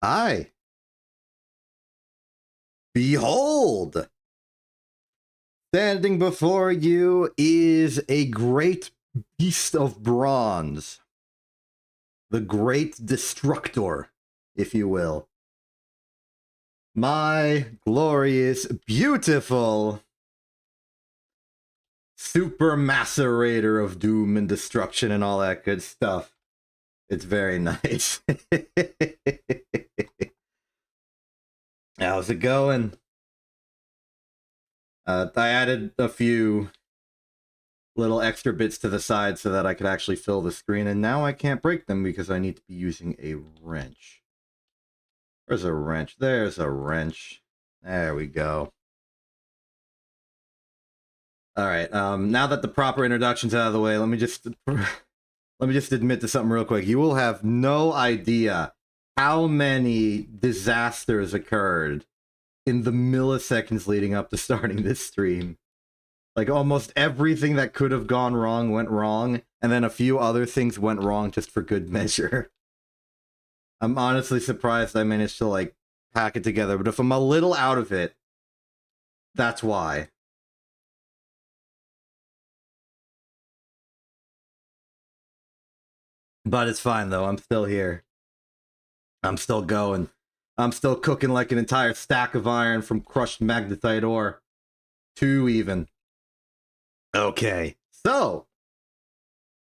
Hi. Behold! Standing before you is a great beast of bronze. The Great Destructor, if you will. My glorious, beautiful super macerator of doom and destruction and all that good stuff. It's very nice. How's it going? I added a few little extra bits to the side so that I could actually fill the screen, and now I can't break them because I need to be using a wrench. Where's a wrench? There's a wrench. There we go. All right. Now that the proper introduction's out of the way, let me just admit to something real quick. You will have no idea how many disasters occurred in the milliseconds leading up to starting this stream. Like, almost everything that could have gone wrong went wrong, and then a few other things went wrong just for good measure. I'm honestly surprised I managed to, like, pack it together, but if I'm a little out of it, that's why. But it's fine, though. I'm still here. I'm still going. I'm still cooking like an entire stack of iron from crushed magnetite ore. 2 even. Okay, so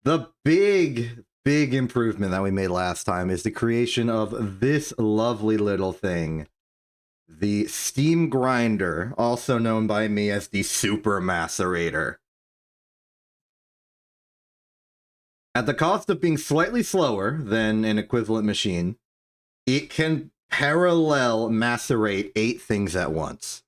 the big improvement that we made last time is the creation of this lovely little thing. The steam grinder, also known by me as the super macerator. At the cost of being slightly slower than an equivalent machine, it can parallel macerate 8 things at once.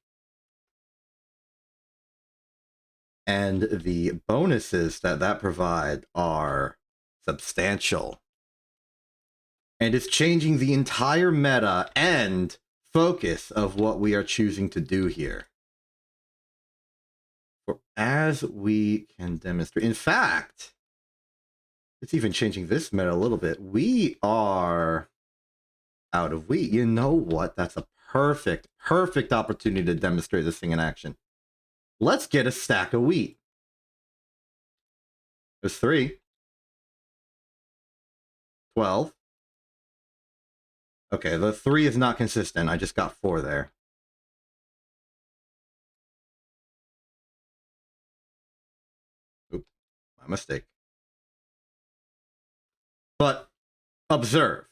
And the bonuses that provide are substantial. And it's changing the entire meta and focus of what we are choosing to do here. For as we can demonstrate. In fact, it's even changing this meta a little bit. We are out of wheat. You know what? That's a perfect opportunity to demonstrate this thing in action. Let's get a stack of wheat. There's 3. 12. Okay, the 3 is not consistent. I just got 4 there. Oop, my mistake. But observe.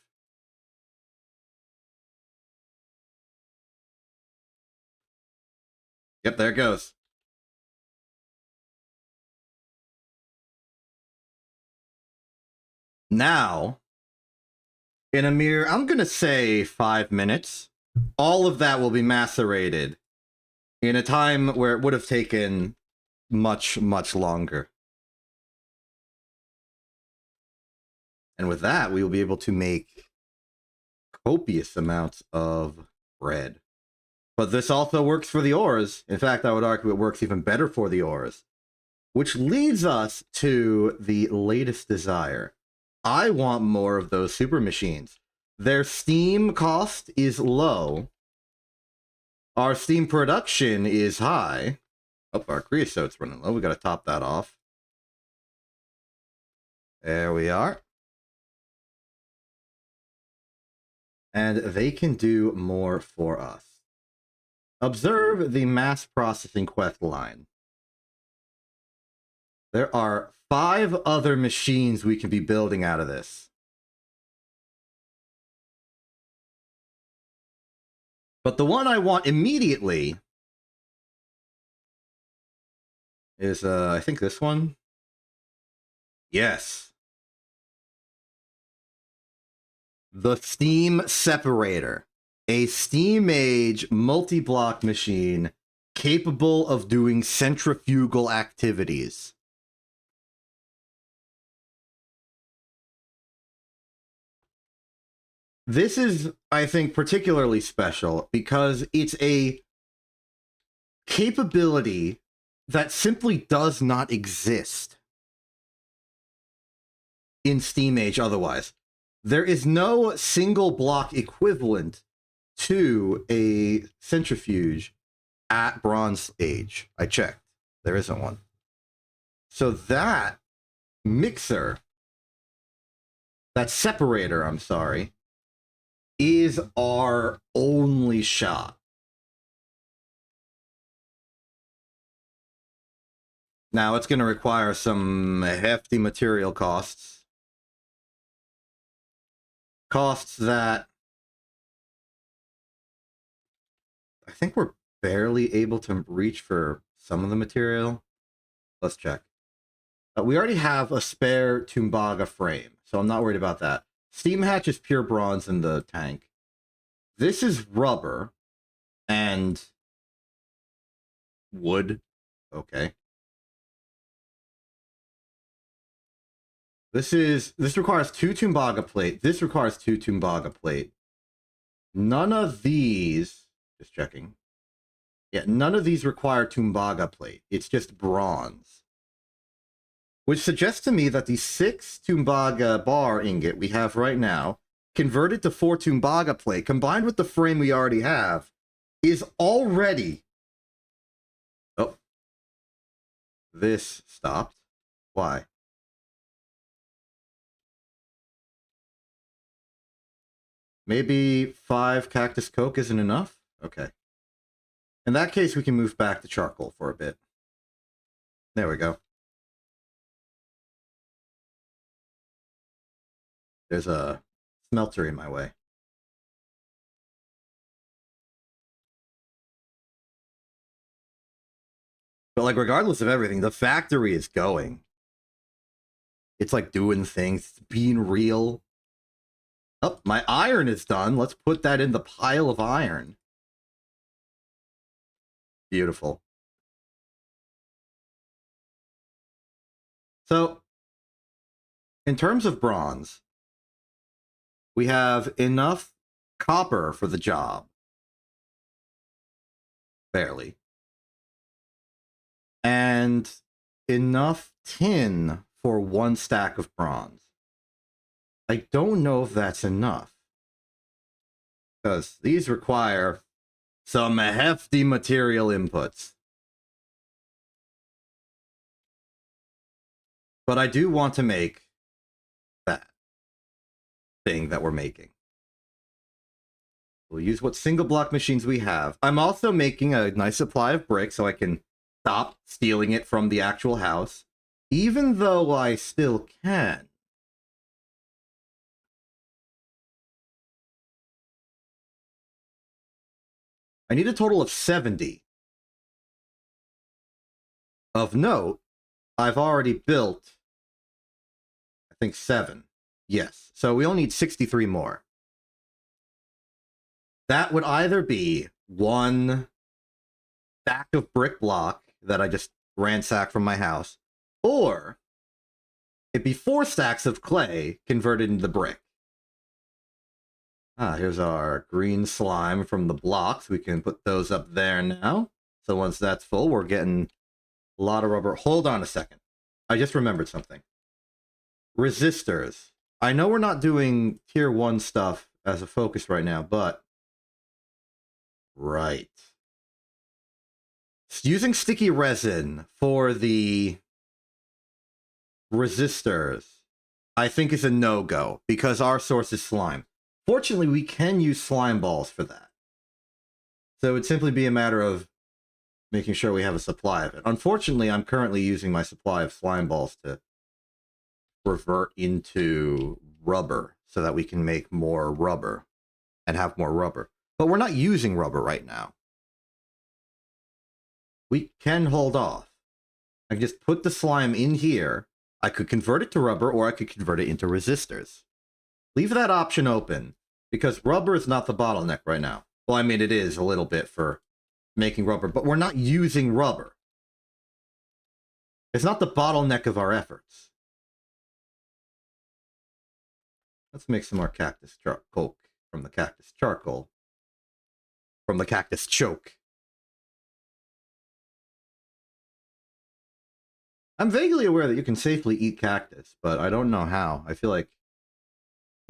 Yep, there it goes. Now, in a mere, I'm going to say 5 minutes, all of that will be macerated in a time where it would have taken much longer. And with that, we will be able to make copious amounts of bread. But this also works for the ores. In fact, I would argue it works even better for the ores. Which leads us to the latest desire. I want more of those super machines. Their steam cost is low. Our steam production is high. Oh, our creosote's running low. We gotta top that off. There we are. And they can do more for us. Observe the mass processing quest line. There are 5 other machines we can be building out of this. But the one I want immediately is, I think this one. Yes. The Steam Separator. A steam age multi-block machine capable of doing centrifugal activities. This is, I think, particularly special because it's a capability that simply does not exist in Steam Age otherwise. There is no single block equivalent to a centrifuge at bronze age. I checked. There isn't one. So that mixer, that separator, I'm sorry, is our only shot. Now it's going to require some hefty material costs. Costs that I think we're barely able to reach for some of the material. Let's check. We already have a spare Tumbaga frame, so I'm not worried about that. Steam hatch is pure bronze in the tank. This is rubber and wood. Okay. This requires 2 Tumbaga plate. This requires 2 Tumbaga plate. None of these, just checking. Yeah, none of these require Tumbaga plate. It's just bronze. Which suggests to me that the 6 Tumbaga bar ingot we have right now, converted to 4 Tumbaga plate, combined with the frame we already have, is already... Oh. This stopped. Why? Maybe 5 Cactus Coke isn't enough? Okay. In that case, we can move back to charcoal for a bit. There we go. There's a smelter in my way. But, like, regardless of everything, the factory is going. It's, like, doing things, being real. Oh, my iron is done. Let's put that in the pile of iron. Beautiful. So, in terms of bronze, we have enough copper for the job. Barely. And enough tin for 1 stack of bronze. I don't know if that's enough. Because these require some hefty material inputs. But I do want to make that thing that we're making. We'll use what single block machines we have. I'm also making a nice supply of brick so I can stop stealing it from the actual house. Even though I still can. I need a total of 70. Of note, I've already built, I think, 7. Yes. So we only need 63 more. That would either be 1 stack of brick block that I just ransacked from my house, or it'd be 4 stacks of clay converted into brick. Ah, here's our green slime from the blocks. We can put those up there now. So once that's full, we're getting a lot of rubber. Hold on a second. I just remembered something. Resistors. I know we're not doing tier 1 stuff as a focus right now, but... Right. Using sticky resin for the resistors, I think, is a no-go, because our source is slime. Fortunately, we can use slime balls for that. So it would simply be a matter of making sure we have a supply of it. Unfortunately, I'm currently using my supply of slime balls to revert into rubber so that we can make more rubber and have more rubber. But we're not using rubber right now. We can hold off. I can just put the slime in here. I could convert it to rubber, or I could convert it into resistors. Leave that option open, because rubber is not the bottleneck right now. Well, I mean, it is a little bit for making rubber, but we're not using rubber. It's not the bottleneck of our efforts. Let's make some more cactus coke from the cactus charcoal. From the cactus choke. I'm vaguely aware that you can safely eat cactus, but I don't know how. I feel like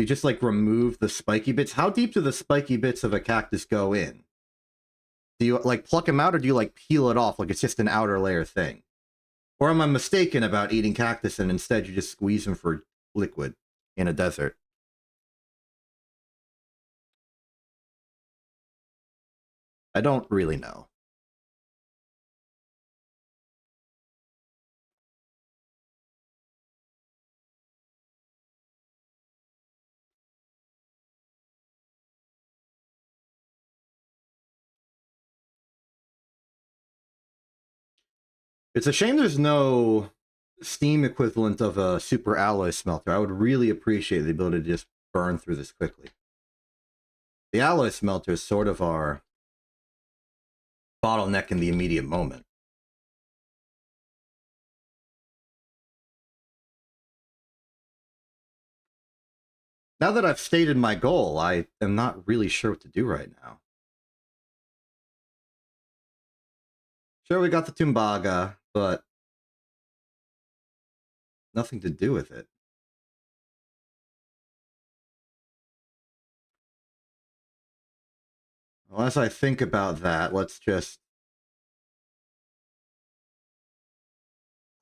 You just like remove the spiky bits. How deep do the spiky bits of a cactus go in? Do you like pluck them out, or do you like peel it off like it's just an outer layer thing? Or am I mistaken about eating cactus and instead you just squeeze them for liquid in a desert? I don't really know. It's a shame there's no Steam equivalent of a super alloy smelter. I would really appreciate the ability to just burn through this quickly. The alloy smelters sort of are bottleneck in the immediate moment. Now that I've stated my goal, I am not really sure what to do right now. Sure, we got the Tumbaga, but nothing to do with it. Well, as I think about that, let's just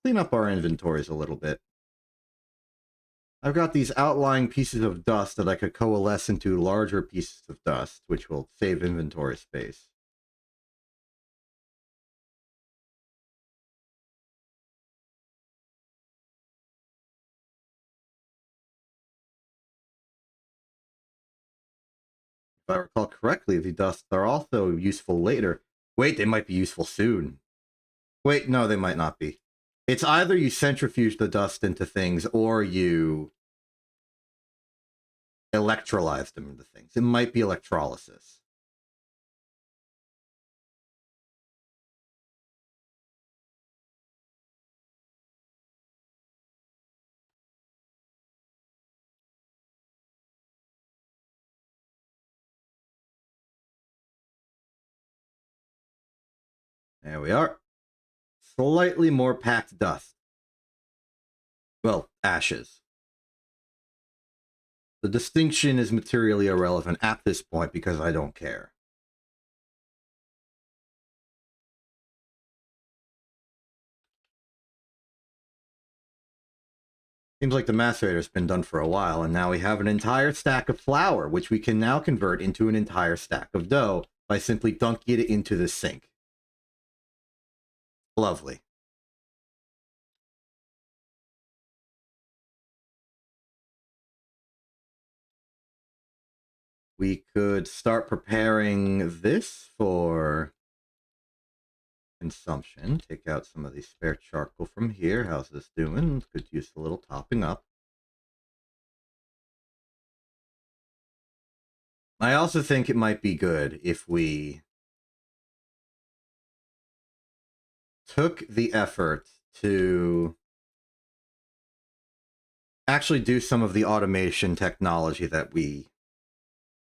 clean up our inventories a little bit. I've got these outlying pieces of dust that I could coalesce into larger pieces of dust, which will save inventory space. If I recall correctly, the dusts are also useful later. Wait, they might be useful soon. Wait, no, they might not be. It's either you centrifuge the dust into things or you electrolyze them into things. It might be electrolysis. There we are. Slightly more packed dust. Well, ashes. The distinction is materially irrelevant at this point because I don't care. Seems like the macerator's been done for a while, and now we have an entire stack of flour, which we can now convert into an entire stack of dough by simply dunking it into the sink. Lovely. We could start preparing this for consumption. Take out some of the spare charcoal from here. How's this doing? Could use a little topping up. I also think it might be good if we took the effort to actually do some of the automation technology that we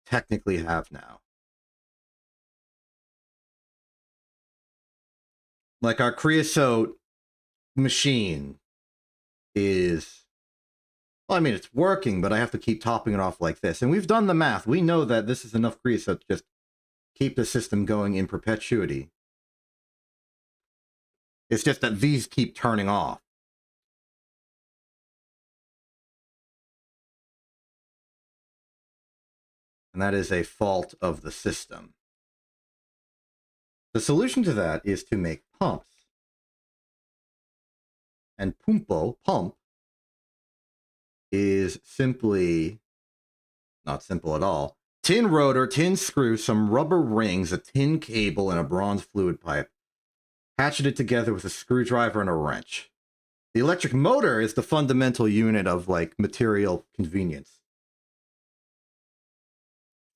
technically have now. Like our creosote machine is, well, I mean, it's working, but I have to keep topping it off like this. And we've done the math. We know that this is enough creosote to just keep the system going in perpetuity. It's just that these keep turning off. And that is a fault of the system. The solution to that is to make pumps. And pumpo, pump, is simply not simple at all. Tin rotor, tin screw, some rubber rings, a tin cable, and a bronze fluid pipe. Hatcheted together with a screwdriver and a wrench. The electric motor is the fundamental unit of, like, material convenience.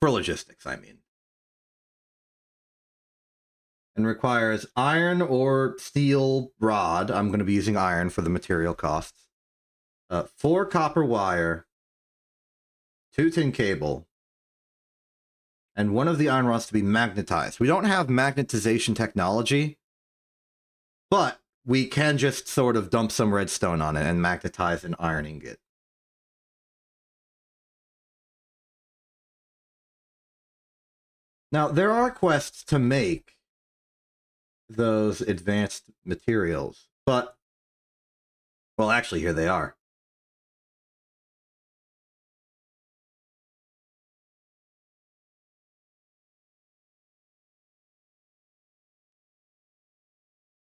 For logistics, I mean. And requires iron or steel rod. I'm going to be using iron for the material costs. 4 copper wire, 2 tin cable, and one of the iron rods to be magnetized. We don't have magnetization technology, but we can just sort of dump some redstone on it and magnetize an iron ingot. Now, there are quests to make those advanced materials, but, well, actually, here they are.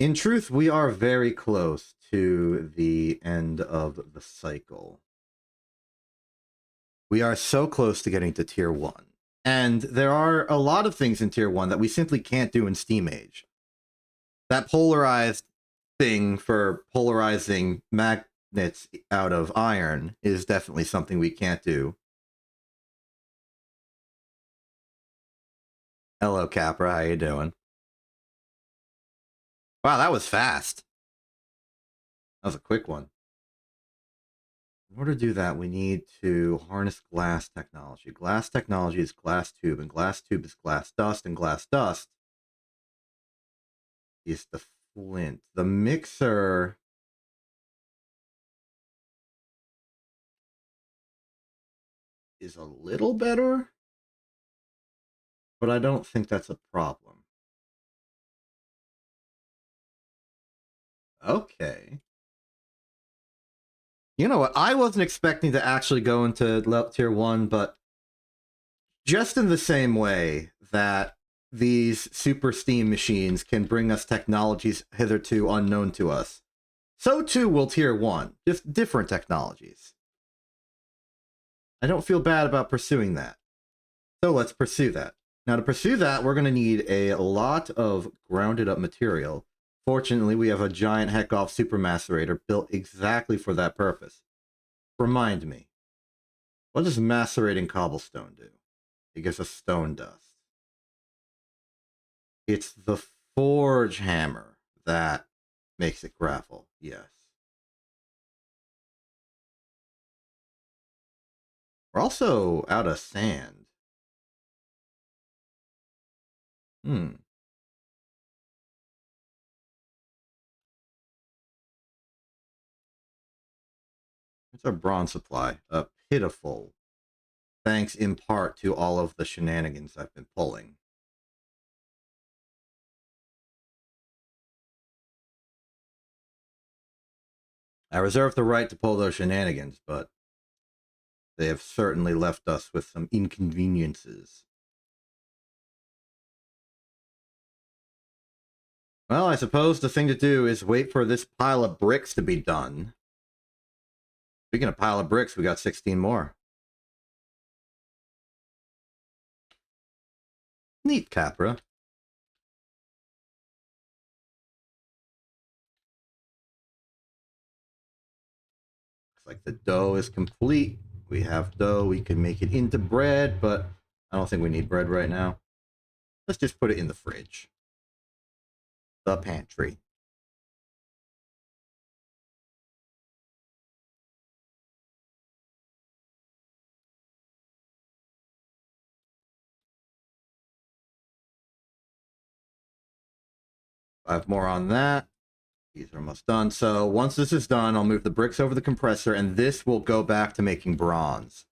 In truth, we are very close to the end of the cycle. We are so close to getting to tier 1. And there are a lot of things in tier 1 that we simply can't do in Steam Age. That polarized thing for polarizing magnets out of iron is definitely something we can't do. Hello, Capra. How you doing? Wow, that was fast. That was a quick one. In order to do that, we need to harness glass technology. Glass technology is glass tube, and glass tube is glass dust, and glass dust is the flint. The mixer is a little better, but I don't think that's a problem. Okay. You know what? I wasn't expecting to actually go into tier 1, but just in the same way that these super Steam machines can bring us technologies hitherto unknown to us, so too will tier 1, just different technologies. I don't feel bad about pursuing that. So let's pursue that. Now, to pursue that, we're going to need a lot of grounded up material. Fortunately, we have a giant heck-off super macerator built exactly for that purpose. Remind me, what does macerating cobblestone do? It gives us stone dust. It's the forge hammer that makes it gravel, yes. We're also out of sand. It's our bronze supply. Pitiful. Thanks in part to all of the shenanigans I've been pulling. I reserve the right to pull those shenanigans, but they have certainly left us with some inconveniences. Well, I suppose the thing to do is wait for this pile of bricks to be done. Speaking of pile of bricks, we got 16 more. Neat, Capra. Looks like the dough is complete. We have dough. We can make it into bread, but I don't think we need bread right now. Let's just put it in the fridge. The pantry. I have more on that. These are almost done. So once this is done, I'll move the bricks over the compressor, and this will go back to making bronze.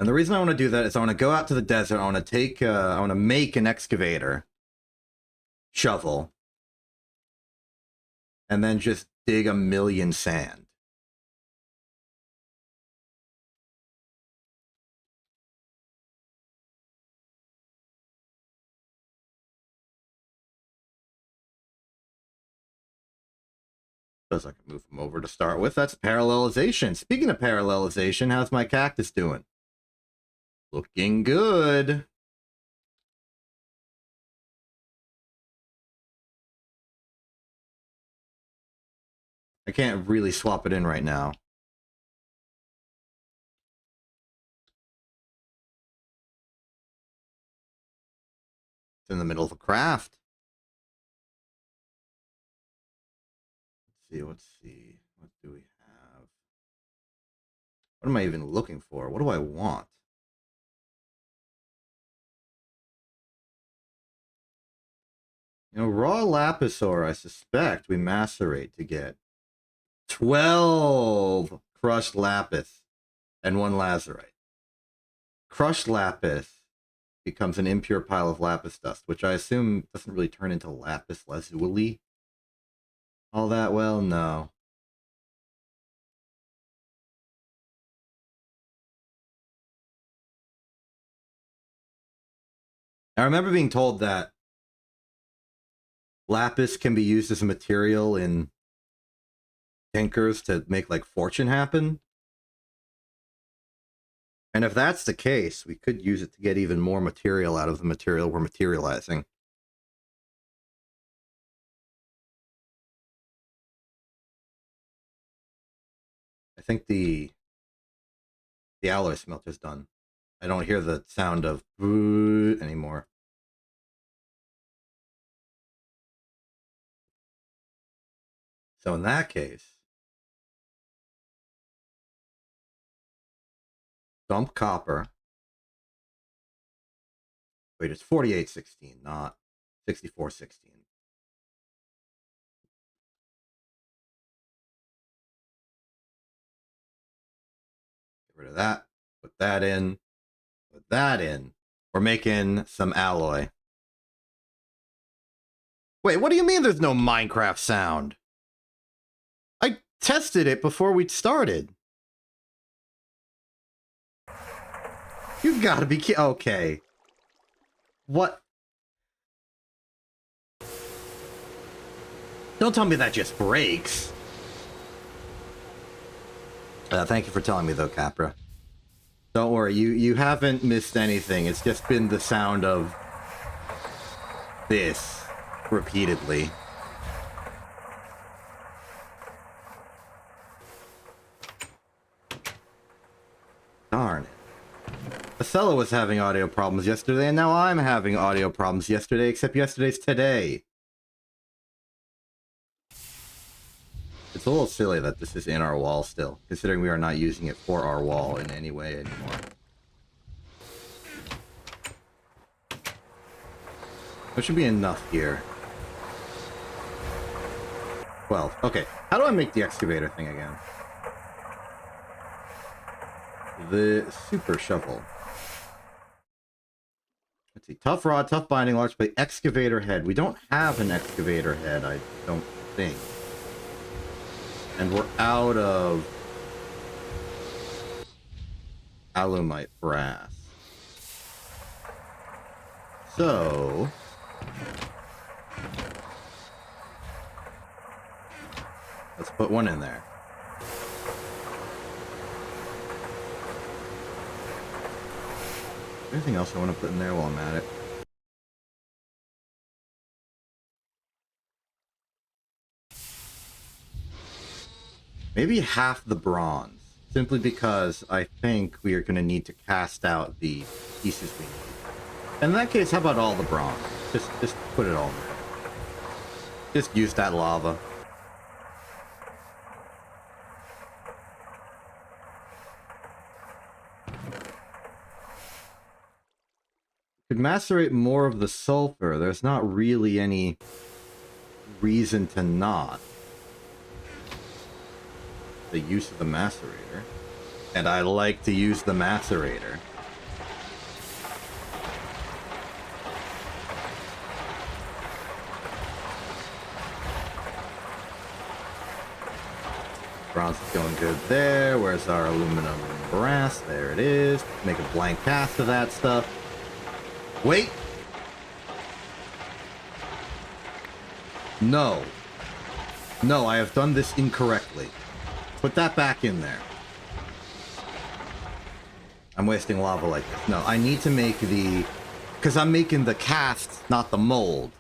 And the reason I want to do that is I want to go out to the desert. I want to make an excavator, shovel, and then just dig a million sand. Suppose I can move them over to start with. That's parallelization. Speaking of parallelization, how's my cactus doing? Looking good. I can't really swap it in right now. It's in the middle of a craft. Let's see. What do we have? What am I even looking for? What do I want? You know, raw lapis ore, I suspect we macerate to get 12 crushed lapis and 1 lazurite. crushed lapis becomes an impure pile of lapis dust, which I assume doesn't really turn into lapis lazuli all that well. No. I remember being told that lapis can be used as a material in tinkers to make like fortune happen. And if that's the case, we could use it to get even more material out of the material we're materializing. I think the alloy smelter's done. I don't hear the sound of boo anymore. So in that case, dump copper. Wait, it's 4816, not 6416. Get rid of that. Put that in. Put that in. We're making some alloy. Wait, what do you mean there's no Minecraft sound? I tested it before we started. You gotta be kidding. Okay. What? Don't tell me that just breaks. Thank you for telling me, though, Capra. Don't worry, you haven't missed anything. It's just been the sound of this repeatedly. Darn it. Acela was having audio problems yesterday, and now I'm having audio problems yesterday, except yesterday's today. It's a little silly that this is in our wall still, considering we are not using it for our wall in any way anymore. There should be enough here. 12. Okay, how do I make the excavator thing again? The super shovel. Let's see. Tough rod, tough binding, large plate, excavator head. We don't have an excavator head, I don't think. And we're out of alumite brass. So let's put one in there. Anything else I want to put in there while I'm at it? Maybe half the bronze, simply because I think we are going to need to cast out the pieces we need. In that case, how about all the bronze? Just put it all there. Just use that lava. Could macerate more of the sulfur. There's not really any reason to not. The use of the macerator. And I like to use the macerator. Bronze is going good there. Where's our aluminum and brass? There it is. Make a blank cast of that stuff. Wait! No. No, I have done this incorrectly. Put that back in there. I'm wasting lava like this. No, I need to make the... Because I'm making the cast, not the mold.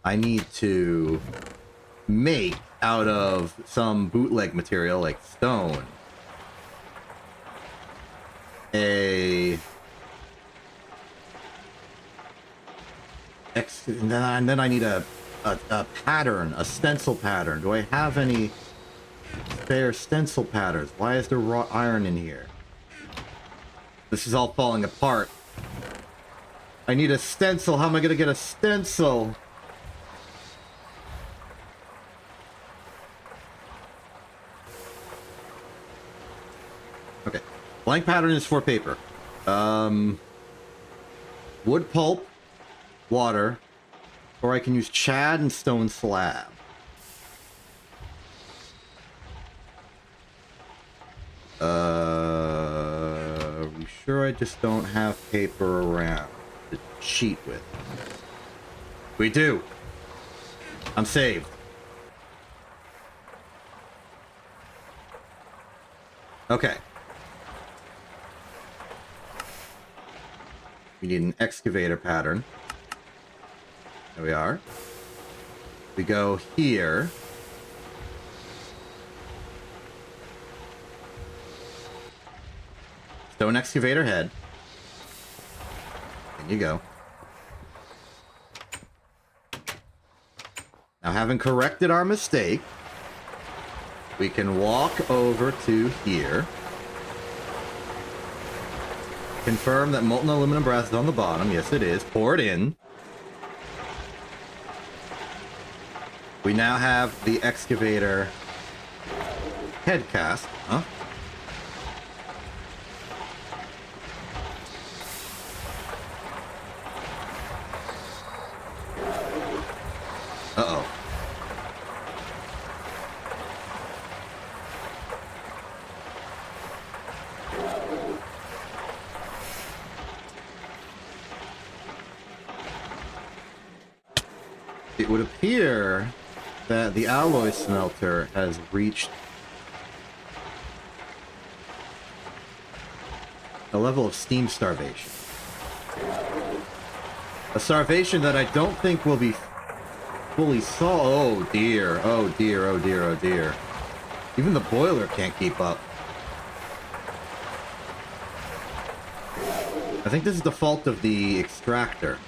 I need to make out of some bootleg material like stone and then I need a pattern, a stencil pattern. Do I have any spare stencil patterns? Why is there raw iron in here? This is all falling apart. I need a stencil. How am I gonna get a stencil? Okay. Blank pattern is for paper. Wood pulp, water, or I can use Chad and stone slab. Are we sure I just don't have paper around to cheat with? We do. I'm saved. Okay. We need an excavator pattern. There we are. We go here. Stone excavator head. There you go. Now, having corrected our mistake, we can walk over to here. Confirm that molten aluminum brass is on the bottom. Yes, it is. Pour it in. We now have the excavator head cast. Huh? Uh-oh. It would appear that the alloy smelter has reached a level of steam starvation. A starvation that I don't think will be fully solved. Oh dear, oh dear, oh dear, oh dear. Even the boiler can't keep up. I think this is the fault of the extractor.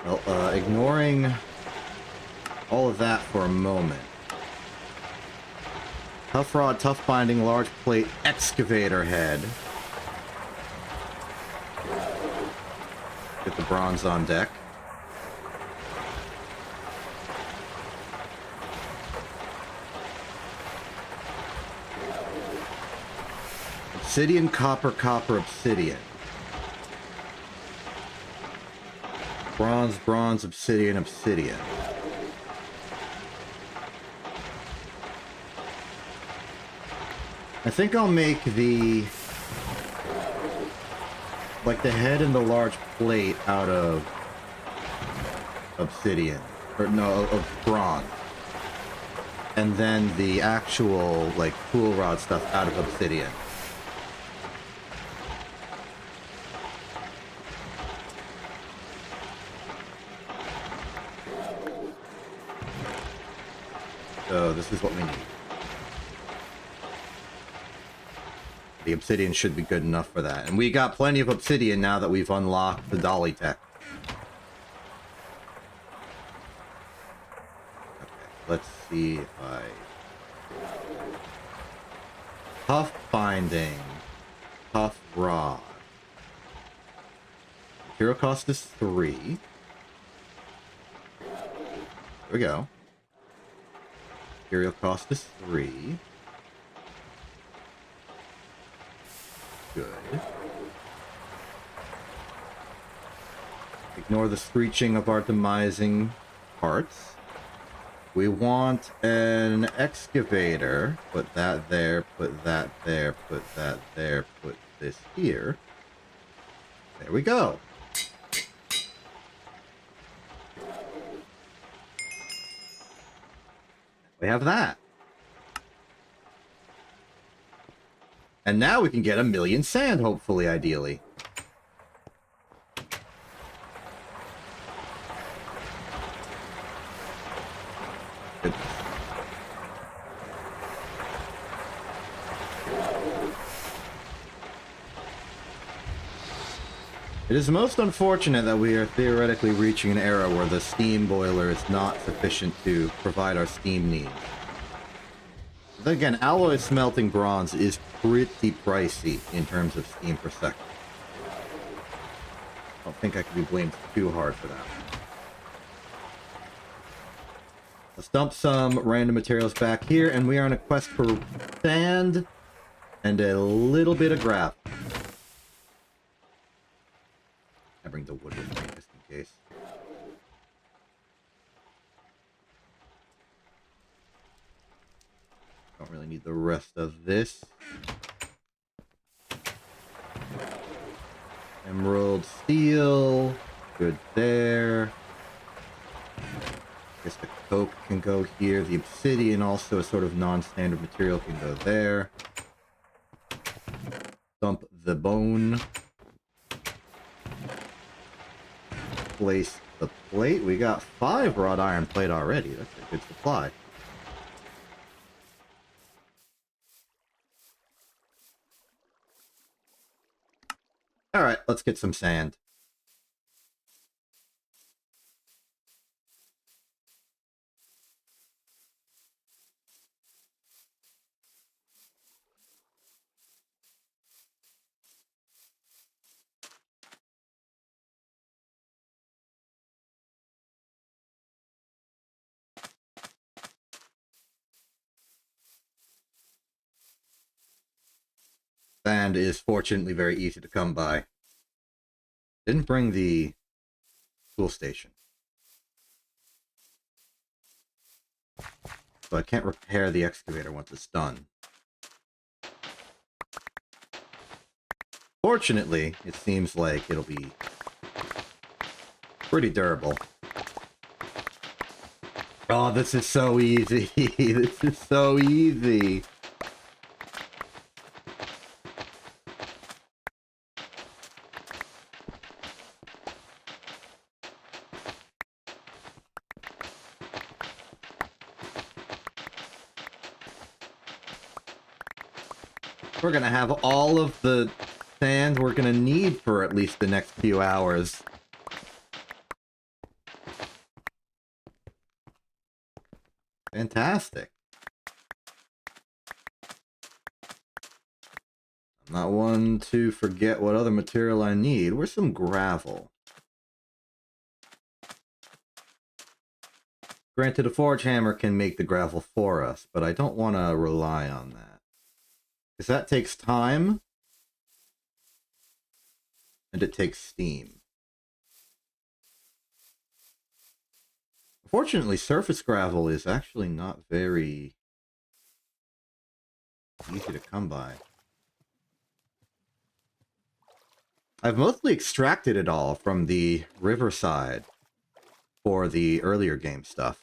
Well, ignoring all of that for a moment. Tough rod, tough binding, large plate, excavator head. Get the bronze on deck. Obsidian, copper, copper, obsidian. Bronze, bronze, obsidian, obsidian. I think I'll make the... like the head and the large plate out of obsidian. Or no, of bronze. And then the actual, like, tool rod stuff out of obsidian. So this is what we need. The obsidian should be good enough for that. And we got plenty of obsidian now that we've unlocked the dolly tech. Okay, let's see if I... Tough binding. Tough rod. Material cost is 3. There we go. Material cost is 3. Good. Ignore the screeching of our demising parts. We want an excavator. Put that there, put that there, put that there, put this here. There we go. We have that. And now we can get 1,000,000 sand, hopefully, ideally. Good. It is most unfortunate that we are theoretically reaching an era where the steam boiler is not sufficient to provide our steam needs. Then again, alloy smelting bronze is pretty pricey in terms of steam per second. I don't think I can be blamed too hard for that. Let's dump some random materials back here, and we are on a quest for sand And a little bit of gravel. I bring the wood with me just in case. Don't really need the rest of this. Emerald steel. Good there. Guess the coke can go here. The obsidian, also a sort of non-standard material, can go there. Dump the bone. Place the plate. We got 5 wrought iron plate already. That's a good supply. Alright, let's get some sand. Sand is fortunately very easy to come by. Didn't bring the tool station. So I can't repair the excavator once it's done. Fortunately, it seems like it'll be pretty durable. Oh, this is so easy. This is so easy. We're gonna have all of the sand we're gonna need for at least the next few hours. Fantastic. I'm not one to forget what other material I need. Where's some gravel? Granted, a forge hammer can make the gravel for us, but I don't want to rely on that. Because that takes time, and it takes steam. Fortunately, surface gravel is actually not very easy to come by. I've mostly extracted it all from the riverside for the earlier game stuff.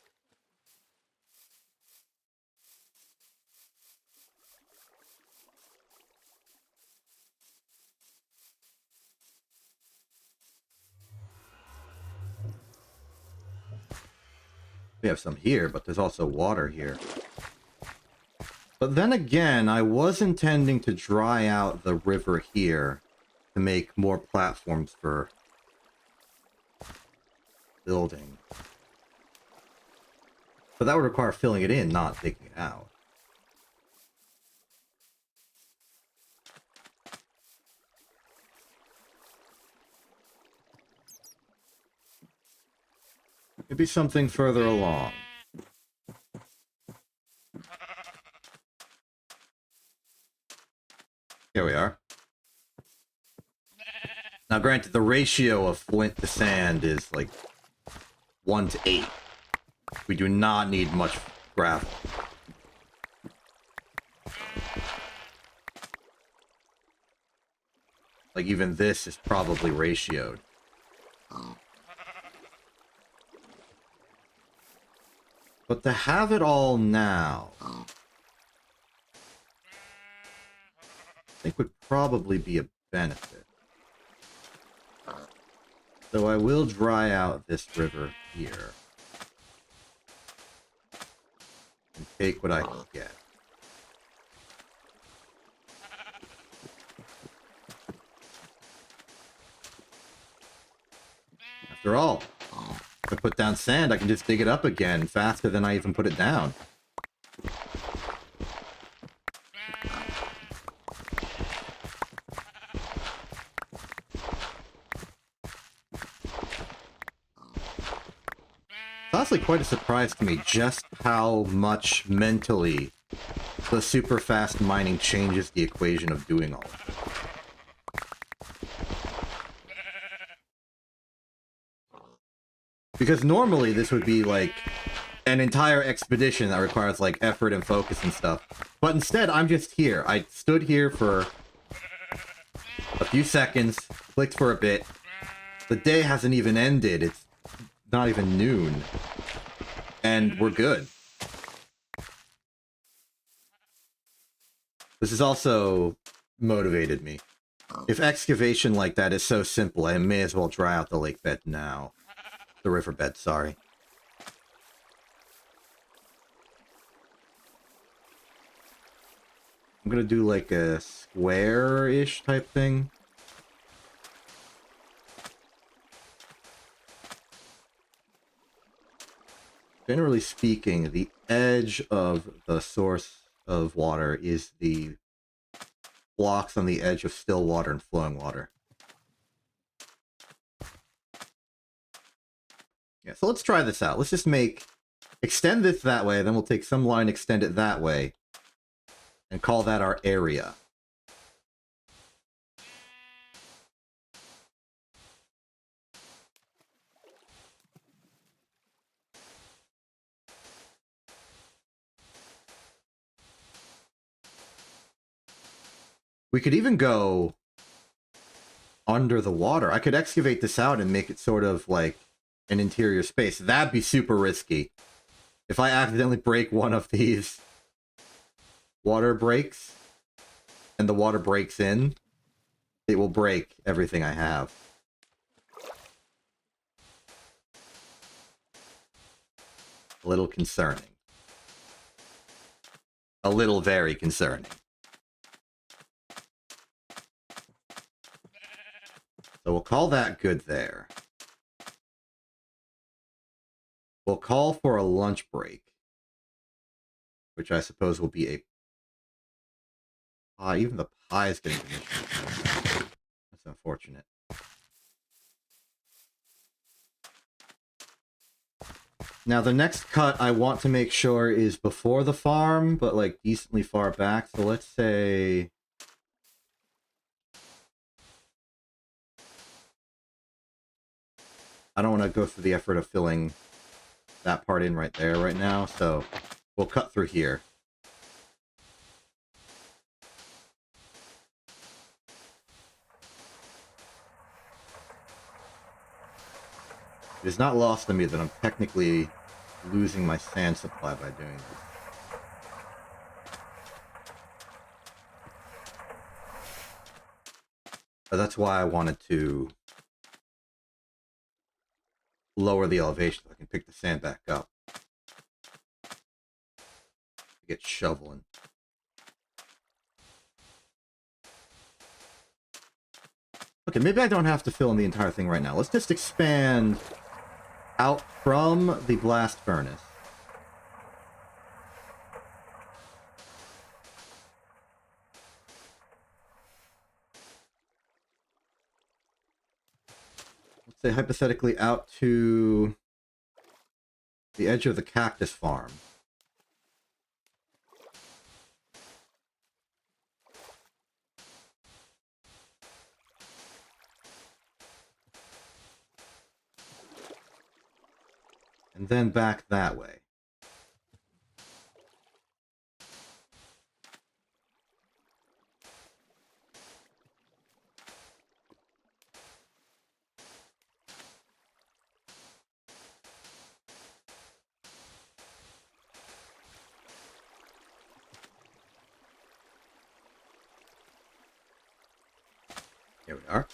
We have some here, but there's also water here. But then again, I was intending to dry out the river here to make more platforms for building. But that would require filling it in, not taking it out. Maybe something further along. Here we are. Now granted, the ratio of flint to sand is like 1 to 8. We do not need much gravel. Like even this is probably ratioed. But to have it all now, I think would probably be a benefit. So I will dry out this river here. And take what I can get. After all, if I put down sand, I can just dig it up again faster than I even put it down. It's honestly quite a surprise to me just how much mentally the super fast mining changes the equation of doing all of it. Because normally this would be like an entire expedition that requires like effort and focus and stuff. But instead, I'm just here. I stood here for a few seconds, clicked for a bit. The day hasn't even ended. It's not even noon. And we're good. This has also motivated me. If excavation like that is so simple, I may as well dry out the lake bed now. The riverbed, sorry. I'm gonna do like a square-ish type thing. Generally speaking, the edge of the source of water is the blocks on the edge of still water and flowing water. Yeah, so let's try this out. Let's just extend this that way, then we'll take some line, extend it that way, and call that our area. We could even go under the water. I could excavate this out and make it sort of like an interior space. That'd be super risky. If I accidentally break one of these water breaks, and the water breaks in, it will break everything I have. A little concerning. A little very concerning. So we'll call that good there. We'll call for a lunch break, which I suppose will be a... even the pie is getting commissioned. That's unfortunate. Now, the next cut I want to make sure is before the farm, but like decently far back. So let's say... I don't want to go through the effort of filling that part in right there right now, so we'll cut through here. It is not lost on me that I'm technically losing my sand supply by doing this. But that's why I wanted to lower the elevation so I can pick the sand back up. Get shoveling. Okay, maybe I don't have to fill in the entire thing right now. Let's just expand out from the blast furnace. Let's say hypothetically out to the edge of the cactus farm. And then back that way. Here we are.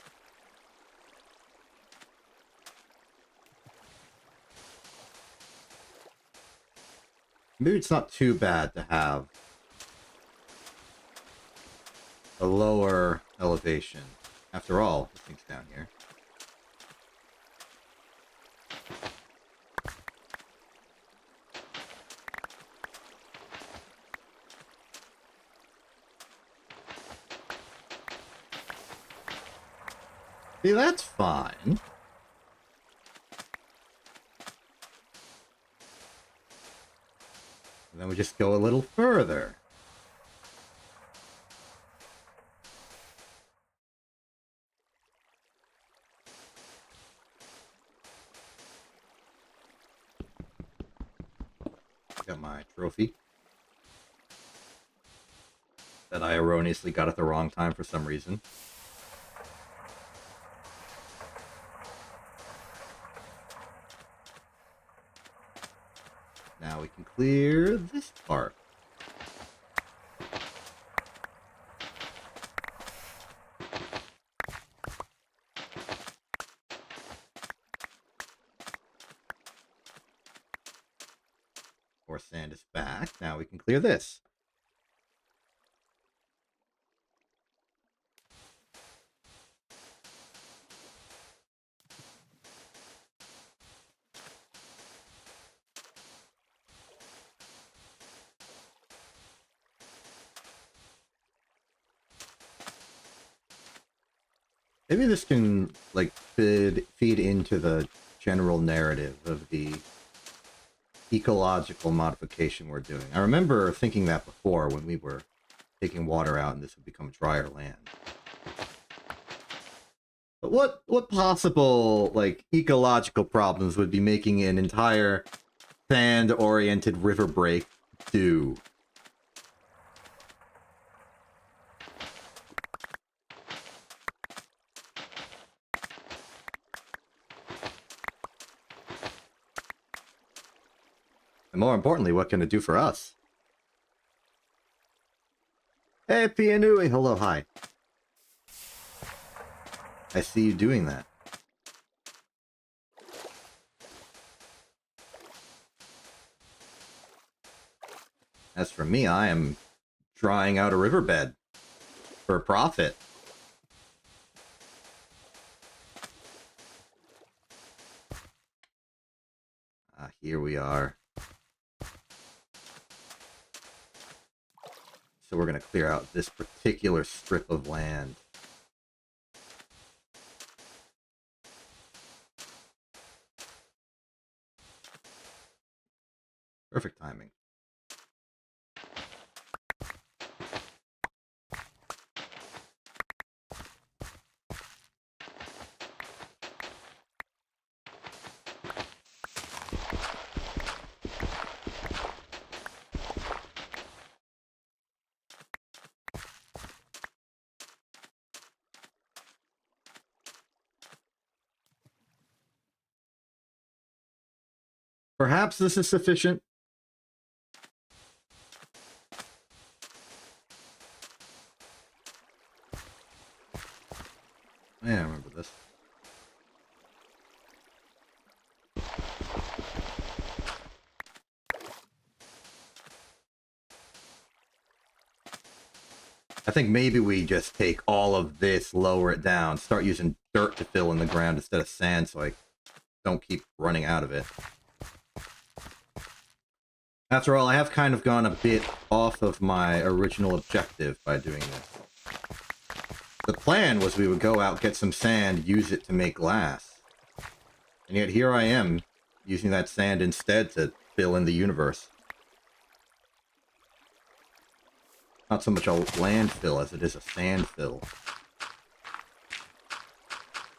Maybe it's not too bad to have a lower elevation. After all, this thing's down here. See, that's fine. And then we just go a little further. trophy that I erroneously got at the wrong time for some reason. Now we can clear this part. More sand is back. Now we can clear this. Maybe this can, like, feed into the general narrative of the ecological modification we're doing. I remember thinking that before when we were taking water out and this would become drier land. But what possible, like, ecological problems would be making an entire sand-oriented river break do? And more importantly, what can it do for us? Hey, Pianui! Hello, hi. I see you doing that. As for me, I am drying out a riverbed for profit. Here we are. So we're going to clear out this particular strip of land. Perfect timing. Perhaps this is sufficient. Yeah, I remember this. I think maybe we just take all of this, lower it down, start using dirt to fill in the ground instead of sand so I don't keep running out of it. After all, I have kind of gone a bit off of my original objective by doing this. The plan was we would go out, get some sand, use it to make glass. And yet here I am, using that sand instead to fill in the universe. Not so much a landfill as it is a sand fill.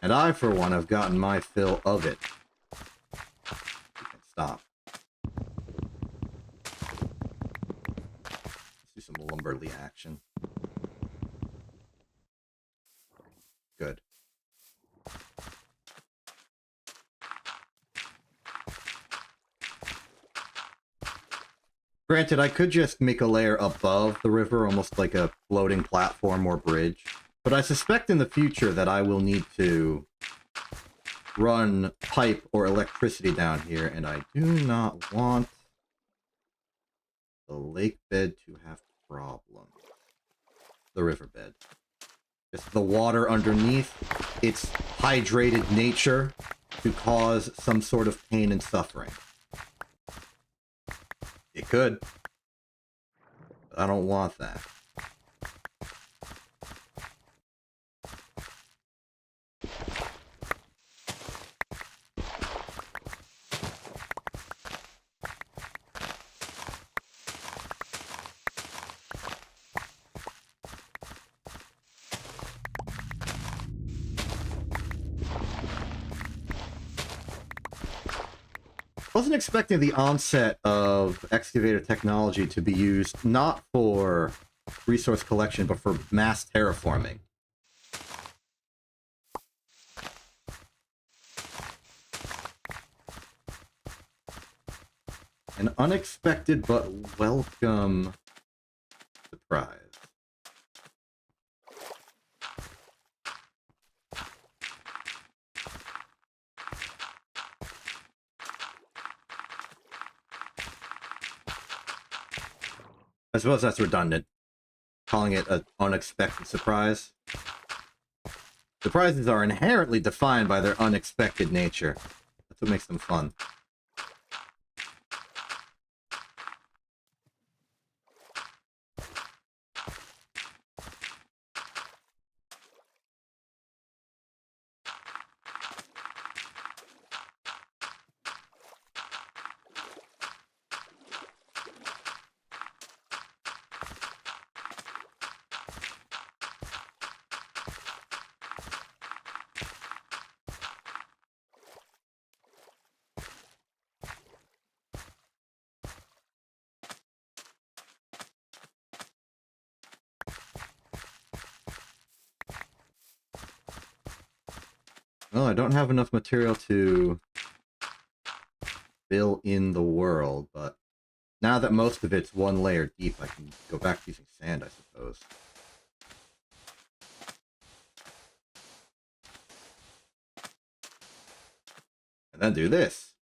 And I, for one, have gotten my fill of it. You can stop. Let's do some lumberly action. Good. Granted, I could just make a layer above the river, almost like a floating platform or bridge. But I suspect in the future that I will need to run pipe or electricity down here, and I do not want the lake bed to have problems. The riverbed. Just the water underneath, its hydrated nature to cause some sort of pain and suffering. It could. But I don't want that. Wasn't expecting the onset of excavator technology to be used not for resource collection, but for mass terraforming. An unexpected but welcome surprise. I suppose that's redundant, calling it an unexpected surprise. Surprises are inherently defined by their unexpected nature. That's what makes them fun. Well, I don't have enough material to fill in the world, but now that most of it's one layer deep, I can go back to using sand, I suppose. And then do this.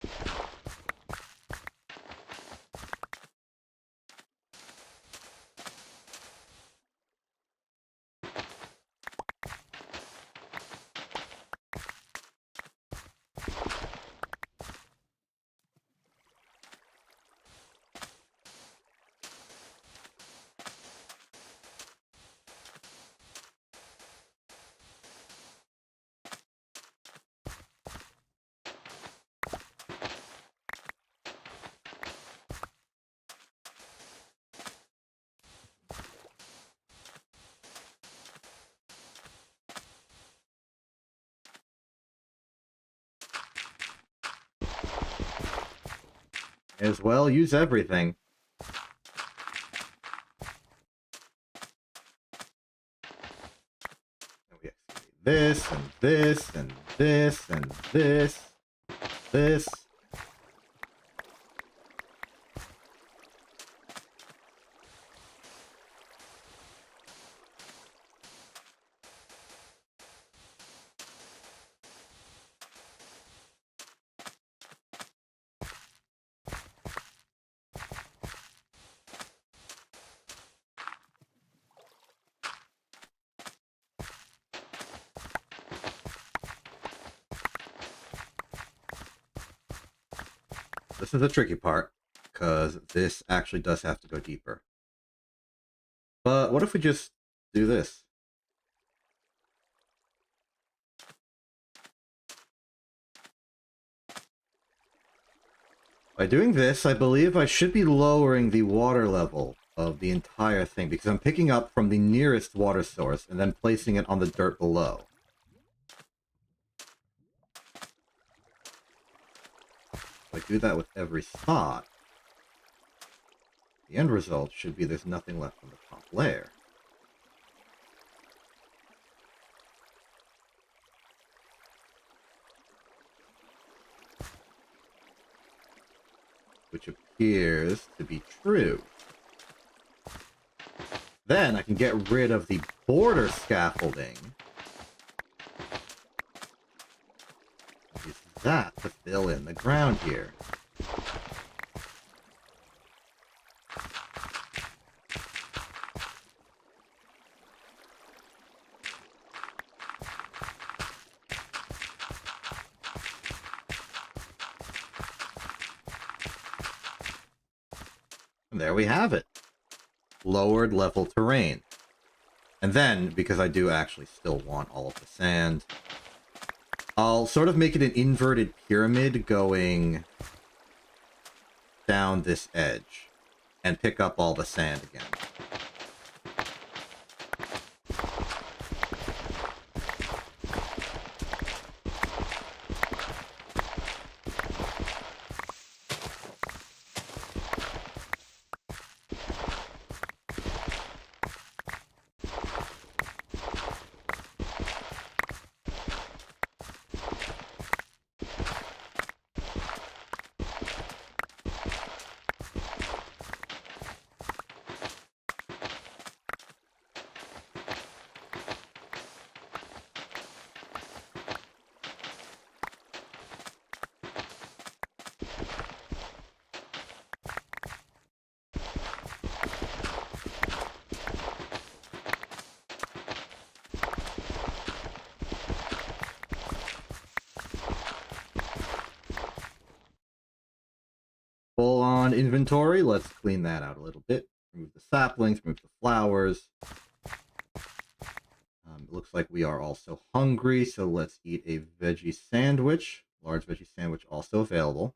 As well, use everything. And we excavate this, and this, and this, and this, this. This is the tricky part, because this actually does have to go deeper. But what if we just do this? By doing this, I believe I should be lowering the water level of the entire thing, because I'm picking up from the nearest water source and then placing it on the dirt below. If I do that with every spot, the end result should be there's nothing left on the top layer. Which appears to be true. Then I can get rid of the border scaffolding. Use that to fill in the ground here. And there we have it. Lowered level terrain. And then, because I do actually still want all of the sand, I'll sort of make it an inverted pyramid going down this edge and pick up all the sand again. on inventory. Let's clean that out a little bit. Remove the saplings, remove the flowers. It looks like we are also hungry, so let's eat a veggie sandwich. Large veggie sandwich also available.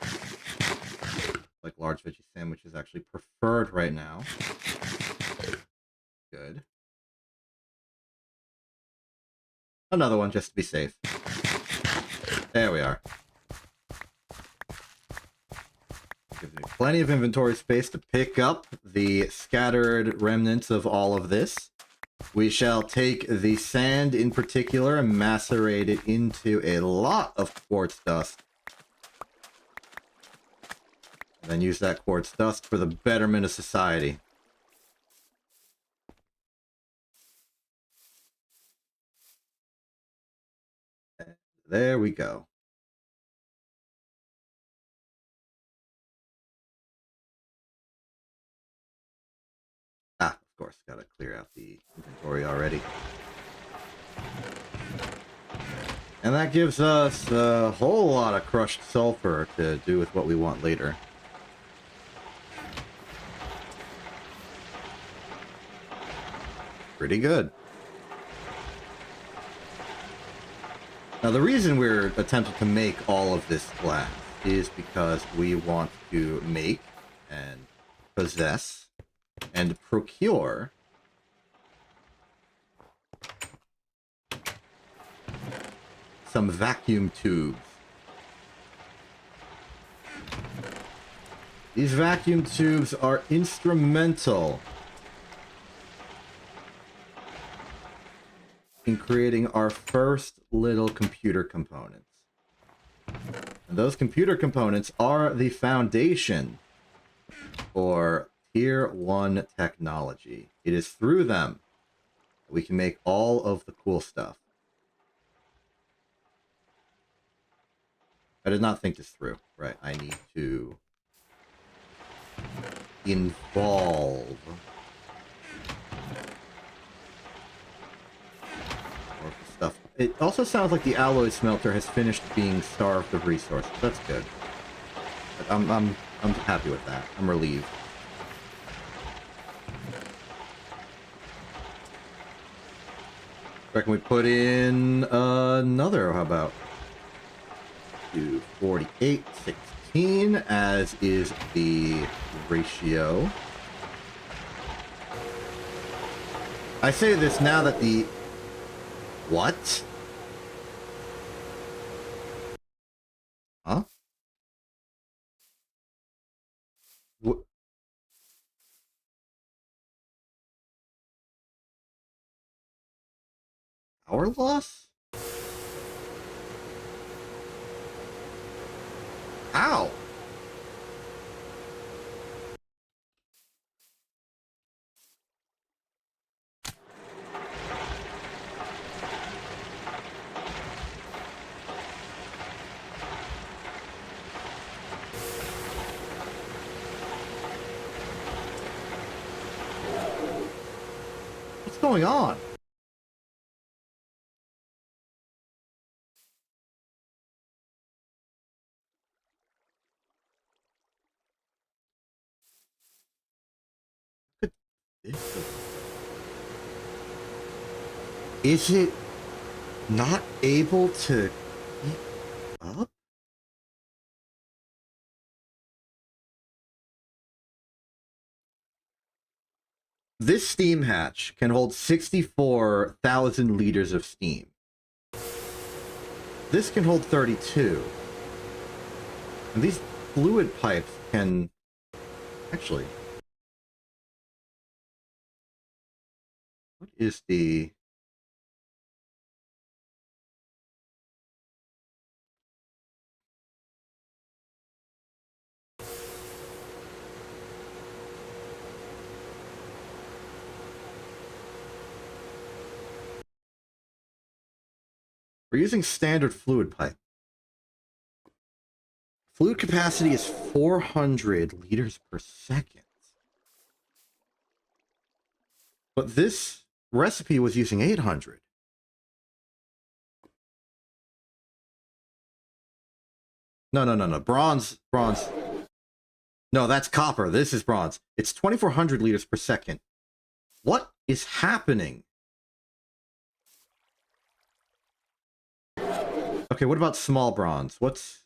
Like large veggie sandwich is actually preferred right now. Good. Another one just to be safe. There we are. Gives me plenty of inventory space to pick up the scattered remnants of all of this. We shall take the sand in particular and macerate it into a lot of quartz dust. And then use that quartz dust for the betterment of society. And there we go. Ah, of course, gotta clear out the inventory already. And that gives us a whole lot of crushed sulfur to do with what we want later. Pretty good. Now, the reason we're attempting to make all of this glass is because we want to make and possess and procure some vacuum tubes. These vacuum tubes are instrumental in creating our first little computer components. And those computer components are the foundation for Tier 1 technology. It is through them that we can make all of the cool stuff. I did not think this through. Right, I need to involve more of the stuff. It also sounds like the alloy smelter has finished being starved of resources. That's good. I'm happy with that. I'm relieved. Reckon we put in another, how about 248, 16, as is the ratio. I say this now that the... What? Huh? What? Power loss? Ow! What's going on? Is it not able to keep up? This steam hatch can hold 64,000 liters of steam. This can hold 32. And these fluid pipes can... Actually... What is the... We're using standard fluid pipe. Fluid capacity is 400 liters per second. But this recipe was using 800. No. Bronze. No, that's copper. This is bronze. It's 2,400 liters per second. What is happening? Okay, what about small bronze? What's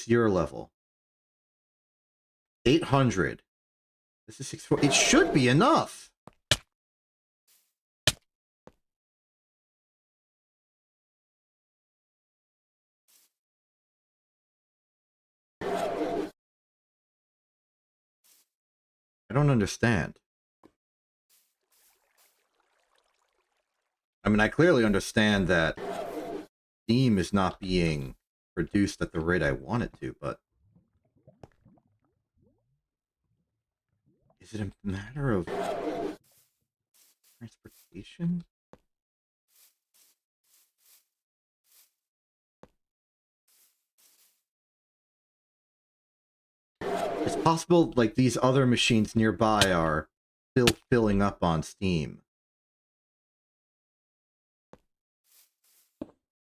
your level? 800. This is 64. It should be enough. I don't understand. I mean, I clearly understand that steam is not being produced at the rate I want it to, but is it a matter of transportation? It's possible, like, these other machines nearby are still filling up on steam.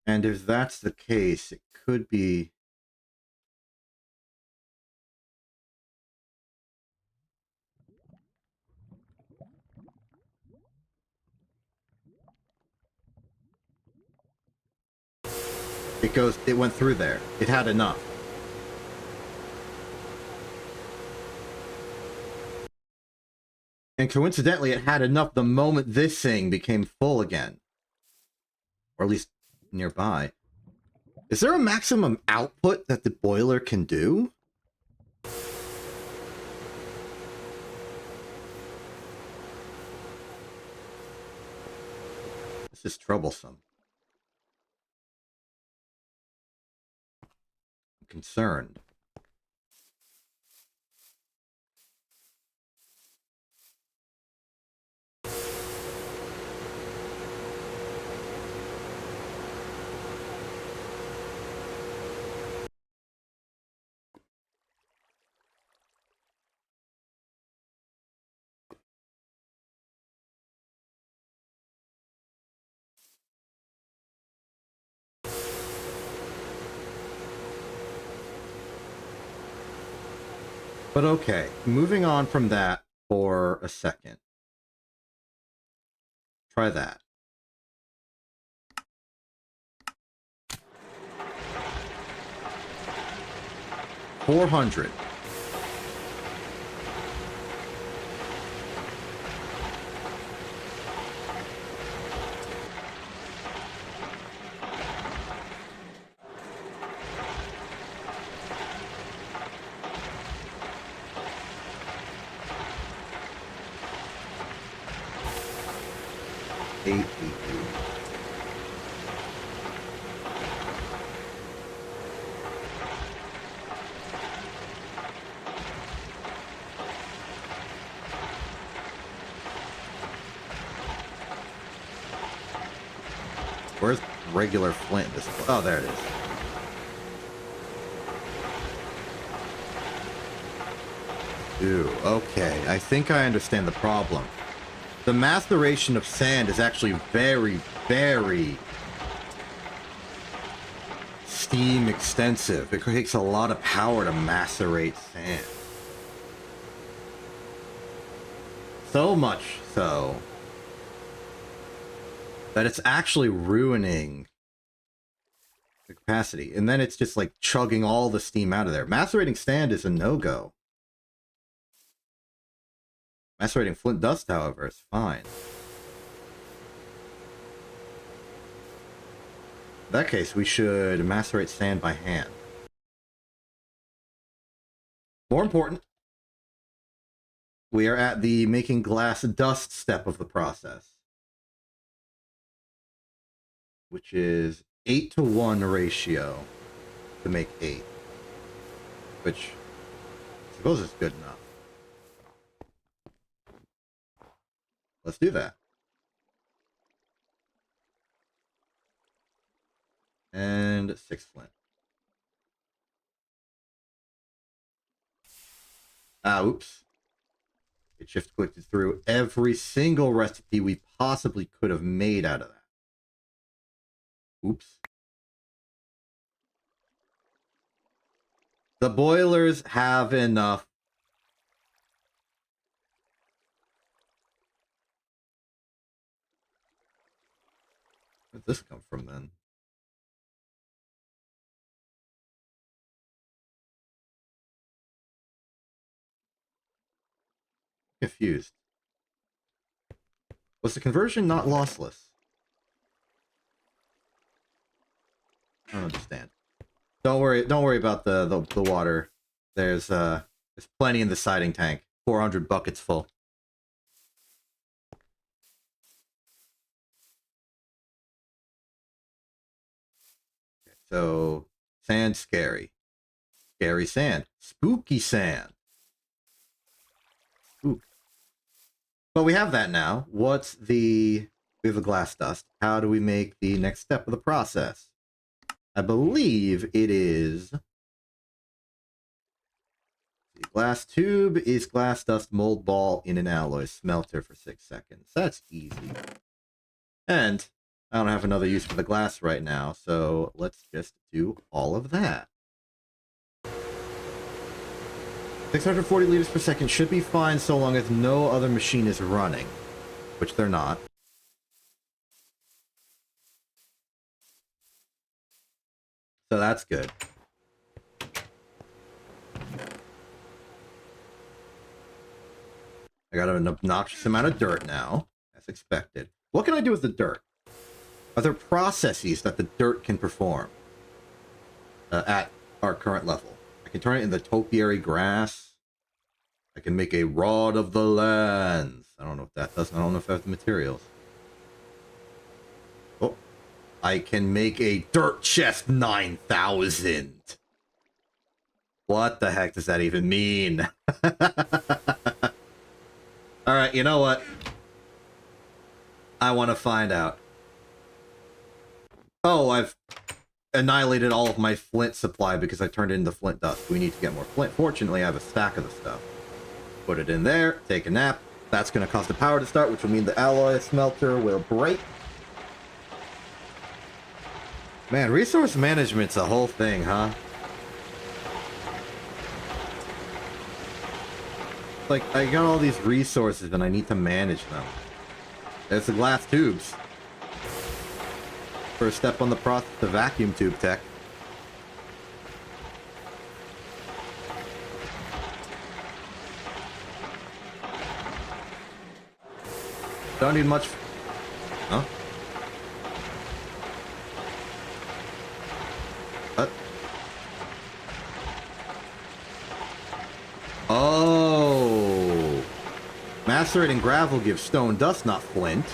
And if that's the case, it could be... It went through there. It had enough. And coincidentally, it had enough the moment this thing became full again. Or at least nearby. Is there a maximum output that the boiler can do? This is troublesome. I'm concerned. But okay, moving on from that for a second. Try that. $400. Where's regular flint? Oh, there it is. Ooh, okay. I think I understand the problem. The maceration of sand is actually very, very steam extensive. It takes a lot of power to macerate sand. So much so that it's actually ruining the capacity. And then it's just like chugging all the steam out of there. Macerating sand is a no-go. Macerating flint dust, however, is fine. In that case, we should macerate sand by hand. More important, we are at the making glass dust step of the process, which is 8-to-1 ratio to make 8, which I suppose is good enough. Let's do that. And 6 flint. Oops. It shift clicked through every single recipe we possibly could have made out of that. Oops. The boilers have enough. Where'd this come from then? Confused. Was the conversion not lossless? I don't understand. Don't worry about the water. There's plenty in the siding tank. 400 buckets full. Okay, so sand scary. Scary sand. Spooky sand. Spook. But we have that now. What's the... We have the glass dust. How do we make the next step of the process? I believe it is... The glass tube is glass dust mold ball in an alloy smelter for 6 seconds. That's easy. And I don't have another use for the glass right now, so let's just do all of that. 640 liters per second should be fine so long as no other machine is running, which they're not. So that's good. I got an obnoxious amount of dirt now, as expected. What can I do with the dirt? Are there processes that the dirt can perform at our current level? I can turn it into topiary grass. I can make a rod of the lands. I don't know if that does. I don't know if I have the materials. Oh, I can make a dirt chest 9000. What the heck does that even mean? All right, you know what? I want to find out. Oh, I've annihilated all of my flint supply because I turned it into flint dust. We need to get more flint. Fortunately, I have a stack of the stuff. Put it in there, take a nap. That's going to cause the power to start, which will mean the alloy smelter will break. Man, resource management's a whole thing, huh? Like, I got all these resources and I need to manage them. There's the glass tubes. First step on the process, the vacuum tube tech. Don't need much... Huh? What? Oh! Macerating gravel gives stone dust, not flint.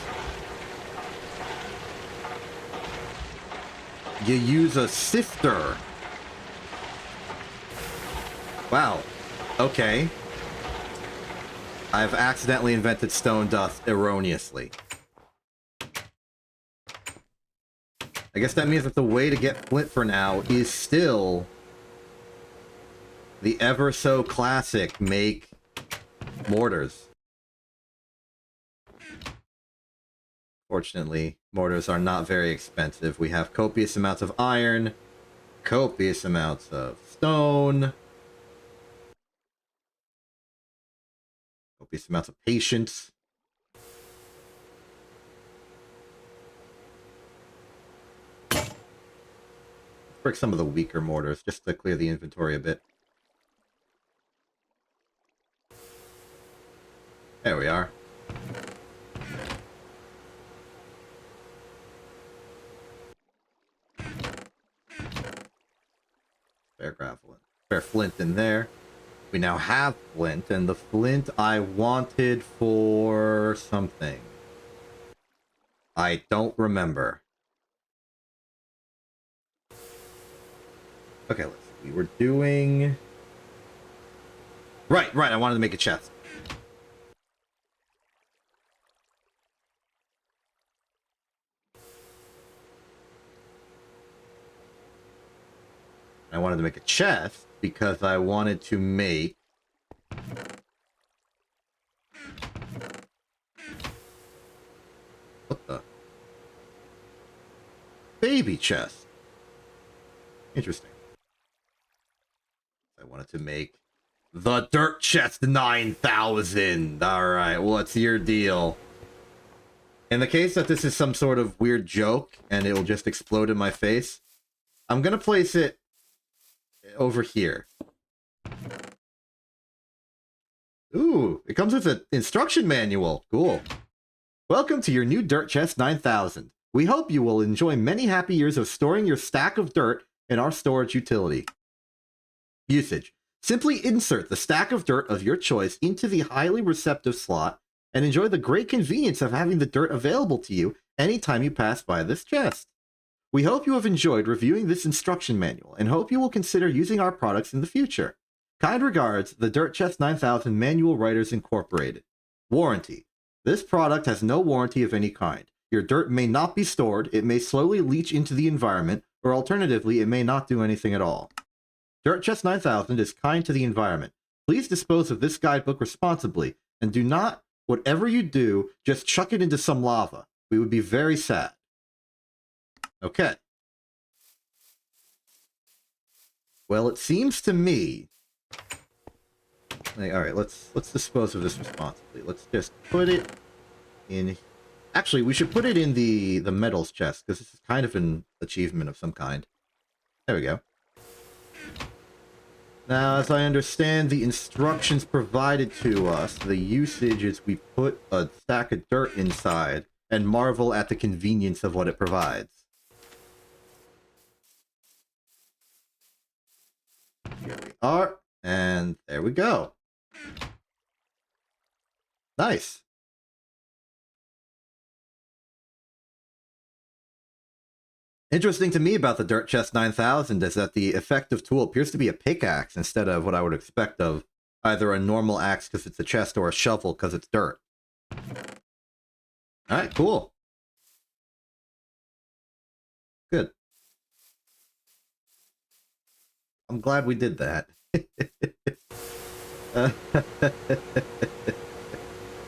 You use a sifter. Wow. Okay. I've accidentally invented stone dust erroneously. I guess that means that the way to get flint for now is still the ever so classic make mortars. Fortunately, mortars are not very expensive. We have copious amounts of iron, copious amounts of stone, copious amounts of patience. Let's break some of the weaker mortars just to clear the inventory a bit. There we are. Spare gravel, spare flint in there. We now have flint, and the flint I wanted for something. I don't remember. Okay, let's see. We were doing... Right, I wanted to make a chest. I wanted to make a chest because I wanted to make... What the? Baby chest. Interesting. wanted to make the Dirt Chest 9000. Alright, what's your deal? In the case that this is some sort of weird joke and it'll just explode in my face, I'm gonna place it over here. Ooh, it comes with an instruction manual. Cool. Welcome to your new Dirt Chest 9000. We hope you will enjoy many happy years of storing your stack of dirt in our storage utility. Usage. Simply insert the stack of dirt of your choice into the highly receptive slot and enjoy the great convenience of having the dirt available to you anytime you pass by this chest. We hope you have enjoyed reviewing this instruction manual and hope you will consider using our products in the future. Kind regards, the Dirt Chest 9000 Manual Writers Incorporated. Warranty. This product has no warranty of any kind. Your dirt may not be stored, it may slowly leach into the environment, or alternatively, it may not do anything at all. Dirt Chest 9000 is kind to the environment. Please dispose of this guidebook responsibly, and do not, whatever you do, just chuck it into some lava. We would be very sad. Okay. Well, it seems to me... Alright, let's dispose of this responsibly. Let's just put it in... Actually, we should put it in the metals chest, because this is kind of an achievement of some kind. There we go. Now, as I understand the instructions provided to us, the usage is we put a stack of dirt inside and marvel at the convenience of what it provides. Here we are, and there we go. Nice. Interesting to me about the Dirt Chest 9000 is that the effective tool appears to be a pickaxe instead of what I would expect of either a normal axe because it's a chest or a shovel because it's dirt. Alright, cool. Good. I'm glad we did that.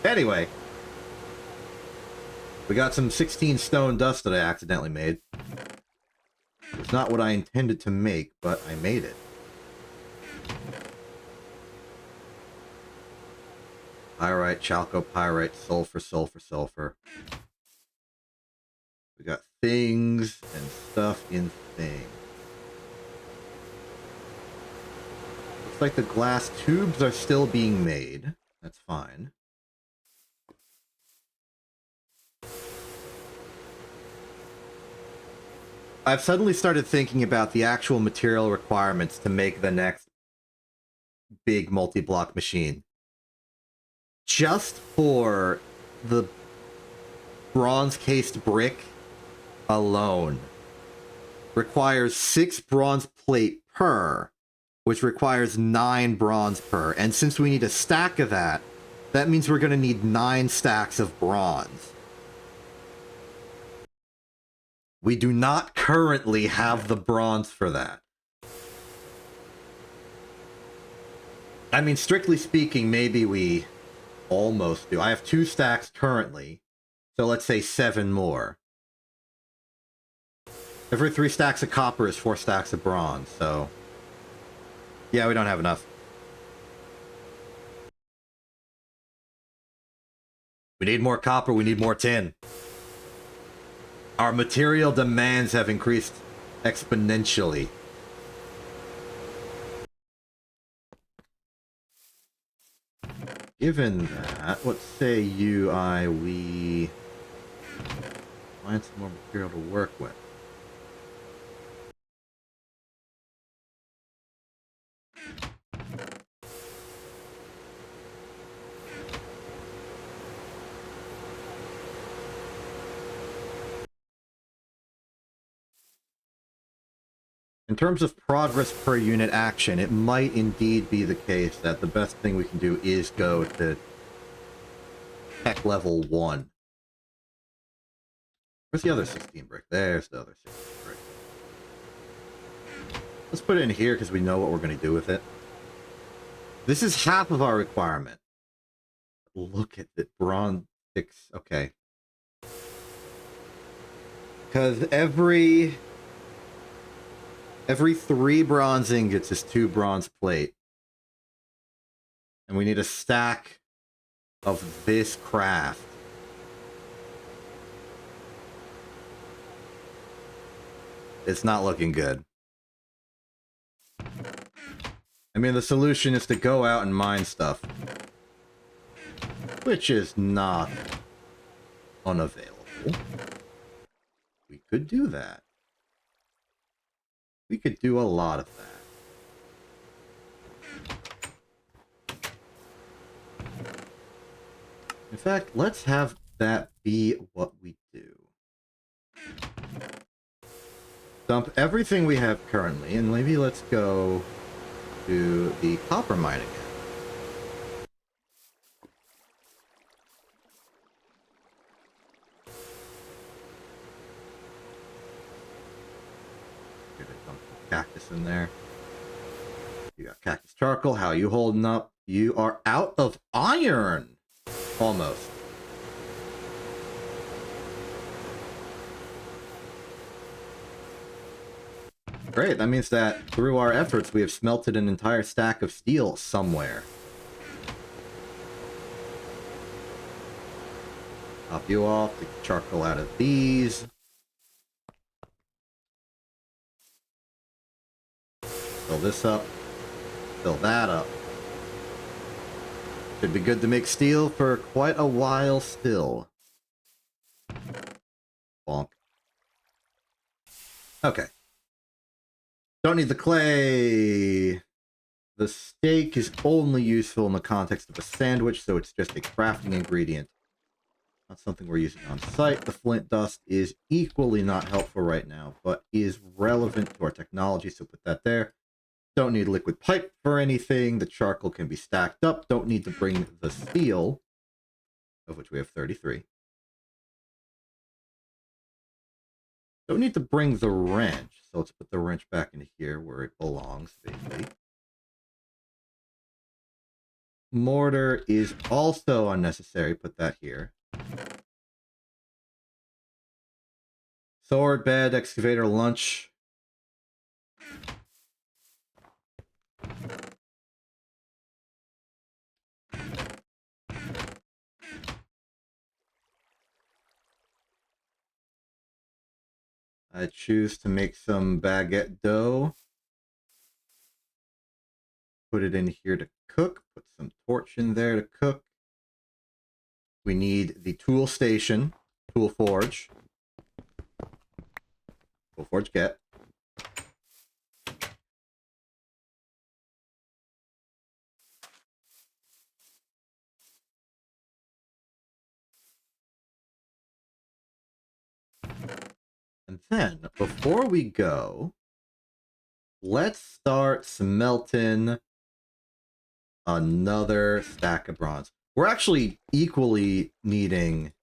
Anyway. We got some 16 stone dust that I accidentally made. It's not what I intended to make, but I made it. Pyrite, chalcopyrite, sulfur, sulfur, sulfur. We got things and stuff in things. Looks like the glass tubes are still being made. That's fine. I've suddenly started thinking about the actual material requirements to make the next big multi-block machine. Just for the bronze-cased brick alone requires 6 bronze plate per, which requires 9 bronze per. And since we need a stack of that, that means we're going to need 9 stacks of bronze. We do not currently have the bronze for that. I mean, strictly speaking, maybe we almost do. I have 2 stacks currently, so let's say 7 more. Every 3 stacks of copper is 4 stacks of bronze, so... yeah, we don't have enough. We need more copper, we need more tin. Our material demands have increased exponentially. Given that, let's say we find some more material to work with. In terms of progress per unit action, it might indeed be the case that the best thing we can do is go to tech level 1. Where's the other 16 brick? There's the other 16 brick. Let's put it in here because we know what we're going to do with it. This is half of our requirement. Look at the bronze 6. Okay. Because every 3 bronze ingots is 2 bronze plate. And we need a stack of this craft. It's not looking good. I mean, the solution is to go out and mine stuff. Which is not unavailable. We could do that. We could do a lot of that. In fact, let's have that be what we do. Dump everything we have currently, and maybe let's go to the copper mine again. Get a dump some cactus in there. You got cactus charcoal. How are you holding up? You are out of iron! Almost. Great, that means that through our efforts we have smelted an entire stack of steel somewhere. Top you off, take the charcoal out of these. Fill this up. Fill that up. Should be good to make steel for quite a while still. Bonk. Okay. Don't need the clay. The steak is only useful in the context of a sandwich, so it's just a crafting ingredient. Not something we're using on site. The flint dust is equally not helpful right now, but is relevant to our technology, so put that there. Don't need liquid pipe for anything. The charcoal can be stacked up. Don't need to bring the steel, of which we have 33. Don't need to bring the wrench, so let's put the wrench back into here where it belongs, basically. Mortar is also unnecessary. Put that here. Sword, bed, excavator, lunch. I choose to make some baguette dough. Put it in here to cook. Put some torch in there to cook. We need the tool station, tool forge. Tool forge get. And then, before we go, let's start smelting another stack of bronze. We're actually equally needing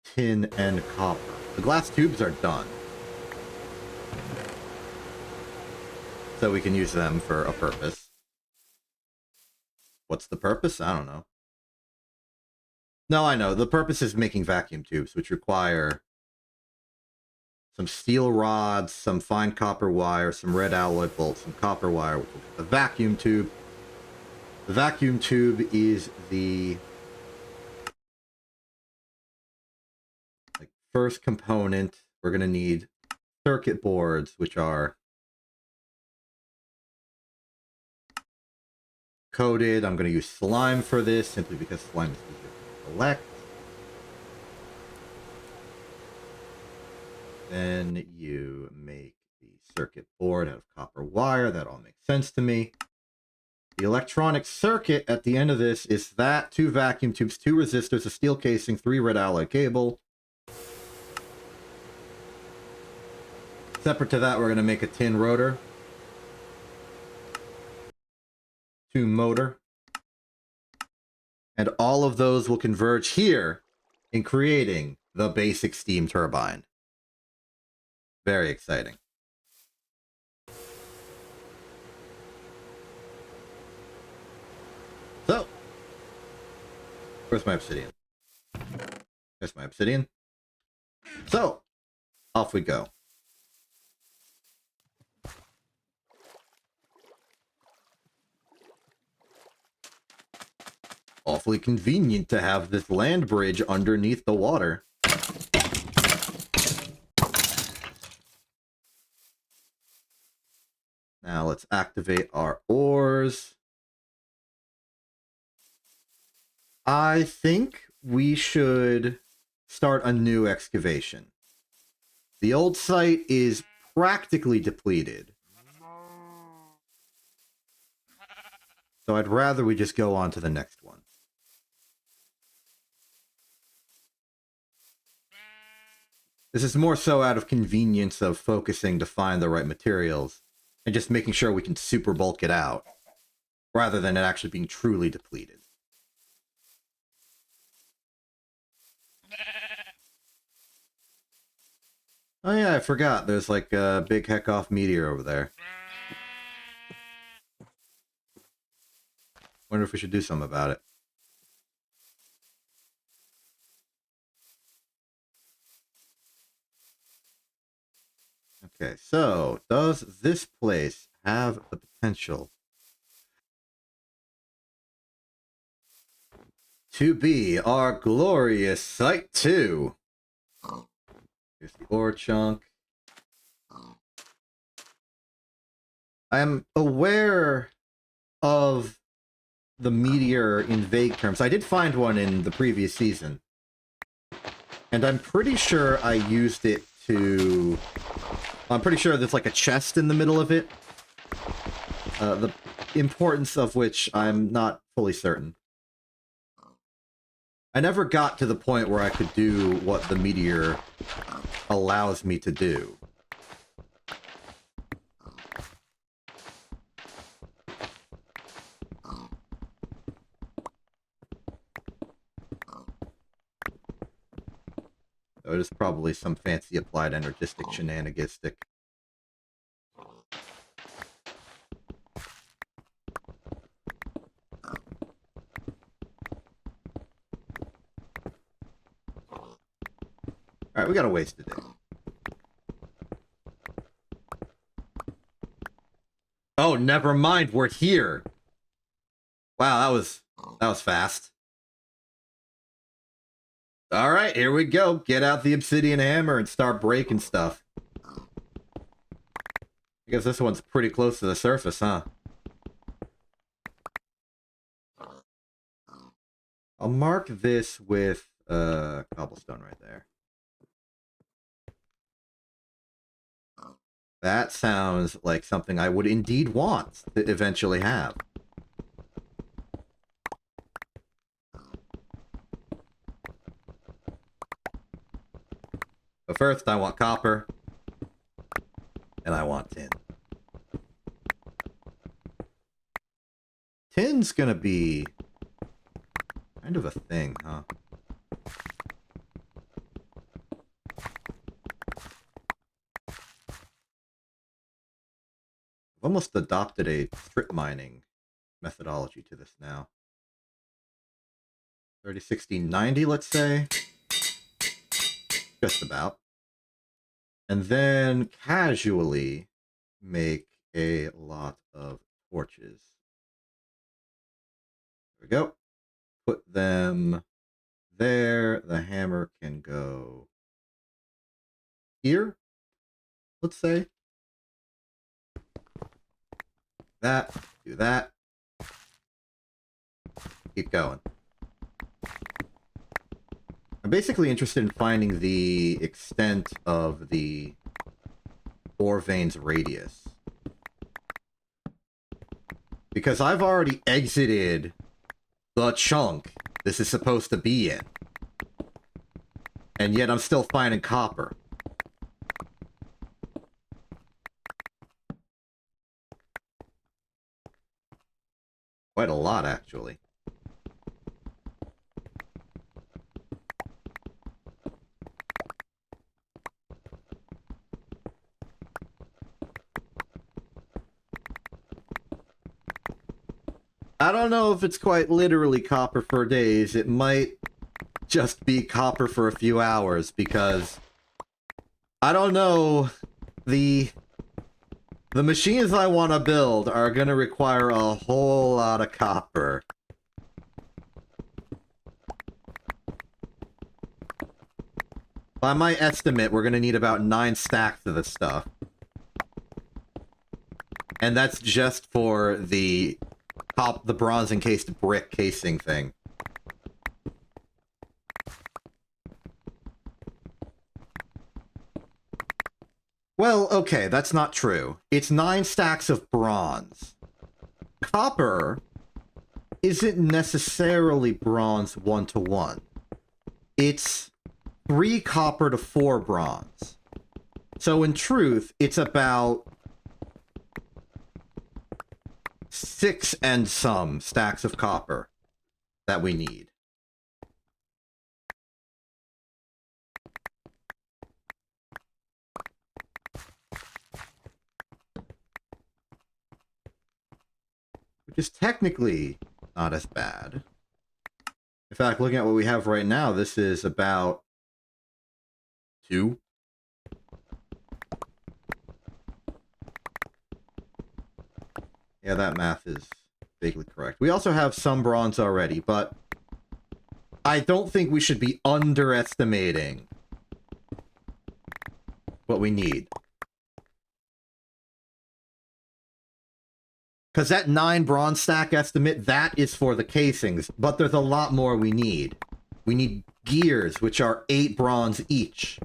tin and copper. The glass tubes are done. So we can use them for a purpose. What's the purpose? I don't know. No, I know. The purpose is making vacuum tubes, which require some steel rods, some fine copper wire, some red alloy bolts, some copper wire, which will get the vacuum tube. The vacuum tube is the first component. We're going to need circuit boards, which are coated. I'm going to use slime for this, simply because slime is easier to collect. Then you make the circuit board out of copper wire. That all makes sense to me. The electronic circuit at the end of this is that, 2 vacuum tubes, 2 resistors, a steel casing, 3 red alloy cable. Separate to that, we're going to make a tin rotor. 2 motor. And all of those will converge here in creating the basic steam turbine. Very exciting. So, where's my obsidian? There's my obsidian. So, off we go. Awfully convenient to have this land bridge underneath the water. Now let's activate our ores. I think we should start a new excavation. The old site is practically depleted. So I'd rather we just go on to the next one. This is more so out of convenience of focusing to find the right materials and just making sure we can super bulk it out, rather than it actually being truly depleted. Oh yeah, I forgot. There's like a big heck off meteor over there. Wonder if we should do something about it. Okay, so does this place have the potential to be our glorious Site 2? Here's the ore chunk. I am aware of the meteor in vague terms. I did find one in the previous season. And I'm pretty sure I used it to... I'm pretty sure there's like a chest in the middle of it. The importance of which I'm not fully certain. I never got to the point where I could do what the meteor allows me to do. So it is probably some fancy applied energistic shenanigistic. Alright, we got a ways to do. Oh, never mind, we're here. Wow, that was fast. Alright, here we go. Get out the obsidian hammer and start breaking stuff. I guess this one's pretty close to the surface, huh? I'll mark this with cobblestone right there. That sounds like something I would indeed want to eventually have. But first, I want copper. And I want tin. Tin's gonna be kind of a thing, huh? I've almost adopted a strip mining methodology to this now. 30, 60, 90, let's say. Just about. And then casually make a lot of torches. There we go. Put them there. The hammer can go here, let's say. That, do that. Keep going. I'm basically interested in finding the extent of the ore veins radius. Because I've already exited the chunk this is supposed to be in. And yet I'm still finding copper. Quite a lot, actually. I don't know if it's quite literally copper for days. It might just be copper for a few hours, because I don't know, the machines I want to build are going to require a whole lot of copper. By my estimate, we're going to need about 9 stacks of this stuff. And that's just for the bronze encased brick casing thing. Well, okay, that's not true. It's 9 stacks of bronze. Copper isn't necessarily bronze 1-to-1. It's 3 copper to 4 bronze. So in truth, it's about 6 and some stacks of copper that we need. Which is technically not as bad. In fact, looking at what we have right now, this is about 2. Yeah, that math is vaguely correct. We also have some bronze already, but I don't think we should be underestimating what we need. Because that 9 bronze stack estimate, that is for the casings, but there's a lot more we need. We need gears, which are 8 bronze each.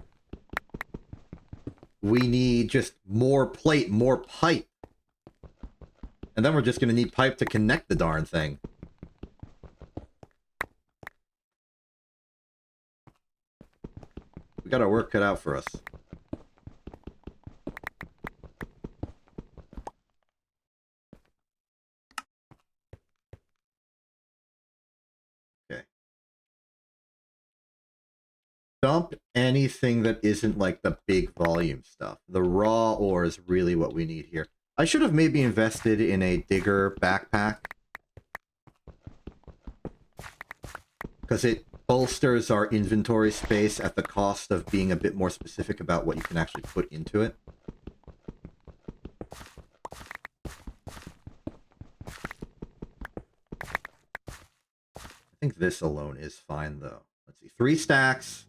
We need just more plate, more pipe. And then we're just going to need pipe to connect the darn thing. We got our work cut out for us. Okay. Dump anything that isn't like the big volume stuff. The raw ore is really what we need here. I should have maybe invested in a digger backpack. Because it bolsters our inventory space at the cost of being a bit more specific about what you can actually put into it. I think this alone is fine, though. Let's see. 3 stacks.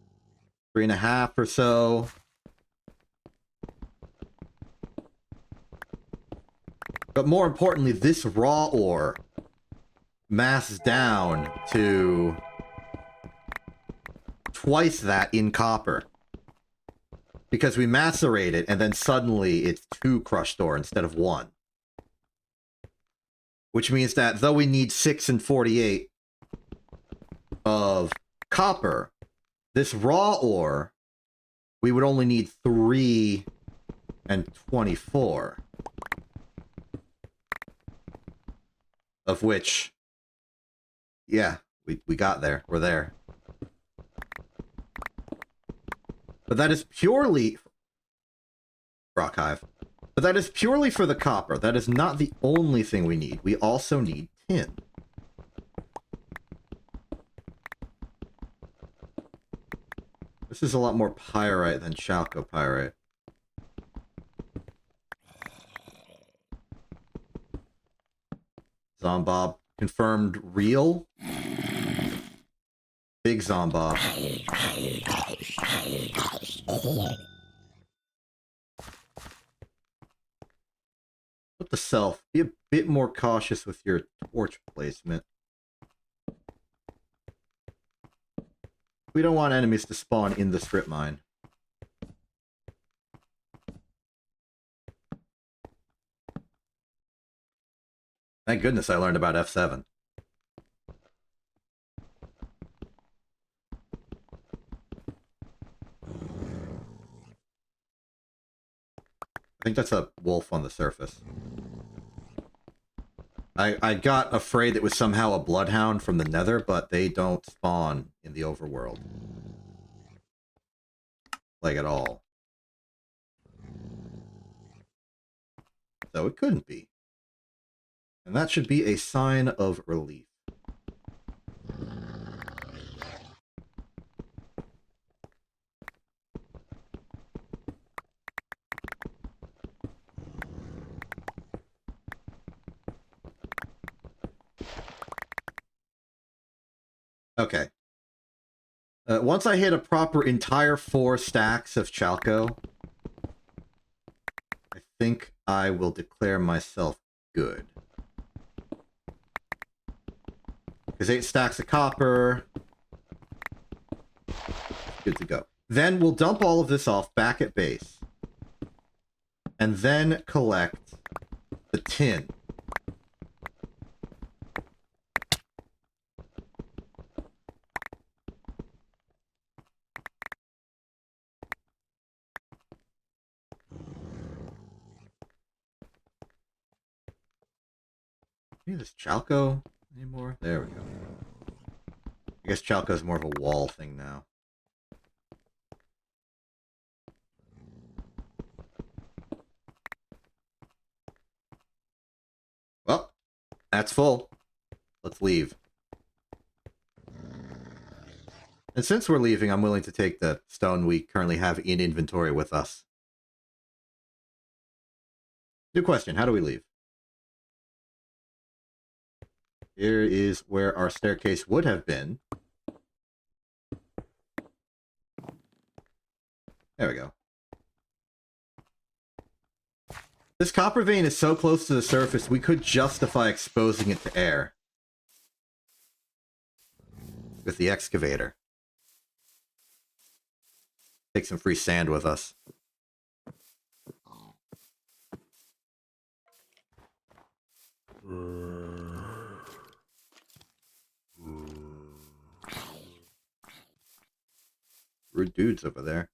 3.5 or so. But more importantly, this raw ore masses down to twice that in copper. Because we macerate it, and then suddenly it's 2 crushed ore instead of 1. Which means that though we need 6 and 48 of copper, this raw ore, we would only need 3 and 24. Of which, yeah, we got there. We're there. But that is purely... Rock Hive. But that is purely for the copper. That is not the only thing we need. We also need tin. This is a lot more pyrite than chalcopyrite. Zombob confirmed real. Big Zombob. What the self? Be a bit more cautious with your torch placement. We don't want enemies to spawn in the strip mine. Thank goodness I learned about F7. I think that's a wolf on the surface. I got afraid it was somehow a bloodhound from the nether, but they don't spawn in the overworld. Like, at all. So it couldn't be. And that should be a sign of relief. Okay. Once I hit a proper entire 4 stacks of Chalco, I think I will declare myself good. Because 8 stacks of copper. Good to go. Then we'll dump all of this off back at base. And then collect the tin. Need this Chalco anymore? There we go. I guess Chalco is more of a wall thing now. Well, that's full. Let's leave. And since we're leaving, I'm willing to take the stone we currently have in inventory with us. New question, how do we leave? Here is where our staircase would have been. There we go. This copper vein is so close to the surface, we could justify exposing it to air. With the excavator. Take some free sand with us. Rude dudes over there.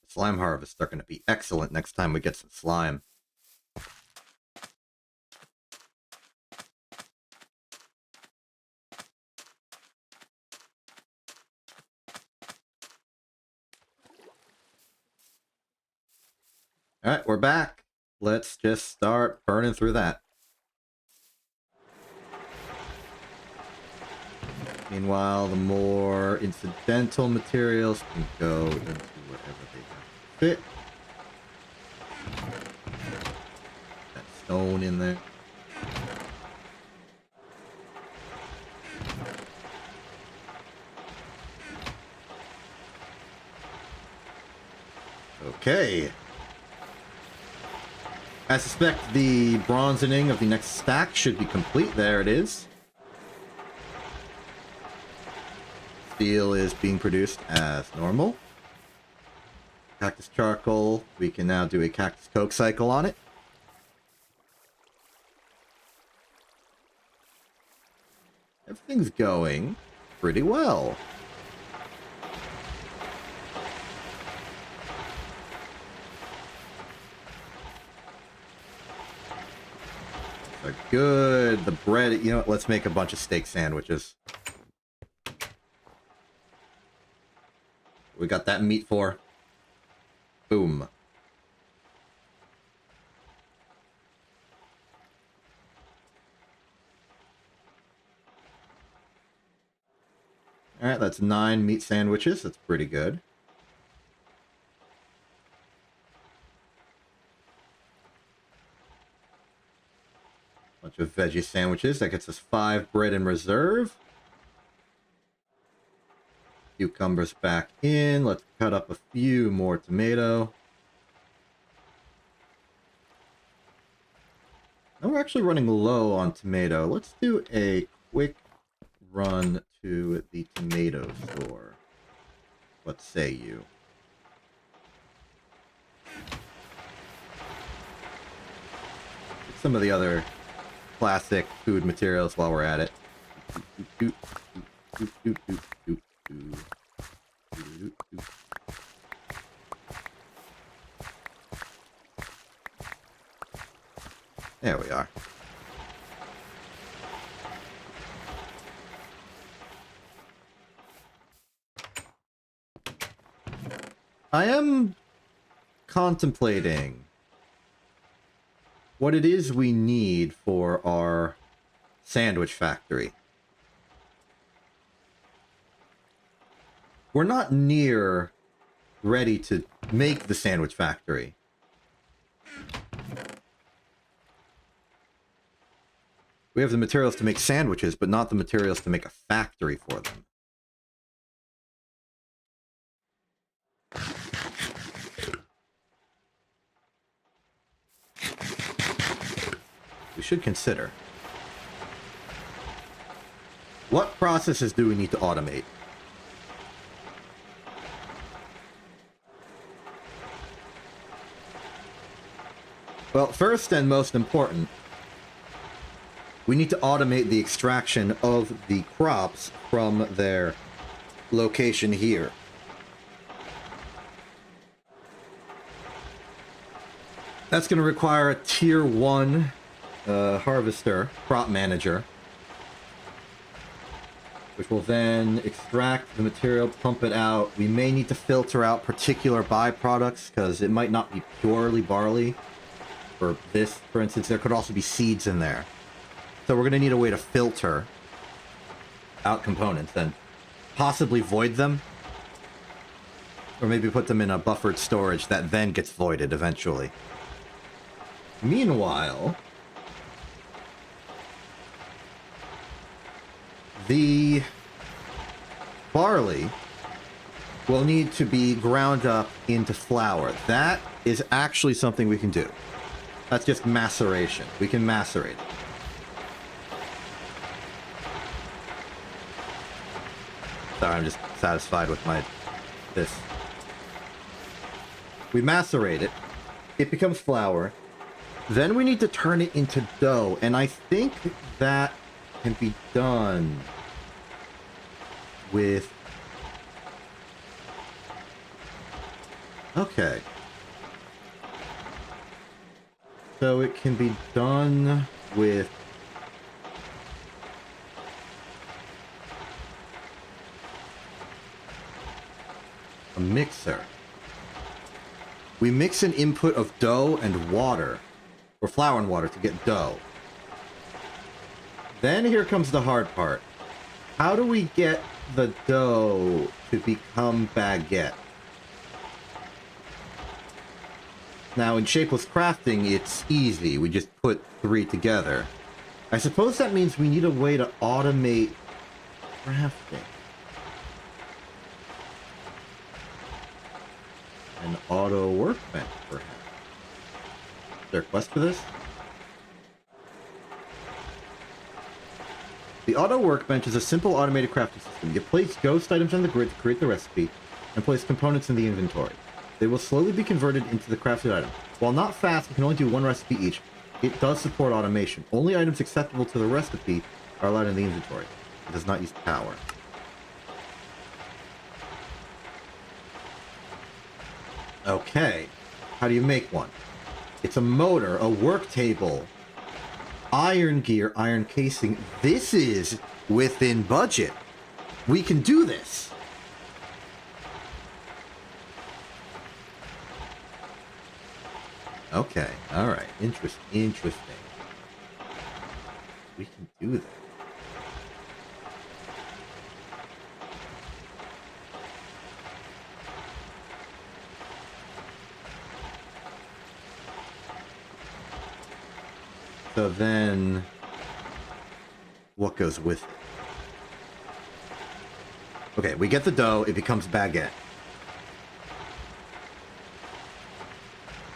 Slime harvests are going to be excellent next time we get some slime. Alright, we're back. Let's just start burning through that. Meanwhile, the more incidental materials can go into wherever they fit. That stone in there. Okay. I suspect the bronzening of the next stack should be complete. There it is. Steel is being produced as normal. Cactus charcoal. We can now do a cactus coke cycle on it. Everything's going pretty well. Good. The bread, you know what? Let's make a bunch of steak sandwiches. We got that meat for. Boom. Alright, that's 9 meat sandwiches. That's pretty good. Bunch of veggie sandwiches. That gets us 5 bread in reserve. Cucumbers back in. Let's cut up a few more tomato. Now we're actually running low on tomato. Let's do a quick run to the tomato store. What say you? Get some of the other classic food materials while we're at it. There we are. I am contemplating what it is we need for our sandwich factory. We're not near ready to make the sandwich factory. We have the materials to make sandwiches, but not the materials to make a factory for them. We should consider. What processes do we need to automate? Well, first and most important, we need to automate the extraction of the crops from their location here. That's going to require a tier 1 harvester, crop manager, which will then extract the material, pump it out. We may need to filter out particular byproducts because it might not be purely barley. For this, for instance, there could also be seeds in there. So we're going to need a way to filter out components and possibly void them. Or maybe put them in a buffered storage that then gets voided eventually. Meanwhile, the barley will need to be ground up into flour. That is actually something we can do. That's just maceration. We can macerate it. Sorry, I'm just satisfied with this. We macerate it. It becomes flour. Then we need to turn it into dough. And I think that can be done with... Okay. So it can be done with... a mixer. We mix an input of dough and water, or flour and water to get dough. Then here comes the hard part. How do we get the dough to become baguette? Now, in shapeless crafting, it's easy. We just put 3 together. I suppose that means we need a way to automate crafting. An auto workbench, perhaps. Is there a quest for this? The auto workbench is a simple automated crafting system. You place ghost items on the grid to create the recipe, and place components in the inventory. They will slowly be converted into the crafted item. While not fast, we can only do 1 recipe each. It does support automation. Only items acceptable to the recipe are allowed in the inventory. It does not use power. Okay. How do you make one? It's a motor, a work table, iron gear, iron casing. This is within budget. We can do this. Okay, alright. Interesting. We can do that. So then, what goes with it? Okay, we get the dough, it becomes baguette.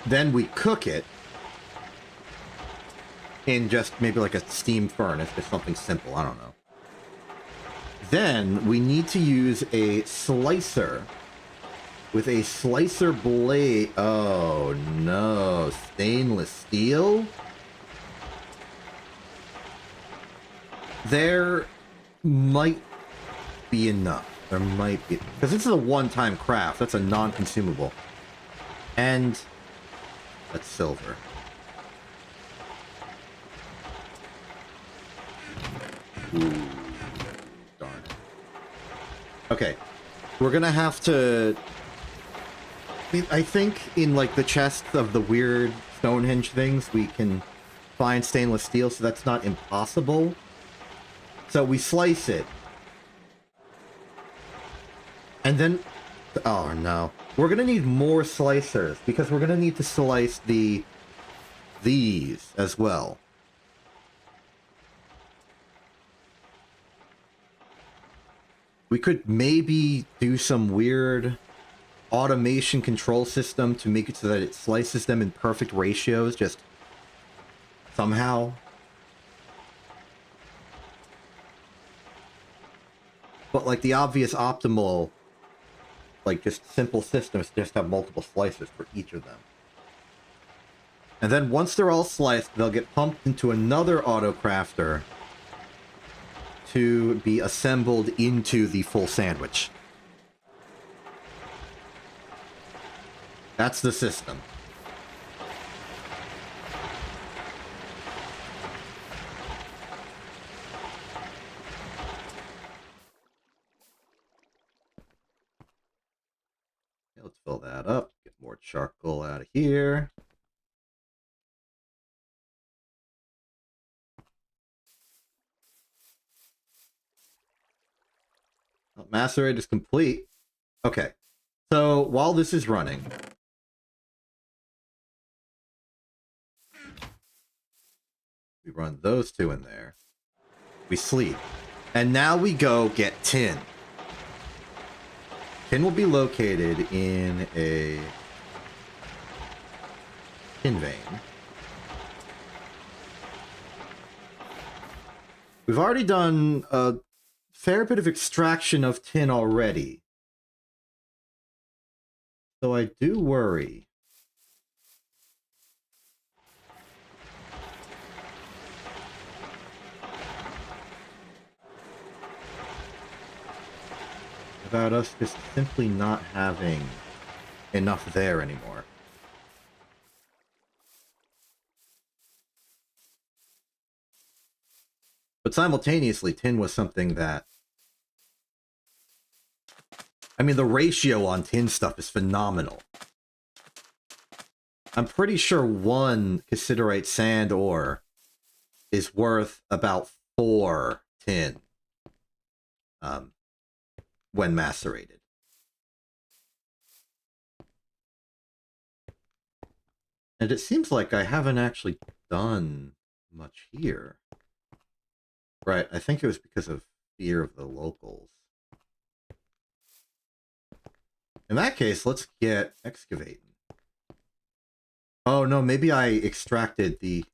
Then we cook it in just maybe like a steam furnace, just something simple, I don't know. Then we need to use a slicer with a slicer blade. Oh no, stainless steel? There might be enough. There might be, because this is a one-time craft. That's a non-consumable. And that's silver. Ooh, darn it. Okay, we're gonna have to... I think in, like, the chests of the weird Stonehenge things, we can find stainless steel, so that's not impossible. So we slice it. And then... Oh, no. We're gonna need more slicers, because we're gonna need to slice these as well. We could maybe do some weird automation control system to make it so that it slices them in perfect ratios, just somehow. But, like, the obvious optimal, like, just simple system is just have multiple slicers for each of them. And then once they're all sliced, they'll get pumped into another autocrafter to be assembled into the full sandwich. That's the system. Okay, let's fill that up. Get more charcoal out of here. Oh, macerate is complete. Okay. So while this is running, we run those two in there. We sleep. And now we go get tin. Tin will be located in a tin vein. We've already done a fair bit of extraction of tin already. So I do worry. About us just simply not having enough there anymore. But simultaneously, tin was something that... I mean, the ratio on tin stuff is phenomenal. I'm pretty sure one cassiterite sand ore is worth about 4 tin. When macerated. And it seems like I haven't actually done much here. Right, I think it was because of fear of the locals. In that case, let's get excavating. Oh no, maybe I extracted the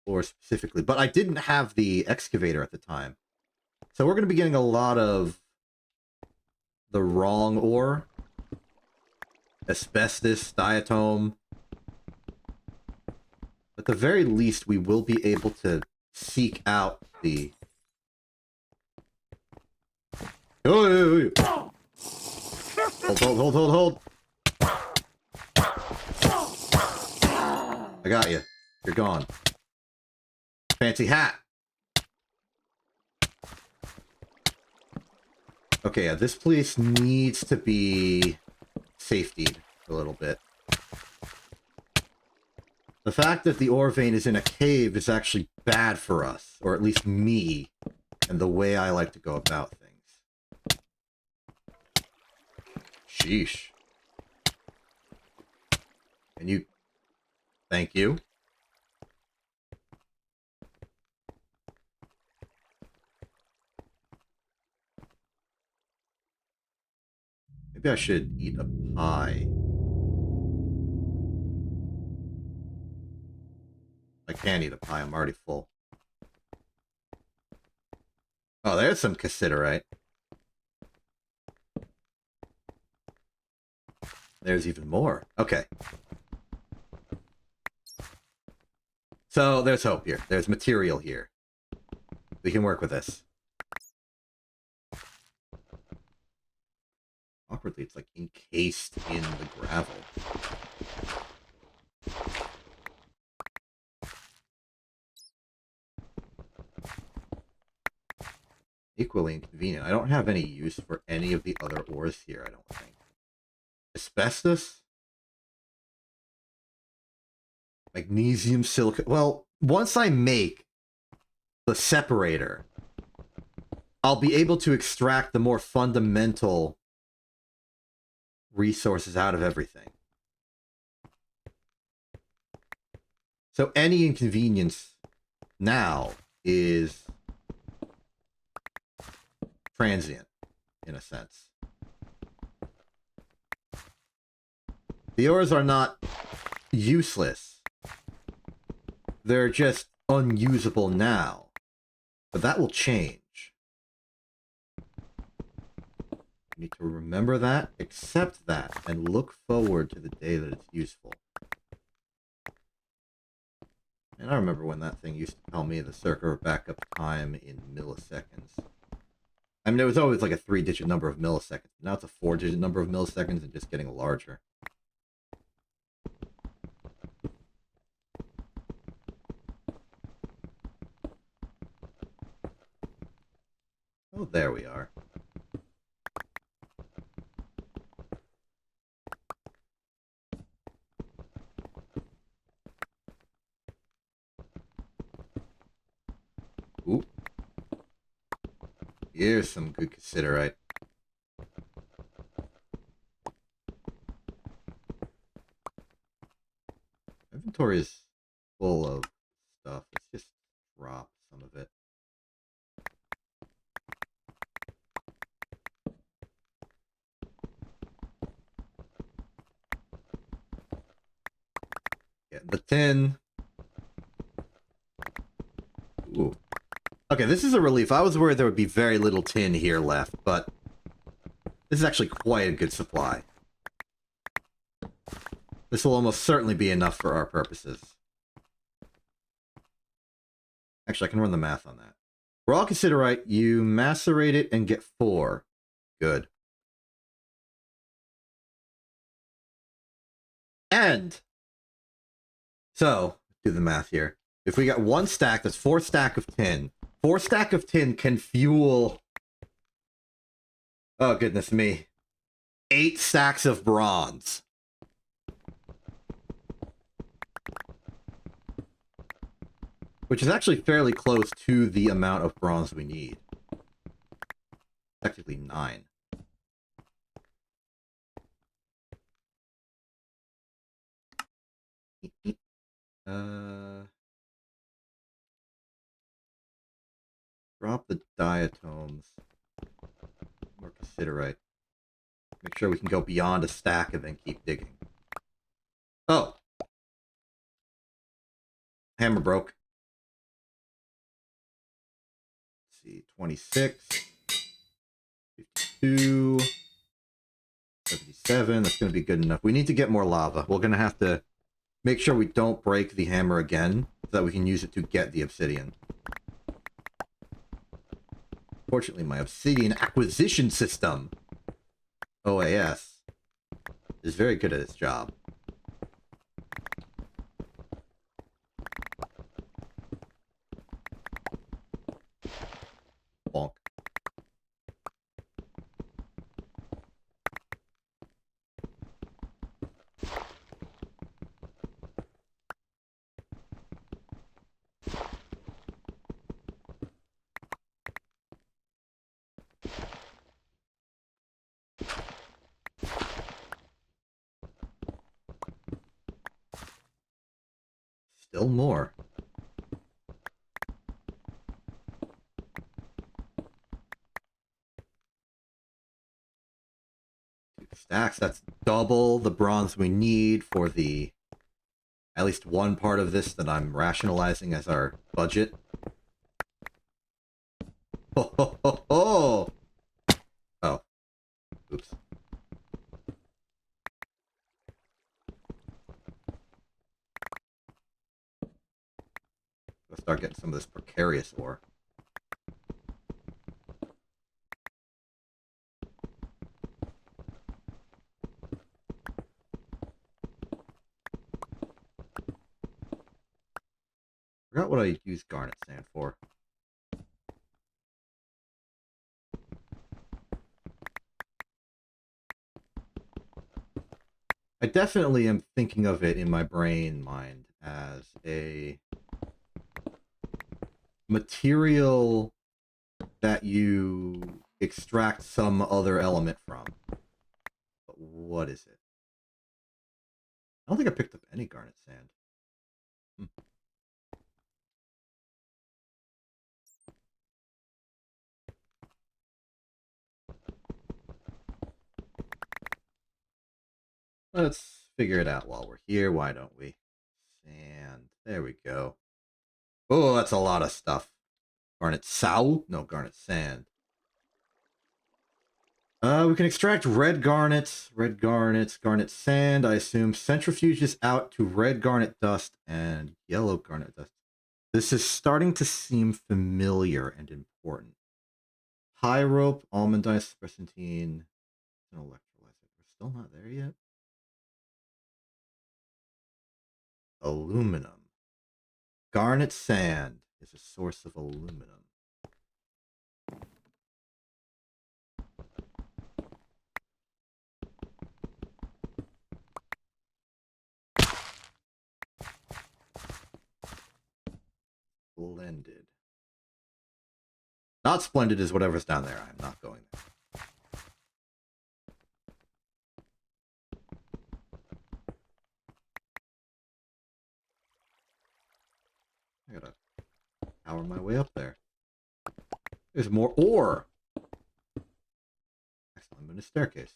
ore specifically, but I didn't have the excavator at the time. So we're going to be getting a lot of the wrong ore. Asbestos, diatom. At the very least, we will be able to seek out the... Oh, hold. I got you. You're gone. Fancy hat. Okay, yeah, this place needs to be safetied a little bit. The fact that the ore vein is in a cave is actually bad for us, or at least me, and the way I like to go about things. Sheesh. Can you... Thank you. Maybe I should eat a pie. I can't eat a pie, I'm already full. Oh, there's some cassiterite. There's even more. Okay. So, there's hope here. There's material here. We can work with this. Awkwardly, it's like encased in the gravel. Equally inconvenient. I don't have any use for any of the other ores here, I don't think. Asbestos? Magnesium, silica. Well, once I make the separator, I'll be able to extract the more fundamental resources out of everything. So any inconvenience now is transient, in a sense. The ores are not useless. They're just unusable now. But that will change. You need to remember that, accept that, and look forward to the day that it's useful. And I remember when that thing used to tell me the server backup time in milliseconds. I mean, it was always like a 3-digit number of milliseconds. Now it's a 4-digit number of milliseconds and just getting larger. Oh, there we are. Ooh. Here's some good cassiterite. Inventory is full of stuff. Let's just drop some of it. Get the tin. Ooh. Okay, this is a relief. I was worried there would be very little tin here left, but this is actually quite a good supply. This will almost certainly be enough for our purposes. Actually, I can run the math on that. Raw cassiterite, you macerate it and get 4. Good. And so, do the math here. If we got 1 stack, that's 4 stack of tin. 4 stack of tin can fuel... Oh, goodness me. 8 stacks of bronze. Which is actually fairly close to the amount of bronze we need. Technically 9. Drop the diatoms. More cassiterite. Make sure we can go beyond a stack and then keep digging. Oh! Hammer broke. Let's see, 26. 52. 77. That's going to be good enough. We need to get more lava. We're going to have to make sure we don't break the hammer again so that we can use it to get the obsidian. Fortunately, my obsidian acquisition system, OAS, is very good at its job. Bonk. Still more. 2 stacks, that's double the bronze we need for the... at least one part of this that I'm rationalizing as our budget. Ho ho ho ho! Oh. Oops. Let's start getting some of this precarious ore. Forgot what I used garnet sand for. I definitely am thinking of it in my mind as a material that you extract some other element from. But what is it? I don't think I picked up any garnet sand. Let's figure it out while we're here. Why don't we? Sand. There we go. Oh, that's a lot of stuff. Garnet sow? No, garnet sand. We can extract red garnets, garnet sand. I assume centrifuges out to red garnet dust and yellow garnet dust. This is starting to seem familiar and important. High rope, almond dye, spessantine, and electrolyzer. We're still not there yet. Aluminum. Garnet sand is a source of aluminum. Splendid. Not splendid is whatever's down there. I'm not going there. I gotta power my way up there. There's more ore. Excellent. I'm in a staircase.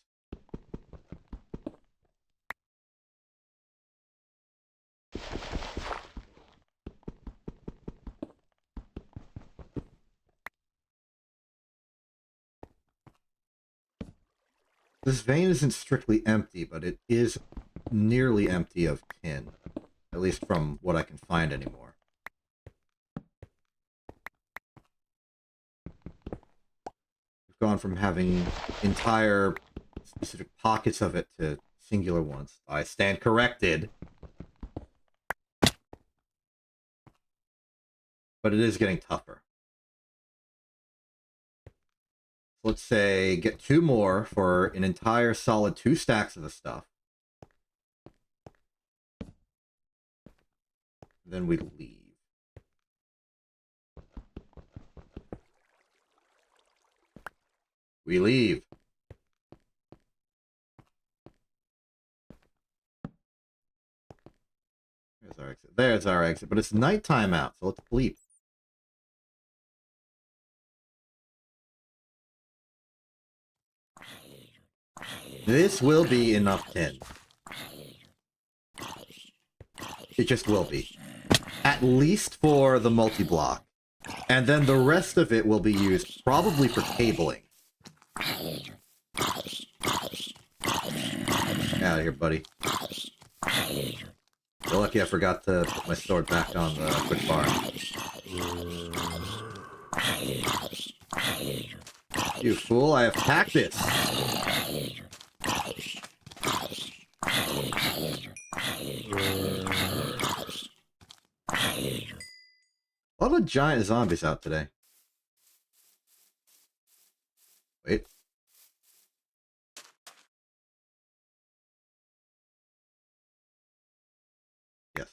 This vein isn't strictly empty, but it is nearly empty of tin. At least from what I can find anymore. We've gone from having entire specific pockets of it to singular ones. I stand corrected. But it is getting tougher. Let's say get 2 more for an entire solid 2 stacks of the stuff. Then we leave. We leave. There's our exit. There's our exit. But it's nighttime out, so let's bleep. This will be enough tin. It just will be. At least for the multi-block. And then the rest of it will be used probably for cabling. Get out of here, buddy. You're lucky I forgot to put my sword back on the quick bar. You fool, I have cactus! A lot of giant zombies out today. Wait. Yes.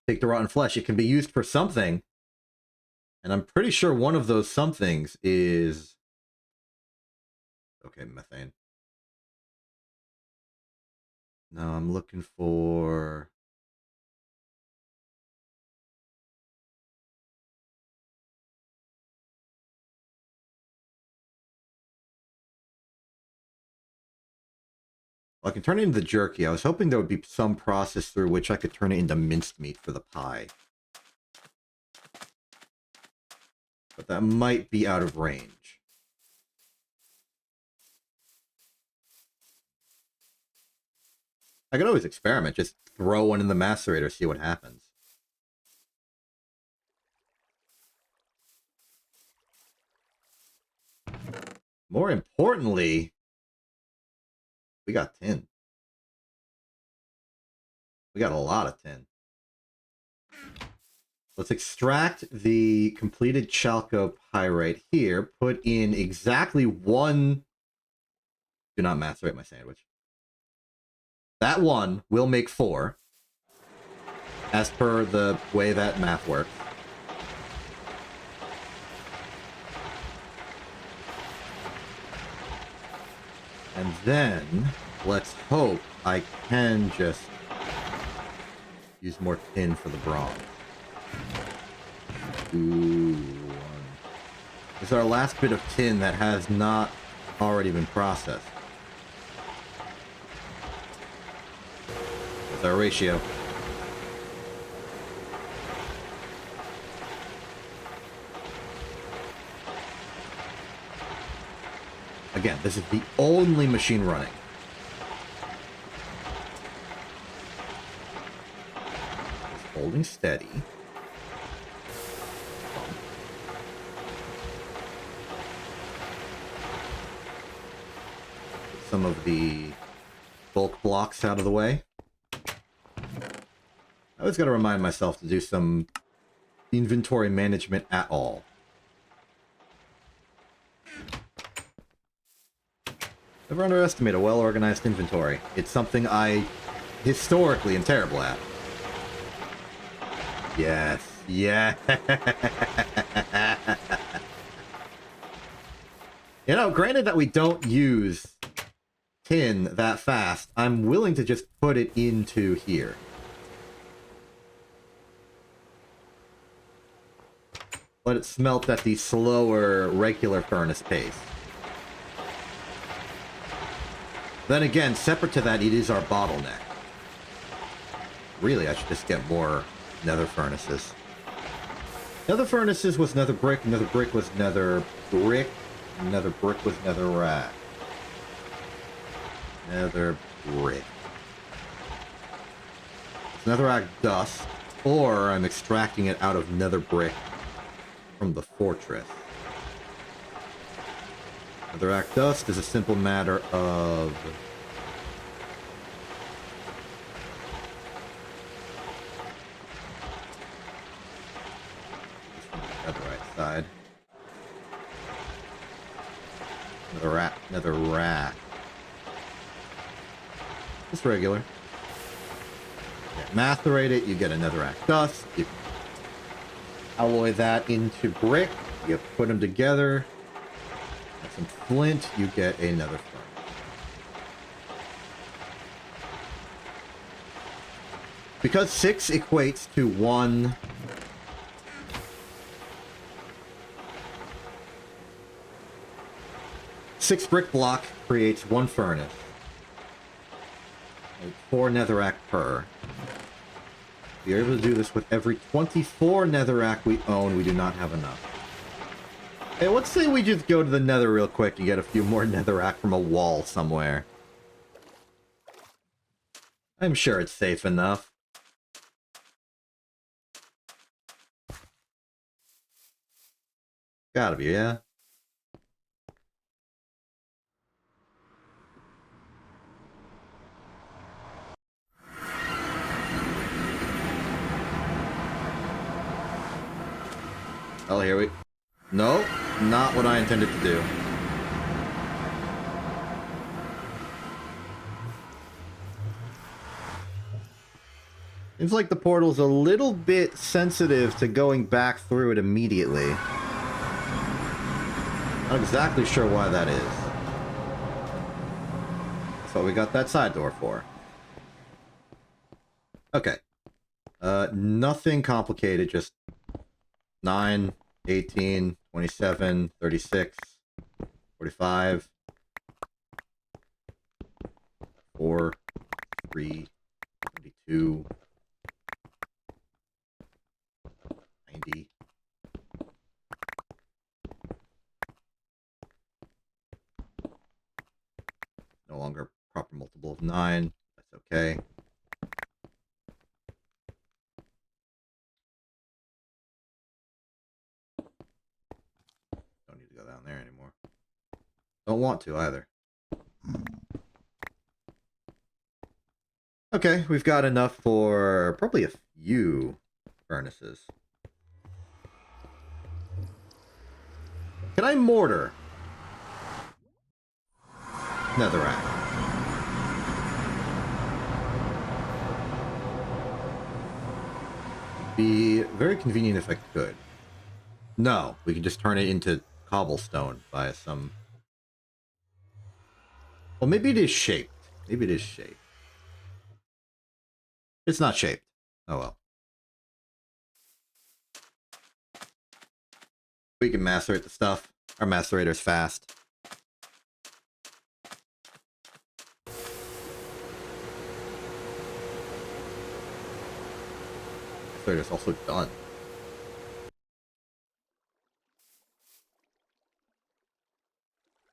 Take the rotten flesh. It can be used for something. And I'm pretty sure one of those somethings is... Okay, methane. No, I'm looking for... Well, I can turn it into jerky. I was hoping there would be some process through which I could turn it into minced meat for the pie. But that might be out of range. I could always experiment. Just throw one in the macerator, see what happens. More importantly, we got tin. We got a lot of tin. Let's extract the completed chalcopyrite here. Put in exactly one... Do not macerate my sandwich. That one will make 4, as per the way that math works. And then, let's hope I can just use more tin for the bronze. Ooh. This is our last bit of tin that has not already been processed. That's our ratio. Again, this is the only machine running. It's holding steady. Put some of the bulk blocks out of the way. I always got to remind myself to do some inventory management at all. Never underestimate a well-organized inventory. It's something I historically am terrible at. Yes. Yeah. You know, granted that we don't use tin that fast, I'm willing to just put it into here. Let it smelt at the slower, regular furnace pace. Then again, separate to that, it is our bottleneck. Really, I should just get more nether furnaces. Nether furnaces was nether brick was nether brick, nether brick was nether rack. Nether brick. It's netherrack dust, or I'm extracting it out of nether brick from the fortress. Netherrack dust is a simple matter of netherite side. Netherrack. Just regular. Yeah, macerate it, you get a netherrack dust. You alloy that into brick. You put them together. Some flint, you get another furnace. Because 6 equates to 1 6 brick block creates 1 furnace. And 4 netherrack per. We are able to do this with every 24 netherrack we own. We do not have enough. Hey, let's say we just go to the nether real quick and get a few more netherrack from a wall somewhere. I'm sure it's safe enough. Gotta be, yeah? Oh, here we... Nope, not what I intended to do. Seems like the portal's a little bit sensitive to going back through it immediately. Not exactly sure why that is. That's what we got that side door for. Okay. Nothing complicated, just 9, 18, 27, 36, 45, 4, 3, 22, 90. No longer proper multiple of 9. That's okay. Don't need to go down there anymore. Don't want to either. Okay, we've got enough for probably a few furnaces. Can I mortar? Netherrack. Be very convenient if I could. No, we can just turn it into cobblestone by some... Well, maybe it is shaped. Maybe it is shaped. It's not shaped. Oh well. We can macerate the stuff. Our macerator's fast. Macerator's also done.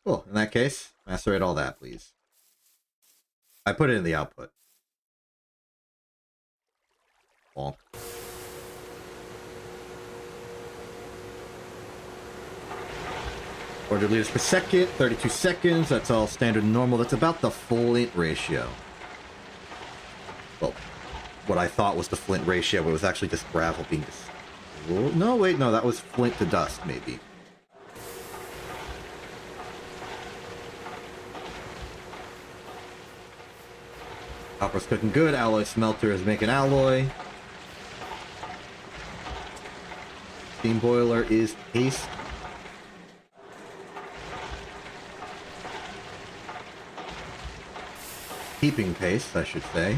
Cool. In that case, macerate all that, please. I put it in the output. Bonk. 400 liters per second, 32 seconds. That's all standard and normal. That's about the flint ratio. Well, what I thought was the flint ratio, but it was actually just gravel being just... No, wait, no, that was flint to dust, maybe. Copper's cooking good. Alloy smelter is making alloy. Steam boiler is paste. Heaping paste, I should say.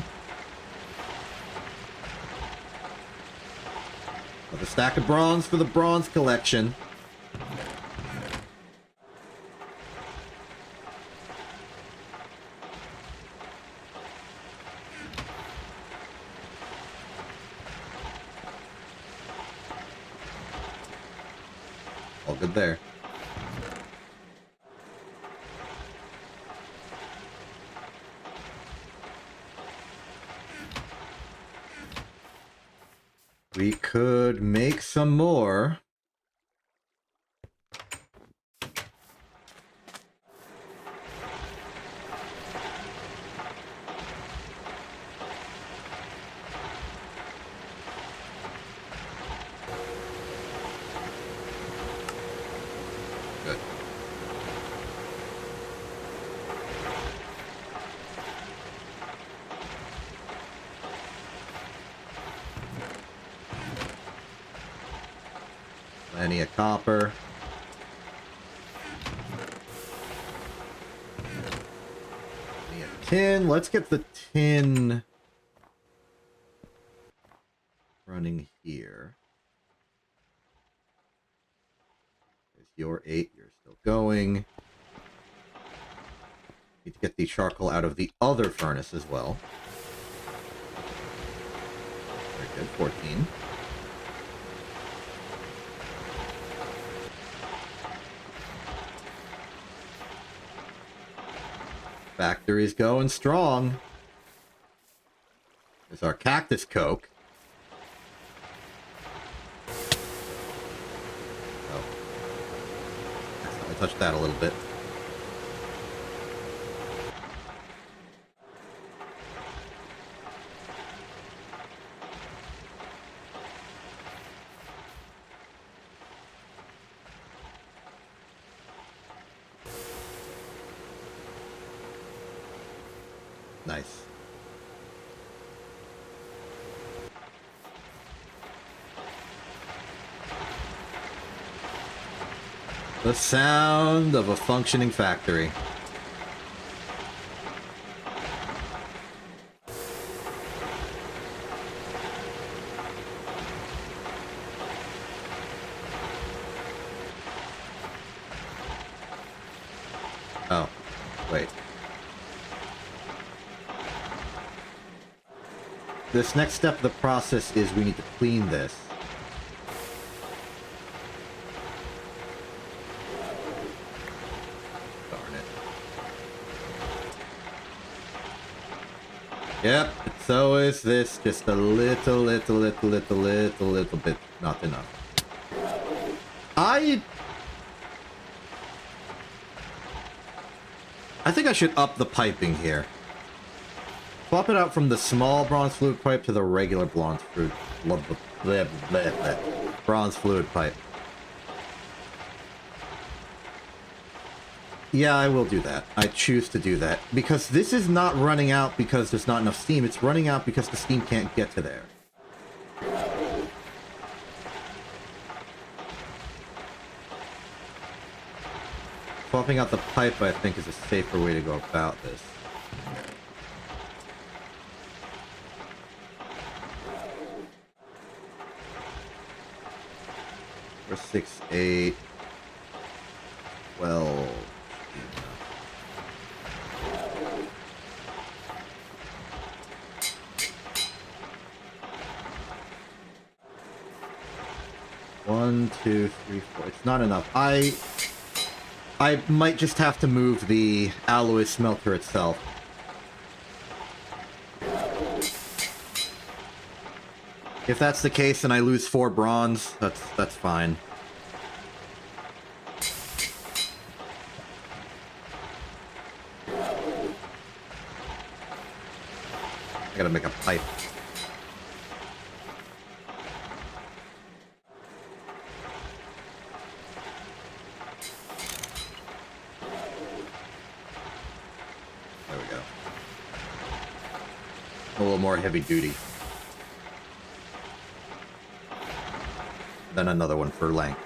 Another stack of bronze for the bronze collection. All good there. We could make some more. Good. Plenty of copper. Plenty of tin. Let's get the tin running here. There's your 8. You're still going. Need to get the charcoal out of the other furnace as well. Very good. 14. Factory's going strong. There's our cactus coke. Oh. I touched that a little bit. Nice. The sound of a functioning factory. Oh, wait. This next step of the process is we need to clean this. Darn it. Yep, so is this. Just a little bit. Not enough. I think I should up the piping here. Swap it out from the small bronze fluid pipe to the regular bronze fluid pipe. Yeah, I will do that. I choose to do that. Because this is not running out because there's not enough steam. It's running out because the steam can't get to there. Swapping out the pipe, I think, is a safer way to go about this. We're 6, 8, 12. One, two, three, four. It's not enough. I might just have to move the alloy smelter itself. If that's the case and I lose 4 bronze, that's fine. I gotta make a pipe. There we go. A little more heavy duty. Then another one for length.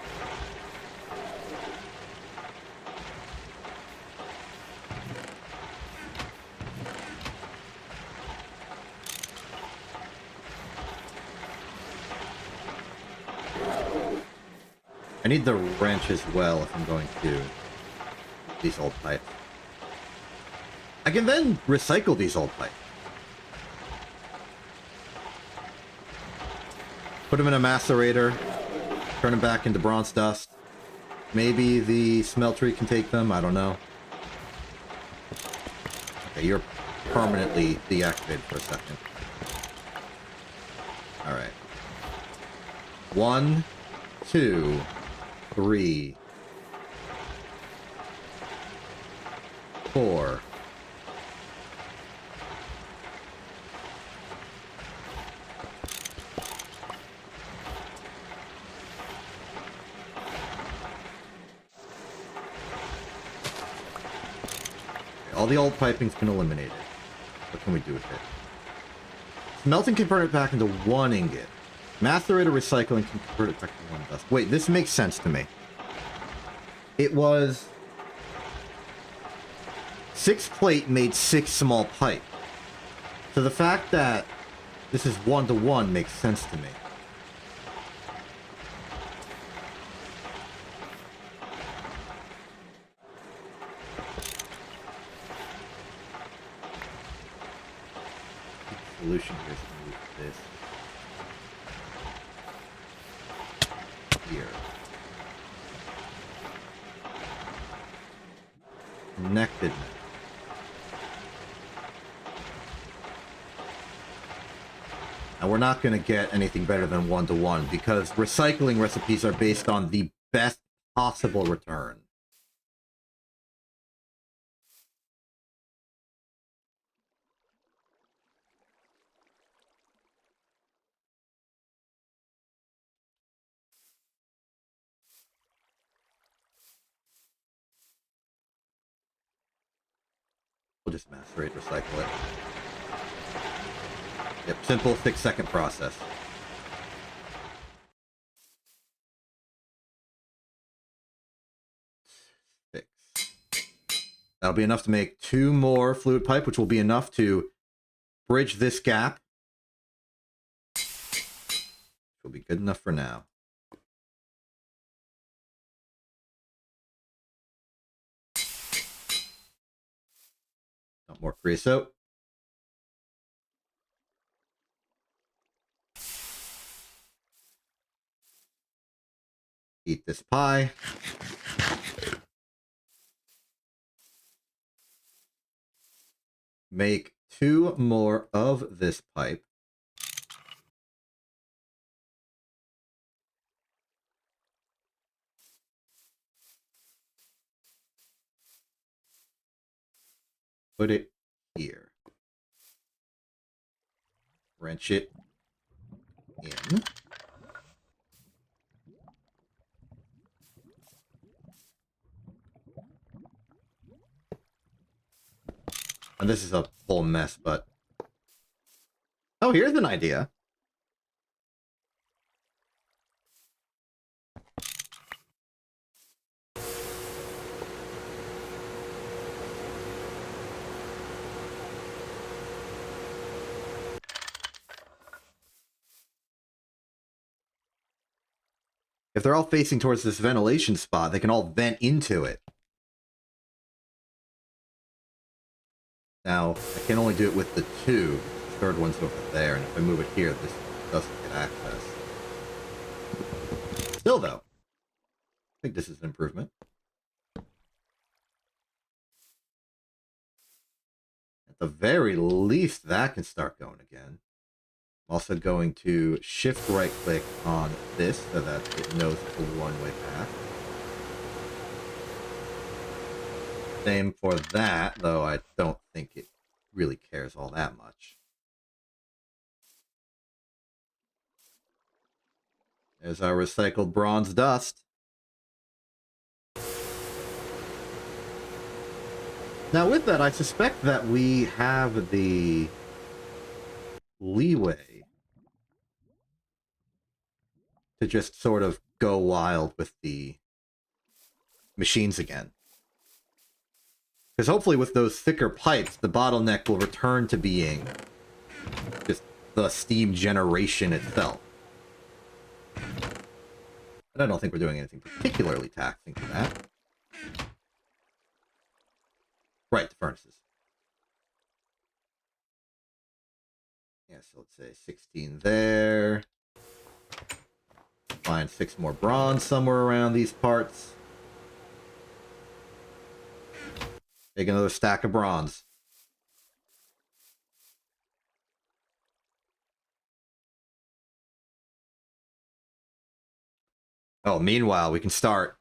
I need the wrench as well if I'm going to these old pipes. I can then recycle these old pipes. Put them in a macerator, turn them back into bronze dust. Maybe the smeltery can take them, I don't know. Okay, you're permanently deactivated for a second. Alright. 1, 2, 3, 4. All the old piping's been eliminated. What can we do with it? Smelting can convert it back into 1 ingot. Macerator recycling can convert it back to 1 dust. Wait, this makes sense to me. It was 6 plate made 6 small pipe. So the fact that this is 1-to-1 makes sense to me. The solution here is to move this here. Connected. Now we're not going to get anything better than 1-to-1 because recycling recipes are based on the best possible return. We'll just macerate, recycle it. Yep, simple 6-second process. Six. That'll be enough to make 2 more fluid pipe, which will be enough to bridge this gap. Will be good enough for now. Not more creosote. Eat this pie. Make 2 more of this pipe. Put it here. Wrench it in. And this is a whole mess, but... Oh, here's an idea. If they're all facing towards this ventilation spot, they can all vent into it. Now, I can only do it with the two. The third one's over there, and if I move it here, this doesn't get access. Still, though, I think this is an improvement. At the very least, that can start going again. I'm also going to shift right-click on this so that it knows it's a one-way path. Same for that, though I don't think it really cares all that much. There's our recycled bronze dust. Now with that, I suspect that we have the leeway to just sort of go wild with the machines again. Because hopefully with those thicker pipes, the bottleneck will return to being just the steam generation itself. But I don't think we're doing anything particularly taxing for that. Right, the furnaces. Yeah, so let's say 16 there. Find 6 more bronze somewhere around these parts. Take another stack of bronze. Oh, meanwhile, we can start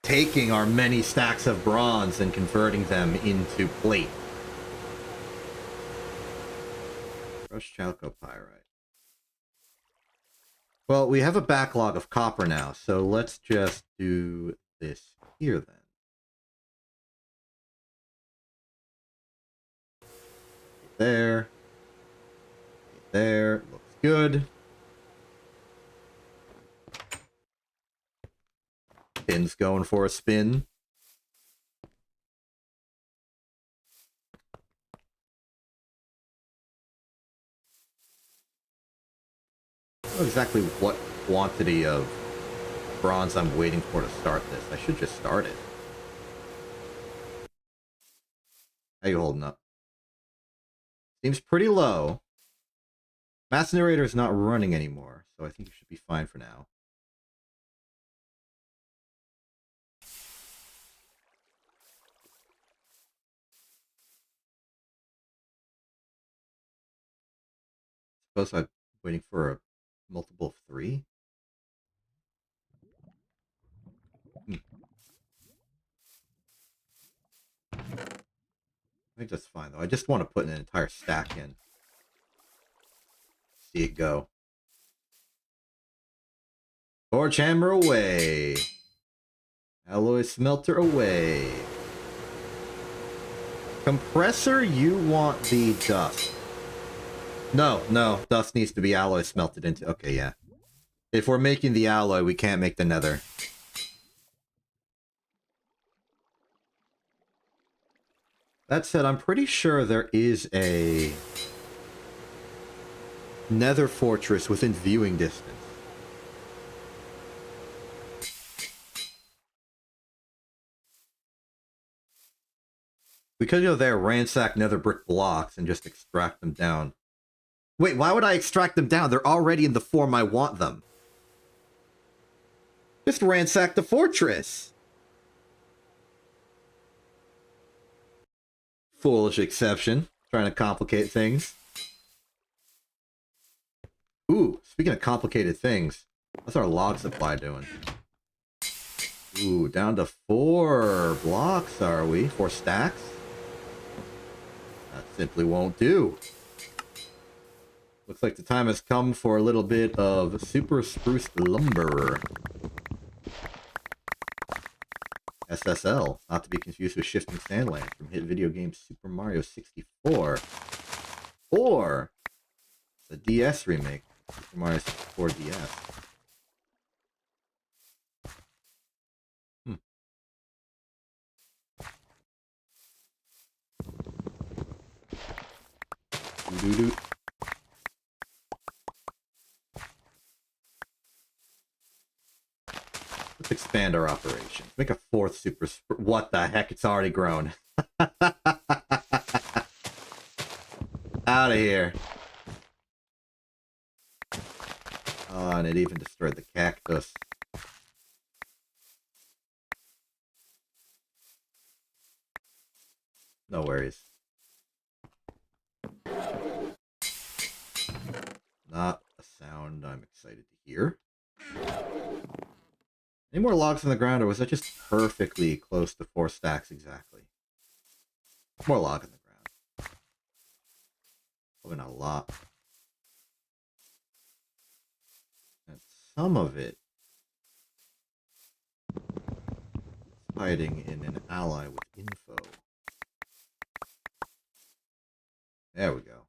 taking our many stacks of bronze and converting them into plate. Crushed chalcopyrite. Well, we have a backlog of copper now, so let's just do this here then. There. There. Looks good. Pin's going for a spin. I don't know exactly what quantity of bronze I'm waiting for to start this. I should just start it. How you holding up? Seems pretty low. Mass narrator is not running anymore, so I think you should be fine for now. Suppose I'm waiting for a multiple of 3. I think that's fine, though. I just want to put an entire stack in. See it go. Torch hammer away. Alloy smelter away. Compressor, you want the dust. No, dust needs to be alloy smelted into. Okay, yeah. If we're making the alloy, we can't make the nether. That said, I'm pretty sure there is a nether fortress within viewing distance. We could go there, ransack nether brick blocks, and just extract them down. Wait, why would I extract them down? They're already in the form I want them. Just ransack the fortress. Foolish exception. Trying to complicate things. Ooh, speaking of complicated things, what's our log supply doing? Ooh, down to 4 blocks, are we? 4 stacks? That simply won't do. Looks like the time has come for a little bit of super spruced lumber. SSL, not to be confused with Shifting Sandland from hit video game Super Mario 64. Or the DS remake, Super Mario 64 DS. Doo-doo-doo. expand our operations. Make a fourth super... What the heck? It's already grown. Out of here. Oh, and it even destroyed the cactus. No worries. Not a sound I'm excited to hear. Any more logs on the ground, or was that just perfectly close to 4 stacks exactly? More log on the ground. Probably not a lot. And some of it is hiding in an ally with info. There we go.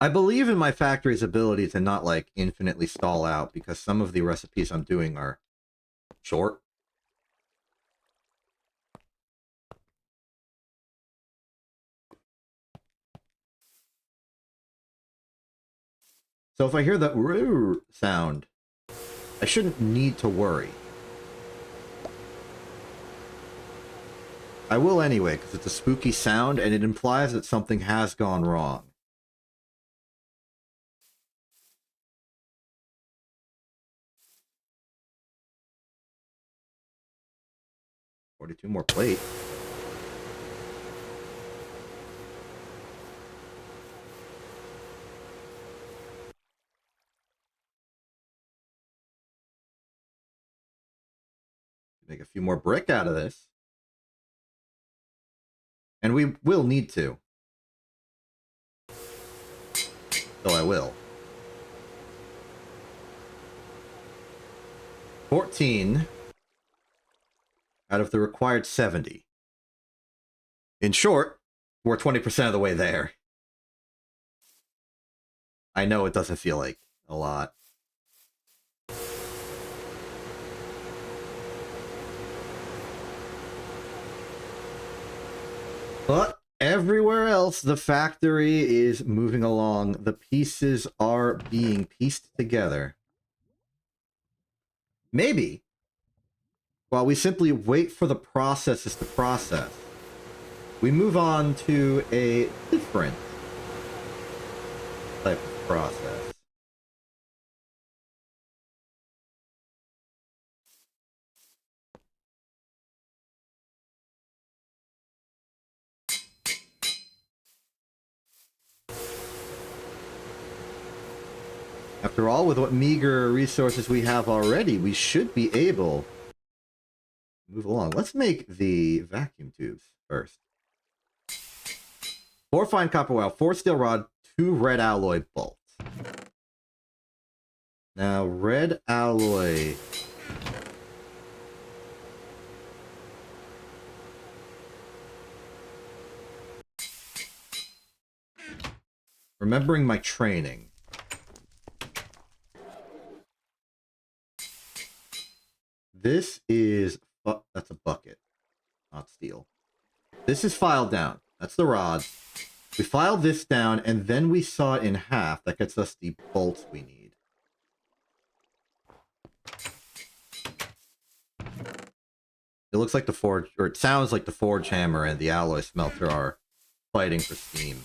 I believe in my factory's ability to not, like, infinitely stall out, because some of the recipes I'm doing are short. So if I hear that roo sound, I shouldn't need to worry. I will anyway, because it's a spooky sound, and it implies that something has gone wrong. $42 more plate. Make a few more brick out of this. And we will need to. So I will. 14 out of the required 70. In short, we're 20% of the way there. I know it doesn't feel like a lot. But everywhere else, the factory is moving along. The pieces are being pieced together. Maybe, while we simply wait for the processes to process, we move on to a different type of process. After all, with what meager resources we have already, we should be able to move along. Let's make the vacuum tubes first. 4 fine copper wire, 4 steel rod, 2 red alloy bolts. Now, red alloy... Remembering my training. This is... that's a bucket, not steel. This is filed down. That's the rod. We file this down, and then we saw it in half. That gets us the bolts we need. It looks like the forge... or it sounds like the forge hammer and the alloy smelter are fighting for steam.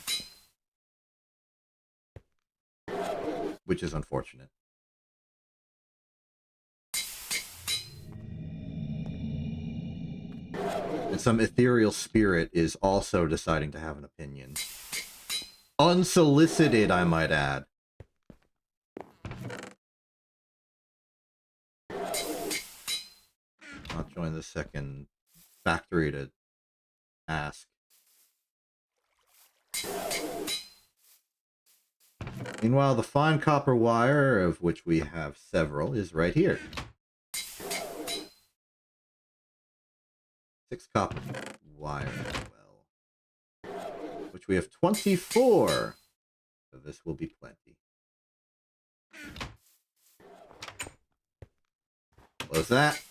Which is unfortunate. And some ethereal spirit is also deciding to have an opinion. Unsolicited, I might add. I'll join the second factory to ask. Meanwhile, the fine copper wire, of which we have several, is right here. 6 copper wire as well. Which we have 24. So this will be plenty. Close that.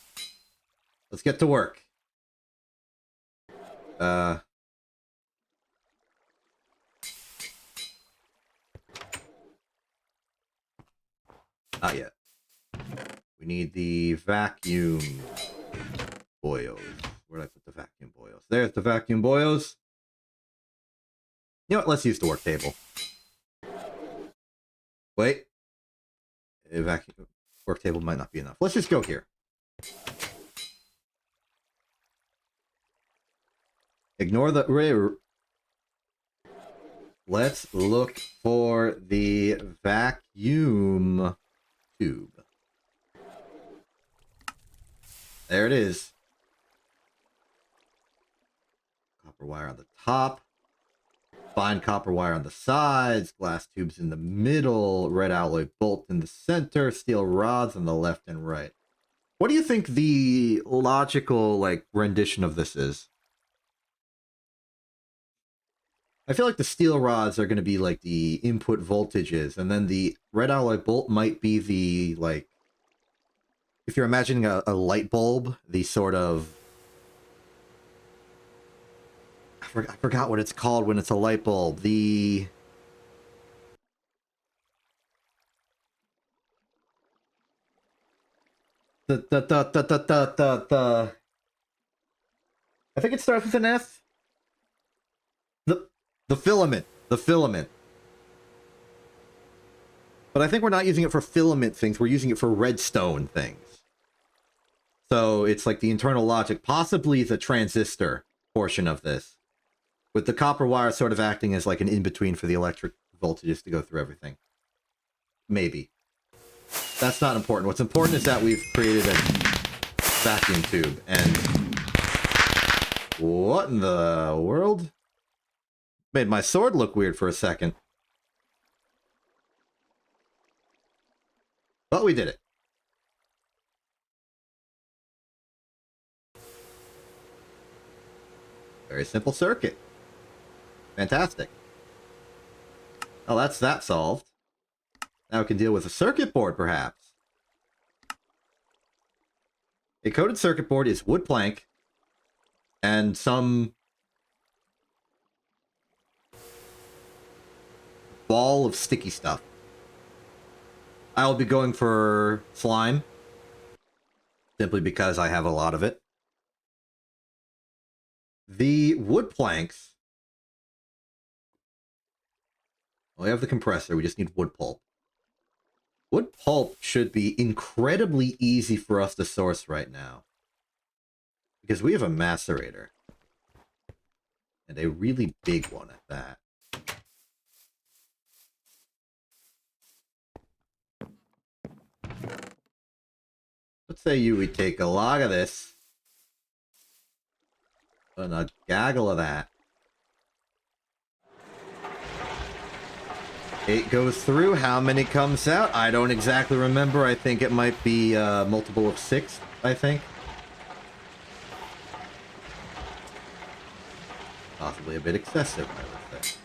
Let's get to work. Not yet. We need the vacuum boils. Where did I put the vacuum boils? There's the vacuum boils. You know what? Let's use the work table. Wait. A vacuum work table might not be enough. Let's just go here. Ignore the... Let's look for the vacuum tube. There it is. Copper wire on the top. Fine copper wire on the sides. Glass tubes in the middle. Red alloy bolt in the center. Steel rods on the left and right. What do you think the logical, like, rendition of this is? I feel like the steel rods are going to be, like, the input voltages. And then the red alloy bolt might be the, like... If you're imagining a light bulb, the sort of... I forgot what it's called when it's a light bulb. The... I think it starts with an F. The filament. The filament. But I think we're not using it for filament things. We're using it for redstone things. So it's like the internal logic, possibly the transistor portion of this, with the copper wire sort of acting as like an in-between for the electric voltages to go through everything. Maybe. That's not important. What's important is that we've created a vacuum tube, and... What in the world? Made my sword look weird for a second. But we did it. Very simple circuit. Fantastic. Oh, that's that solved. Now we can deal with a circuit board, perhaps. A coated circuit board is wood plank and some ball of sticky stuff. I'll be going for slime, simply because I have a lot of it. The wood planks... Well, we have the compressor, we just need wood pulp. Wood pulp should be incredibly easy for us to source right now, because we have a macerator. And a really big one at that. Let's say we take a log of this. And a gaggle of that. It goes through. How many comes out? I don't exactly remember. I think it might be a multiple of 6, I think. Possibly a bit excessive, I would say.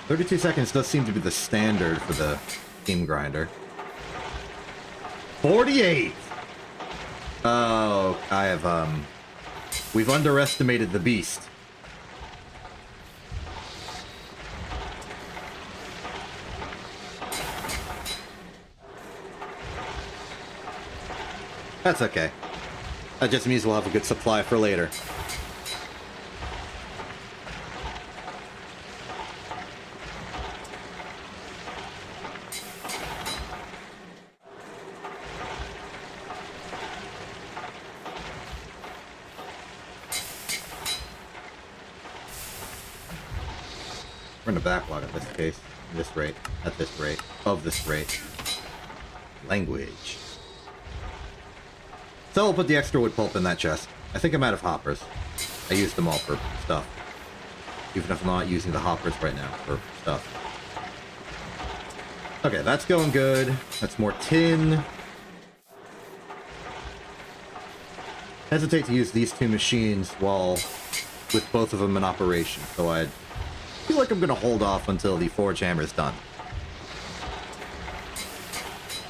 "32 seconds does seem to be the standard for the steam grinder. 48! Oh, I have, we've underestimated the beast. That's okay. That just means we'll have a good supply for later. We're in a backlog in this case. In this rate. At this rate. Of this rate. Language. So we'll put the extra wood pulp in that chest. I think I'm out of hoppers. I used them all for stuff. Even if I'm not using the hoppers right now for stuff. Okay, that's going good. That's more tin. hesitate to use these two machines while with both of them in operation, so I feel like I'm going to hold off until the Forge Hammer is done.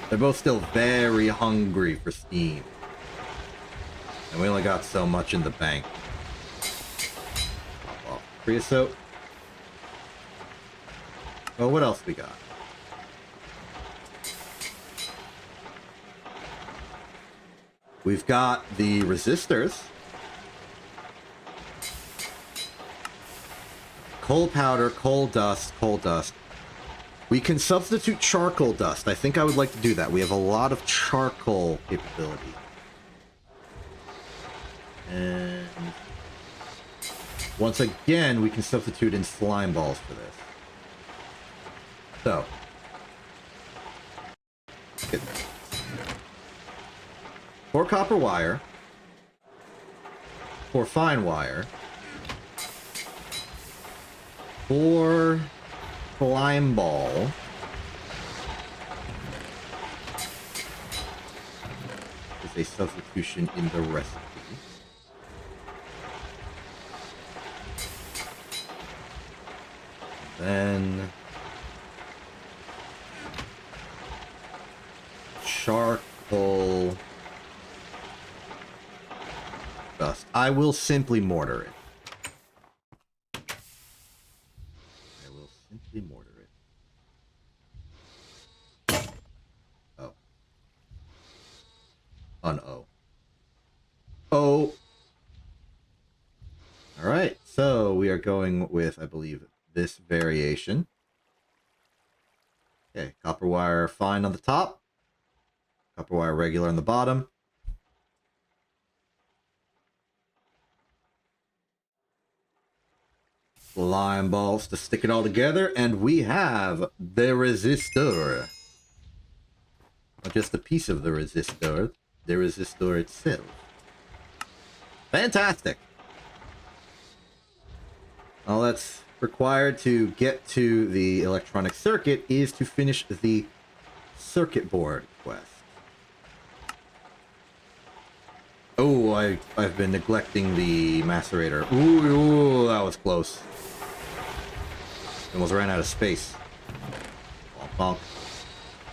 They're both still very hungry for steam. And we only got so much in the bank. Pop off creosote. Well, what else we got? We've got the resistors. Coal powder, coal dust, coal dust. We can substitute charcoal dust. I think I would like to do that. We have a lot of charcoal capability. And once again, we can substitute in slime balls for this. So, get this. 4 copper wire, 4 fine wire, 4 slime ball, is a substitution in the recipe. Then charcoal dust. I will simply mortar it. I will simply mortar it. Oh. Un-oh. Oh. Alright, so we are going with, I believe, this variation. Okay, copper wire fine on the top. Copper wire regular on the bottom. Slime balls to stick it all together, and we have the resistor. Not just a piece of the resistor itself. Fantastic! All that's required to get to the electronic circuit is to finish the circuit board quest. Oh, I've been neglecting the macerator. Ooh, that was close. Almost ran out of space. Bonk, bonk,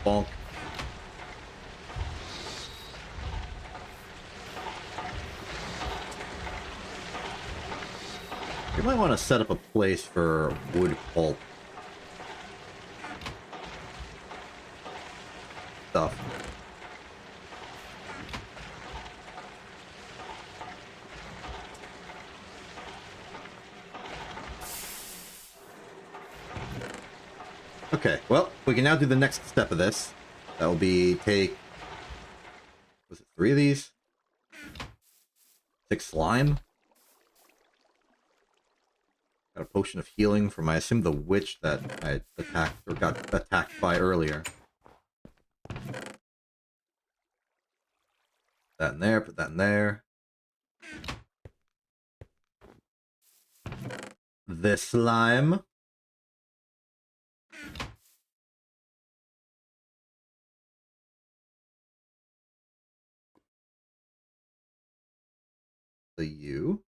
bonk. You might want to set up a place for wood pulp stuff. Okay, well, we can now do the next step of this. That will be take... Was it 3 of these? 6 slime? Got a potion of healing from, I assume, the witch that I attacked, or got attacked by earlier. That in there, put that in there. This slime. The U.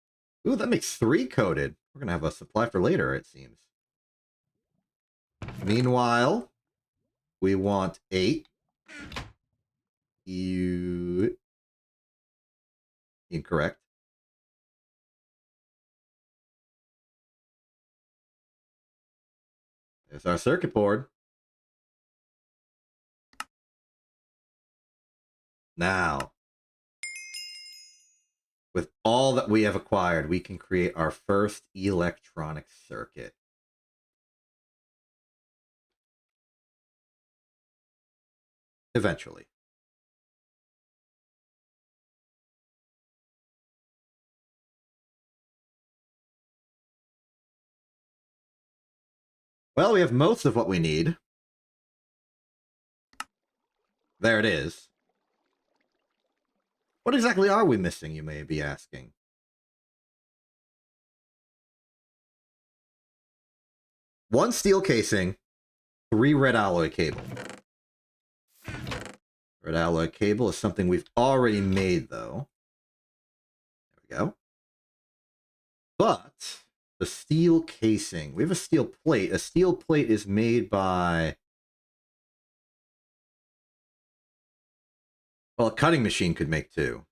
Ooh, that makes 3 coated. We're gonna have a supply for later, it seems. Meanwhile, we want 8. U. Incorrect. There's our circuit board. Now, with all that we have acquired, we can create our first electronic circuit. Eventually. Well, we have most of what we need. There it is. What exactly are we missing, you may be asking? One steel casing, 3 red alloy cable. Red alloy cable is something we've already made, though. we go. But the steel casing, we have a steel plate. A steel plate is made by, well, a cutting machine could make two.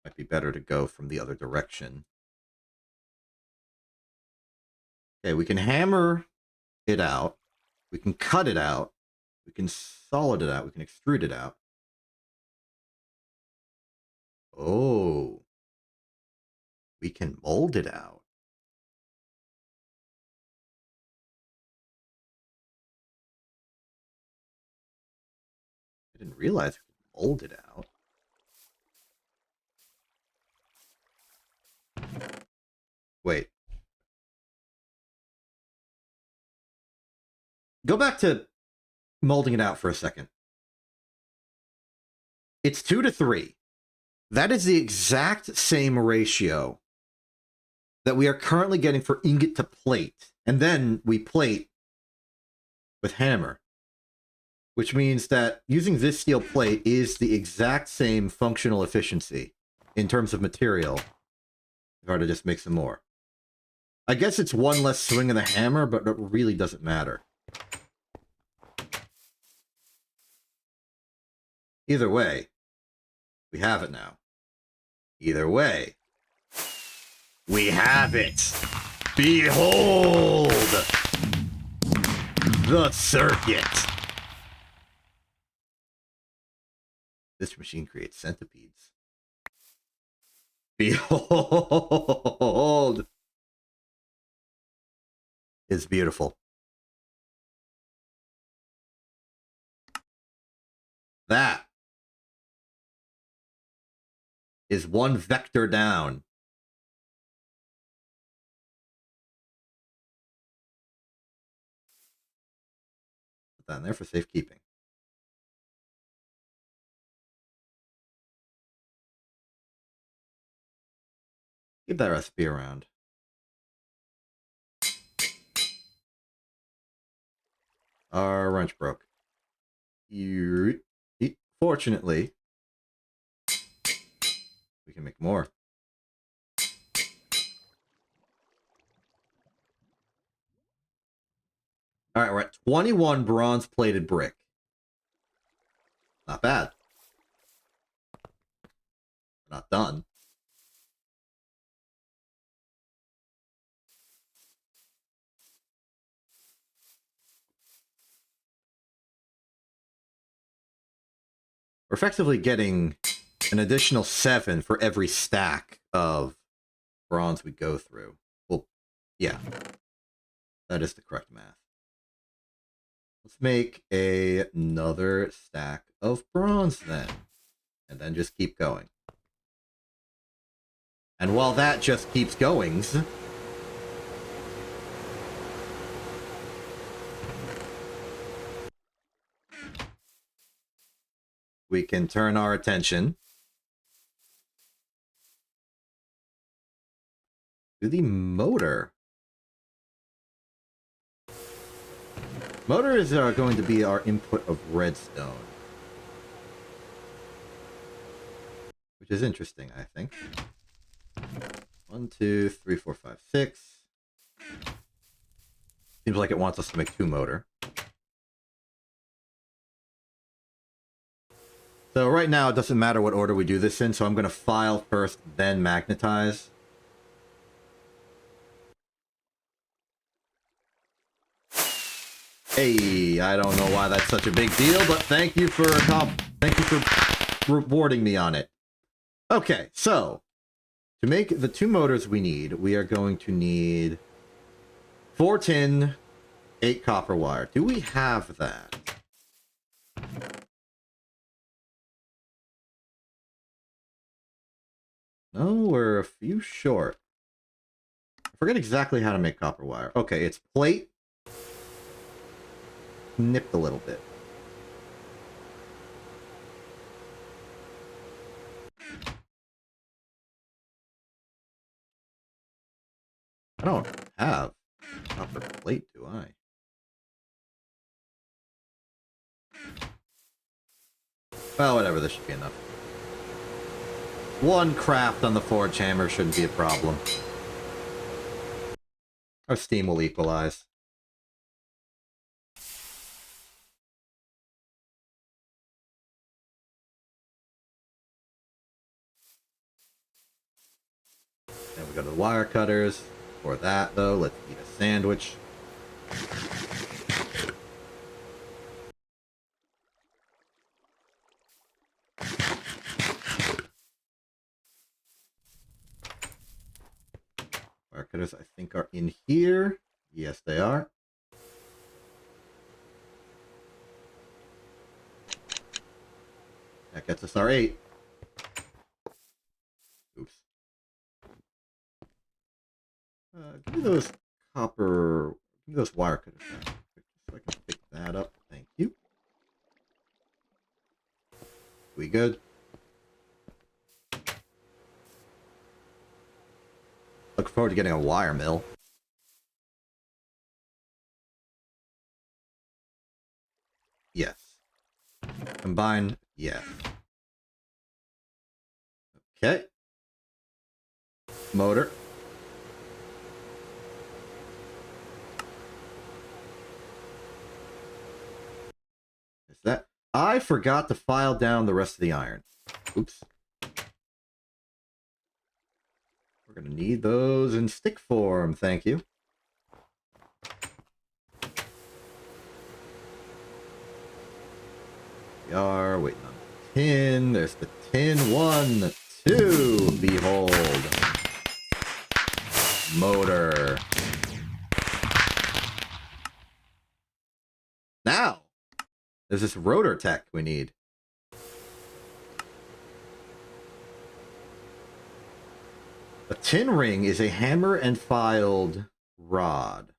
Might be better to go from the other direction. Okay, we can hammer it out. We can cut it out. We can solid it out. We can extrude it out. Oh. We can mold it out. I didn't realize we could mold it out. Wait. Go back to molding it out for a second. It's 2 to 3. That is the exact same ratio that we are currently getting for ingot to plate. And then we plate with hammer. Which means that using this steel plate is the exact same functional efficiency in terms of material. If I were to just make some more. I guess it's one less swing of the hammer, but it really doesn't matter. Either way, we have it now. Either way, we have it! Behold! The circuit! This machine creates centipedes. Behold! It's beautiful. That is one vector down. Put that in there for safekeeping. Give that recipe around. Our wrench broke. Fortunately, we can make more. Alright, we're at 21 bronze-plated brick. Not bad. We're not done. We're effectively getting an additional 7 for every stack of bronze we go through. Well, yeah. That is the correct math. Let's make another stack of bronze then. And then just keep going. And while that just keeps going, we can turn our attention to the motor. Motor is going to be our input of redstone. Which is interesting, I think. 1, 2, 3, 4, 5, 6. Seems like it wants us to make 2 motor. So right now, it doesn't matter what order we do this in, so I'm going to file first, then magnetize. Hey, I don't know why that's such a big deal, but thank you for rewarding me on it. Okay, so to make the 2 motors we need, we are going to need 4 tin, 8 copper wire. Do we have that? No, we're a few short. I forget exactly how to make copper wire. Okay, it's plate. Nipped a little bit. I don't have copper plate, do I? Well, whatever, this should be enough. One craft on the forge hammer shouldn't be a problem. Our steam will equalize. Then we go to the wire cutters. For that, though, let's eat a sandwich. Wire cutters, I think, are in here. Yes, they are. That gets us our 8. Oops. Give me those copper... Give me those wire cutters back, so I can pick that up. Thank you. We good? Look forward to getting a wire mill. Yes. Combine, yes. Okay. Motor. Is that? I forgot to file down the rest of the iron. Oops. We're gonna need those in stick form, thank you. We are waiting on the tin. There's the tin. 1, 2. Behold. Motor. Now, there's this rotor tech we need. A tin ring is a hammer and filed rod.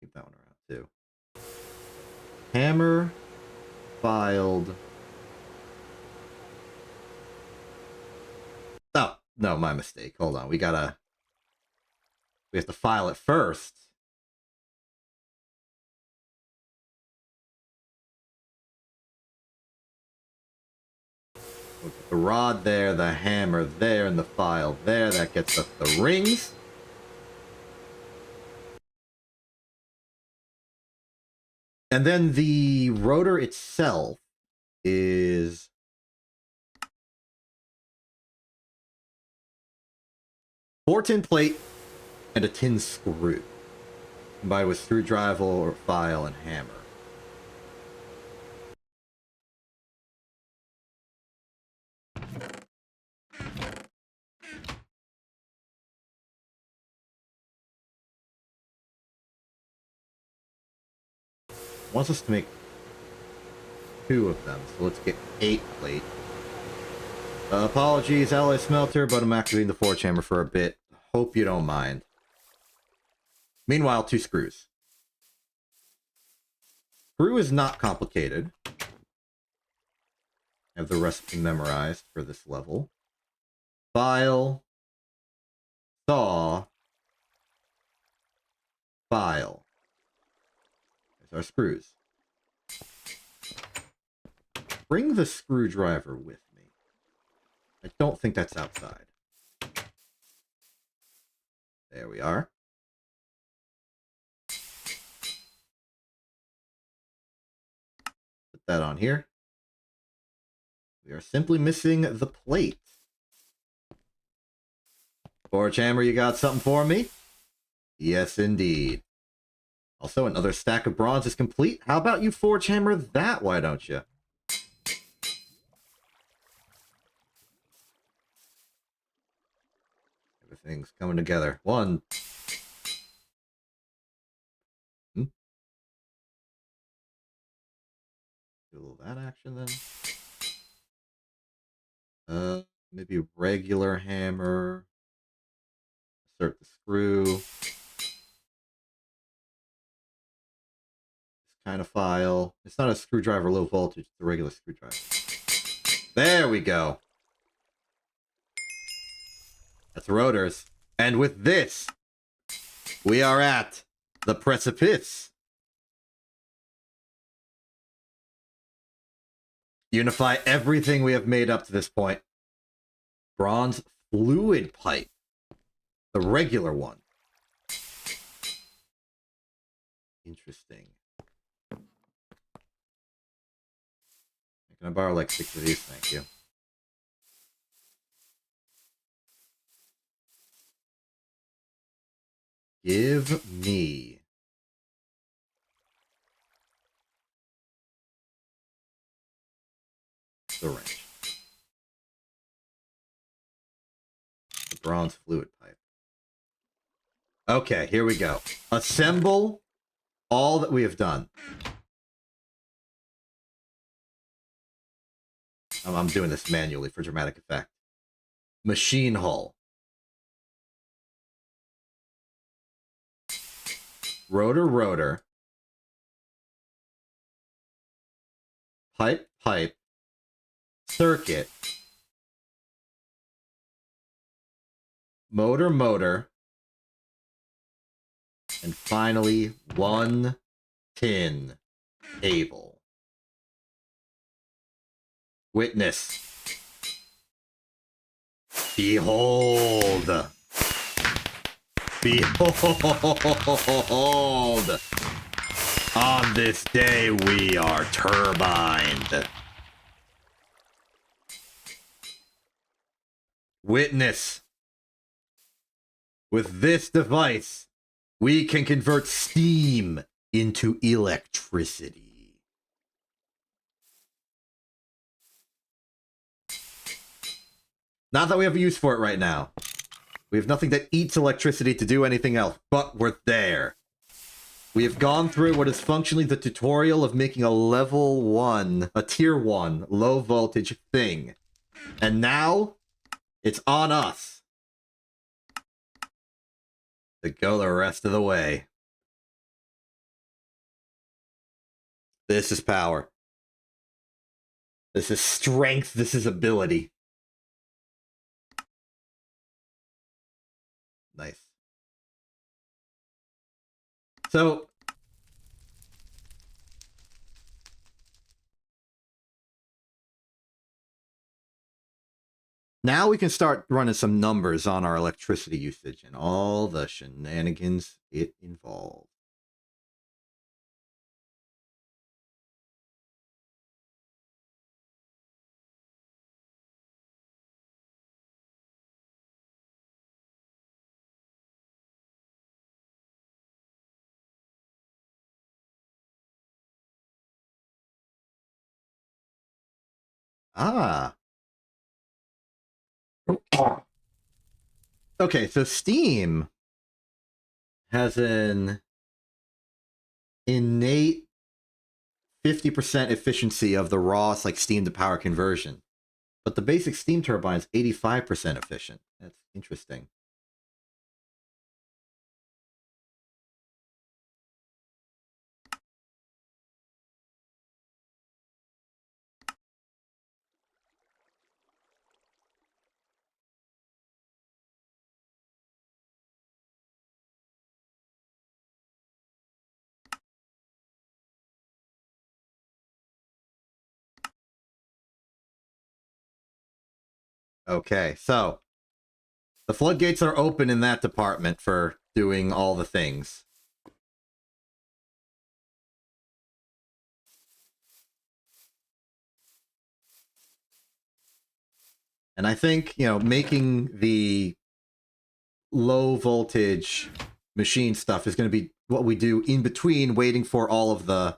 Keep that one around too. Hammer, filed. Oh, no, my mistake. Hold on. We have to file it first. We'll put the rod there, the hammer there, and the file there. That gets us the rings. And then the rotor itself is... four tin plate and a tin screw, combined with screwdriver, or file, and hammer. Wants us to make 2 of them, so let's get 8 plate. Apologies, alloy smelter, but I'm activating the forge hammer for a bit. Hope you don't mind. Meanwhile, 2 screws. Screw is not complicated. I have the recipe memorized for this level. File. Saw. File. There's our screws. Bring the screwdriver with me. I don't think that's outside. There we are. Put that on here. We are simply missing the plate. Forge hammer, you got something for me? Yes, indeed. Also, another stack of bronze is complete. How about you forge hammer that, why don't you? Everything's coming together. 1. Do a little that action then. Maybe regular hammer. Insert the screw. kind of file. It's not a screwdriver low voltage, it's a regular screwdriver. There we go. That's rotors. And with this, we are at the precipice. Unify everything we have made up to this point. Bronze fluid pipe. The regular one. Interesting. Can I borrow like 6 of these? Thank you. Give me the wrench. The bronze fluid pipe. Okay, here we go. Assemble all that we have done. I'm doing this manually for dramatic effect. Machine hull. Rotor. Pipe. Circuit. Motor. And finally, one tin cable. Witness. Behold. On this day we are turbined. Witness. With this device, we can convert steam into electricity. Not that we have a use for it right now. We have nothing that eats electricity to do anything else, but we're there. We have gone through what is functionally the tutorial of making a level 1, a tier 1, low voltage thing. And now, it's on us to go the rest of the way. This is power. This is strength. This is ability. Nice. So, now we can start running some numbers on our electricity usage and all the shenanigans it involves. Ah. Okay, so Steam has an innate 50% efficiency of the raw, like steam to power conversion. But the basic steam turbine is 85% efficient. That's interesting. Okay, so the floodgates are open in that department for doing all the things. And I think, you know, making the low voltage machine stuff is going to be what we do in between waiting for all of the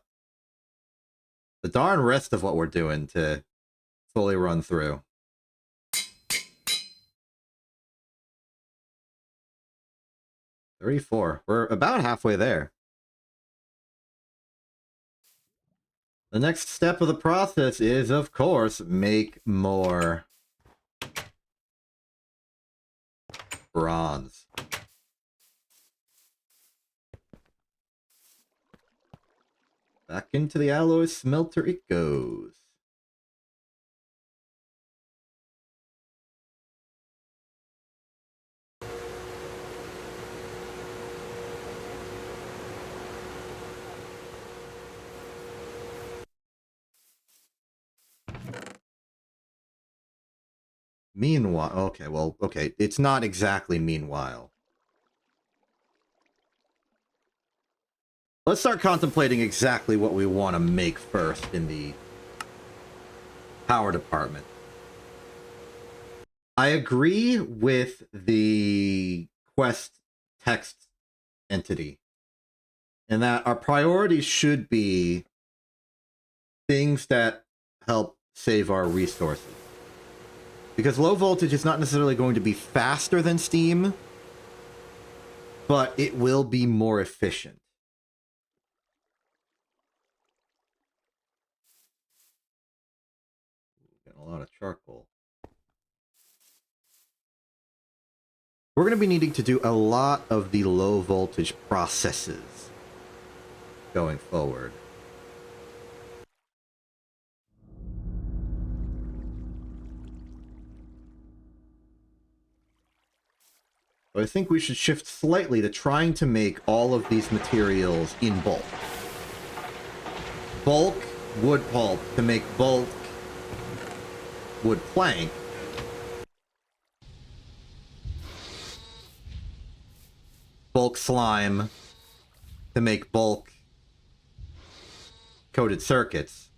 darn rest of what we're doing to fully run through. $34. We're about halfway there. The next step of the process is, of course, make more bronze. Back into the alloy smelter it goes. Meanwhile, okay, well, okay, it's not exactly meanwhile. Let's start contemplating exactly what we want to make first in the power department. I agree with the quest text entity in that our priorities should be things that help save our resources. Because low voltage is not necessarily going to be faster than steam, but it will be more efficient. Getting a lot of charcoal. We're going to be needing to do a lot of the low voltage processes going forward. So I think we should shift slightly to trying to make all of these materials in bulk. Bulk wood pulp to make bulk wood plank. Bulk slime to make bulk coated circuits.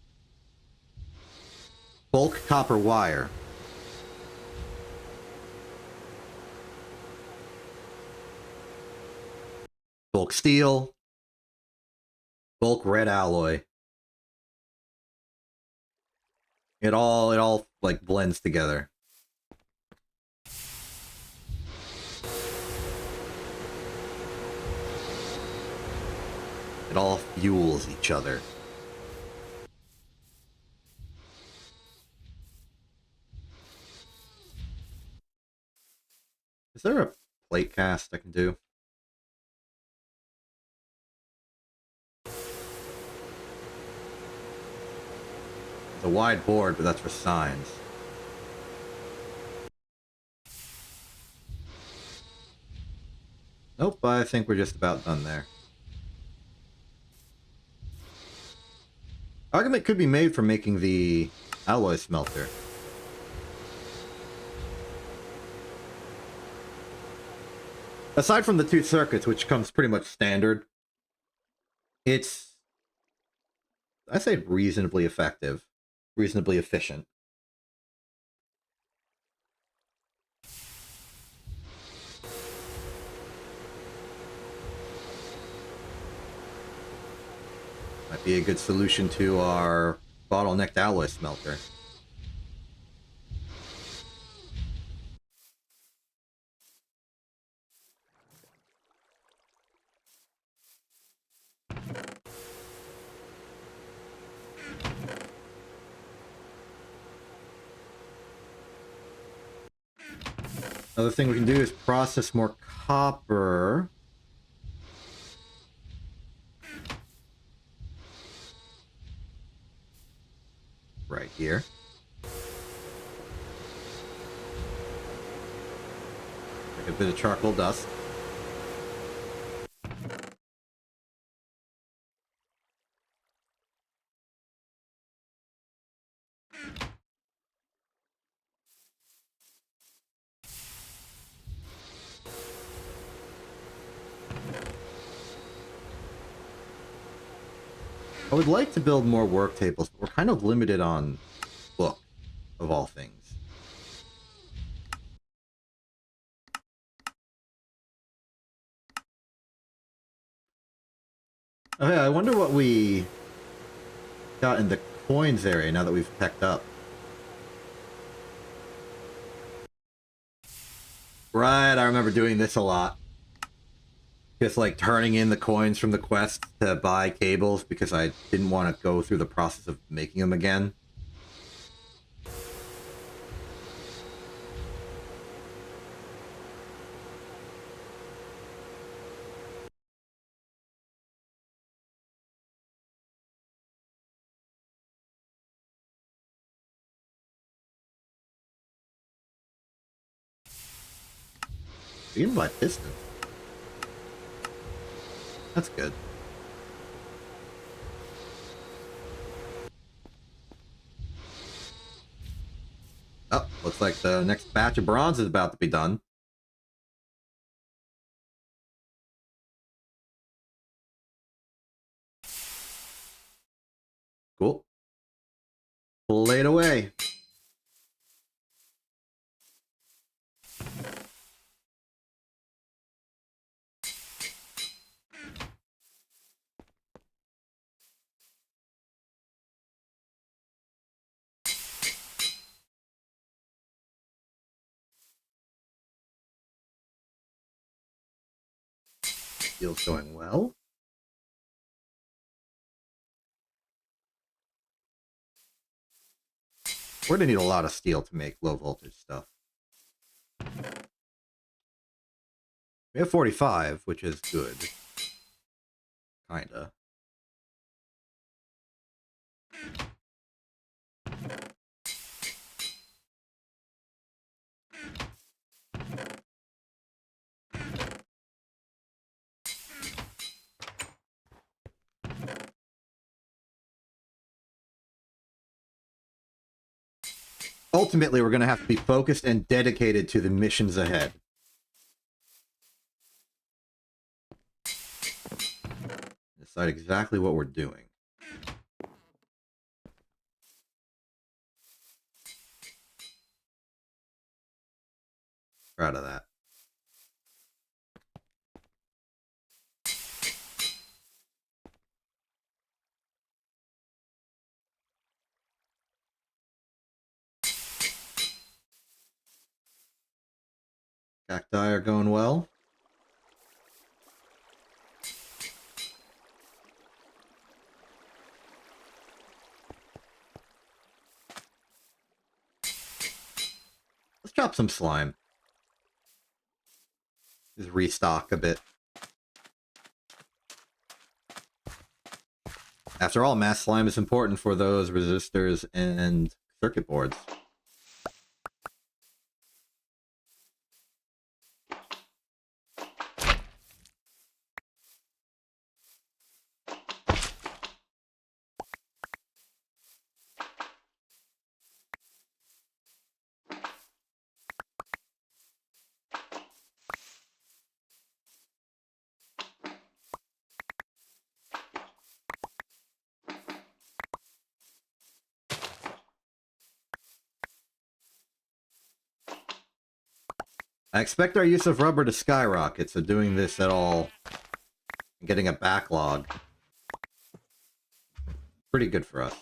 Bulk copper wire. Bulk steel. Bulk red alloy. It all like blends together. It all fuels each other. Is there a plate cast I can do? It's a wide board, but that's for signs. Nope, I think we're just about done there. Argument could be made for making the alloy smelter. Aside from the two circuits, which comes pretty much standard, it's, I say, reasonably effective, reasonably efficient. Might be a good solution to our bottlenecked alloy smelter. Another thing we can do is process more copper. Right here. Make a bit of charcoal dust. I would like to build more work tables, but we're kind of limited on book, of all things. Okay, I wonder what we got in the coins area now that we've pecked up. Right, I remember doing this a lot. Just like turning in the coins from the quest to buy cables because I didn't want to go through the process of making them again. Even by piston. That's good. Oh, looks like the next batch of bronze is about to be done. Cool. Plate away. Steel's going well. We're gonna need a lot of steel to make low voltage stuff. We have 45, which is good. Kinda. Ultimately, we're going to have to be focused and dedicated to the missions ahead. Decide exactly what we're doing. Proud of that. Cacti are going well. Let's chop some slime. Just restock a bit. After all, mass slime is important for those resistors and circuit boards. I expect our use of rubber to skyrocket, so doing this at all and getting a backlog, pretty good for us.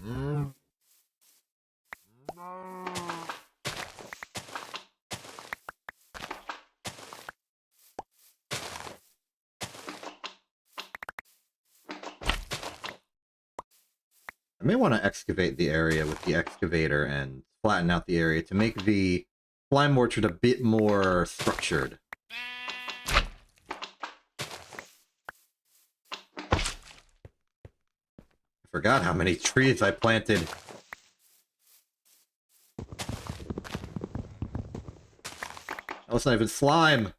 I may want to excavate the area with the excavator and flatten out the area to make the slime orchard a bit more structured. I forgot how many trees I planted. Oh, it's not even slime.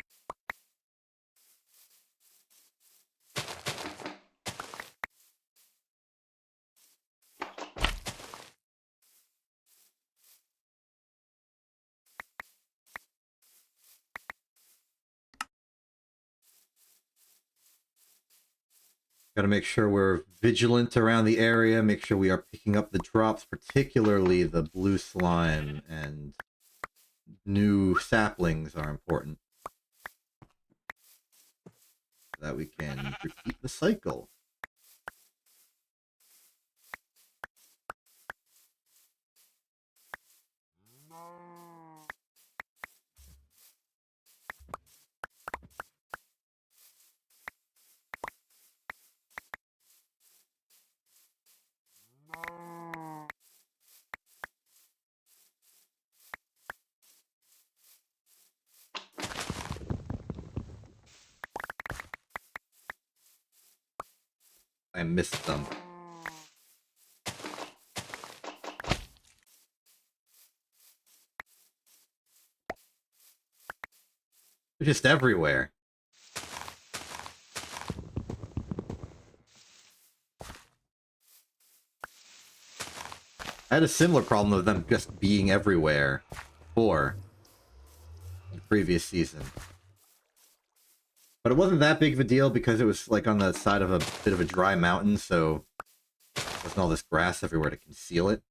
Got to make sure we're vigilant around the area, make sure we are picking up the drops, particularly the blue slime, and new saplings are important. So that we can repeat the cycle. I missed them. They're just everywhere. I had a similar problem with them just being everywhere before the previous season. But it wasn't that big of a deal because it was like on the side of a bit of a dry mountain, so there wasn't all this grass everywhere to conceal it.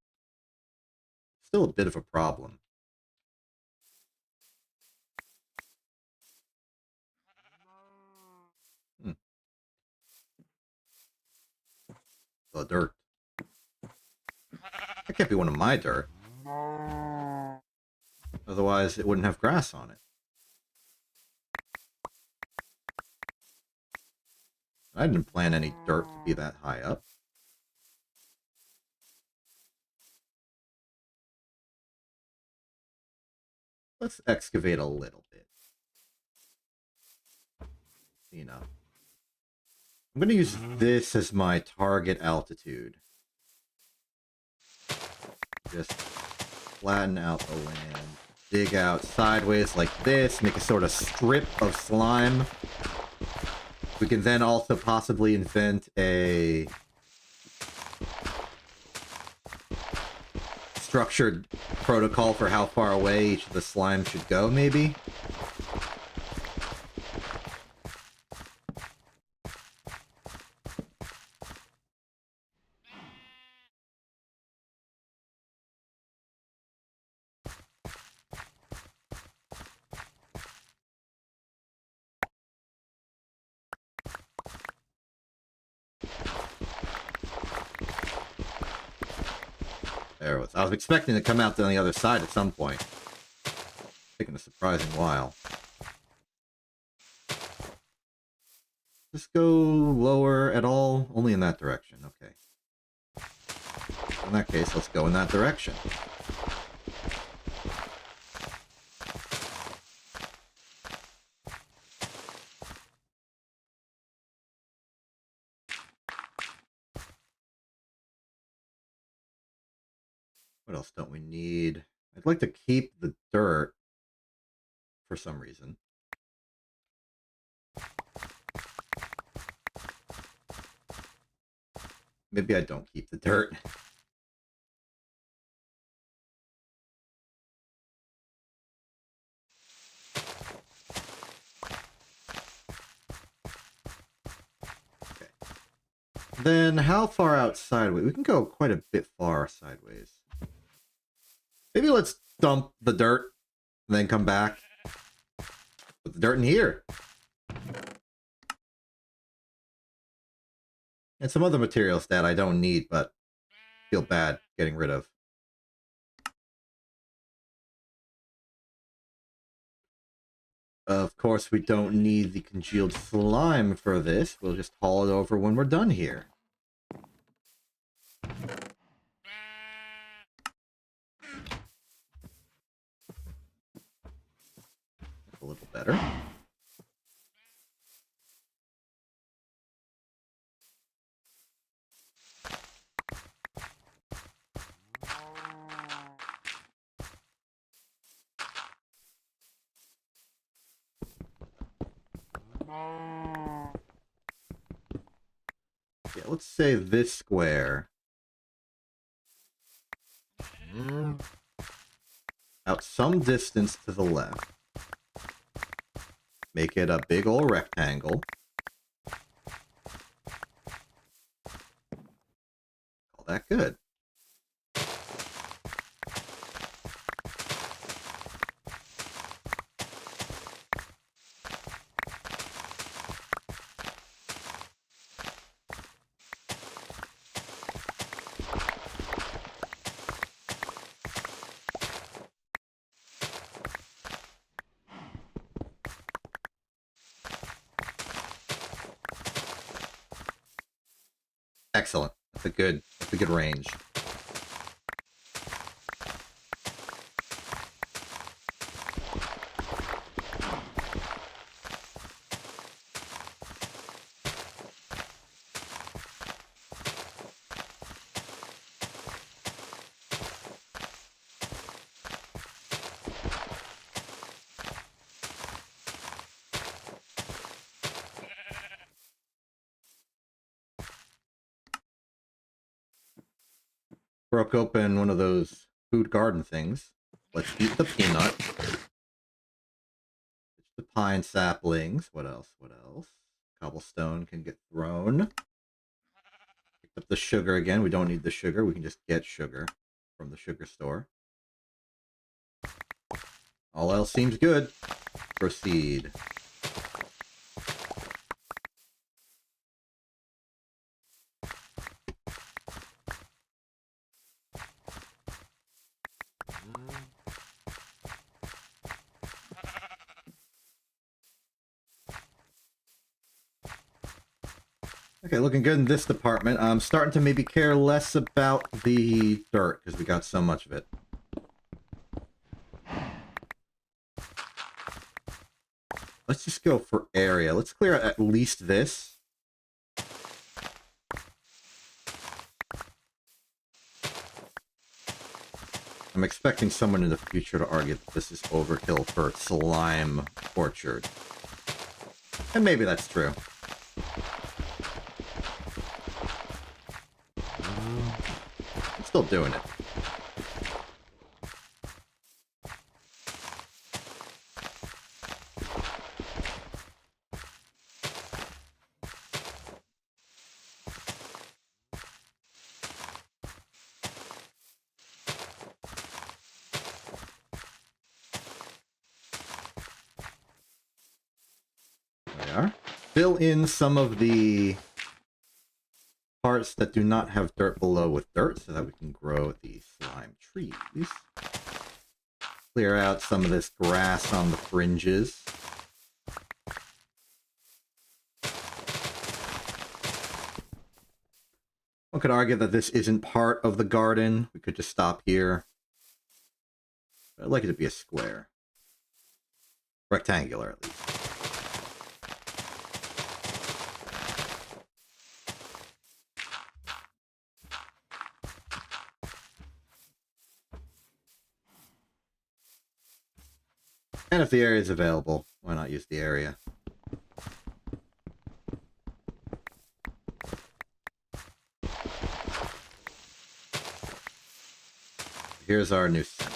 Still a bit of a problem. The dirt. That can't be one of my dirt. Otherwise, it wouldn't have grass on it. I didn't plan any dirt to be that high up. Let's excavate a little bit. You know. I'm going to use this as my target altitude. Just flatten out the land. Dig out sideways like this. Make a sort of strip of slime. We can then also possibly invent a structured protocol for how far away each of the slime should go, maybe? There it was. I was expecting to come out on the other side at some point. Taking a surprising while. Just go lower at all? Only in that direction. Okay. In that case, let's go in that direction. What else don't we need? I'd like to keep the dirt for some reason. Maybe I don't keep the dirt. Okay. Then how far out sideways? We can go quite a bit far sideways. Maybe let's dump the dirt and then come back. Put the dirt in here. And some other materials that I don't need, but feel bad getting rid of. Of course, we don't need the congealed slime for this. We'll just haul it over when we're done here. A little better. Yeah, let's say this square. Out some distance to the left. Make it a big old rectangle. Call that good. Excellent. That's a good range. Broke open one of those food garden things. Let's eat the peanut. The pine saplings. What else? What else? Cobblestone can get thrown. Picked up the sugar again. We don't need the sugar. We can just get sugar from the sugar store. All else seems good. Proceed. Okay, looking good in this department. I'm starting to maybe care less about the dirt, because we got so much of it. Let's just go for area. Let's clear at least this. I'm expecting someone in the future to argue that this is overkill for slime orchard. And maybe that's true. I'm still doing it. There we are. Fill in some of the parts that do not have dirt below with dirt so that we can grow the slime trees. Clear out some of this grass on the fringes. One could argue that this isn't part of the garden. We could just stop here. But I'd like it to be a square. Rectangular, at least. And if the area is available, why not use the area? Here's our new center.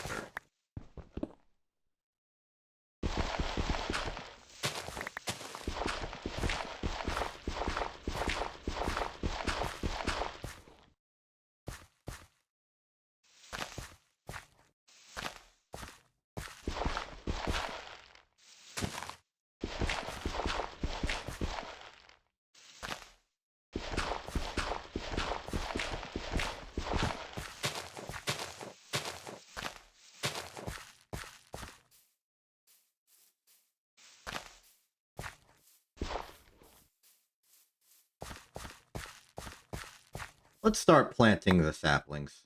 Let's start planting the saplings.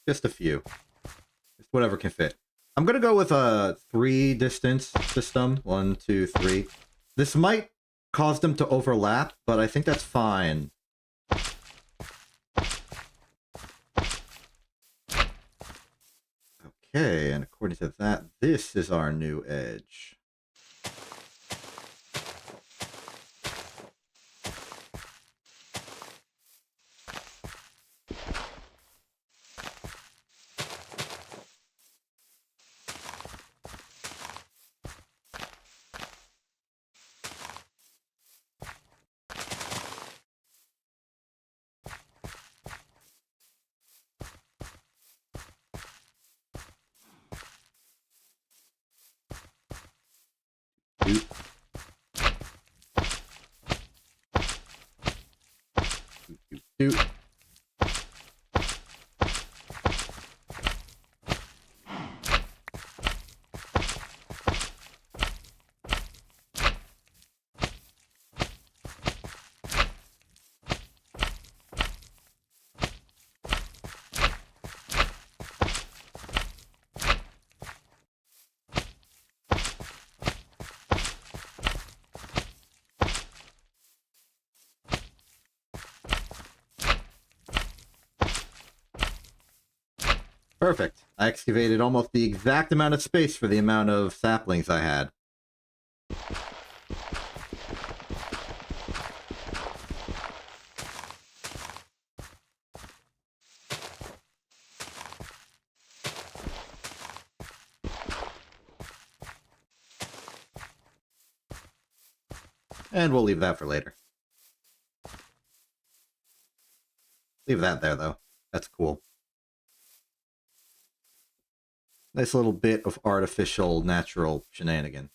Just a few. Just whatever can fit. I'm going to go with a 3 distance system. 1, 2, 3. This might cause them to overlap, but I think that's fine. Okay, and according to that, this is our new edge. Doot. Doot, doot, doot. Perfect. I excavated almost the exact amount of space for the amount of saplings I had. And we'll leave that for later. Leave that there, though. That's cool. Nice little bit of artificial, natural shenanigan.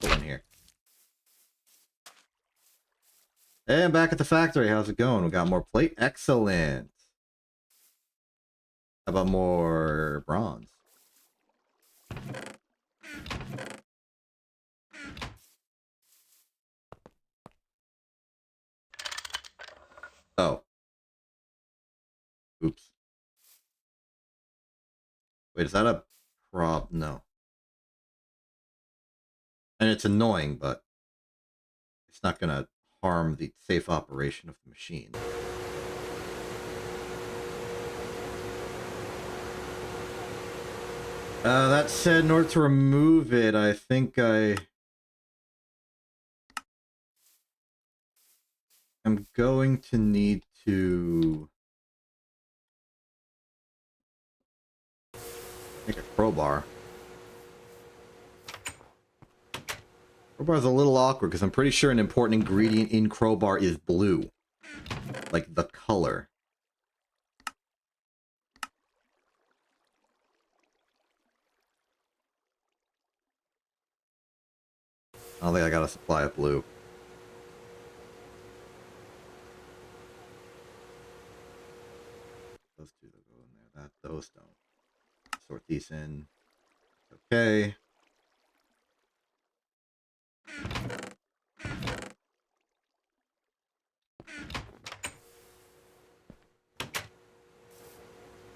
Go in here. And back at the factory. How's it going? We got more plate. Excellent. How about more bronze? Oh. Oops. Wait, is that a prob? No. And it's annoying, but it's not going to harm the safe operation of the machine. That said, in order to remove it, I think I'm going to need to make a crowbar. Crowbar's a little awkward because I'm pretty sure an important ingredient in crowbar is blue. Like the color. I don't think I got a supply of blue. Those two that go in there. Those don't. Sort these in. Okay.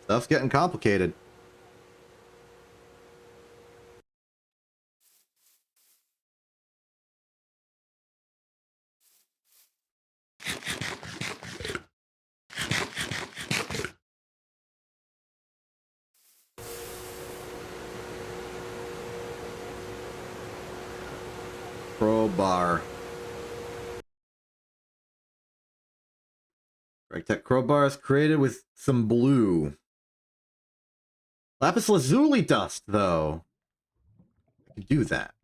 Stuff's getting complicated. Crowbar. Tech crowbar is created with some blue. Lapis lazuli dust, though. I can do that.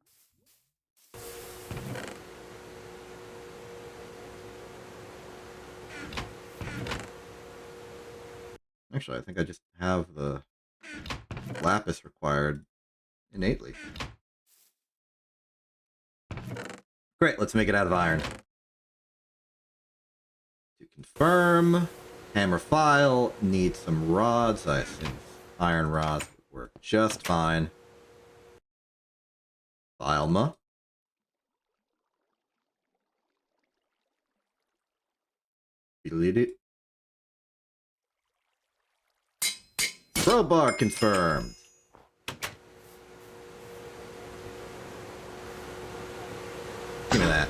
Actually, I think I just have the lapis required innately. Great, let's make it out of iron. To confirm, hammer file needs some rods. I assume iron rods would work just fine. Filema. Delete it. Crowbar confirmed. Give me that.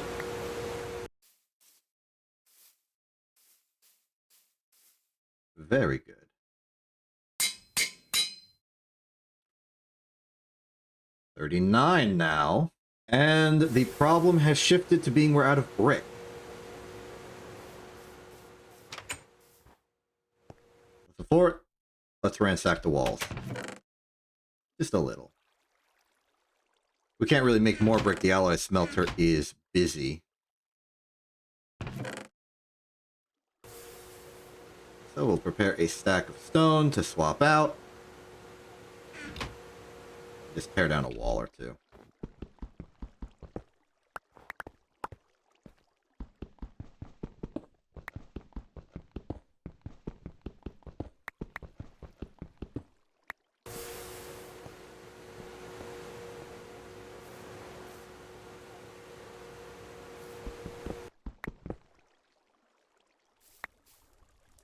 Very good. $39 now. And the problem has shifted to being we're out of brick. Before, let's ransack the walls. Just a little. We can't really make more brick. The alloy smelter is busy. So we'll prepare a stack of stone to swap out. Just tear down a wall or two.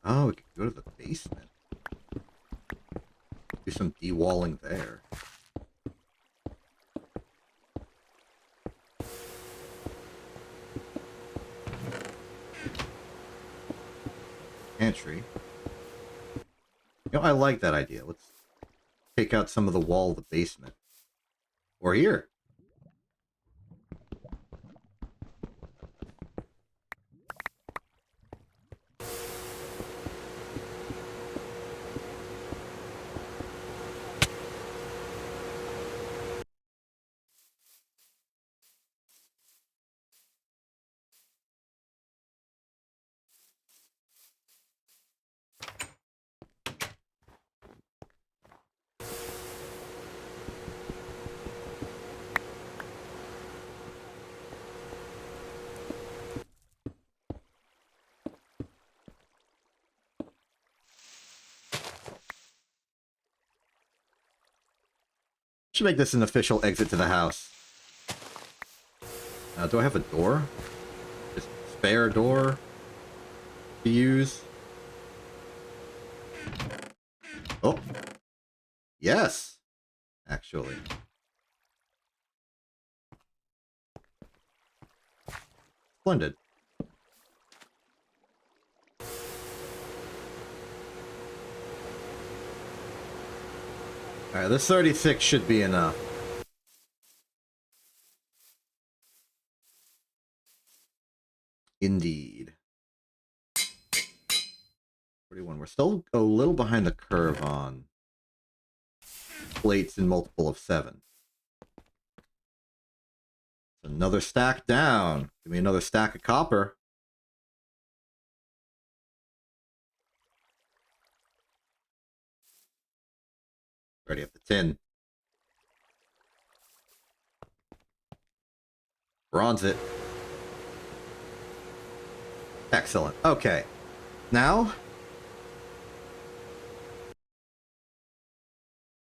Oh, we could go to the basement. Do some de-walling there. Pantry. You know, I like that idea. Let's take out some of the wall of the basement. Or here. Should make this an official exit to the house. Do I have a door? Just spare door to use? Oh. Yes. Actually. Splendid. Alright, this 36 should be enough. Indeed. 41. We're still a little behind the curve on plates in multiple of 7. Another stack down. Give me another stack of copper. Already have the tin. Bronze it. Excellent. Okay. Now,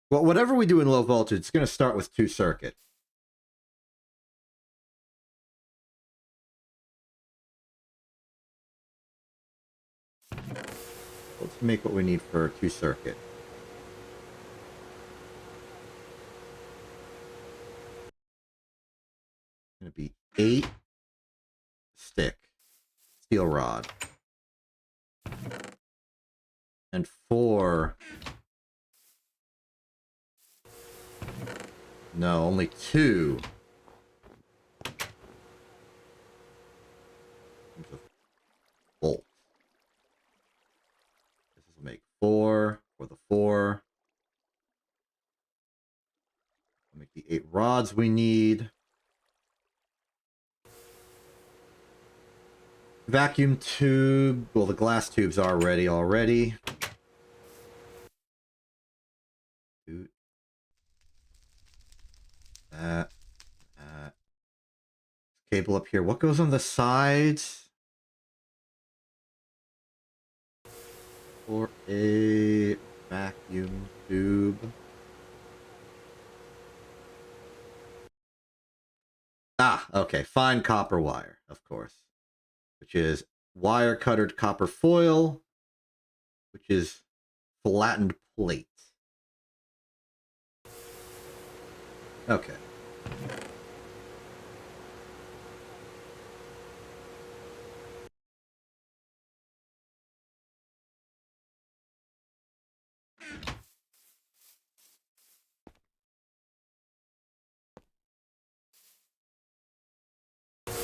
well, whatever we do in low voltage, it's going to start with 2 circuits. Let's make what we need for 2 circuit. It's going to be 8 stick steel rod and 4. No, only 2. Bolts. This will make 4 for the 4. I'll make the 8 rods we need. Vacuum tube. Well, the glass tubes are ready already. That. Cable up here. What goes on the sides? For a vacuum tube. Ah, okay. Fine copper wire, of course. Which is wire cuttered copper foil, which is flattened plate. Okay.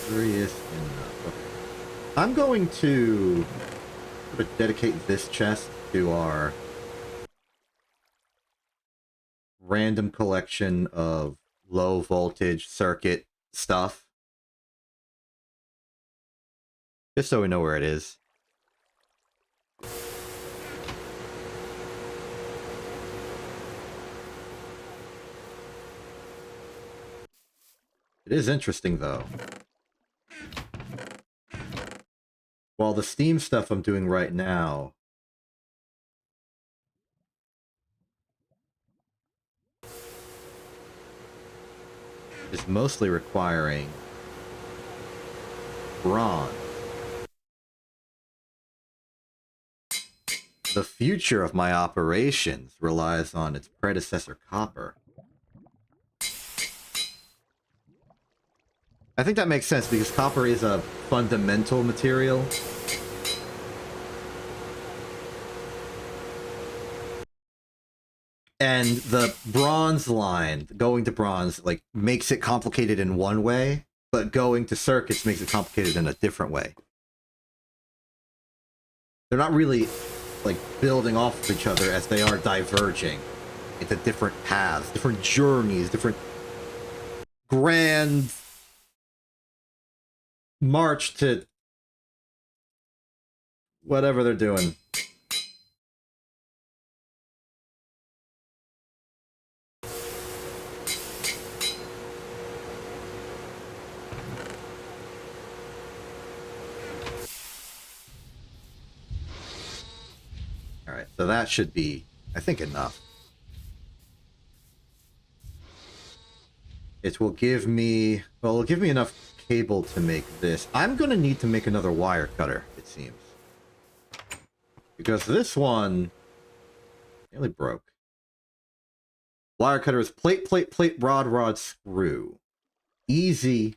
Curious enough. Okay. I'm going to sort of dedicate this chest to our random collection of low voltage circuit stuff. Just so we know where it is. It is interesting, though. While the Steam stuff I'm doing right now is mostly requiring bronze. The future of my operations relies on its predecessor, copper. I think that makes sense because copper is a fundamental material. And the bronze line, going to bronze, like, makes it complicated in one way, but going to circuits makes it complicated in a different way. They're not really, like, building off of each other as they are diverging into different paths, different journeys, different grand march to whatever they're doing. Alright, so that should be, I think, enough. It will give me... Well, it'll give me enough cable to make this. I'm going to need to make another wire cutter, it seems. Because this one nearly broke. Wire cutter is plate, plate, plate, rod, rod, screw. Easy.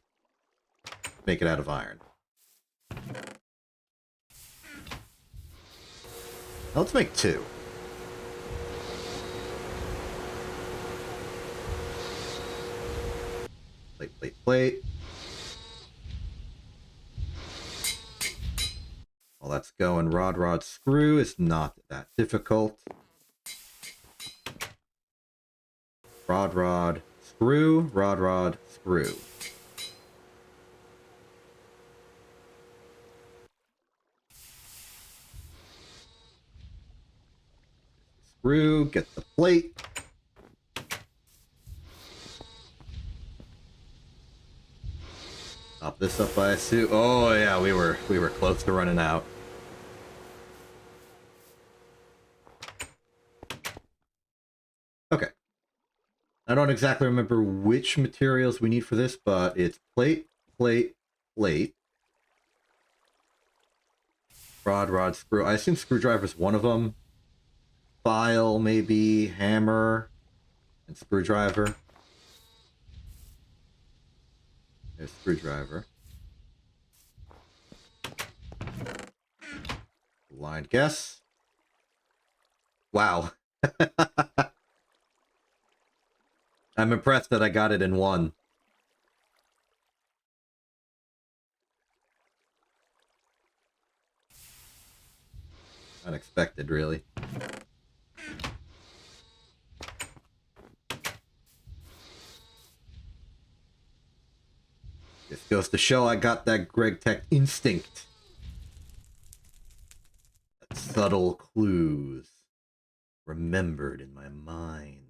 Make it out of iron. Now let's make 2. Plate, plate, plate. While that's going, rod, rod, screw is not that difficult. Rod, rod, screw, rod, rod, screw. Screw, get the plate. Top this up by a suit. Oh yeah, we were close to running out. Okay. I don't exactly remember which materials we need for this, but it's plate, plate, plate. Rod, rod, screw. I assume screwdriver's one of them. File, maybe, hammer, and screwdriver. There's screwdriver. Blind guess. Wow. I'm impressed that I got it in one. Unexpected, really. This goes to show I got that Greg Tech instinct. That subtle clues remembered in my mind.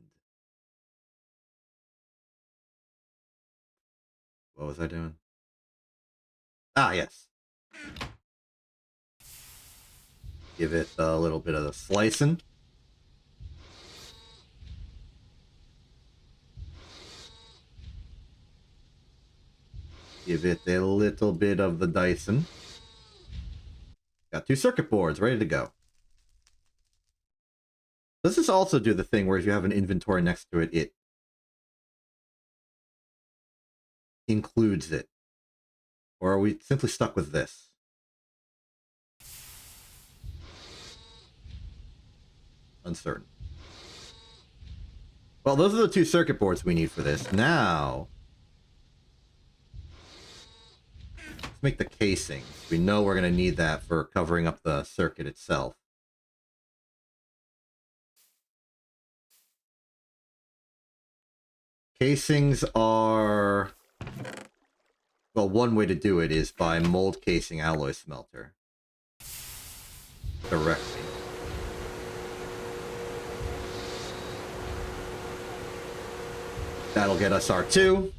What was I doing? Ah, yes. Give it a little bit of the slicing. Give it a little bit of the Dyson. Got 2 circuit boards ready to go. Does this also do the thing where if you have an inventory next to it, it includes it? Or are we simply stuck with this? Uncertain. Well, those are the 2 circuit boards we need for this. Now, let's make the casings. We know we're going to need that for covering up the circuit itself. Casings are... Well, one way to do it is by mold casing alloy smelter. Directly. That'll get us R2.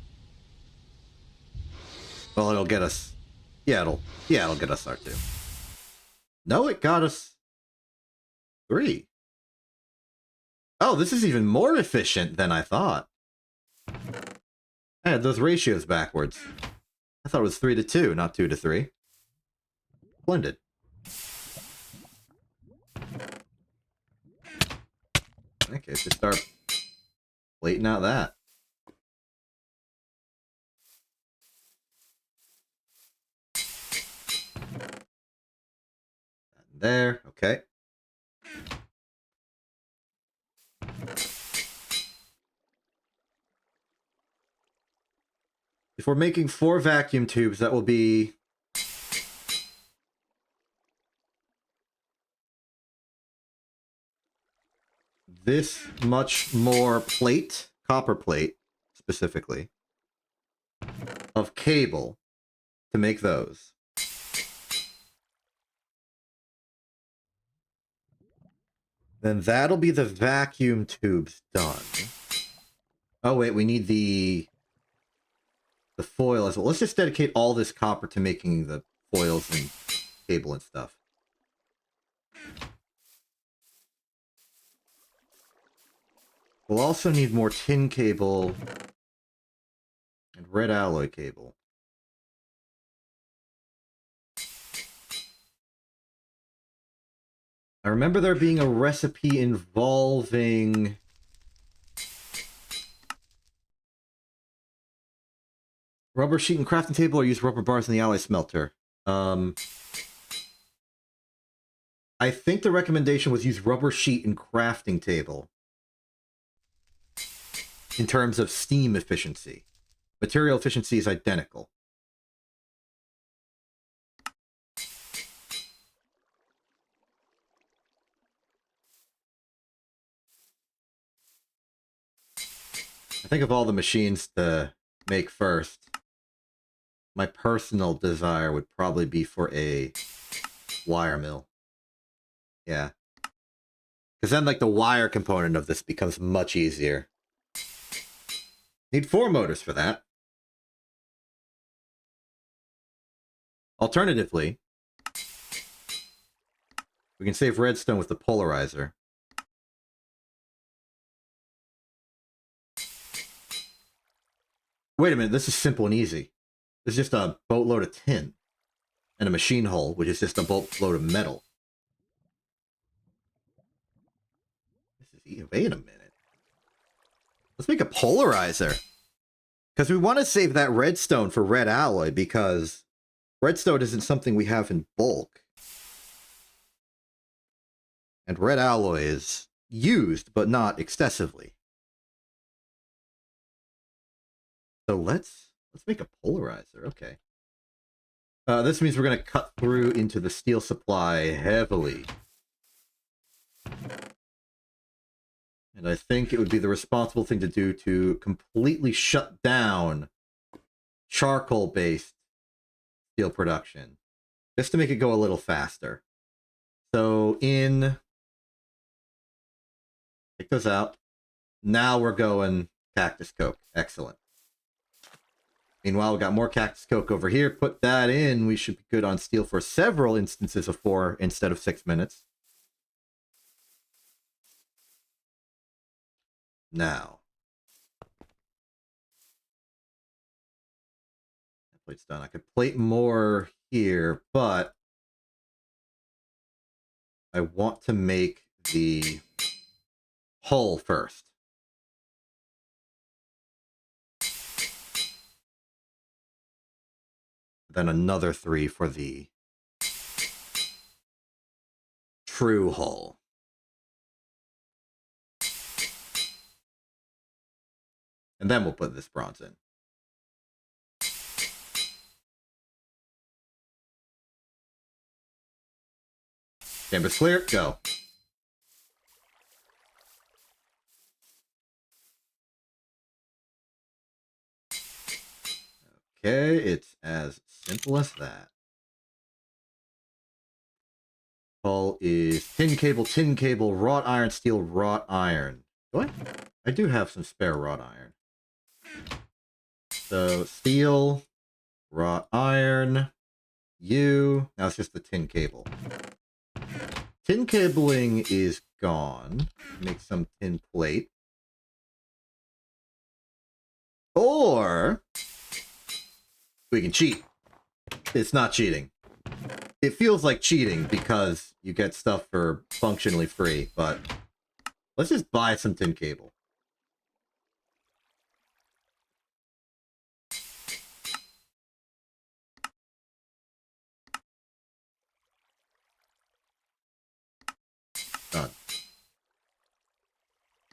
Well, it'll get us... Yeah, it'll get us R2. No, it got us 3. Oh, this is even more efficient than I thought. I had those ratios backwards. I thought it was 3 to 2, not 2 to 3. Splendid. Okay, just start plating out that. There, okay. If we're making 4 vacuum tubes, that will be... this much more plate, copper plate, specifically, of cable to make those. Then that'll be the vacuum tubes done. Oh wait, we need the foil as well. Let's just dedicate all this copper to making the foils and cable and stuff. We'll also need more tin cable And red alloy cable. I remember there being a recipe involving rubber sheet and crafting table, or use rubber bars in the alloy smelter. I think the recommendation was use rubber sheet and crafting table in terms of steam efficiency. Material efficiency is identical. I think of all the machines to make first, my personal desire would probably be for a wire mill. Yeah. Because then, like, the wire component of this becomes much easier. Need 4 motors for that. Alternatively, we can save redstone with the polarizer. Wait a minute, this is simple and easy. This is just a boatload of tin. And a machine hull, which is just a boatload of metal. This is easy. Wait a minute. Let's make a polarizer. Because we want to save that redstone for red alloy, because redstone isn't something we have in bulk. And red alloy is used, but not excessively. So let's make a polarizer. Okay. This means we're going to cut through into the steel supply heavily. And I think it would be the responsible thing to do to completely shut down charcoal-based steel production, just to make it go a little faster. So take those out. Now we're going cactus coke. Excellent. Meanwhile, we got more cactus coke over here. Put that in. We should be good on steel for several instances of 4 instead of 6 minutes. Now. That plate's done. I could plate more here, but I want to make the hull first. Then another 3 for the true hull. And then we'll put this bronze in. Canvas clear, go. Okay, it's as simple as that. Hull is tin cable, wrought iron, steel, wrought iron. What? I do have some spare wrought iron. So, steel, wrought iron, now it's just the tin cable. Tin cabling is gone. Make some tin plate. Or we can cheat. It's not cheating. It feels like cheating because you get stuff for functionally free, but let's just buy some tin cable. Done.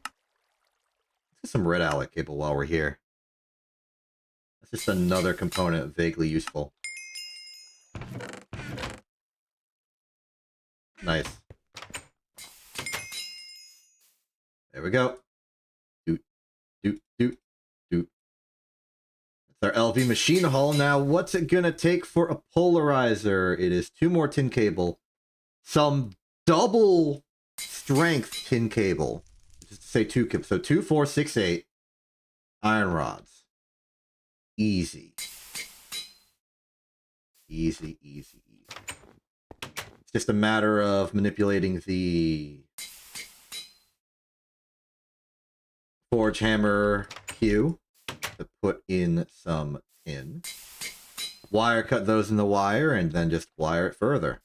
Let's get some red alloy cable while we're here. That's just another component vaguely useful. Nice. There we go. Doot, doot, doot, doot. That's our LV machine hull. Now, what's it gonna take for a polarizer? It is 2 more tin cable. Some double strength tin cable. Just to say 2, so 2, 4, 6, 8 iron rods. Easy. Easy, easy, easy. It's just a matter of manipulating the Forge Hammer Q. So to put in some tin. Wire cut those in the wire, and then just wire it further.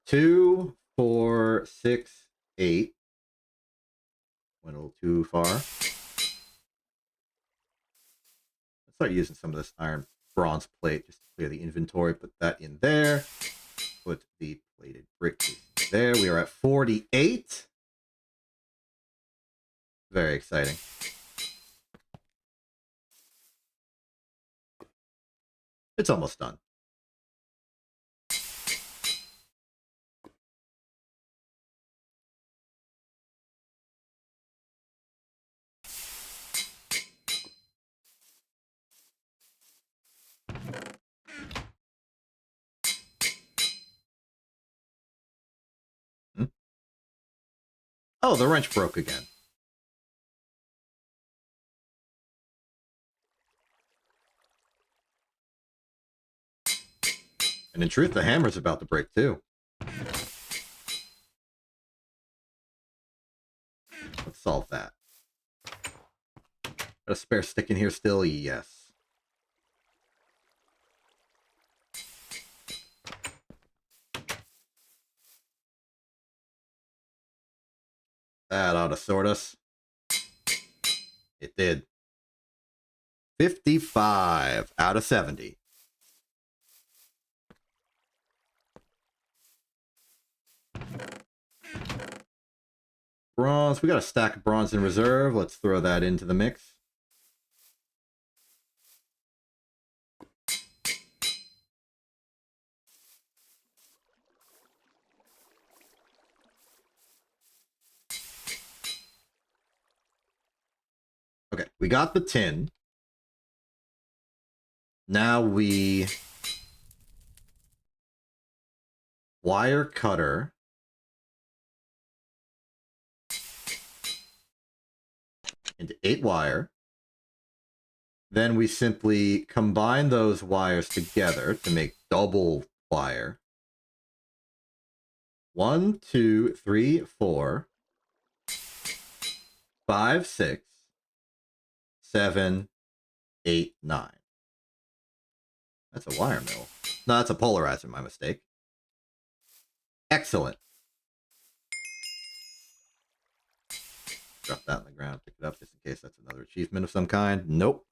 2, 4, 6, 8. Went a little too far. Let's start using some of this iron bronze plate just to clear the inventory. Put that in there. Put the plated brick there. We are at 48. Very exciting. It's almost done. Oh, the wrench broke again. And in truth, the hammer's about to break too. Let's solve that. Got a spare stick in here still? Yes. That ought to sort us. It did. 55 out of 70. Bronze. We got a stack of bronze in reserve. Let's throw that into the mix. Okay, we got the tin. Now we wire cutter into 8 wire. Then we simply combine those wires together to make double wire. 1, 2, 3, 4, 5, 6, 7, 8, 9. That's a wire mill. No, that's a polarizer, my mistake. Excellent. Drop that on the ground, pick it up just in case that's another achievement of some kind. Nope.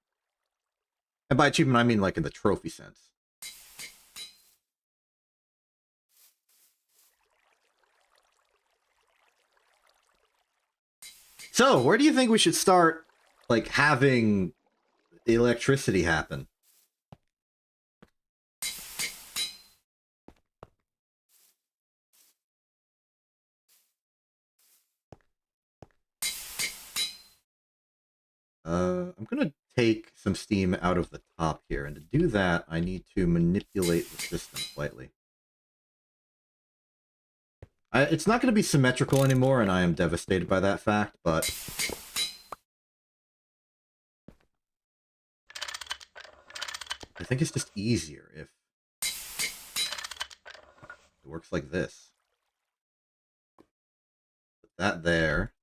And by achievement, I mean like in the trophy sense. So, where do you think we should start, like, having electricity happen? I'm gonna take some steam out of the top here, and to do that, I need to manipulate the system slightly. It's not going to be symmetrical anymore, and I am devastated by that fact, but I think it's just easier if it works like this. Put that there.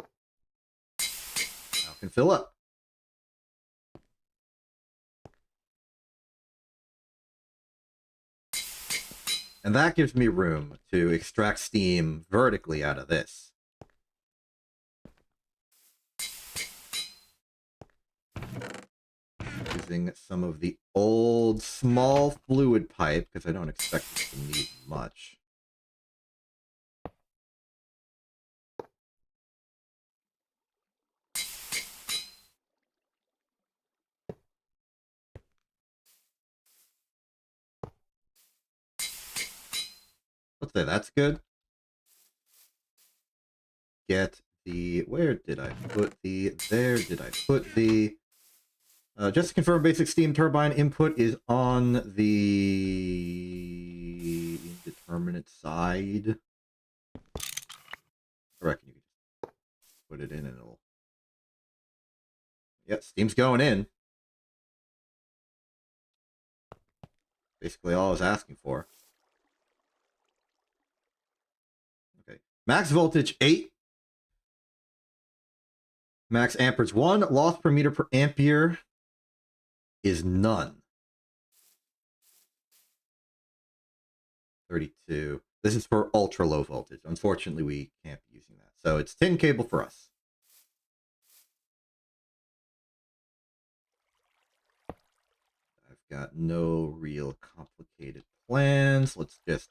Now it can fill up. And that gives me room to extract steam vertically out of this. Using some of the old small fluid pipe, because I don't expect it to need much. Let's say that's good. Get the... Where did I put the... There did I put the... just to confirm, basic steam turbine input is on the indeterminate side. I reckon you can just put it in and it'll... Yep, steam's going in. Basically all I was asking for. Okay. Max voltage 8. Max amperage 1. Loss per meter per ampere is none. 32. This is for ultra low voltage. Unfortunately, we can't be using that. So it's tin cable for us. I've got no real complicated plans. Let's just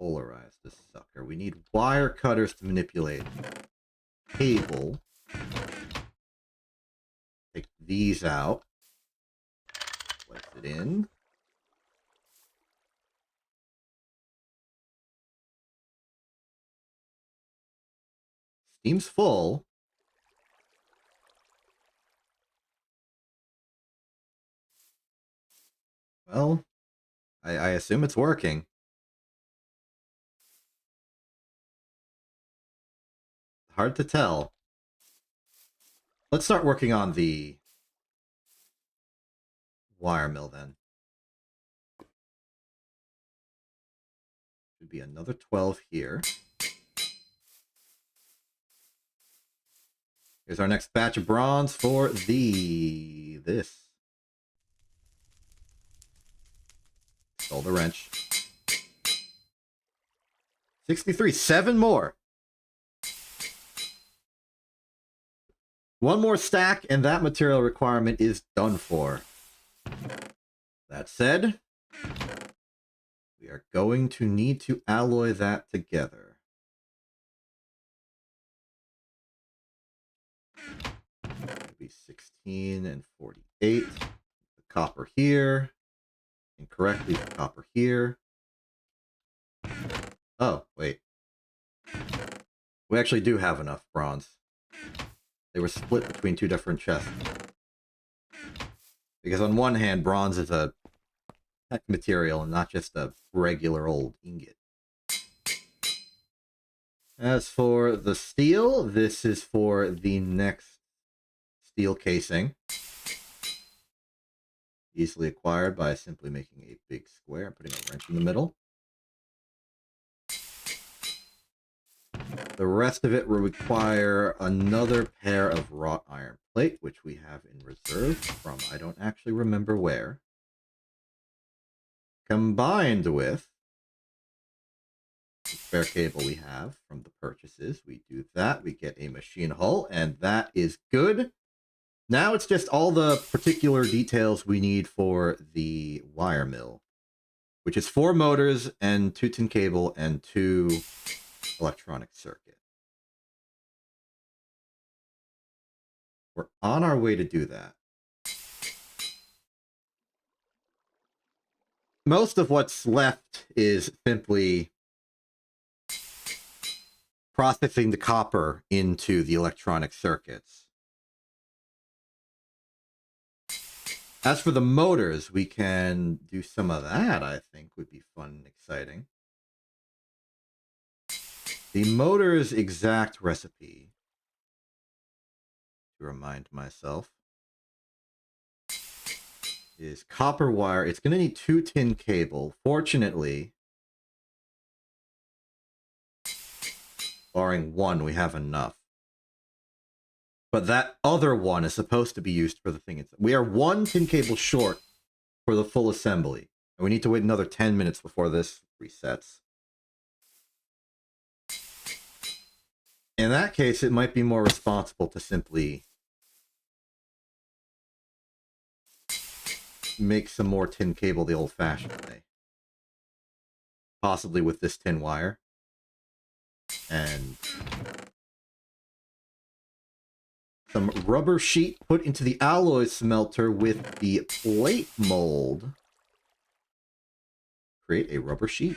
polarize this sucker. We need wire cutters to manipulate cable. Take these out. Place it in. Steam's full. Well, I assume it's working. Hard to tell. Let's start working on the wire mill then. Should be another 12 here. Here's our next batch of bronze for this. Stole the wrench. 63, 7 more. One more stack, and that material requirement is done for. That said, we are going to need to alloy that together. Maybe 16 and 48. The copper here. Incorrectly, the copper here. Oh, wait. We actually do have enough bronze. They were split between two different chests. Because on one hand, bronze is a tech material and not just a regular old ingot. As for the steel, this is for the next steel casing. Easily acquired by simply making a big square and putting a wrench in the middle. The rest of it will require another pair of wrought iron plate, which we have in reserve from I don't actually remember where. Combined with the spare cable we have from the purchases. We do that, we get a machine hull, and that is good. Now it's just all the particular details we need for the wire mill, which is 4 motors and 2 tin cable and 2 electronic circuit. We're on our way to do that. Most of what's left is simply processing the copper into the electronic circuits. As for the motors, we can do some of that, I think would be fun and exciting. The motor's exact recipe, to remind myself, is copper wire. It's going to need 2 tin cable. Fortunately, barring one, we have enough. But that other one is supposed to be used for the thing. We are 1 tin cable short for the full assembly. And we need to wait another 10 minutes before this resets. In that case, it might be more responsible to simply make some more tin cable the old-fashioned way. Possibly with this tin wire. And some rubber sheet put into the alloy smelter with the plate mold. Create a rubber sheet.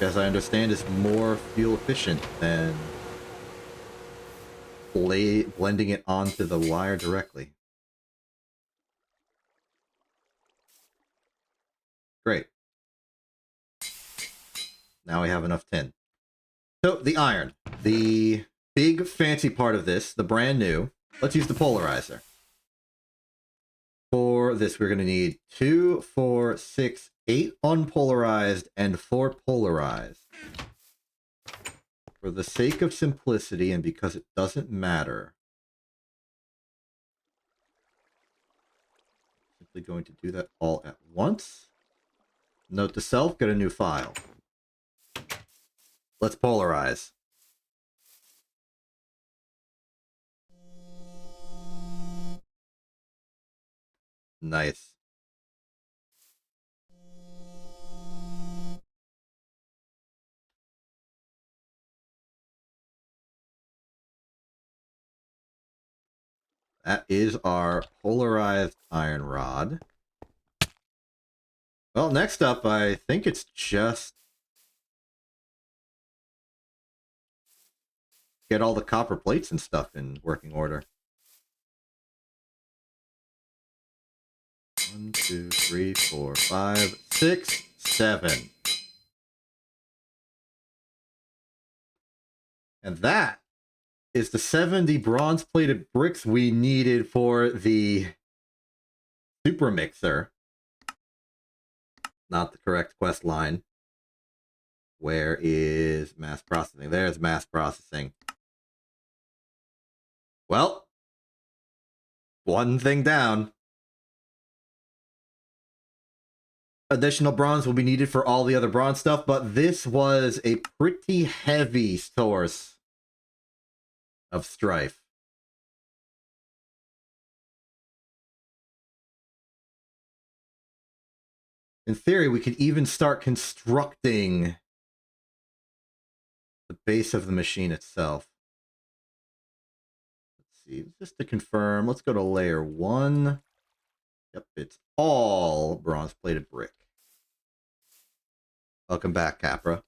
As I understand, is more fuel efficient than blending it onto the wire directly. Great. Now we have enough tin. So, the iron. The big fancy part of this, the brand new. Let's use the polarizer. For this, we're going to need 2, 4, 6, 8 unpolarized and 4 polarized. For the sake of simplicity and because it doesn't matter, I'm simply going to do that all at once. Note to self, get a new file. Let's polarize. Nice. That is our polarized iron rod. Well, next up, I think it's just get all the copper plates and stuff in working order. 1, 2, 3, 4, 5, 6, 7. And that is the 70 bronze-plated bricks we needed for the super mixer. Not the correct quest line. Where is mass processing? There's mass processing. Well, one thing down. Additional bronze will be needed for all the other bronze stuff, but this was a pretty heavy source of strife. In theory, we could even start constructing the base of the machine itself. Let's see, just to confirm, let's go to layer 1. Yep, it's all bronze-plated brick. Welcome back, Capra.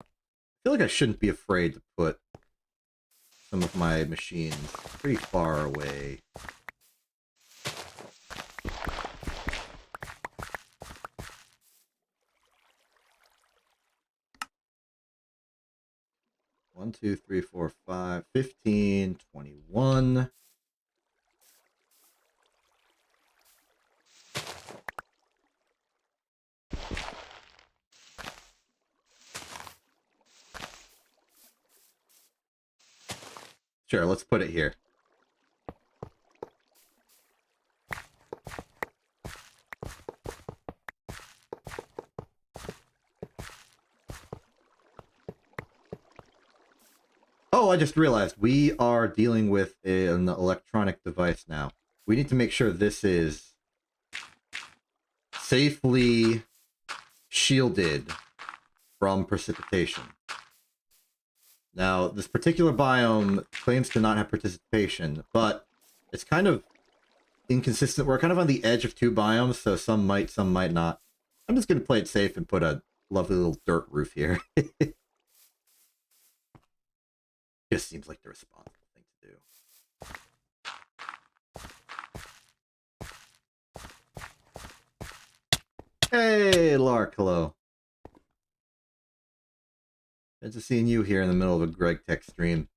I feel like I shouldn't be afraid to put some of my machines pretty far away. One, 2, 3, 4, 5, 15, 21. Sure, let's put it here. Oh, I just realized we are dealing with an electronic device now. We need to make sure this is safely shielded from precipitation. Now, this particular biome claims to not have precipitation, but it's kind of inconsistent. We're kind of on the edge of two biomes, so some might not. I'm just going to play it safe and put a lovely little dirt roof here. Just seems like the responsible thing to do. Hey, Lark, hello. Good to seeing you here in the middle of a Greg Tech stream.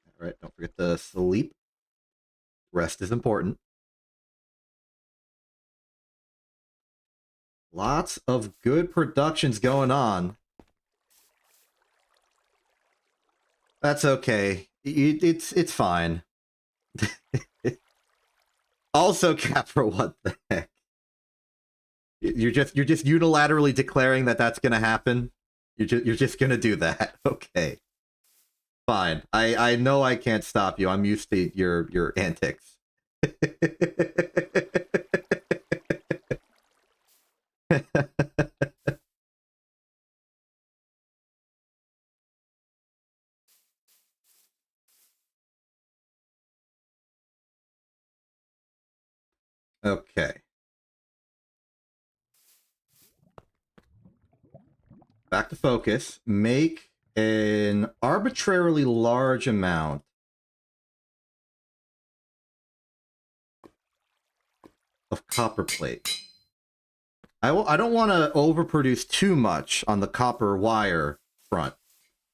All right, don't forget to sleep. Rest is important. Lots of good productions going on. That's okay. It's fine. Also, Capra, what the heck? You're just unilaterally declaring that that's gonna happen. You're just gonna do that. Okay. Fine. I know I can't stop you. I'm used to your antics. Okay. Back to focus. Make an arbitrarily large amount of copper plate. I don't want to overproduce too much on the copper wire front.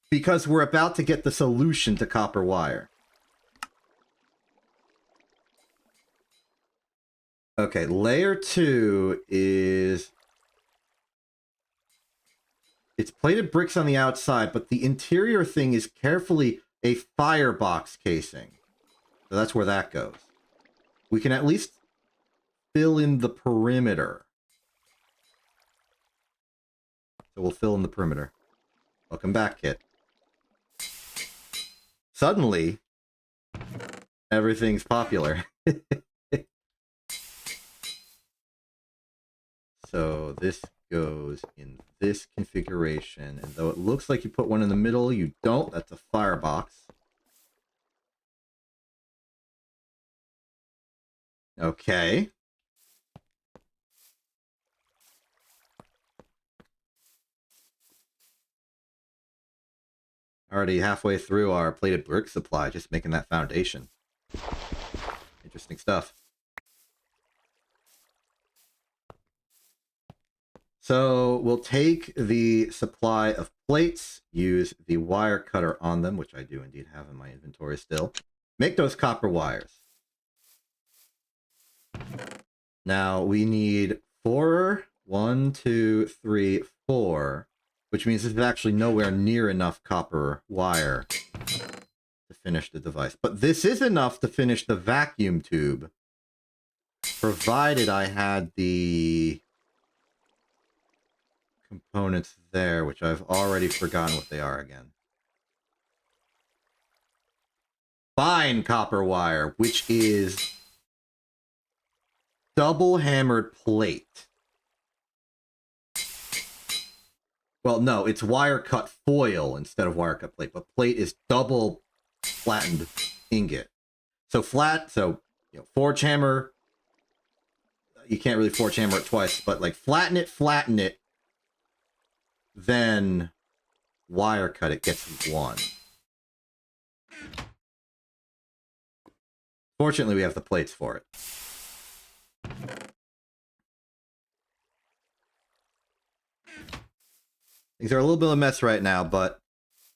because we're about to get the solution to copper wire. Okay, layer 2 is... It's plated bricks on the outside, but the interior thing is carefully a firebox casing. So that's where that goes. We can at least fill in the perimeter. So we'll fill in the perimeter. Welcome back, Kit. Suddenly, everything's popular. So this goes in this configuration, and though it looks like you put one in the middle, you don't. That's a firebox. Okay. Already halfway through our plated brick supply, just making that foundation. Interesting stuff. So we'll take the supply of plates, use the wire cutter on them, which I do indeed have in my inventory still. Make those copper wires. Now we need 4, 1, 2, 3, 4, which means this is actually nowhere near enough copper wire to finish the device. But this is enough to finish the vacuum tube, provided I had the components there, which I've already forgotten what they are again. Fine copper wire, which is double hammered plate. Well, no, it's wire cut foil instead of wire cut plate, but plate is double flattened ingot. So forge hammer, you can't really forge hammer it twice, but like flatten it, then wire cut it, gets 1. Fortunately, we have the plates for it. Things are a little bit of a mess right now, but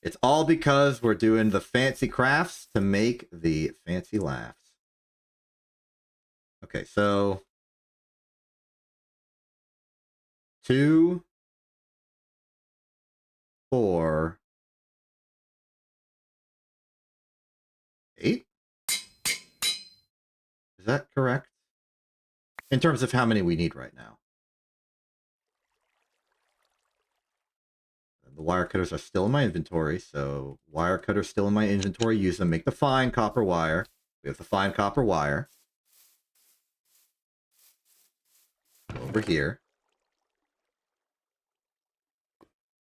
it's all because we're doing the fancy crafts to make the fancy laughs. Okay, so 2, 4, 8? Is that correct? In terms of how many we need right now. The wire cutters are still in my inventory, so wire cutters still in my inventory. Use them, make the fine copper wire. We have the fine copper wire. Go over here.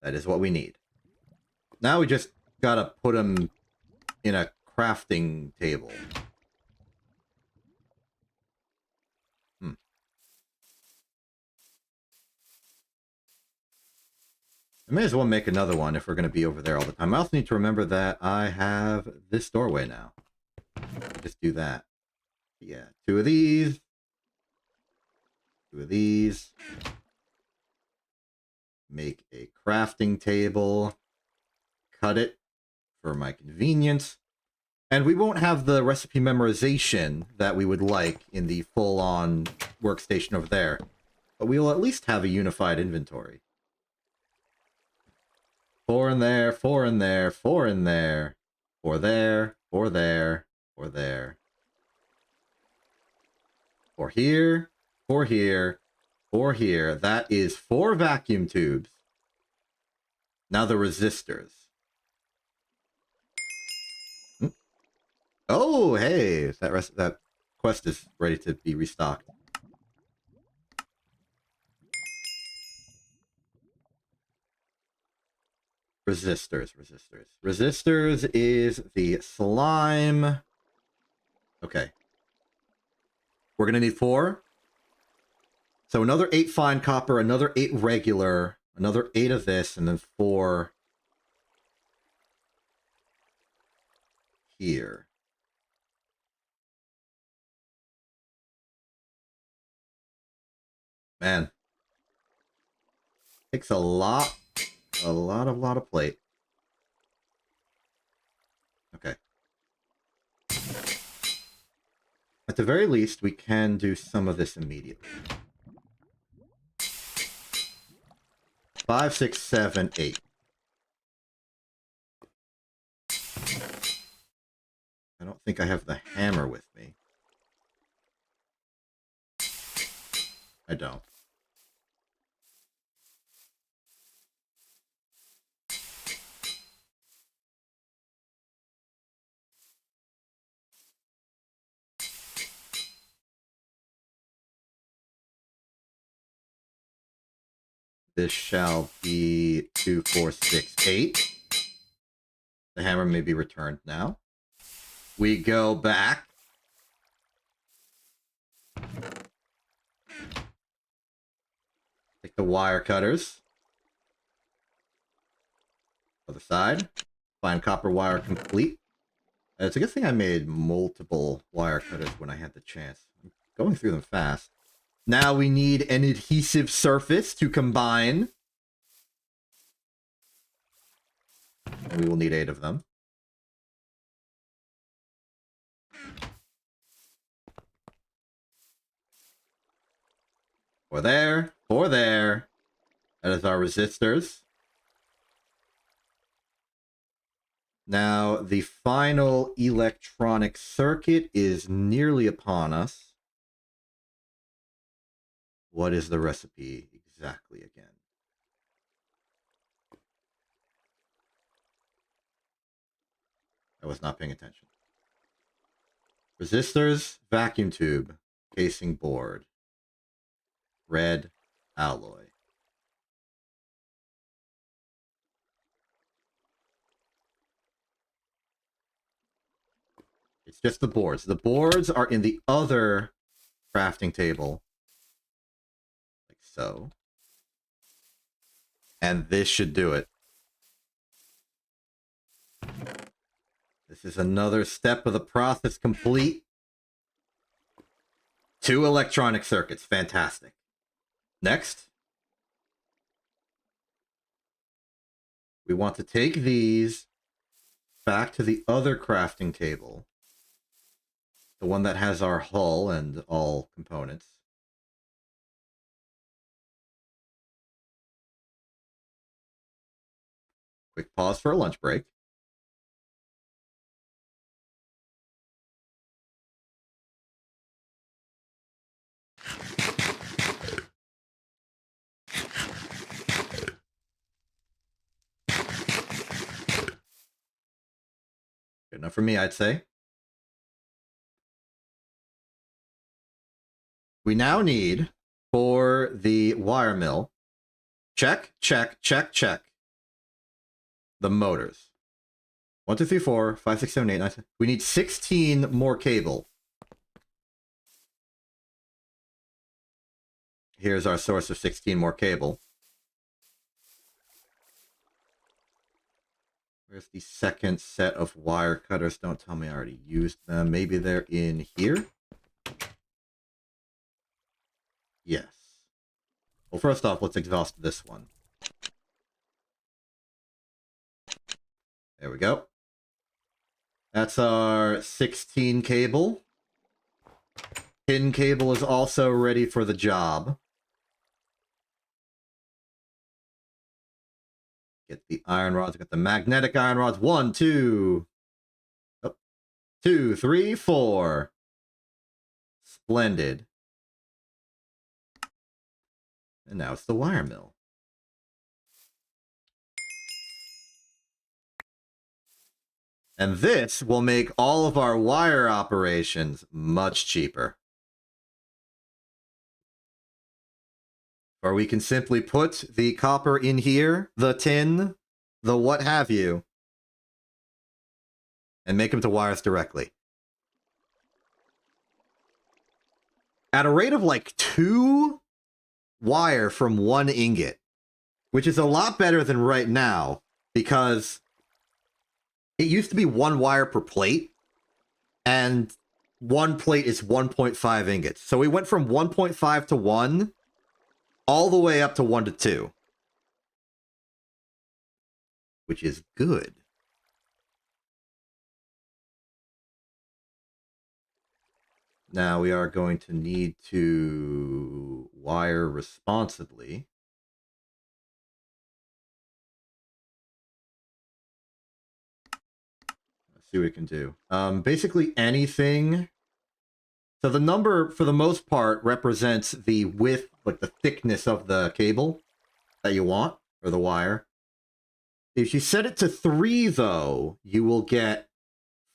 That is what we need. Now we just gotta put them in a crafting table. I may as well make another one if we're going to be over there all the time. I also need to remember that I have this doorway now. Just do that. Yeah, 2 of these. 2 of these. Make a crafting table. Cut it for my convenience. And we won't have the recipe memorization that we would like in the full-on workstation over there. But we will at least have a unified inventory. 4 in there, 4 in there, 4 in there, 4 there, 4 there, 4 there. 4 here, 4 here, 4 here. That is 4 vacuum tubes. Now the resistors. Oh, hey, that quest is ready to be restocked. Resistors. Resistors is the slime. Okay. We're going to need 4. So another 8 fine copper, another 8 regular, another 8 of this, and then 4 here. Man. Takes a lot of plate. the very least, we can do some of this immediately. 5, 6, 7, 8. I don't think I have the hammer with me. I don't. This shall be 2, 4, 6, 8. The hammer may be returned now. We go back. Take the wire cutters. Other side. Find copper wire complete. It's a good thing I made multiple wire cutters when I had the chance. I'm going through them fast. Now we need an adhesive surface to combine. And we will need 8 of them. For there. For there. That is our resistors. Now, the final electronic circuit is nearly upon us. What is the recipe exactly again? I was not paying attention. Resistors, vacuum tube, casing board, red alloy. It's just the boards. The boards are in the other crafting table. Like so. And this should do it. This is another step of the process complete. 2 electronic circuits. Fantastic. Next. We want to take these back to the other crafting table. The one that has our hull and all components. Quick pause for a lunch break. Good enough for me, I'd say. We now need, for the wire mill, check, check, check, check, the motors. 1, 2, 3, 4, 5, 6, 7, 8, 9, 10. We need 16 more cable. Here's our source of 16 more cable. Where's the second set of wire cutters? Don't tell me I already used them. Maybe they're in here? Yes. Well, first off, let's exhaust this one. There we go. That's our 16 cable. Pin cable is also ready for the job. Get the iron rods. Get the magnetic iron rods. 1, 2. Oh, 2, 3, 4. Splendid. And now it's the wire mill. And this will make all of our wire operations much cheaper. Or we can simply put the copper in here, the tin, the what have you, and make them to wires directly. At a rate of like 2 wire from 1 ingot, which is a lot better than right now, because it used to be 1 wire per plate, and 1 plate is 1.5 ingots. So we went from 1.5 to 1, all the way up to 1 to 2. Which is good. Now we are going to need to wire responsibly. Let's see what we can do. Basically anything. So the number, for the most part, represents the width, like the thickness of the cable that you want, or the wire. If you set it to 3, though, you will get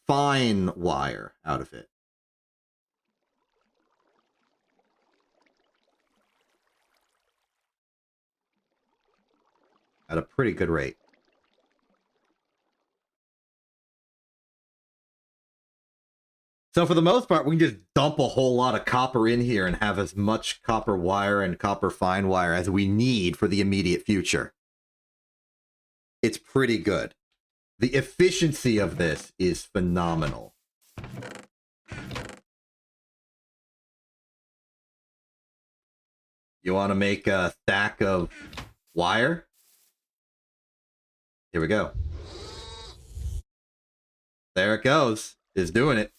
fine wire out of it. At a pretty good rate. So for the most part, we can just dump a whole lot of copper in here and have as much copper wire and copper fine wire as we need for the immediate future. It's pretty good. The efficiency of this is phenomenal. You want to make a stack of wire? Here we go. There it goes. It's doing it.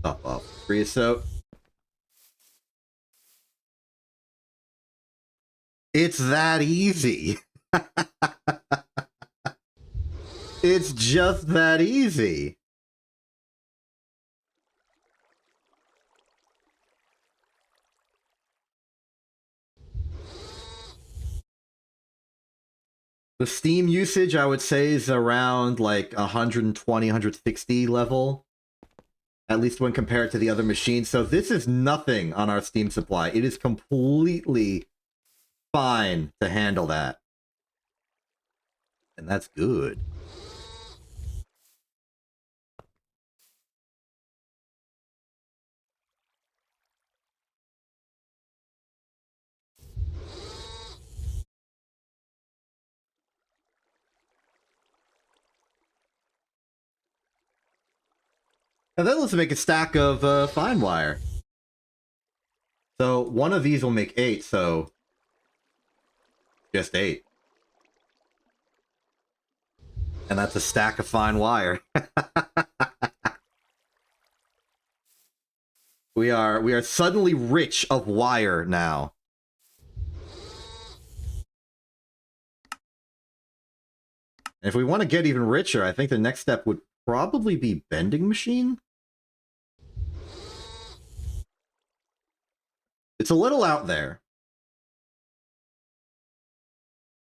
Top off creosote. It's that easy. It's just that easy. The steam usage, I would say, is around like 120, 160 level. At least when compared to the other machines. So this is nothing on our steam supply. It is completely fine to handle that. And that's good. And then let's make a stack of fine wire. So one of these will make 8, so just 8. And that's a stack of fine wire. We are suddenly rich of wire now. And if we want to get even richer, I think the next step would probably be bending machine. It's a little out there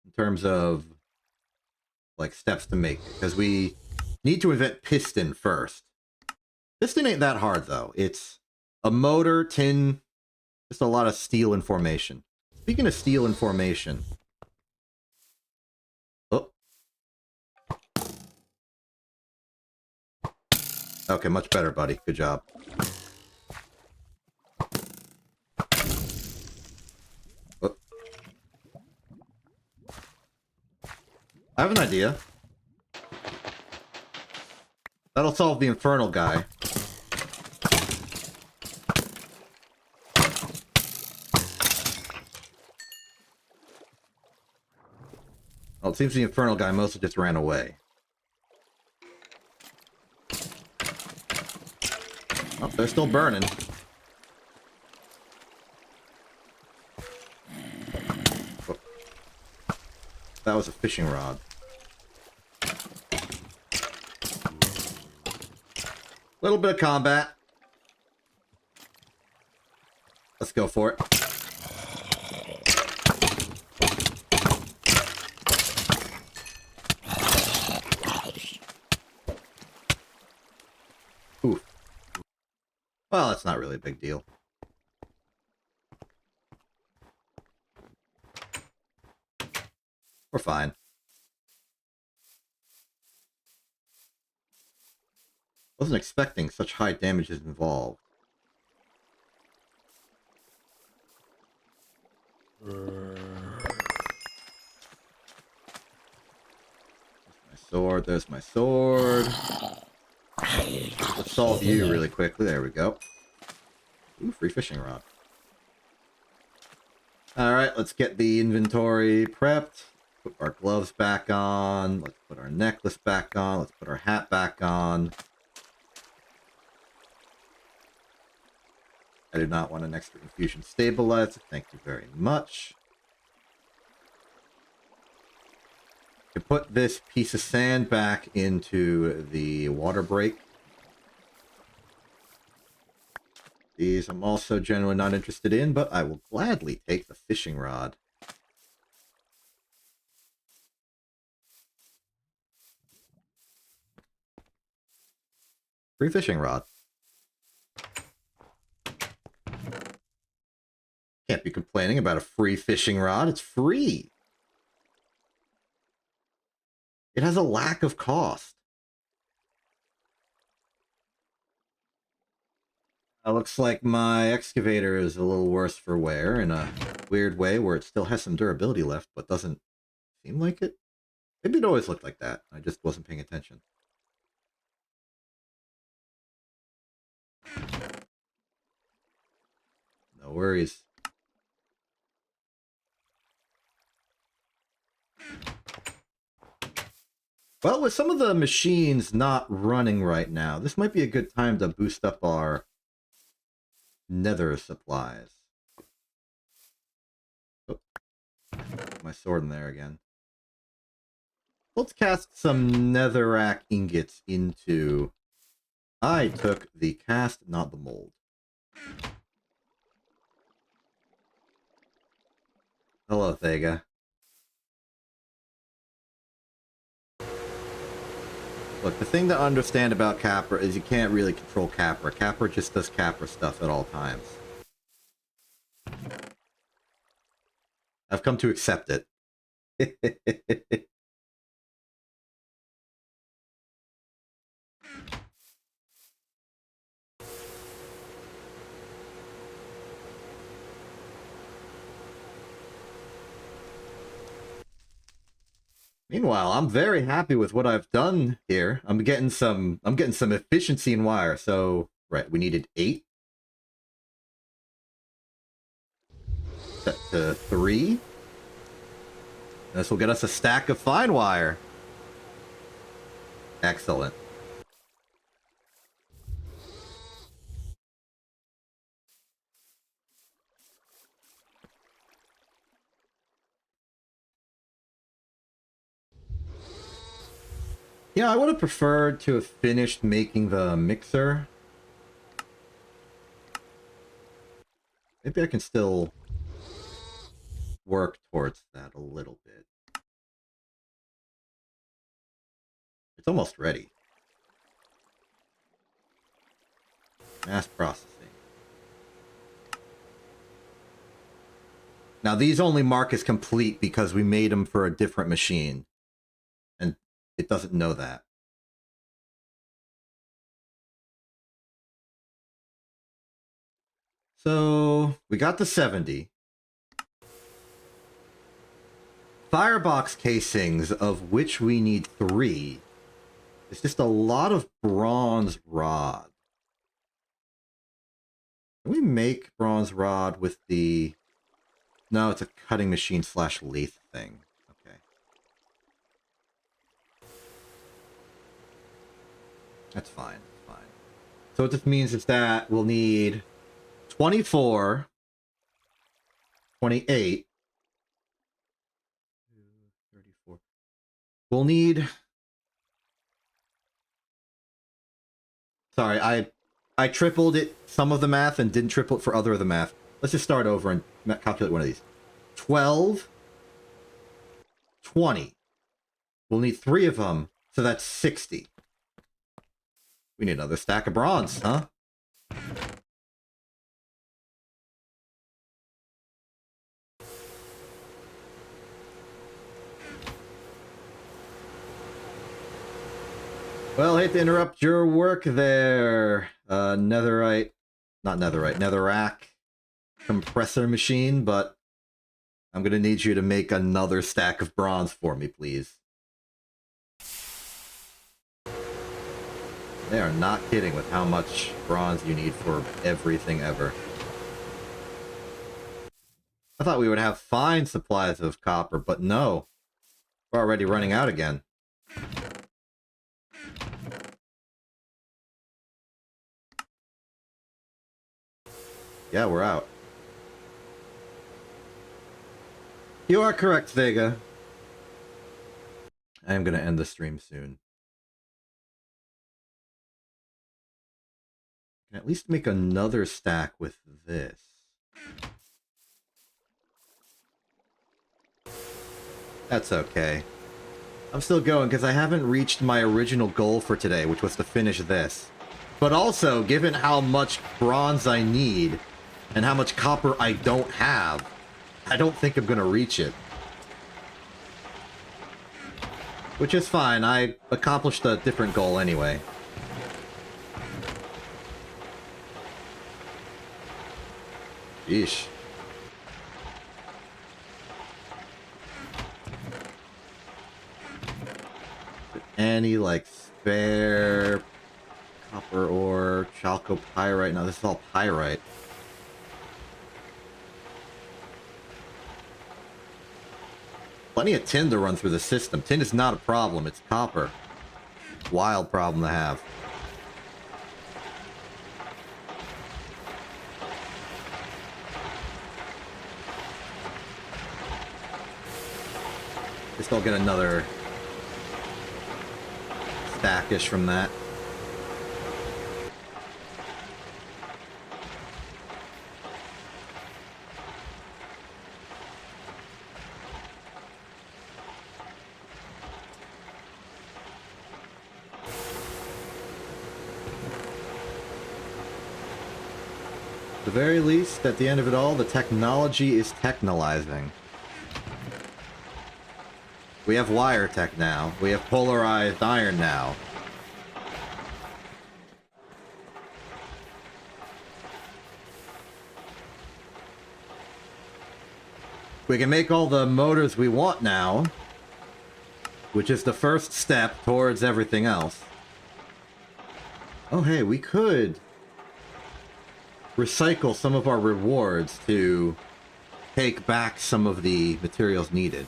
in terms of like steps to make, because we need to invent piston first. Piston ain't that hard though. It's a motor, tin, just a lot of steel in formation. Speaking of steel in formation. Oh. Okay, much better, buddy. Good job. Oh. I have an idea. That'll solve the infernal guy. Well, it seems the infernal guy mostly just ran away. Oh, they're still burning. Oh. That was a fishing rod. Little bit of combat. Let's go for it. Oof. Well, that's not really a big deal. We're fine. Wasn't expecting such high damages involved. There's my sword. Let's solve you really quickly. There we go. Ooh, free fishing rod. Alright, let's get the inventory prepped. put our gloves back on. Let's put our necklace back on. Let's put our hat back on. I do not want an extra infusion stabilizer. Thank you very much. To put this piece of sand back into the water break. These I'm also generally not interested in, but I will gladly take the fishing rod. Free fishing rod. Can't be complaining about a free fishing rod. It's free. It has a lack of cost. Looks like my excavator is a little worse for wear in a weird way where it still has some durability left, but doesn't seem like it. Maybe it always looked like that. I just wasn't paying attention. No worries. Well, with some of the machines not running right now, this might be a good time to boost up our nether supplies. Oh, my sword in there again. Let's cast some netherrack ingots into... I took the cast, not the mold. Hello, Thega. Look, the thing to understand about Capra is you can't really control Capra. Capra just does Capra stuff at all times. I've come to accept it. Meanwhile, I'm very happy with what I've done here. I'm getting some efficiency in wire. So, right, we needed 8. Set to 3. This will get us a stack of fine wire. Excellent. Yeah, I would have preferred to have finished making the mixer. Maybe I can still work towards that a little bit. It's almost ready. Mass processing. Now, these only mark as complete because we made them for a different machine. And it doesn't know that. So, we got the 70. Firebox casings, of which we need 3. It's just a lot of bronze rod. Can we make bronze rod with the... No, it's a cutting machine / lathe thing. Okay. That's fine. That's fine. So what this means is that we'll need 24, 28, 34. We'll need... Sorry, I tripled it, some of the math, and didn't triple it for other of the math. Let's just start over and calculate one of these. 12, 20. We'll need 3 of them, so that's 60. We need another stack of bronze, huh? Well, I hate to interrupt your work there, netherite, not netherite, netherrack compressor machine, but I'm gonna need you to make another stack of bronze for me, please. They are not kidding with how much bronze you need for everything ever. I thought we would have fine supplies of copper, but no. We're already running out again. Yeah, we're out. You are correct, Vega. I am going to end the stream soon. I can at least make another stack with this. That's okay. I'm still going because I haven't reached my original goal for today, which was to finish this. But also, given how much bronze I need and how much copper I don't have, I don't think I'm going to reach it. Which is fine. I accomplished a different goal anyway. Yeesh. Any, like, spare copper ore, chalcopyrite? No, this is all pyrite. Plenty of tin to run through the system. Tin is not a problem, it's copper. Wild problem to have. Just don't get another stackish from that. At the very least, at the end of it all, the technology is technolizing. We have wire tech now. We have polarized iron now. We can make all the motors we want now, which is the first step towards everything else. Oh hey, we could recycle some of our rewards to take back some of the materials needed.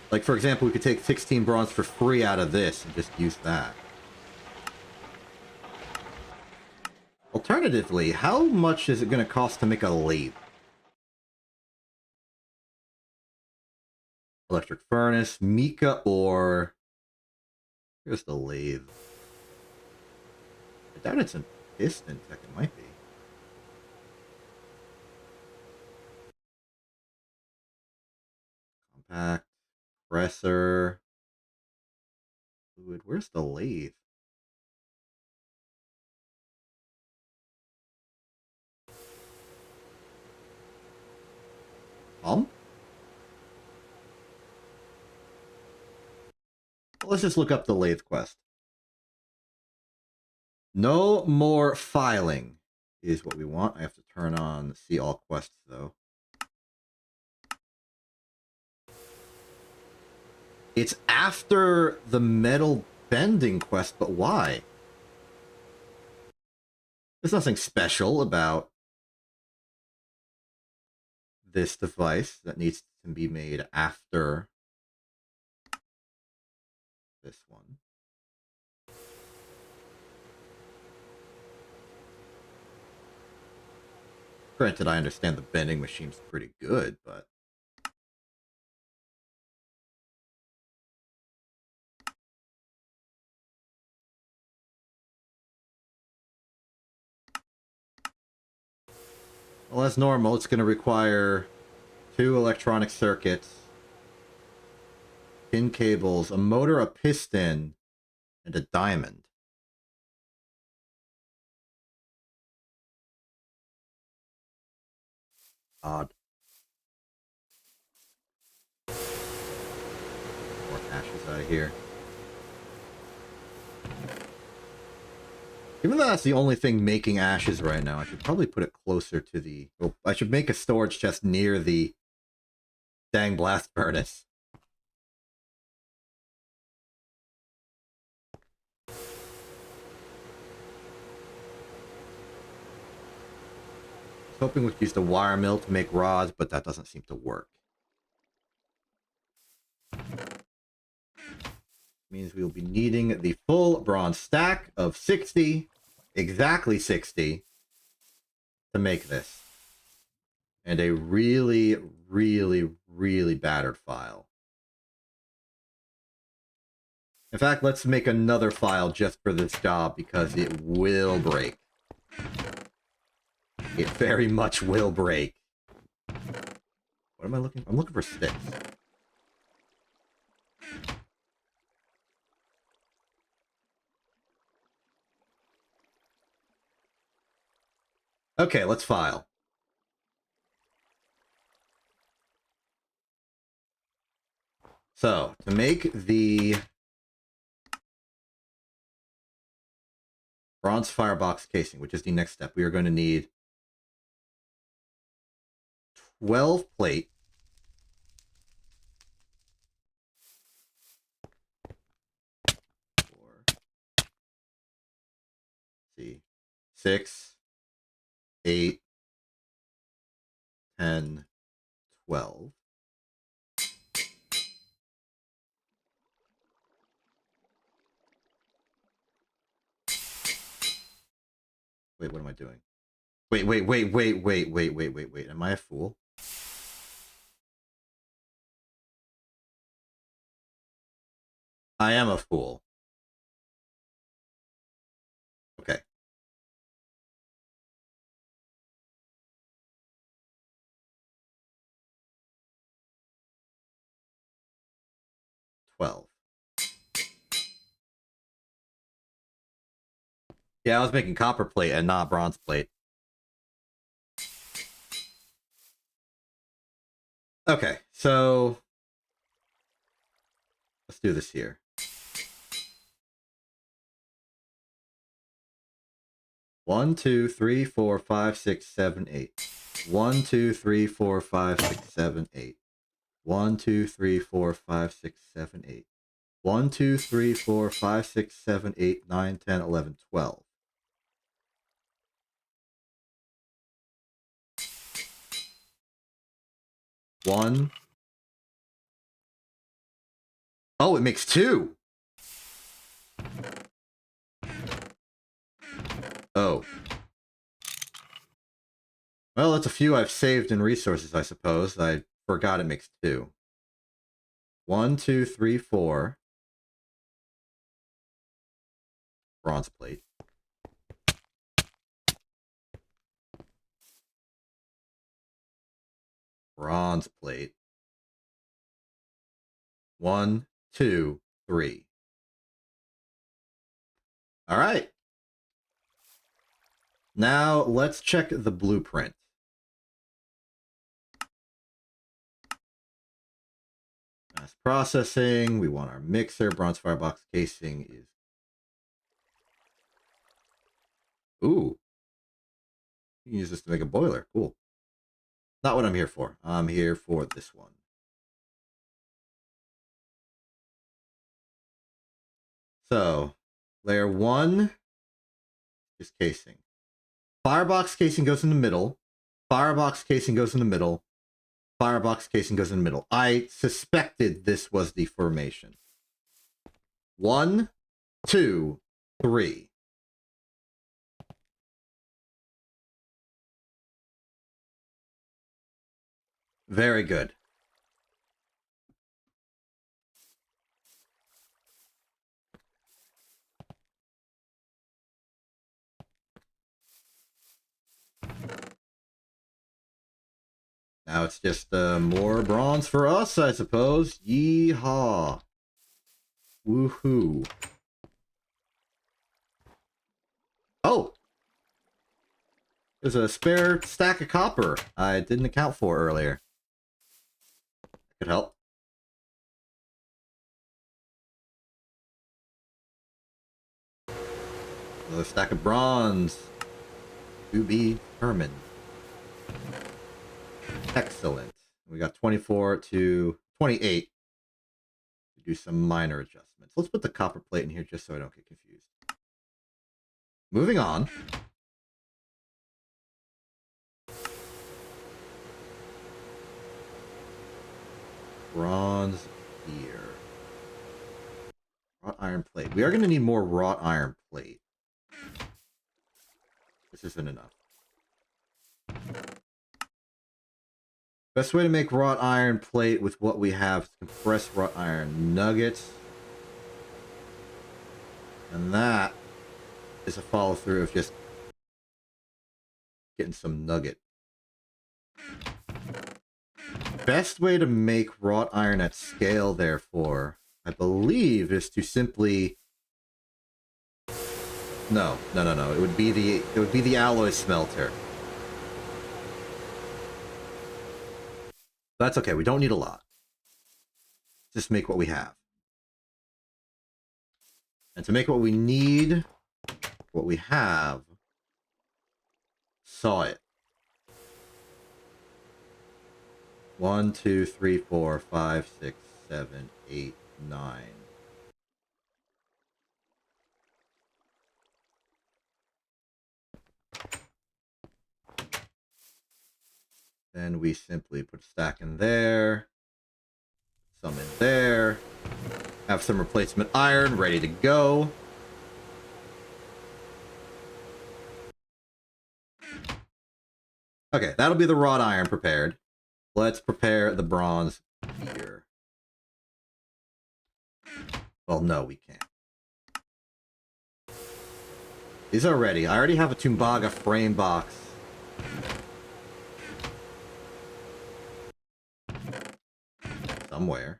Like, for example, we could take 16 bronze for free out of this and just use that. Alternatively, how much is it going to cost to make a lathe? Electric furnace, mica, or... Here's the lathe. I doubt it's a piston tech, it might be. Compact, presser... Fluid, where's the lathe? Pump? Let's just look up the lathe quest. No more filing is what we want. I have to turn on see all quests, though. It's after the metal bending quest, but why? There's nothing special about this device that needs to be made after this one. Granted, I understand the bending machine's pretty good, but... Well, as normal, it's going to require 2 electronic circuits, pin cables, a motor, a piston, and a diamond. Odd. More ashes out of here. Even though that's the only thing making ashes right now, I should probably put it closer to the... Oh, I should make a storage chest near the dang blast furnace. I was hoping we could use the wire mill to make rods, but that doesn't seem to work. Means we will be needing the full bronze stack of 60, exactly 60, to make this. And a really, really, really battered file. In fact, let's make another file just for this job because it will break. It very much will break. What am I looking for? I'm looking for sticks. Okay, let's file. So, to make the bronze firebox casing, which is the next step, we are going to need 12 plate. See, 6, 8, 10, 12. Wait, what am I doing? Wait. Am I a fool? I am a fool. Okay. $12. Yeah, I was making copper plate and not bronze plate. Okay, so let's do this here. 1, 2, 3, 4, 5, 6, 7, 8. 1, 2, 3, 4, 5, 6, 7, 8. 1, 2, 3, 4, 5, 6, 7, 8. 1, 2, 3, 4, 5, 6, 7, 8, 9, 10, 11, 12. One. Oh, it makes 2. Oh. Well, that's a few I've saved in resources, I suppose. I forgot it makes 2. 1, 2, 3, 4. Bronze plate. Bronze plate. 1, 2, 3. All right. Now let's check the blueprint. Mass processing. We want our mixer. Bronze firebox casing is. Ooh. You can use this to make a boiler. Cool. Not what I'm here for. I'm here for this one. So, layer 1 is casing. Firebox casing goes in the middle. Firebox casing goes in the middle. Firebox casing goes in the middle. I suspected this was the formation. 1, 2, 3. Very good. Now it's just more bronze for us, I suppose. Yeehaw. Woohoo. Oh! There's a spare stack of copper I didn't account for earlier. That could help. Another stack of bronze. To be determined. Excellent. We got 24 to 28. Do some minor adjustments. Let's put the copper plate in here just so I don't get confused. Moving on. Bronze gear. iron plate. We are going to need more wrought iron plate. This isn't enough. Best way to make wrought iron plate with what we have is compressed wrought iron nuggets. And that is a follow through of just getting some nugget. Best way to make wrought iron at scale, therefore, I believe, is to simply... No. It would be the alloy smelter. That's okay, we don't need a lot. Just make what we have. And to make what we need, what we have, saw it. 1, 2, 3, 4, 5, 6, 7, 8, 9. Then we simply put a stack in there, some in there, have some replacement iron ready to go. Okay, that'll be the wrought iron prepared. Let's prepare the bronze here. Well, no, we can't. These are ready. I already have a Tumbaga frame box. Somewhere.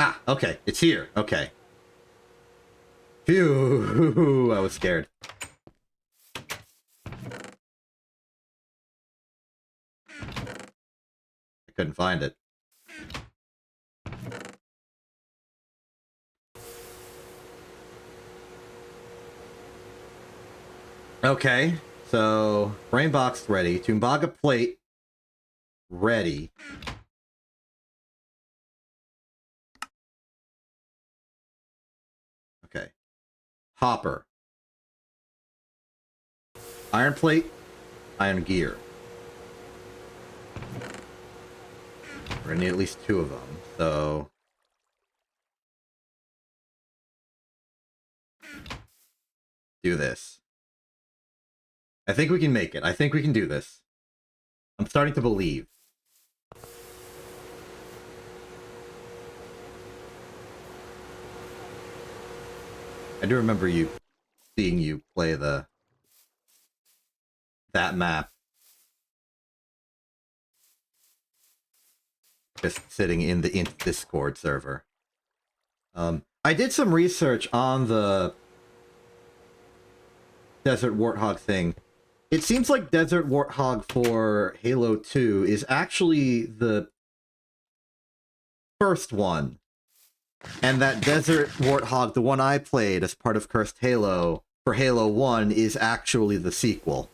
Ah, okay. It's here. Okay. Phew. I was scared. I couldn't find it. Okay, so frame box ready. Tumbaga plate ready. Okay. Hopper. Iron plate. Iron gear. We're gonna need at least 2 of them, so... do this. I think we can make it. I think we can do this. I'm starting to believe. I do remember seeing you play that map. Just sitting in the Discord server. I did some research on the Desert Warthog thing. It seems like Desert Warthog for Halo 2 is actually the first one. And that Desert Warthog, the one I played as part of Cursed Halo, for Halo 1, is actually the sequel.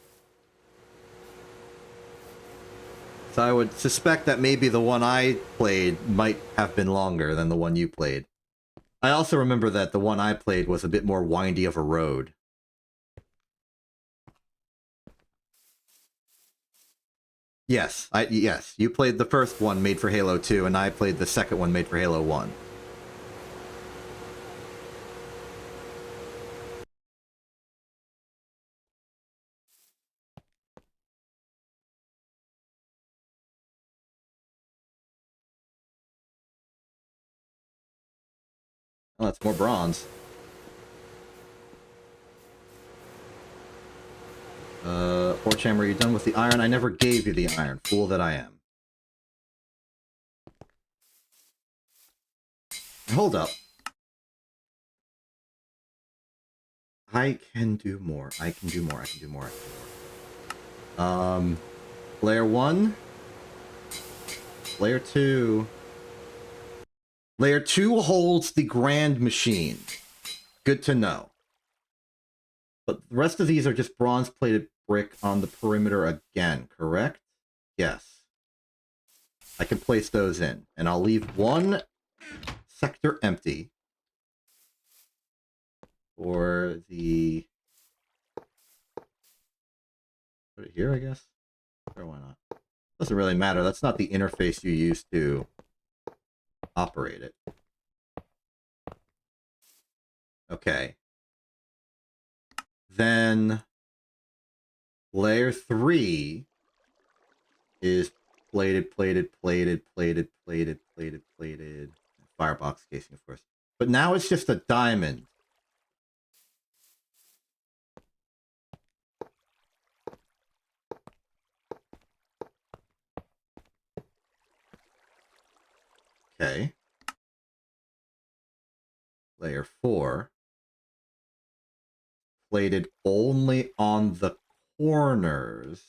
So I would suspect that maybe the one I played might have been longer than the one you played. I also remember that the one I played was a bit more windy of a road. Yes, yes, you played the first one made for Halo 2, and I played the second one made for Halo 1. Oh, that's more bronze. Horcham, are you done with the iron? I never gave you the iron. Fool that I am. Hold up. I can do more. I can do more. I can do more. I can do more. Layer 1. Layer 2. Layer 2 holds the Grand Machine. Good to know. But the rest of these are just bronze-plated brick on the perimeter again, correct? Yes. I can place those in. And I'll leave one sector empty. for the... Put it here, I guess? Or why not? Doesn't really matter. That's not the interface you use to operate it. Okay. Then layer 3 is plated. Firebox casing, of course. But now it's just a diamond. Okay. Layer 4. Plated only on the corners.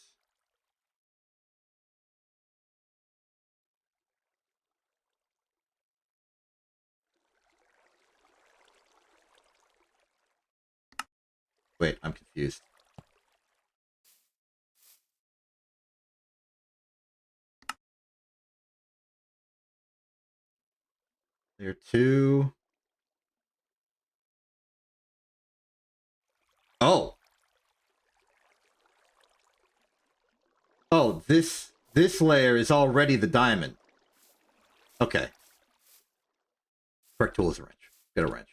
Wait, I'm confused. Layer 2. Oh! Oh, this layer is already the diamond. Okay. Correct tool is a wrench. Get a wrench.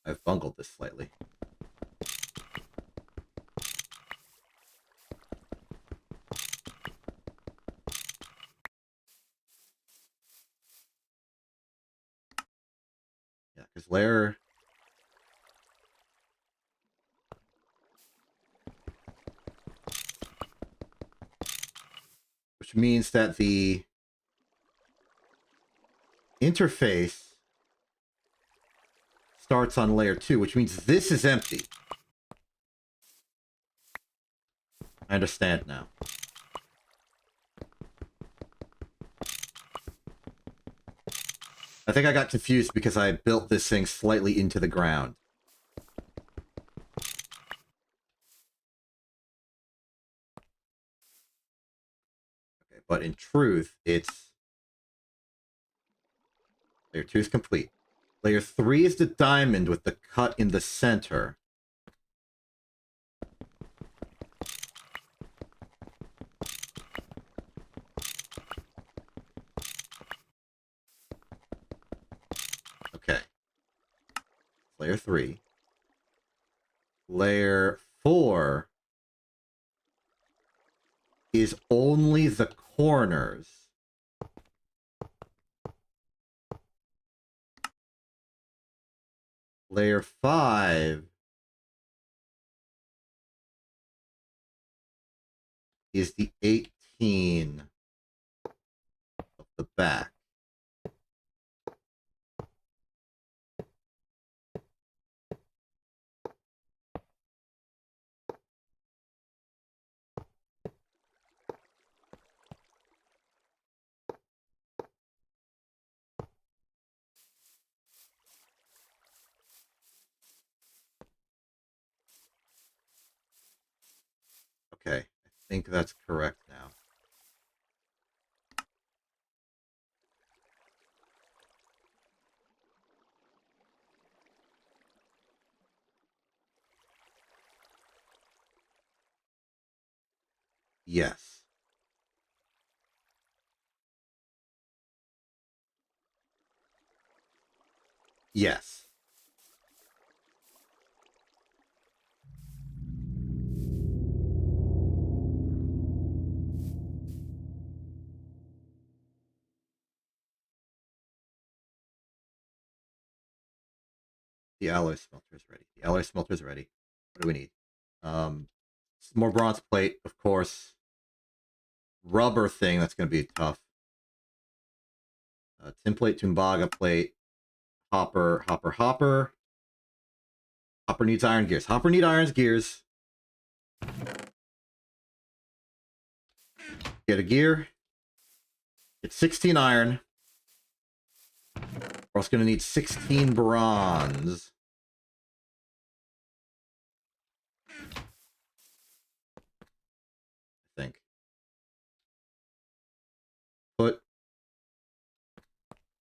I've bungled this slightly. Yeah, because layer... Which means that the interface starts on layer 2, which means this is empty. I understand now. I think I got confused because I built this thing slightly into the ground. Okay, but in truth, it's... Layer 2 is complete. Layer 3 is the diamond with the cut in the center. Okay. Layer 3. Layer 4 is only the corners. Layer 5 is the 18 of the back. Okay, I think that's correct now. Yes. Yes. The alloy smelter is ready. The alloy smelter is ready. What do we need? More bronze plate, of course. Rubber thing, that's going to be tough. Tin plate, Tumbaga plate. Hopper. Hopper needs iron gears. Hopper needs iron gears. Get a gear. Get 16 iron. We're also going to need 16 bronze. I think. Put.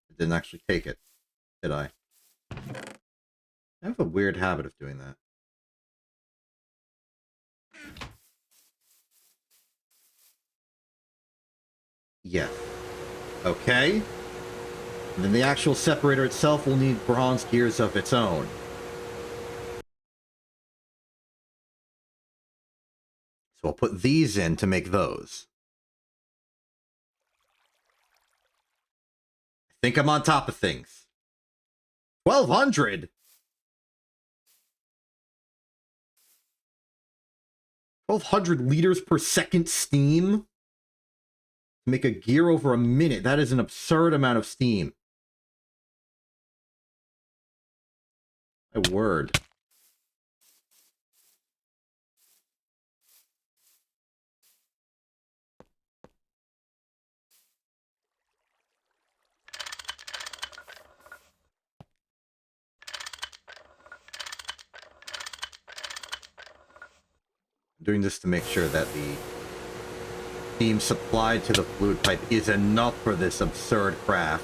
It didn't actually take it. Did I? I have a weird habit of doing that. Yes. Okay. And then the actual separator itself will need bronze gears of its own. So I'll put these in to make those. I think I'm on top of things. 1,200? 1,200 liters per second steam? To make a gear over a minute. That is an absurd amount of steam. My word. I'm doing this to make sure that the steam supplied to the fluid pipe is enough for this absurd craft.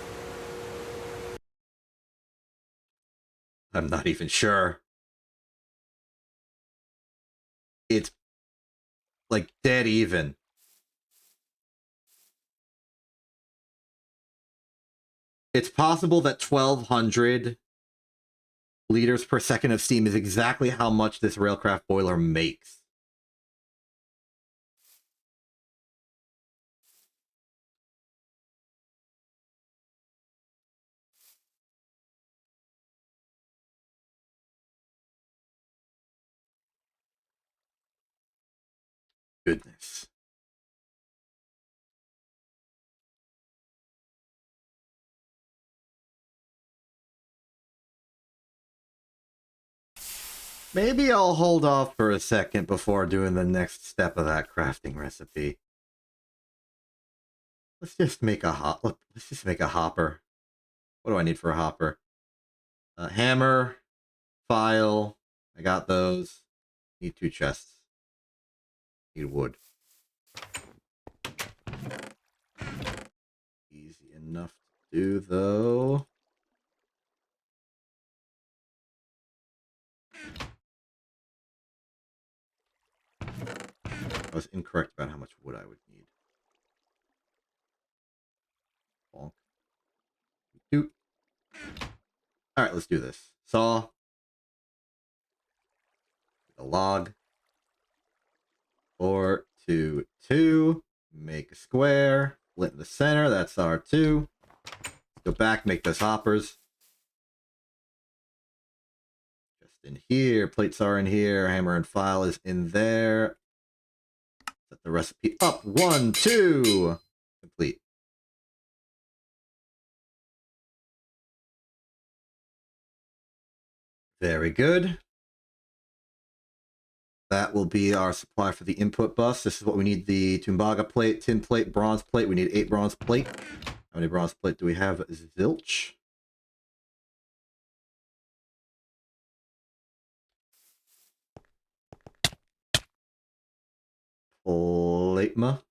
I'm not even sure. It's like dead even. It's possible that 1,200 liters per second of steam is exactly how much this railcraft boiler makes. Goodness. Maybe I'll hold off for a second before doing the next step of that crafting recipe. Let's just make a let's just make a hopper. What do I need for a hopper? Hammer, file. I got those. Need 2 chests. Need wood. Easy enough to do, though. I was incorrect about how much wood I would need. Bonk. Doot. Alright, let's do this. Saw. A log. 4, 2, 2. Make a square. Split in the center. That's our 2. Let's go back, make those hoppers. Just in here. Plates are in here. Hammer and file is in there. Set the recipe up. 1, 2. Complete. Very good. That will be our supply for the input bus. This is what we need: the Tumbaga plate, tin plate, bronze plate. We need 8 bronze plate. How many bronze plate do we have? Zilch. Platema.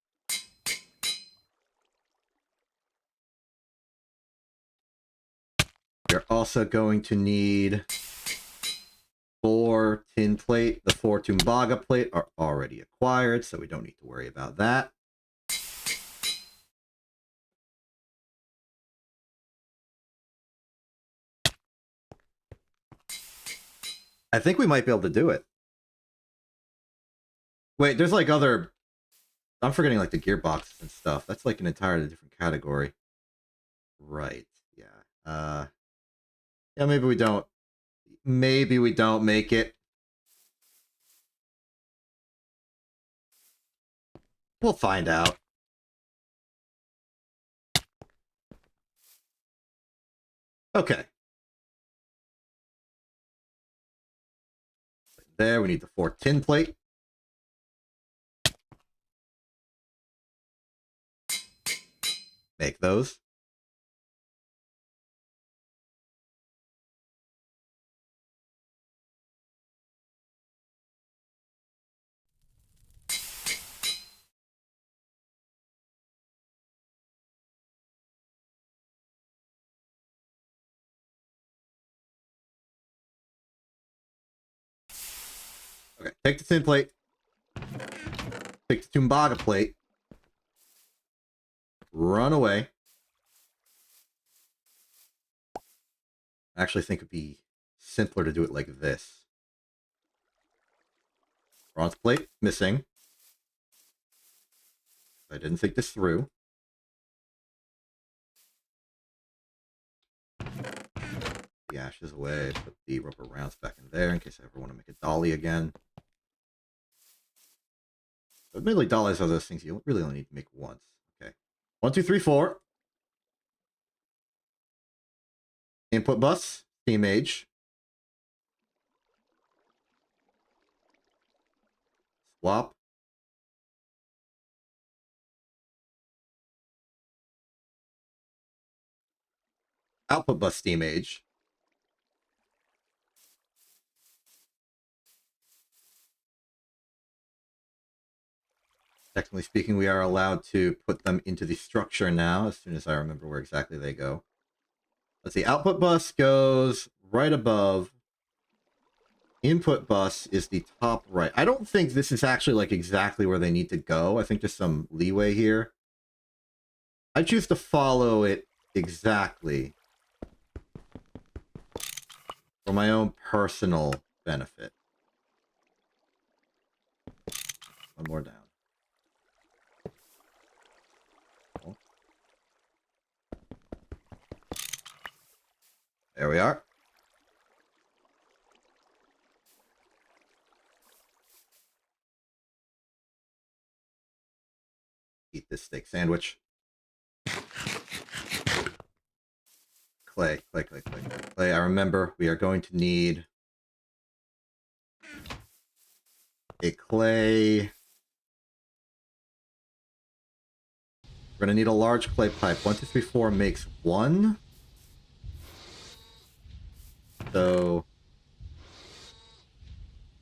You're also going to need 4 tin plate. The 4 Tumbaga plate are already acquired, so we don't need to worry about that. I think we might be able to do it. Wait, there's like other... I'm forgetting like the gearboxes and stuff. That's like an entirely different category. Right, yeah. Yeah, maybe we don't. Maybe we don't make it. We'll find out. Okay. There, we need the 4 tin plate. Make those. Okay, take the tin plate. Take the Tumbaga plate. Run away. I actually think it'd be simpler to do it like this. Bronze plate, missing. I didn't think this through. The ashes away. Put the rubber rounds back in there in case I ever want to make a dolly again. Admittedly, dollies are those things you really only need to make once. Okay. 1, 2, 3, 4. Input bus, steam age. Swap. Output bus, steam age. Technically speaking, we are allowed to put them into the structure now, as soon as I remember where exactly they go. Let's see, output bus goes right above. Input bus is the top right. I don't think this is actually like exactly where they need to go. I think there's some leeway here. I choose to follow it exactly for my own personal benefit. One more down. There we are. Eat this steak sandwich. Clay, clay, clay, clay, clay, clay. I remember we are going to need a clay. We're going to need a large clay pipe. 1, 2, 3, 4 makes 1. So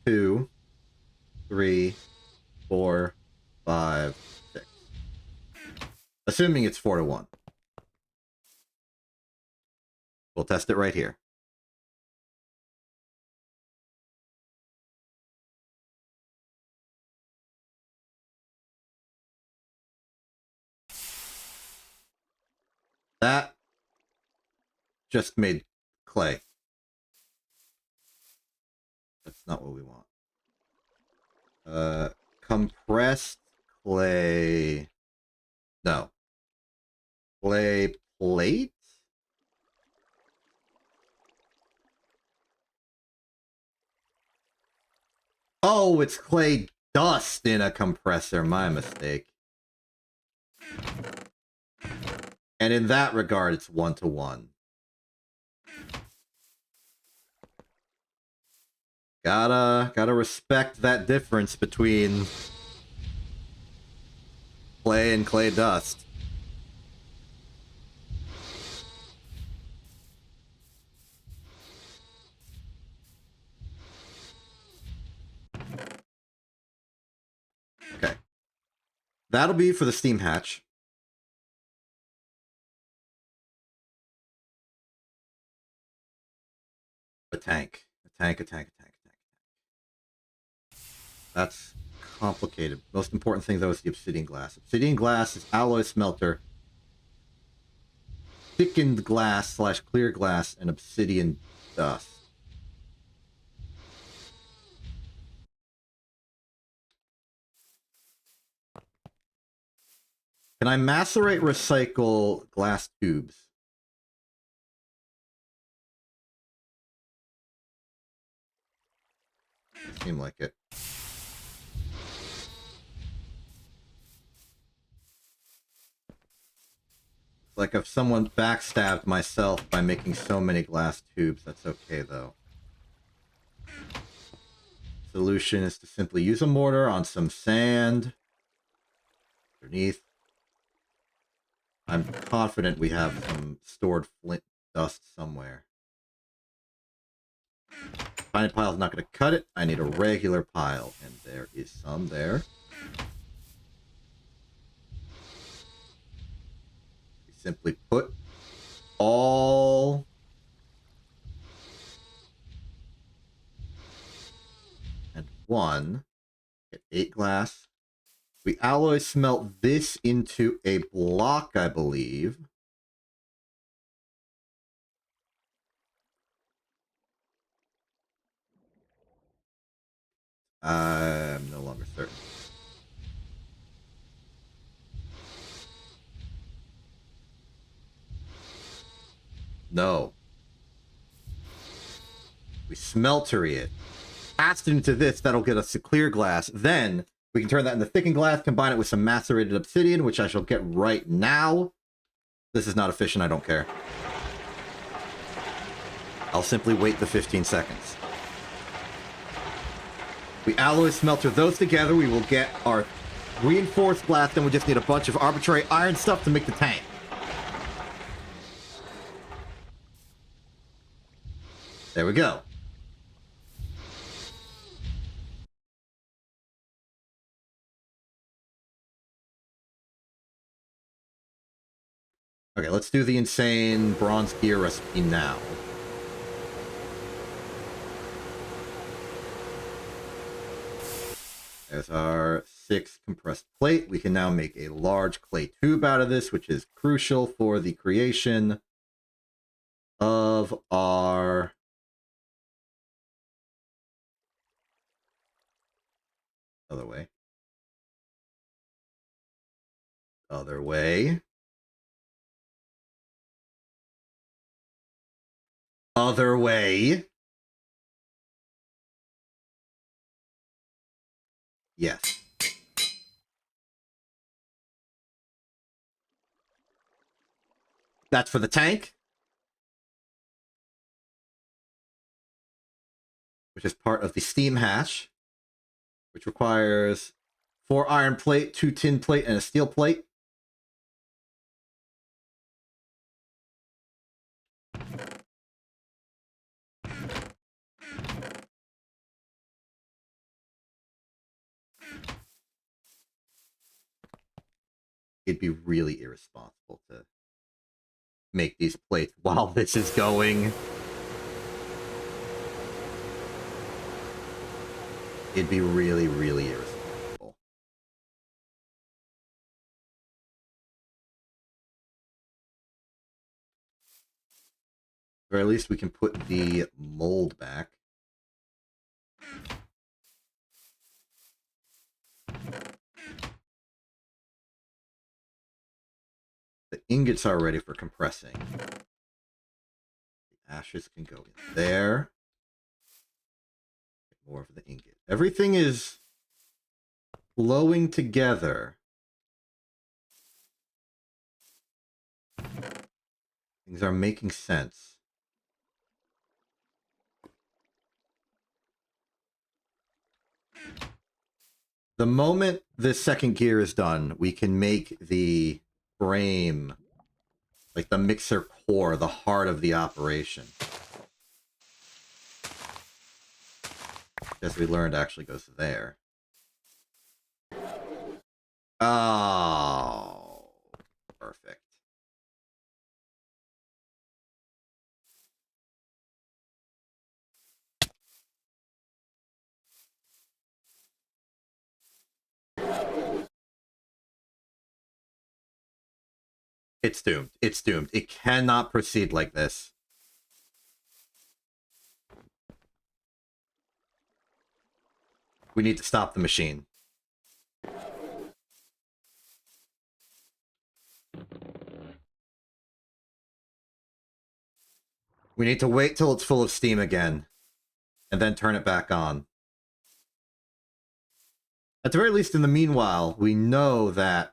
2, 3, 4, 5, 6. Assuming it's 4 to 1. We'll test it right here. That just made clay. That's not what we want. Compressed clay. No. Clay plate? Oh, it's clay dust in a compressor. My mistake. And in that regard, it's 1 to 1. Gotta respect that difference between clay and clay dust. Okay. That'll be for the steam hatch. A tank. A tank, a tank, a tank, a tank. That's complicated. Most important thing, though, is the obsidian glass. Obsidian glass is alloy smelter, thickened glass / clear glass, and obsidian dust. Can I macerate recycle glass tubes? Doesn't seem like it. Like if someone backstabbed myself by making so many glass tubes, that's okay though. Solution is to simply use a mortar on some sand underneath. I'm confident we have some stored flint dust somewhere. Tiny pile's not going to cut it. I need a regular pile, and there is some there. We simply put all and 1. Get 8 glass. We alloy smelt this into a block, I believe. I'm no longer certain. No. We smeltery it. Cast it into this, that'll get us to clear glass. Then we can turn that into thickened glass, combine it with some macerated obsidian, which I shall get right now. This is not efficient, I don't care. I'll simply wait the 15 seconds. We alloy smelter those together, we will get our reinforced glass, then we just need a bunch of arbitrary iron stuff to make the tank. There we go. Okay, let's do the insane bronze gear recipe now. There's our 6 compressed plate. We can now make a large clay tube out of this, which is crucial for the creation of our other way. Other way. Other way. Yes. That's for the tank, which is part of the steam hatch, which requires 4 iron plate, 2 tin plate, and a steel plate. It'd be really irresponsible to make these plates while this is going. It'd be really, really irresponsible. Or at least we can put the mold back. The ingots are ready for compressing. The ashes can go in there. Get more of the ingot. Everything is flowing together. Things are making sense. The moment this second gear is done, we can make the frame, like the mixer core, the heart of the operation. As we learned, actually goes there. Oh, perfect. It's doomed. It's doomed. It cannot proceed like this. We need to stop the machine. We need to wait till it's full of steam again, and then turn it back on. At the very least, in the meanwhile, we know that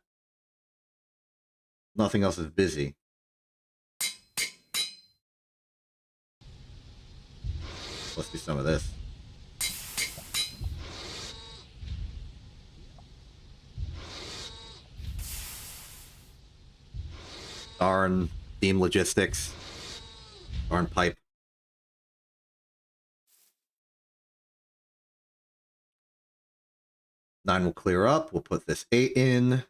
nothing else is busy. Let's do some of this. Darn steam logistics. Darn pipe. Nine will clear up. We'll put this 8 in.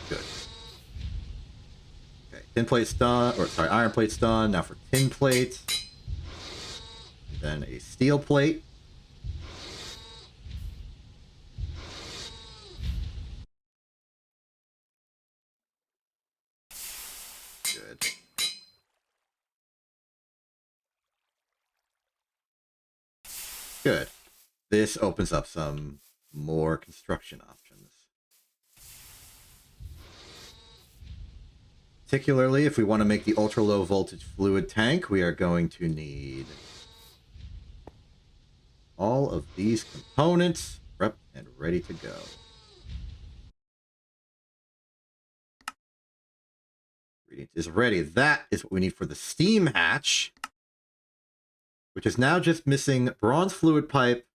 Good. Okay, tin plate's done, or sorry, iron plate's done. Now for tin plate. And then a steel plate. Good. Good. This opens up some more construction options. Particularly, if we want to make the ultra-low voltage fluid tank, we are going to need all of these components prepped and ready to go. Ingredient is ready. That is what we need for the steam hatch, which is now just missing bronze fluid pipe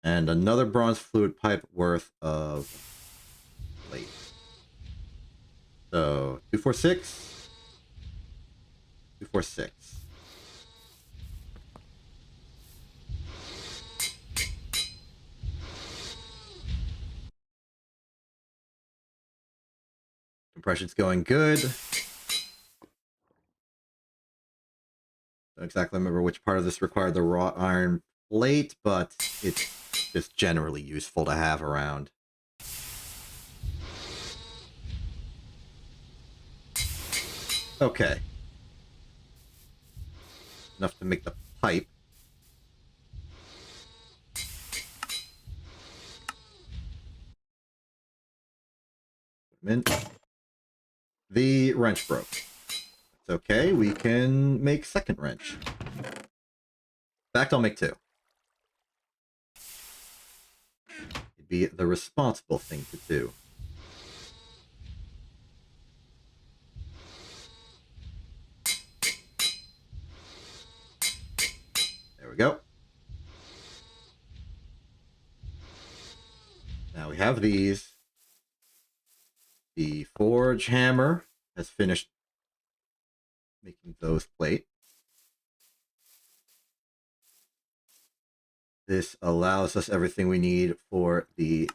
and another bronze fluid pipe worth of plate. So 246, 246. Compression's going good. Don't exactly remember which part of this required the wrought iron plate, but it's just generally useful to have around. Okay. Enough to make the pipe. The wrench broke. That's okay, we can make second wrench. In fact, I'll make two. It'd be the responsible thing to do. There we go. Now we have these. The forge hammer has finished making those plate. This allows us everything we need for the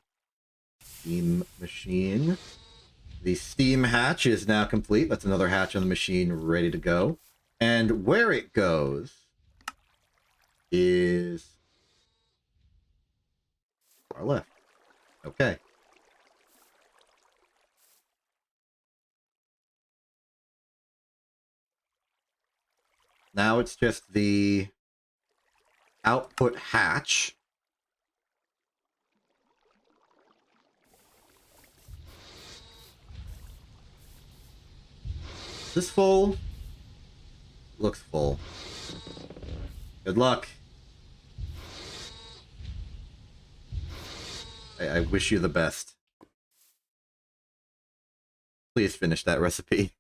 steam machine. The steam hatch is now complete. That's another hatch on the machine ready to go. And where it goes is far left. Okay. Now it's just the output hatch. Is this full? Looks full. Good luck. I wish you the best. Please finish that recipe.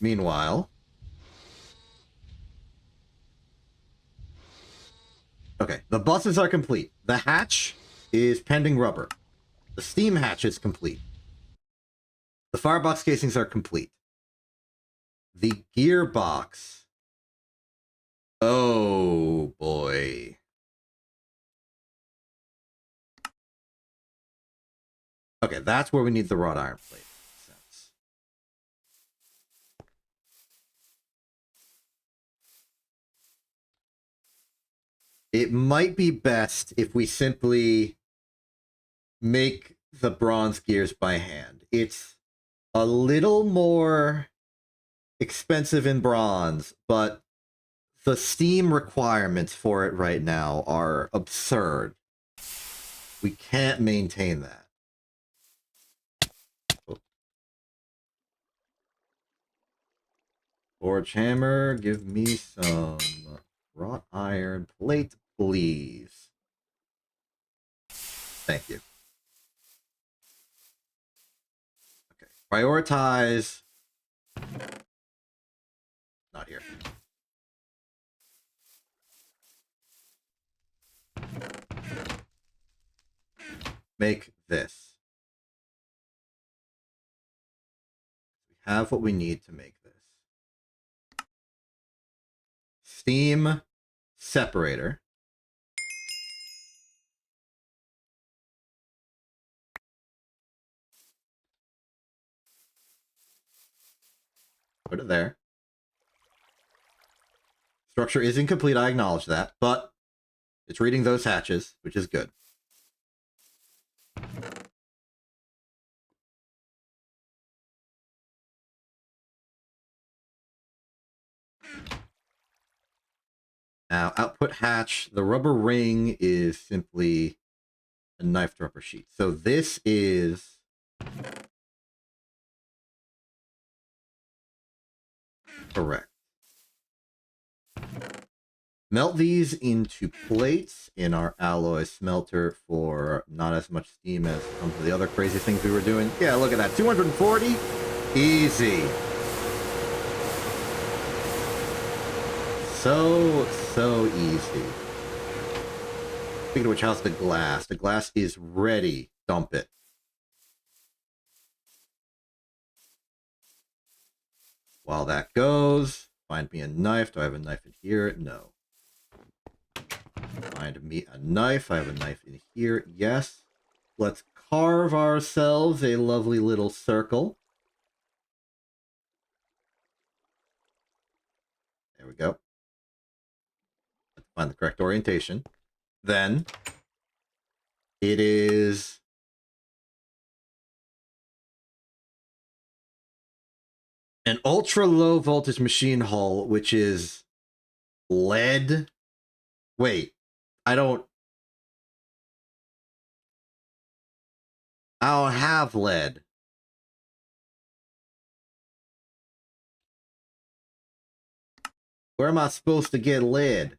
Meanwhile... Okay, the buses are complete. The hatch is pending rubber. The steam hatch is complete. The firebox casings are complete. The gearbox... Oh, boy. Okay, that's where we need the wrought iron plate. Sense. It might be best if we simply make the bronze gears by hand. It's a little more expensive in bronze, but the steam requirements for it right now are absurd. We can't maintain that. Oh. Forge hammer, give me some wrought iron plate, please. Thank you. Okay, prioritize. Not here. Make this. We have what we need to make this. steam separator. Put it there. Structure is incomplete, I acknowledge that, but it's reading those hatches, which is good. Now, output hatch, the rubber ring is simply a knifed rubber sheet. So this is... correct. Melt these into plates in our alloy smelter for not as much steam as some of the other crazy things we were doing. Yeah, look at that. 240? Easy. So easy. Speaking of which, how's the glass? The glass is ready. Dump it. While that goes, find me a knife. Do I have a knife in here? No. Find me a knife. I have a knife in here. Yes. Let's carve ourselves a lovely little circle. There we go. Let's find the correct orientation. Then it is an ultra low voltage machine hull, which is lead. Wait, I don't have lead. Where am I supposed to get lead?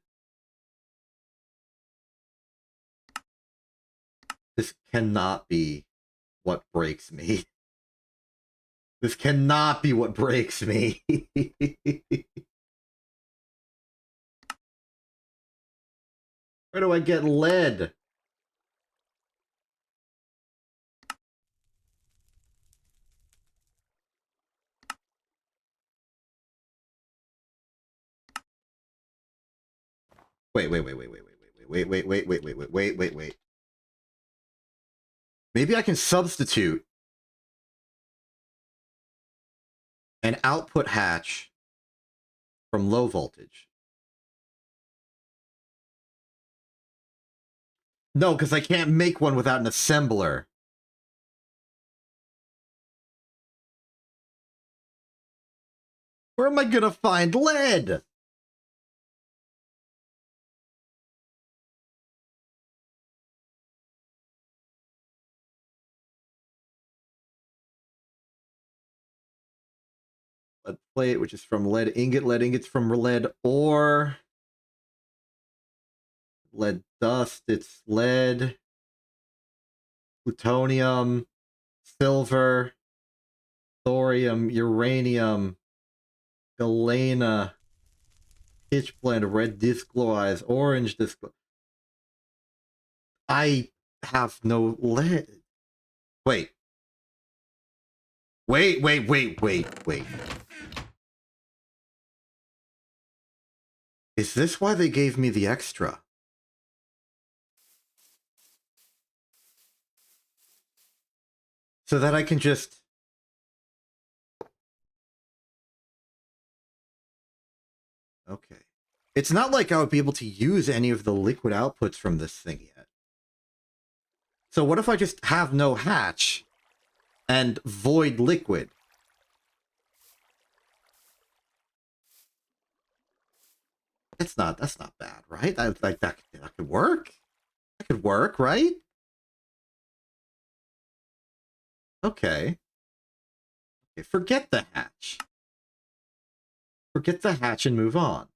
This cannot be what breaks me. This cannot be what breaks me. Where do I get lead? Wait. Maybe I can substitute an output hatch from low voltage. No, because I can't make one without an assembler. Where am I gonna find lead? Lead plate, which is from lead ingot. Lead ingots from lead ore. Lead dust, it's lead, plutonium, silver, thorium, uranium, galena, pitch blende, red disclose, orange disclose. I have no lead. Wait. Is this why they gave me the extra? So that I can just... Okay. It's not like I would be able to use any of the liquid outputs from this thing yet. So what if I just have no hatch and void liquid? That's not bad, right? That could work. That could work, right? Okay. Okay, forget the hatch. Forget the hatch and move on.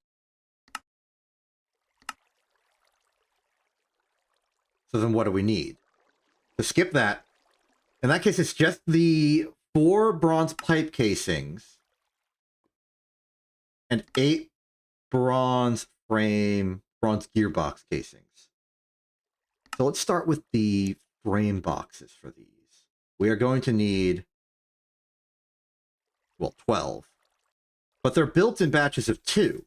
So then what do we need? To skip that, in that case, it's just the 4 bronze pipe casings and 8 bronze gearbox casings. So let's start with the frame boxes for these. We are going to need, well, 12. But they're built in batches of 2.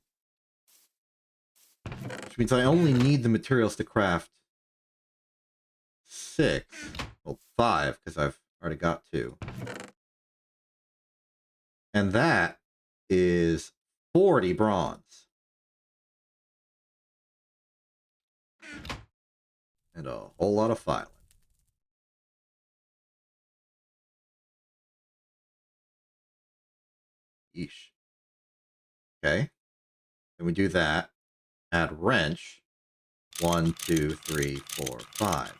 which means I only need the materials to craft 6. Well, 5, because I've already got 2. And that is 40 bronze. And a whole lot of filing. Yeesh. Okay. And we do that. Add wrench. 1, 2, 3, 4, 5.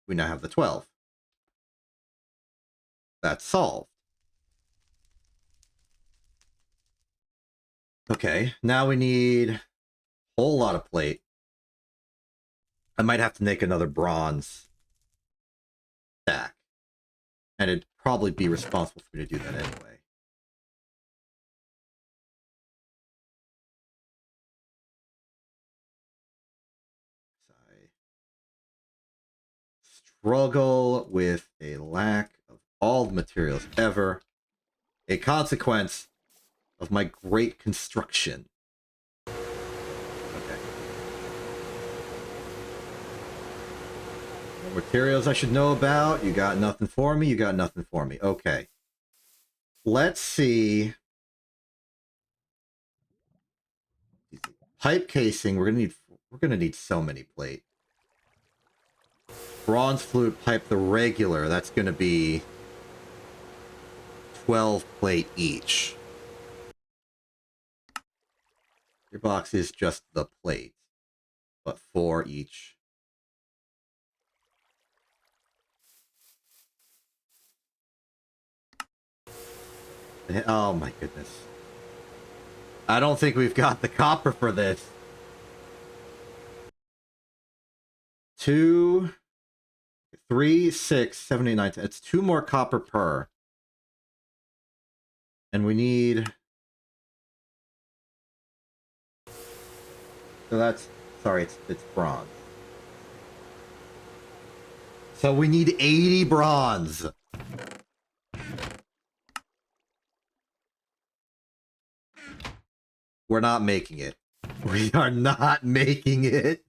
We now have the 12. That's solved. Okay, now we need a whole lot of plate. I might have to make another bronze stack. And it'd probably be responsible for me to do that anyway. I struggle with a lack of all the materials ever. A consequence of my great construction. Okay. More materials I should know about. You got nothing for me. You got nothing for me. Okay. Let's see. Pipe casing. We're gonna need so many plate. Bronze fluid pipe, the regular. That's gonna be 12 plate each. Your box is just the plate, but 4 each. Oh my goodness. I don't think we've got the copper for this. 2, 3, 6, 7, 8, 9, 10. It's 2 more copper per. And we need... So that's... Sorry, it's bronze. So we need 80 bronze. We're not making it. We are not making it.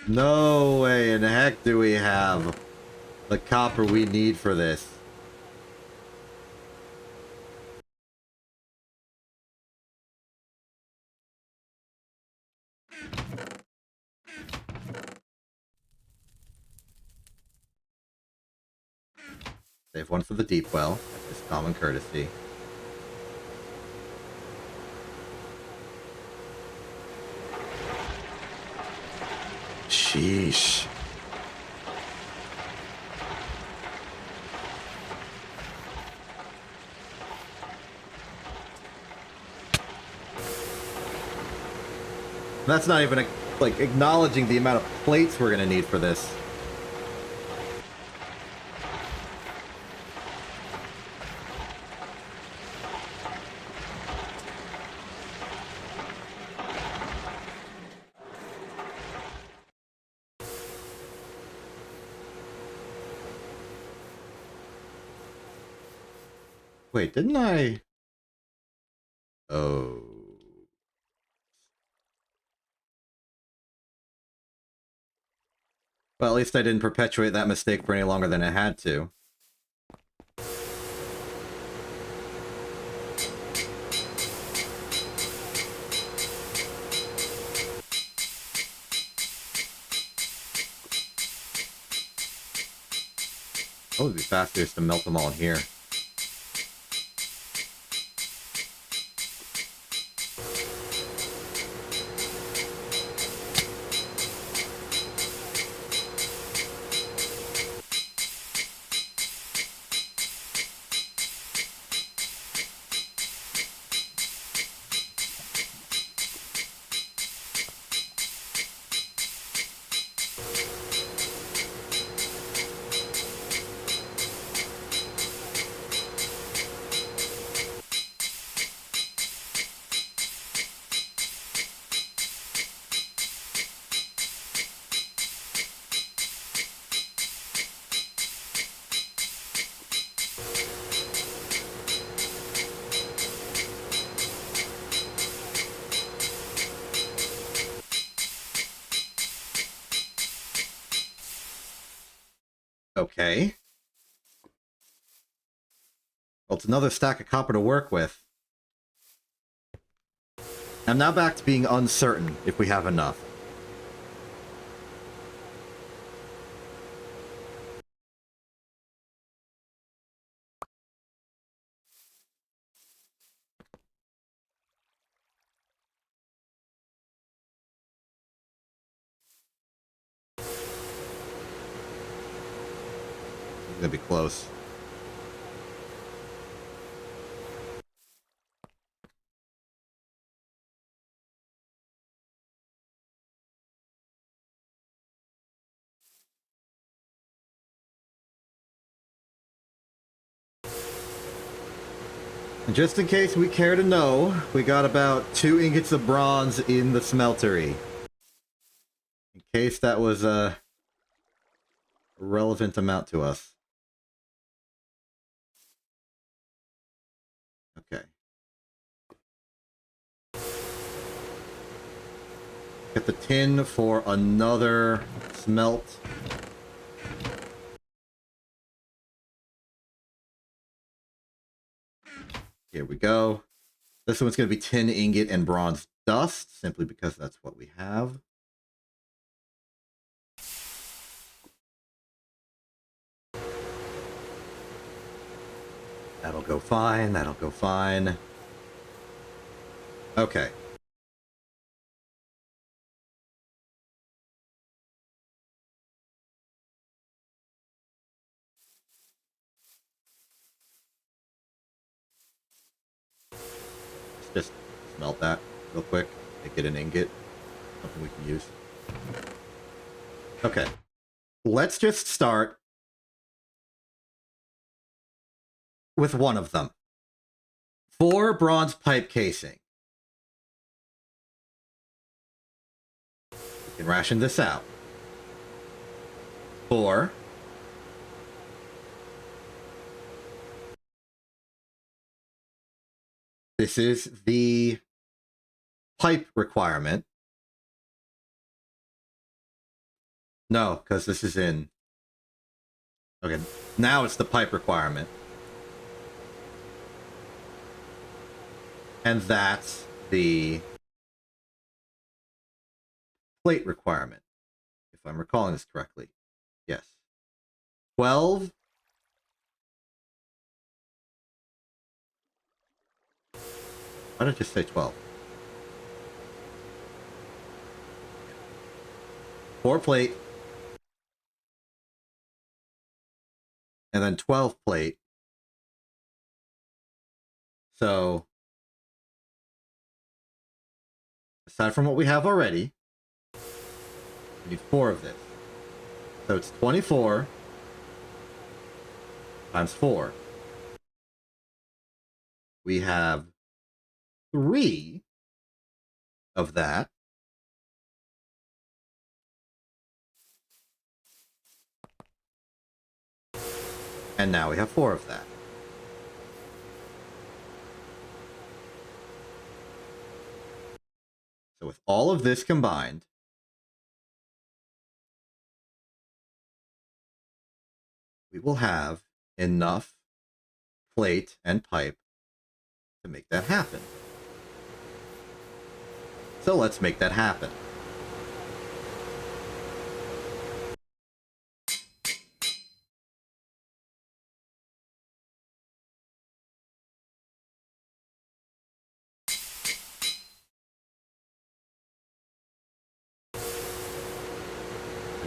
No way in the heck do we have the copper we need for this. Save one for the deep well. That's just common courtesy. Sheesh. That's not even like acknowledging the amount of plates we're gonna need for this. Wait, didn't I? Oh. Well, at least I didn't perpetuate that mistake for any longer than I had to. Oh, it'd be faster just to melt them all in here. Okay. Well, it's another stack of copper to work with. I'm now back to being uncertain if we have enough. It's gonna be close. And just in case we care to know, we got about 2 ingots of bronze in the smeltery. In case that was a relevant amount to us. Okay. Get the tin for another smelt. Here we go. This one's going to be tin ingot and bronze dust, simply because that's what we have. That'll go fine, that'll go fine. Okay. Let's just smelt that real quick. Make it an ingot. Something we can use. Okay. Let's just start with one of them. 4 bronze pipe casing. We can ration this out. 4. This is the pipe requirement. No, because this is in... Okay, now it's the pipe requirement. And that's the plate requirement, if I'm recalling this correctly. Yes. 12. Why did I just say 12? 4 plate. And then 12 plate. So, aside from what we have already, we need 4 of this. So it's 24 times 4. We have 3 of that. And now we have 4 of that. So with all of this combined, we will have enough plate and pipe to make that happen. So let's make that happen.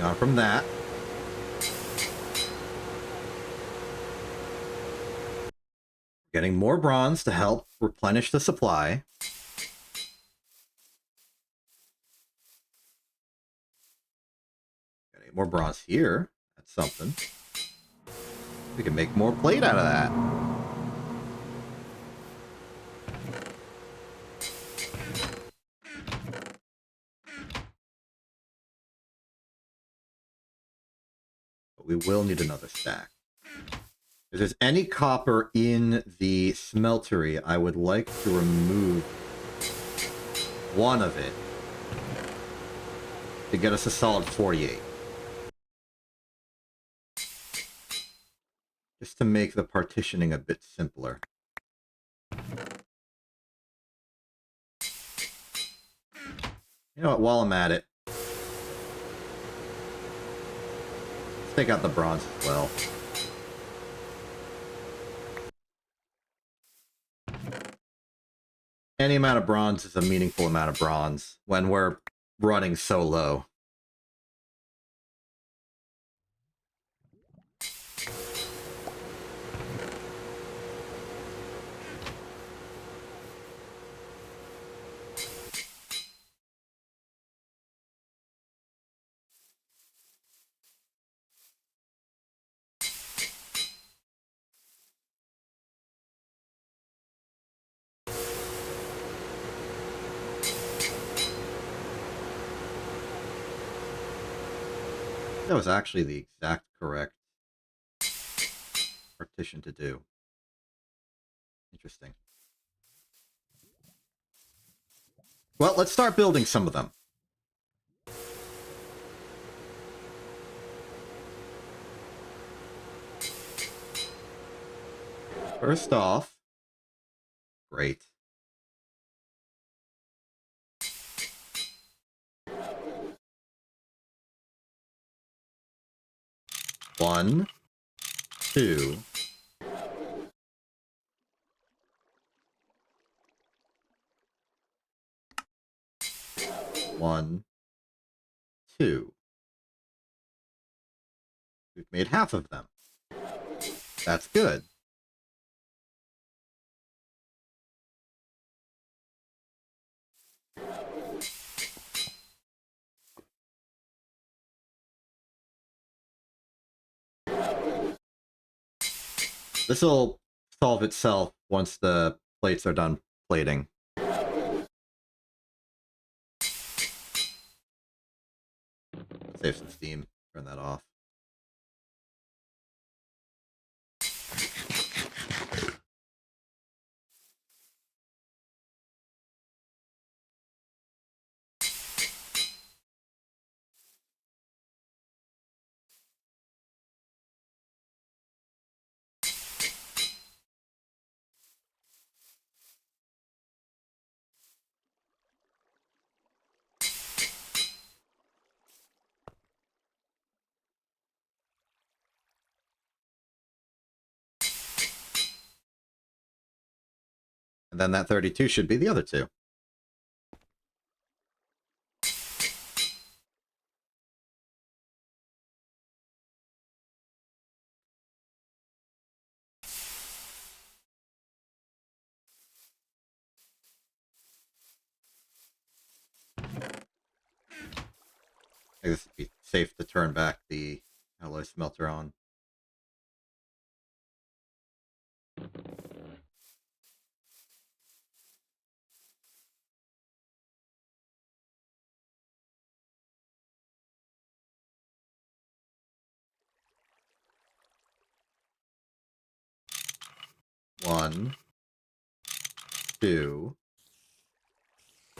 On from that. Getting more bronze to help replenish the supply. Getting more bronze here. That's something. We can make more plate out of that. But we will need another stack. If there's any copper in the smeltery, I would like to remove one of it to get us a solid 48. just to make the partitioning a bit simpler. You know what, while I'm at it, let's take out the bronze as well. Any amount of bronze is a meaningful amount of bronze when we're running so low. That was actually the exact correct partition to do. Interesting. Well, let's start building some of them. First off, great. One, two. One, two. We've made half of them. That's good. This will solve itself once the plates are done plating. Save some steam. Turn that off. And then that 32 should be the other two. I guess it'd be safe to turn back the alloy smelter on. One, two,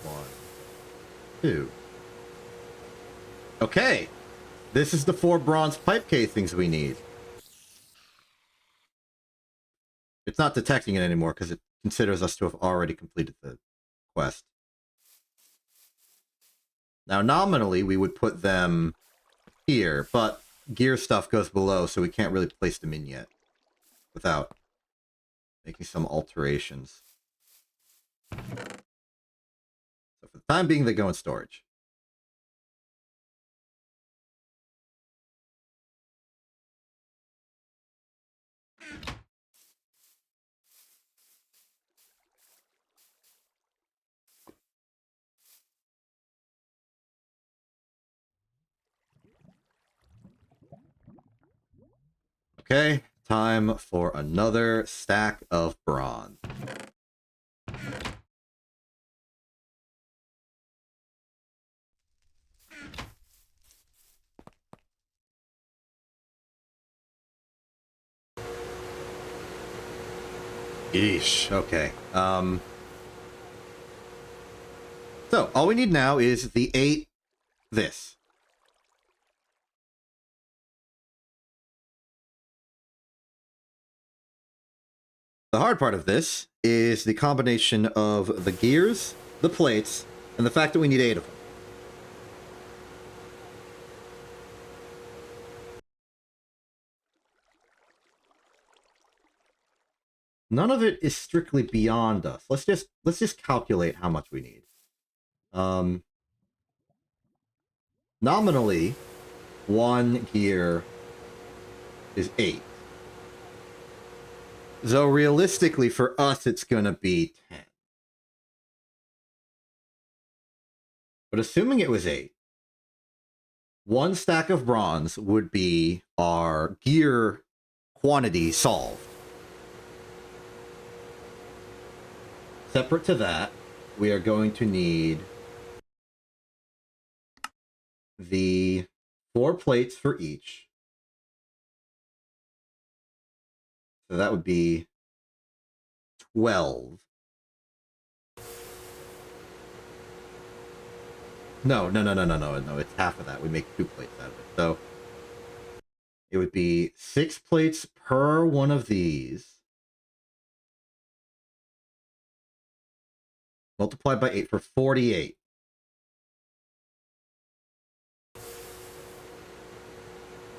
one, two. Okay, this is the 4 bronze pipe casings we need. It's not detecting it anymore because it considers us to have already completed the quest. Now, nominally, we would put them here, but gear stuff goes below, so we can't really place them in yet without making some alterations. So for the time being, they go in storage. Okay, time for another stack of bronze. Yeesh, okay. So, all we need now is the 8, this. The hard part of this is the combination of the gears, the plates, and the fact that we need 8 of them. None of it is strictly beyond us. Let's just calculate how much we need. Nominally, 1 gear is 8. So realistically, for us, it's gonna be 10. But assuming it was 8, 1 stack of bronze would be our gear quantity solved. Separate to that, we are going to need the 4 plates for each. So that would be 12. No, it's half of that. We make 2 plates out of it. So it would be 6 plates per one of these. Multiplied by 8 for 48.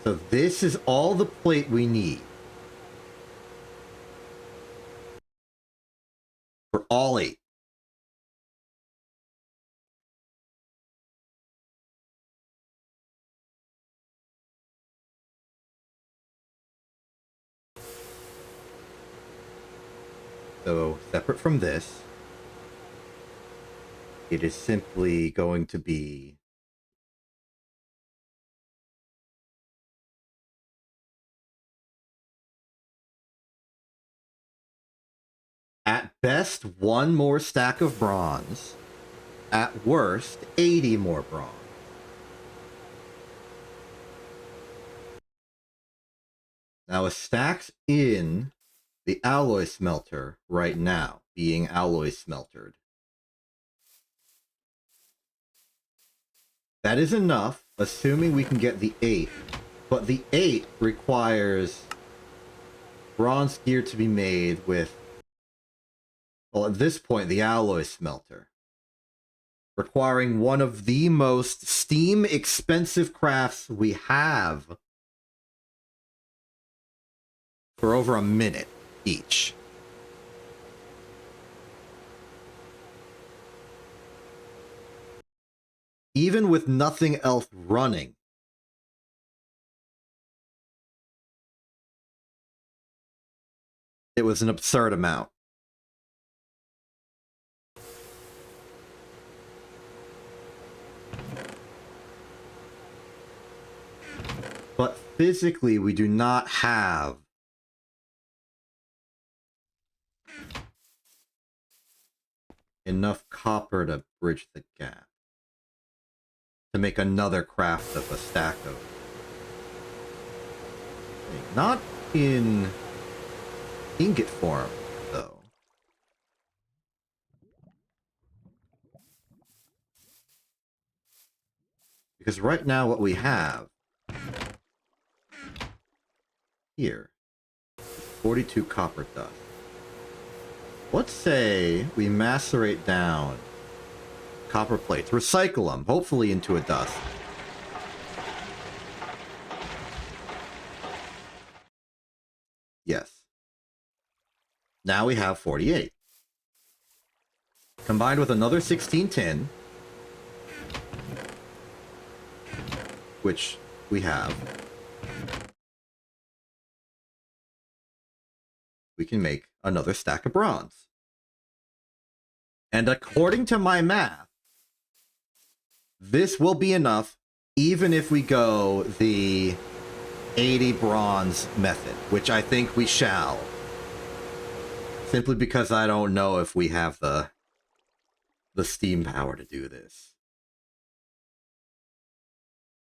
So this is all the plate we need. For all 8. So separate from this, it is simply going to be at best 1 more stack of bronze, at worst 80 more bronze. Now a stack's in the alloy smelter right now, being alloy smeltered. That is enough, assuming we can get the 8. But the 8 requires bronze gear to be made with, well, at this point, the alloy smelter. Requiring one of the most steam-expensive crafts we have for over a minute each. Even with nothing else running. It was an absurd amount. But physically, we do not have enough copper to bridge the gap. To make another craft of a stack of. Not in ingot form, though. Because right now what we have here is 42 copper dust. Let's say we macerate down copper plates, recycle them, hopefully into a dust. Yes. Now we have 48. Combined with another 16 tin, which we have, we can make another stack of bronze. And according to my math, this will be enough even if we go the 80 bronze method, which I think we shall. Simply because I don't know if we have the steam power to do this.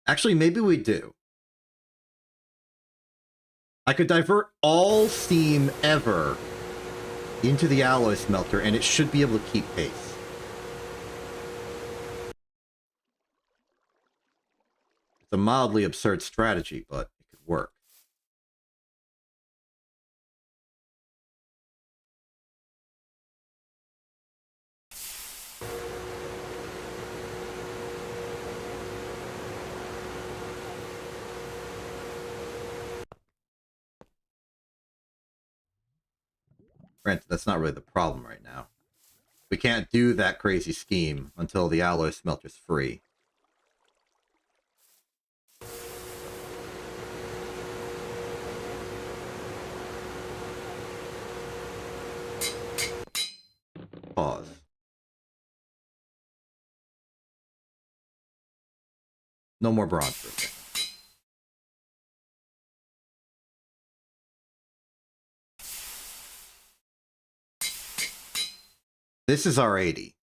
Actually, maybe we do. I could divert all steam ever into the alloy smelter, and it should be able to keep pace. It's a mildly absurd strategy, but it could work. Granted, that's not really the problem right now. We can't do that crazy scheme until the alloy smelter's free. Pause. No more bronze for a second. This is our 80.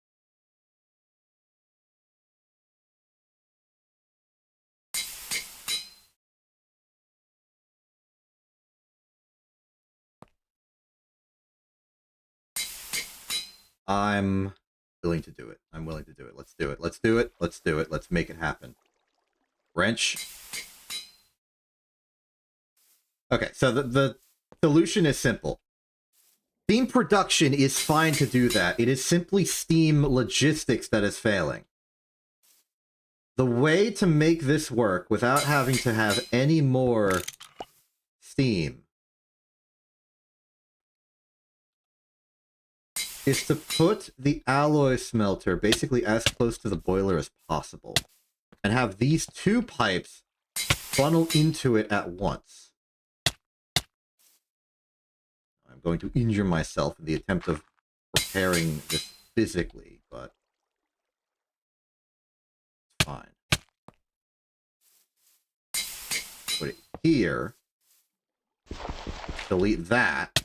I'm willing to do it. I'm willing to do it. Let's do it. Let's do it. Let's do it. Let's make it happen. Wrench. Okay, so the solution is simple. Steam production is fine to do that. It is simply Steam logistics that is failing. The way to make this work without having to have any more Steam is to put the alloy smelter basically as close to the boiler as possible and have these two pipes funnel into it at once. I'm going to injure myself in the attempt of repairing this physically, but it's fine. Put it here. Delete that.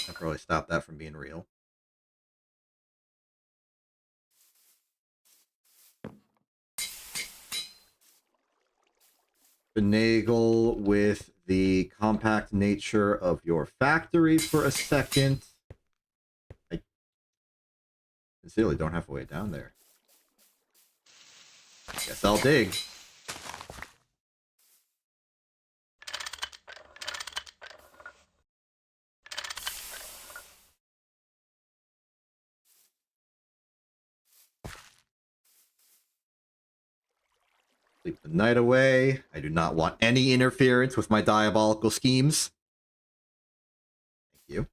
I'll probably stop that from being real. Finagle with the compact nature of your factory for a second. I sincerely don't have a way down there. Guess I'll dig. Sleep the night away. I do not want any interference with my diabolical schemes. Thank you.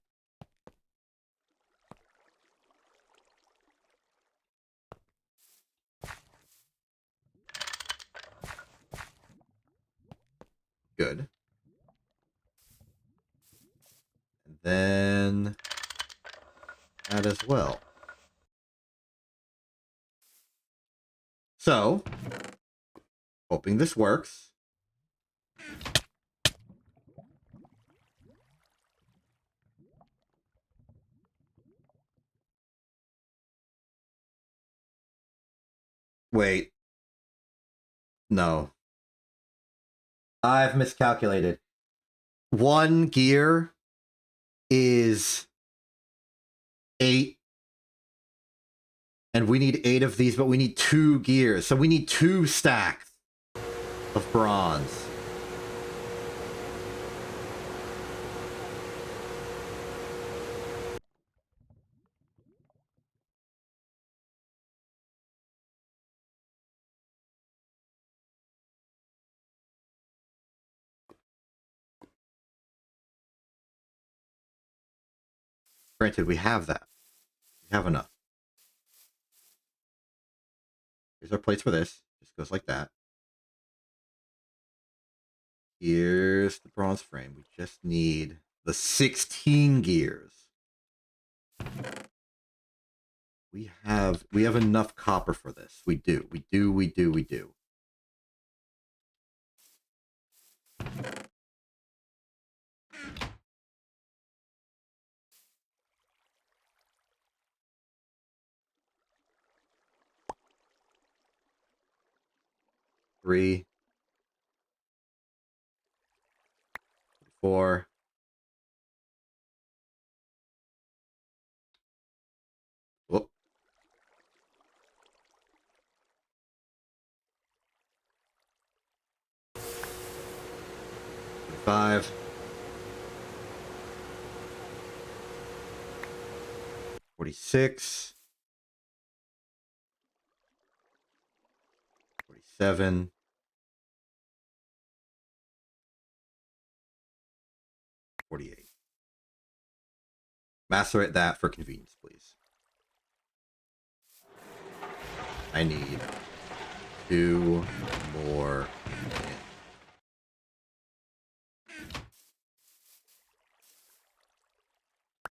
Good. And then that as well. So, hoping this works. Wait. No. I've miscalculated. One gear is 8. And we need 8 of these, but we need 2 gears. So we need 2 stacks of bronze. Granted, we have that. We have enough. Here's our plates for this. Just goes like that. Here's the bronze frame. We just need the 16 gears. We have enough copper for this. We do. 3, 4. Whoop. 5. 46. 47. 48. Macerate that for convenience, please. I need 2 more.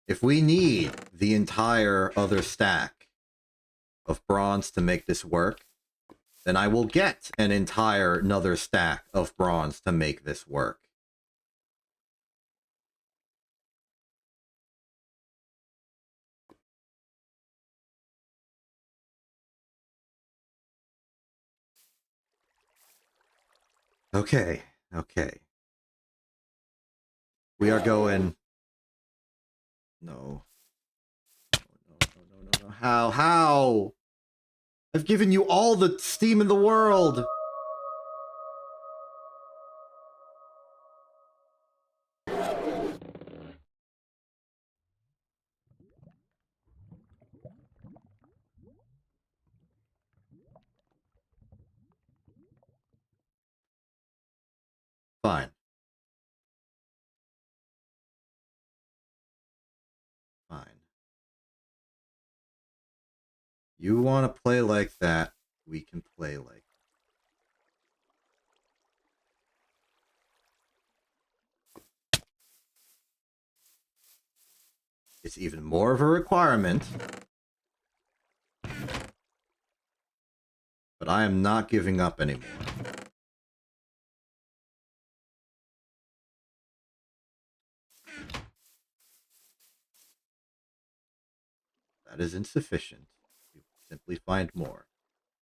If we need the entire other stack of bronze to make this work, then I will get an entire another stack of bronze to make this work. Okay, okay. We are going... No. No. How? I've given you all the steam in the world! Fine. Fine. You want to play like that, we can play like that. It's even more of a requirement. But I am not giving up anymore. That is insufficient. We will simply find more.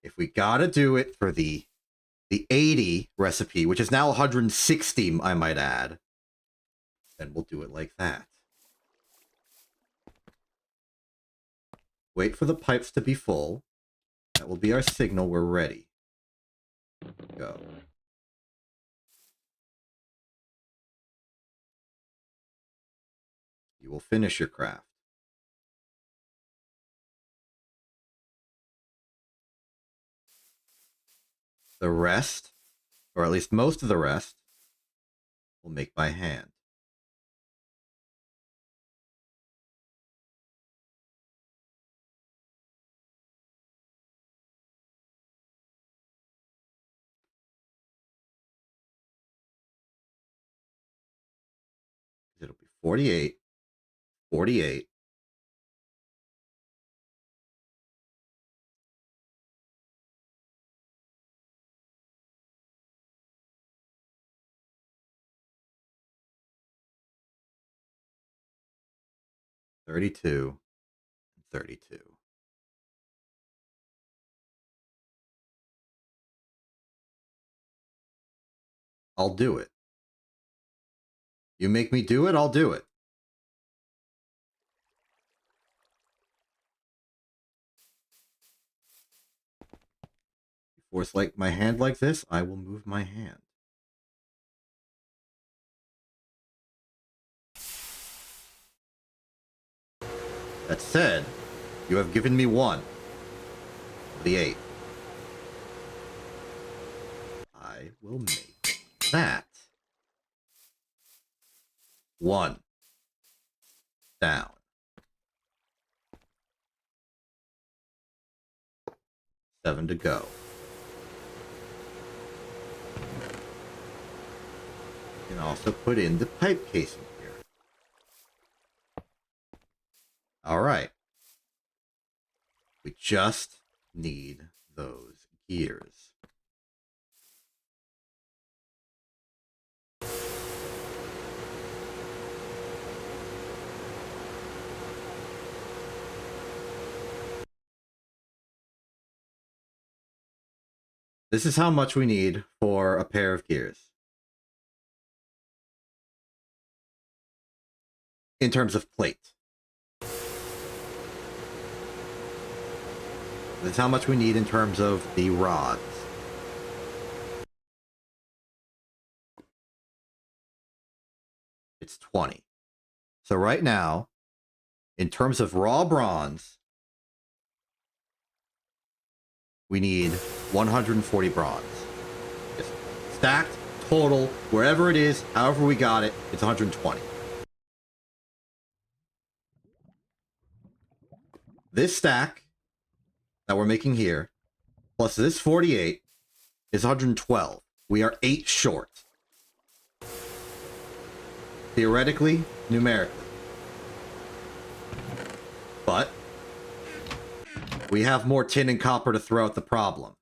If we gotta do it for the 80 recipe, which is now 160, I might add, then we'll do it like that. Wait for the pipes to be full. That will be our signal we're ready. Go. You will finish your craft. The rest, or at least most of the rest, will make by hand. It'll be 48, 48, 32, 32. I'll do it. You make me do it, I'll do it. You force like my hand like this, I will move my hand. That said, you have given me 1 of the 8. I will make that 1 down. 7 to go. You can also put in the pipe casing here. Alright. We just need those gears. This is how much we need for a pair of gears. In terms of plate. This is how much we need in terms of the rods. It's 20. So right now, in terms of raw bronze, we need 140 bronze. Just stacked, total, wherever it is, however we got it, it's 120. this stack that we're making here, plus this 48, is 112. We are 8 short. Theoretically, numerically. But we have more tin and copper to throw at the problem.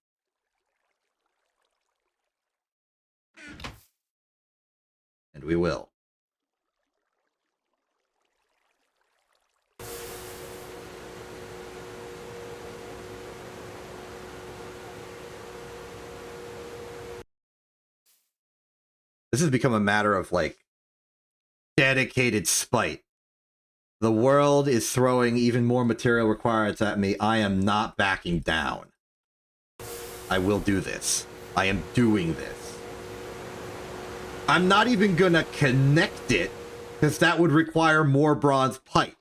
And we will. This has become a matter of, like, dedicated spite. The world is throwing even more material requirements at me. I am not backing down. I will do this. I am doing this. I'm not even gonna connect it, because that would require more bronze pipe.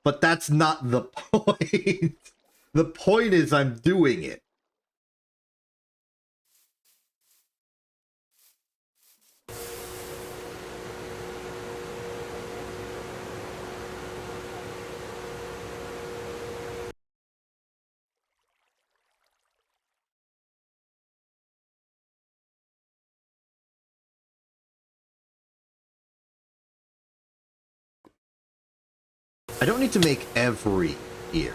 But that's not the point. The point is I'm doing it. I don't need to make every gear.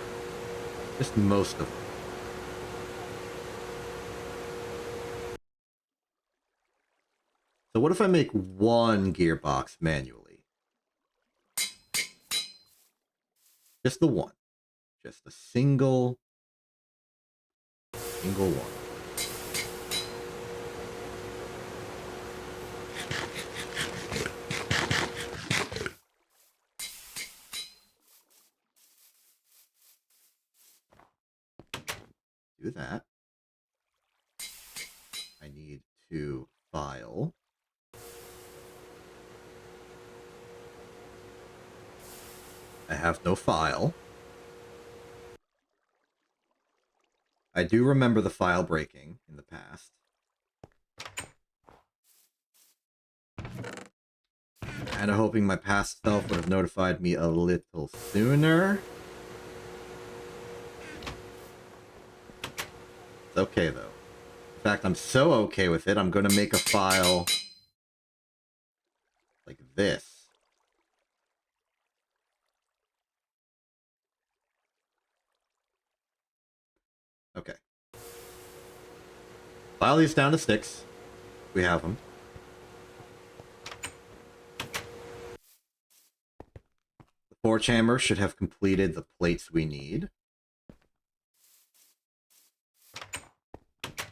Just most of them. So what if I make one gearbox manually? Just the one. Just a single one. Do that. I need to file. I have no file. I do remember the file breaking in the past. Kind of hoping my past self would have notified me a little sooner. It's okay, though. In fact, I'm so okay with it, I'm going to make a file like this. Okay. File these down to sticks. We have them. The forge hammer should have completed the plates we need.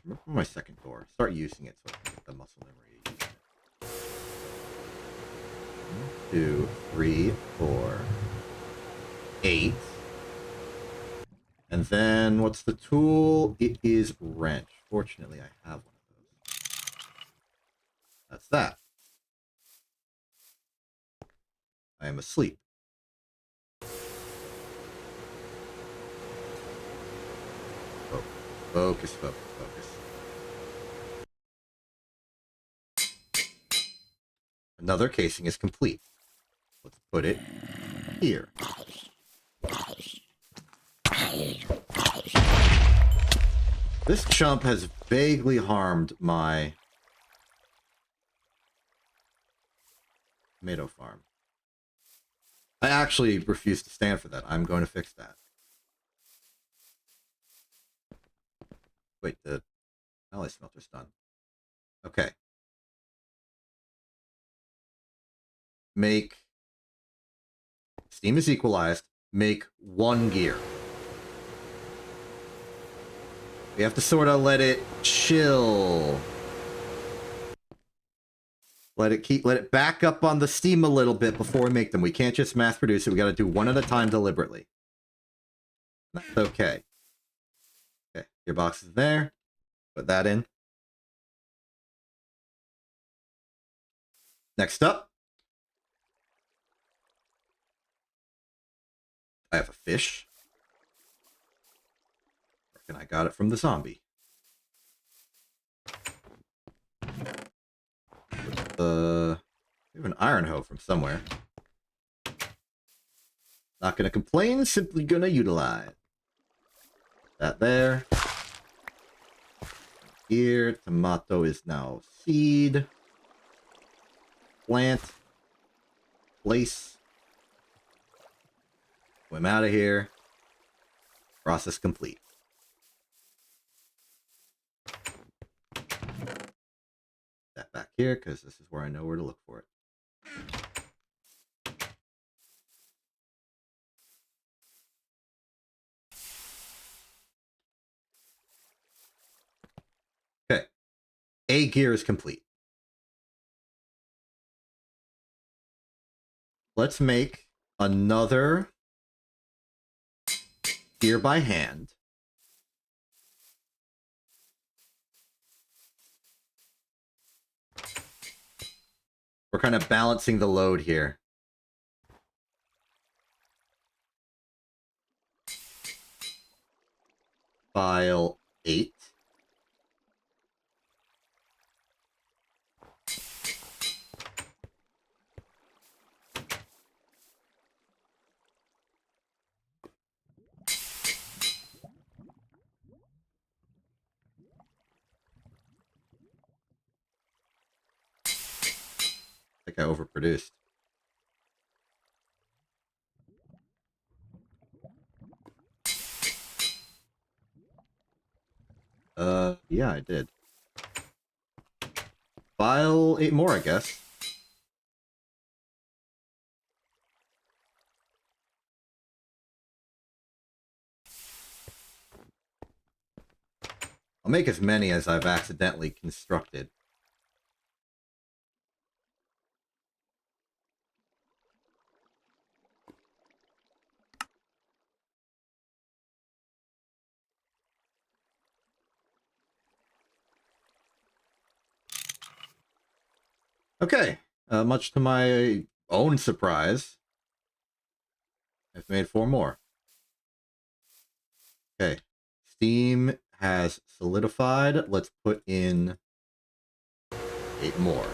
Remember my second door. Start using it so I can get the muscle memory. 1, 2, 3, 4, 8. And then, what's the tool? It is wrench. Fortunately, I have one of those. That's that. I am asleep. Focus, focus, focus, focus. Another casing is complete. Let's put it here. This chump has vaguely harmed my tomato farm. I actually refuse to stand for that. I'm going to fix that. Wait, the alloy smelter's done. Okay. Make... Steam is equalized. Make 1 gear. We have to sort of let it chill. Let it back up on the steam a little bit before we make them. We can't just mass produce it. We got to do one at a time deliberately. That's okay. Okay, your box is there. Put that in. Next up, I have a fish. And I got it from the zombie. We have an iron hoe from somewhere. Not gonna complain, simply gonna utilize. That there. Here, tomato is now seed. Plant. Place. Swim out of here. Process complete. That back here, because this is where I know where to look for it. Okay. A gear is complete. Let's make another gear by hand. We're kind of balancing the load here. File 8. I think I overproduced. Yeah, I did. File 8 more, I guess. I'll make as many as I've accidentally constructed. Okay. Much to my own surprise, I've made 4 more. Okay. Steam has solidified. Let's put in 8 more.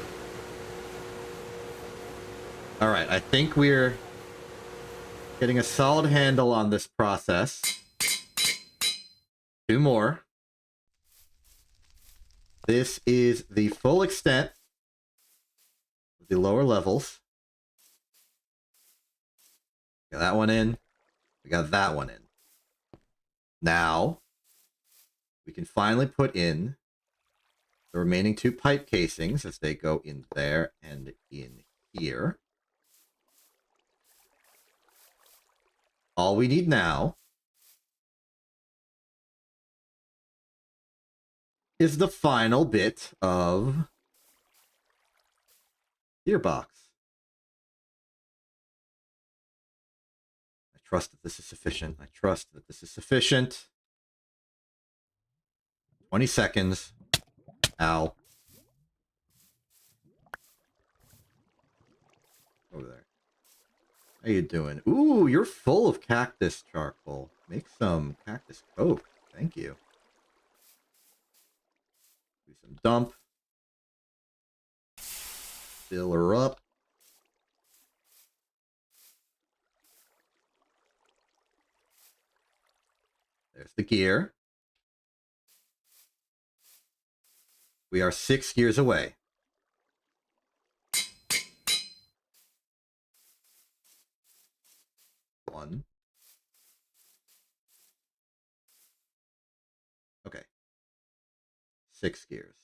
Alright, I think we're getting a solid handle on this process. 2 more. This is the full extent of the lower levels. Got that one in. We got that one in. Now, we can finally put in the remaining 2 pipe casings as they go in there and in here. All we need now is the final bit of gearbox. I trust that this is sufficient. I trust that this is sufficient. 20 seconds. Ow. Over there. How you doing? Ooh, you're full of cactus charcoal. Make some cactus coke. Thank you. Do some dump. Fill her up. There's the gear. We are 6 gears away. One. Okay. 6 gears.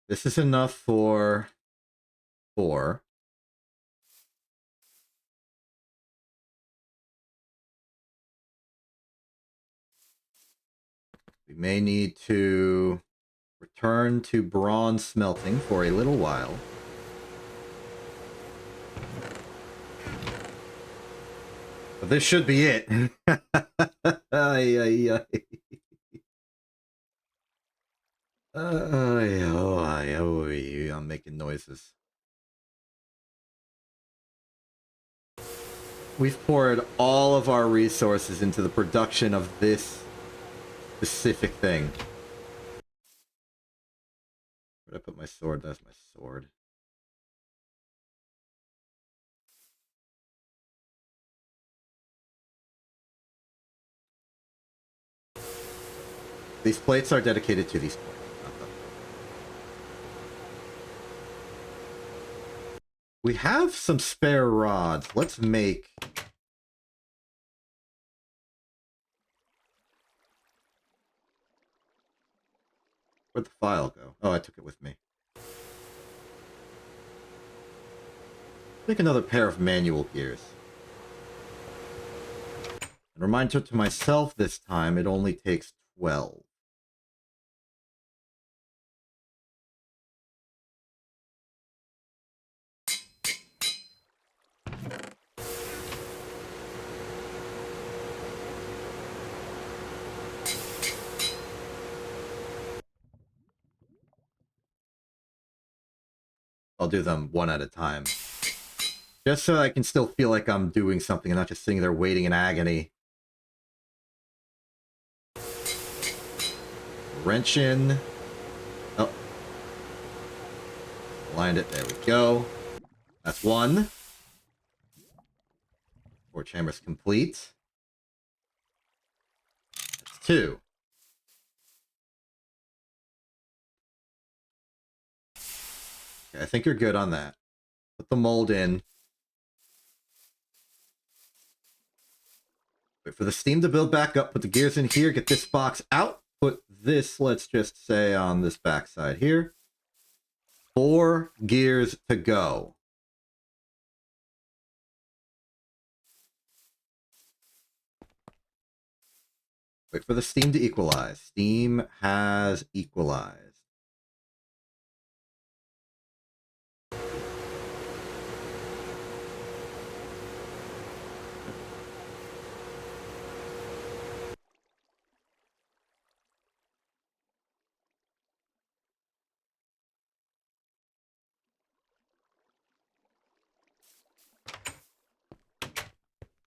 This is enough for 4. We may need to return to bronze smelting for a little while. But this should be it. I'm making noises. We've poured all of our resources into the production of this specific thing. Where'd I put my sword? That's my sword. These plates are dedicated to these points. We have some spare rods. Let's make... Where'd the file go? Oh, I took it with me. Make another pair of manual gears. And reminder to myself this time, it only takes 12. I'll do them one at a time. Just so I can still feel like I'm doing something and not just sitting there waiting in agony. Wrench in. Oh. Aligned it. There we go. That's one. 4 chambers complete. That's 2. Okay, I think you're good on that. Put the mold in. Wait for the steam to build back up. Put the gears in here. Get this box out. Put this, let's just say, on this backside here. 4 gears to go. Wait for the steam to equalize. Steam has equalized.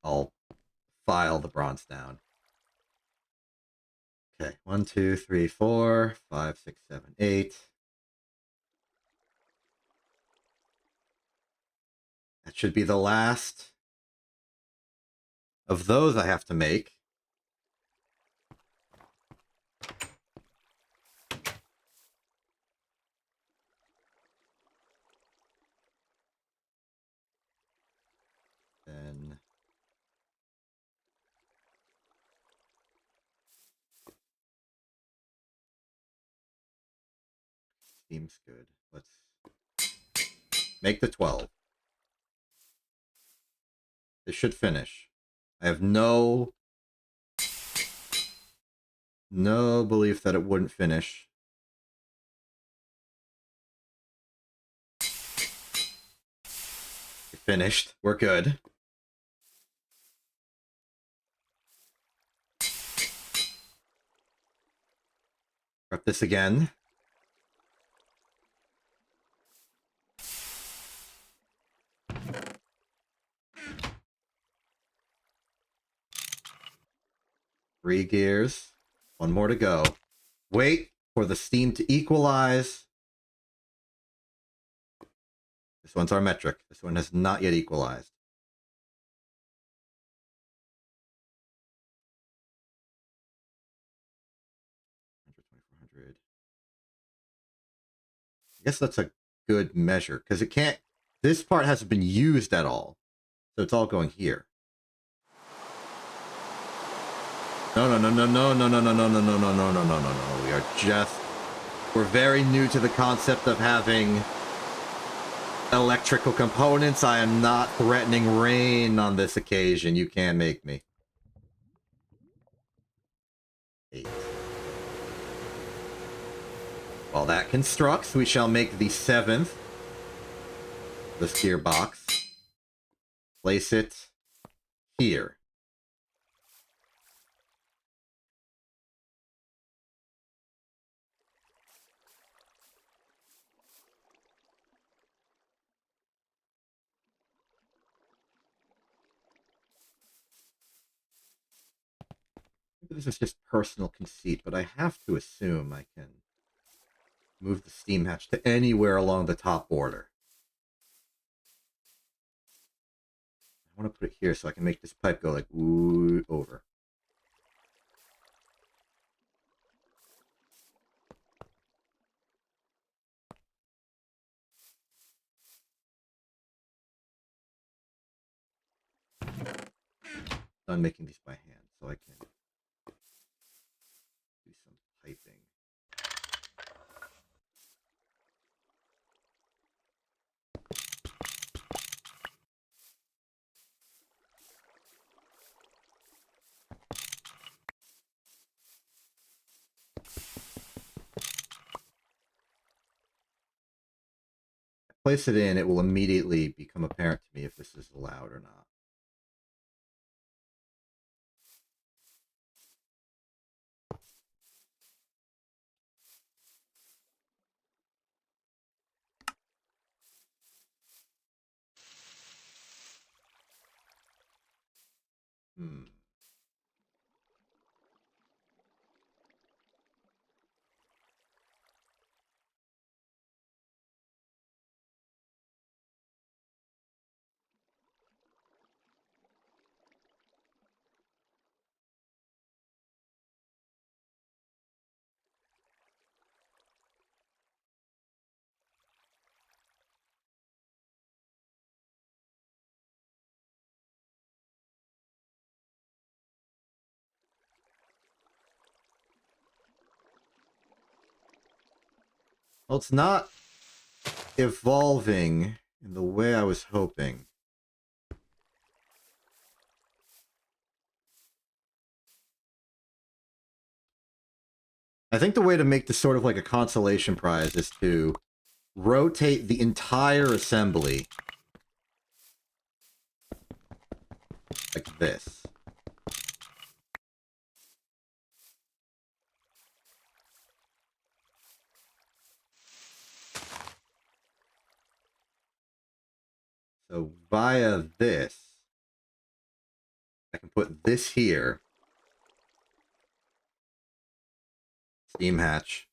I'll file the bronze down. Okay, 1, 2, 3, 4, 5, 6, 7, 8. That should be the last of those I have to make. Then seems good. Let's make the 12. This should finish. I have no belief that it wouldn't finish. It finished. We're good. Prep this again. Three gears. One more to go. Wait for the steam to equalize. This one's our metric. This one has not yet equalized. I guess that's a good measure because it can't. This part hasn't been used at all, so it's all going here. No. We are just. We're very new to the concept of having electrical components. I am not threatening rain on this occasion. You can't make me. 8. While that constructs, we shall make the 7th. This gearbox. Place it here. This is just personal conceit, but I have to assume I can move the steam hatch to anywhere along the top border. I want to put it here so I can make this pipe go like ooh over. done making these by hand, so I can do some piping. Place it in, it will immediately become apparent to me if this is allowed or not. Hmm. Well, it's not evolving in the way I was hoping. I think the way to make this sort of like a consolation prize is to rotate the entire assembly like this. So via this, I can put this here. Steam hatch.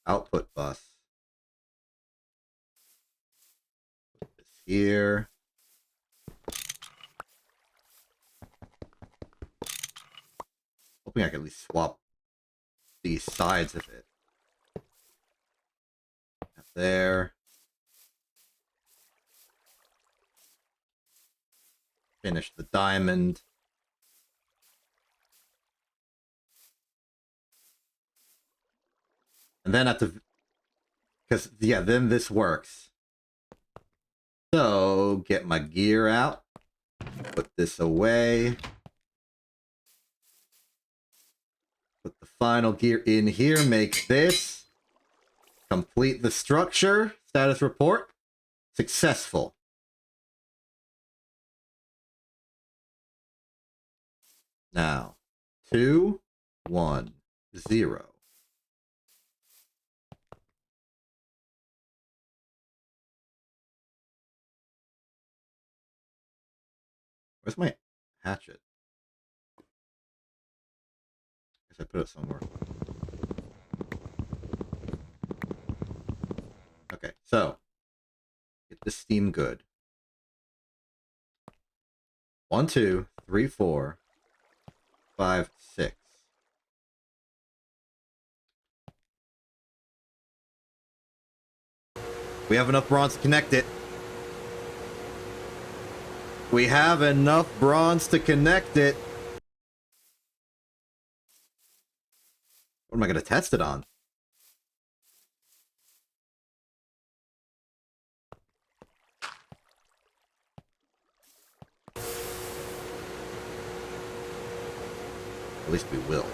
Output bus. Put this here. Hoping I can at least swap these sides of it. There. Finish the diamond. And then at the... Because, yeah, then this works. So, get my gear out. Put this away. Put the final gear in here. Make this. Complete the structure. Status report. Successful. Now, 2, 1, 0. Where's my hatchet? Guess I put it somewhere. Okay, so get this steam good. 1, 2, 3, 4, 5, 6. We have enough bronze to connect it. We have enough bronze to connect it. What am I going to test it on? At least we will.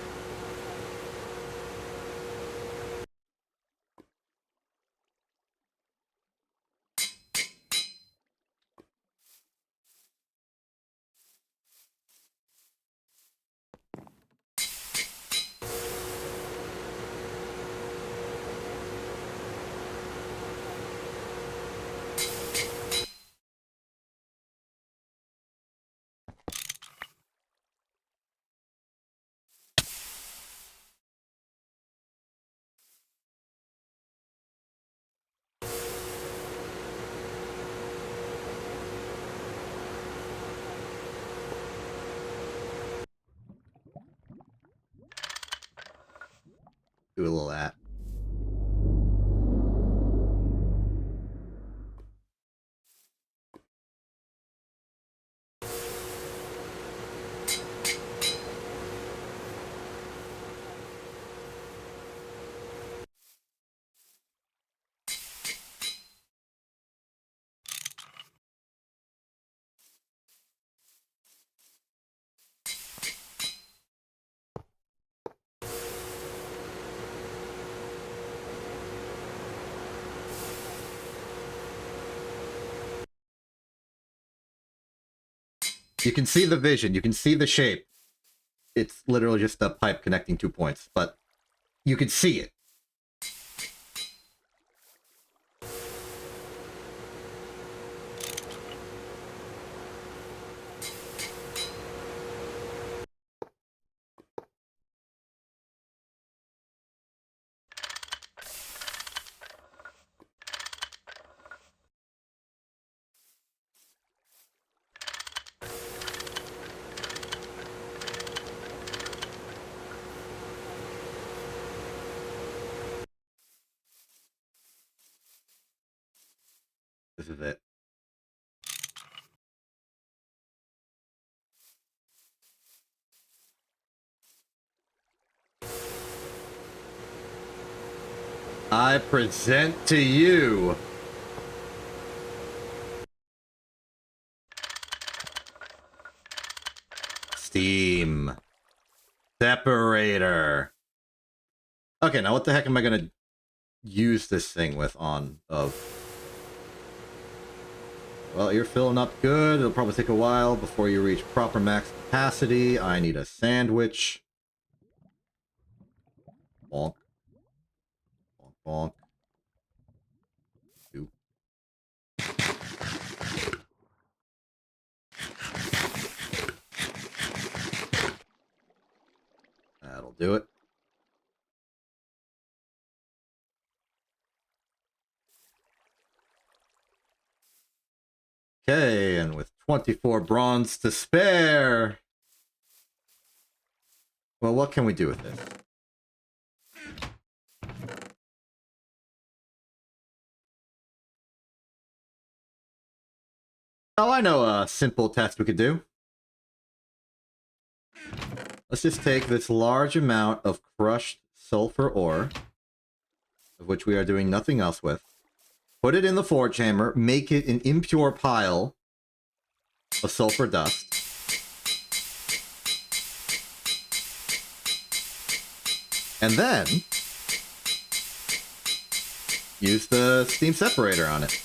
Do a little of that. You can see the vision. You can see the shape. It's literally just a pipe connecting 2 points, but you can see it. This is it. I present to you Steam Separator. Okay, now what the heck am I gonna use this thing with on of? Well, you're filling up good. It'll probably take a while before you reach proper max capacity. I need a sandwich. Bonk. Bonk, bonk. Two. That'll do it. Okay, and with 24 bronze to spare... Well, what can we do with this? Oh, I know a simple test we could do. Let's just take this large amount of crushed sulfur ore, of which we are doing nothing else with, put it in the forge hammer, make it an impure pile of sulfur dust, and then use the steam separator on it.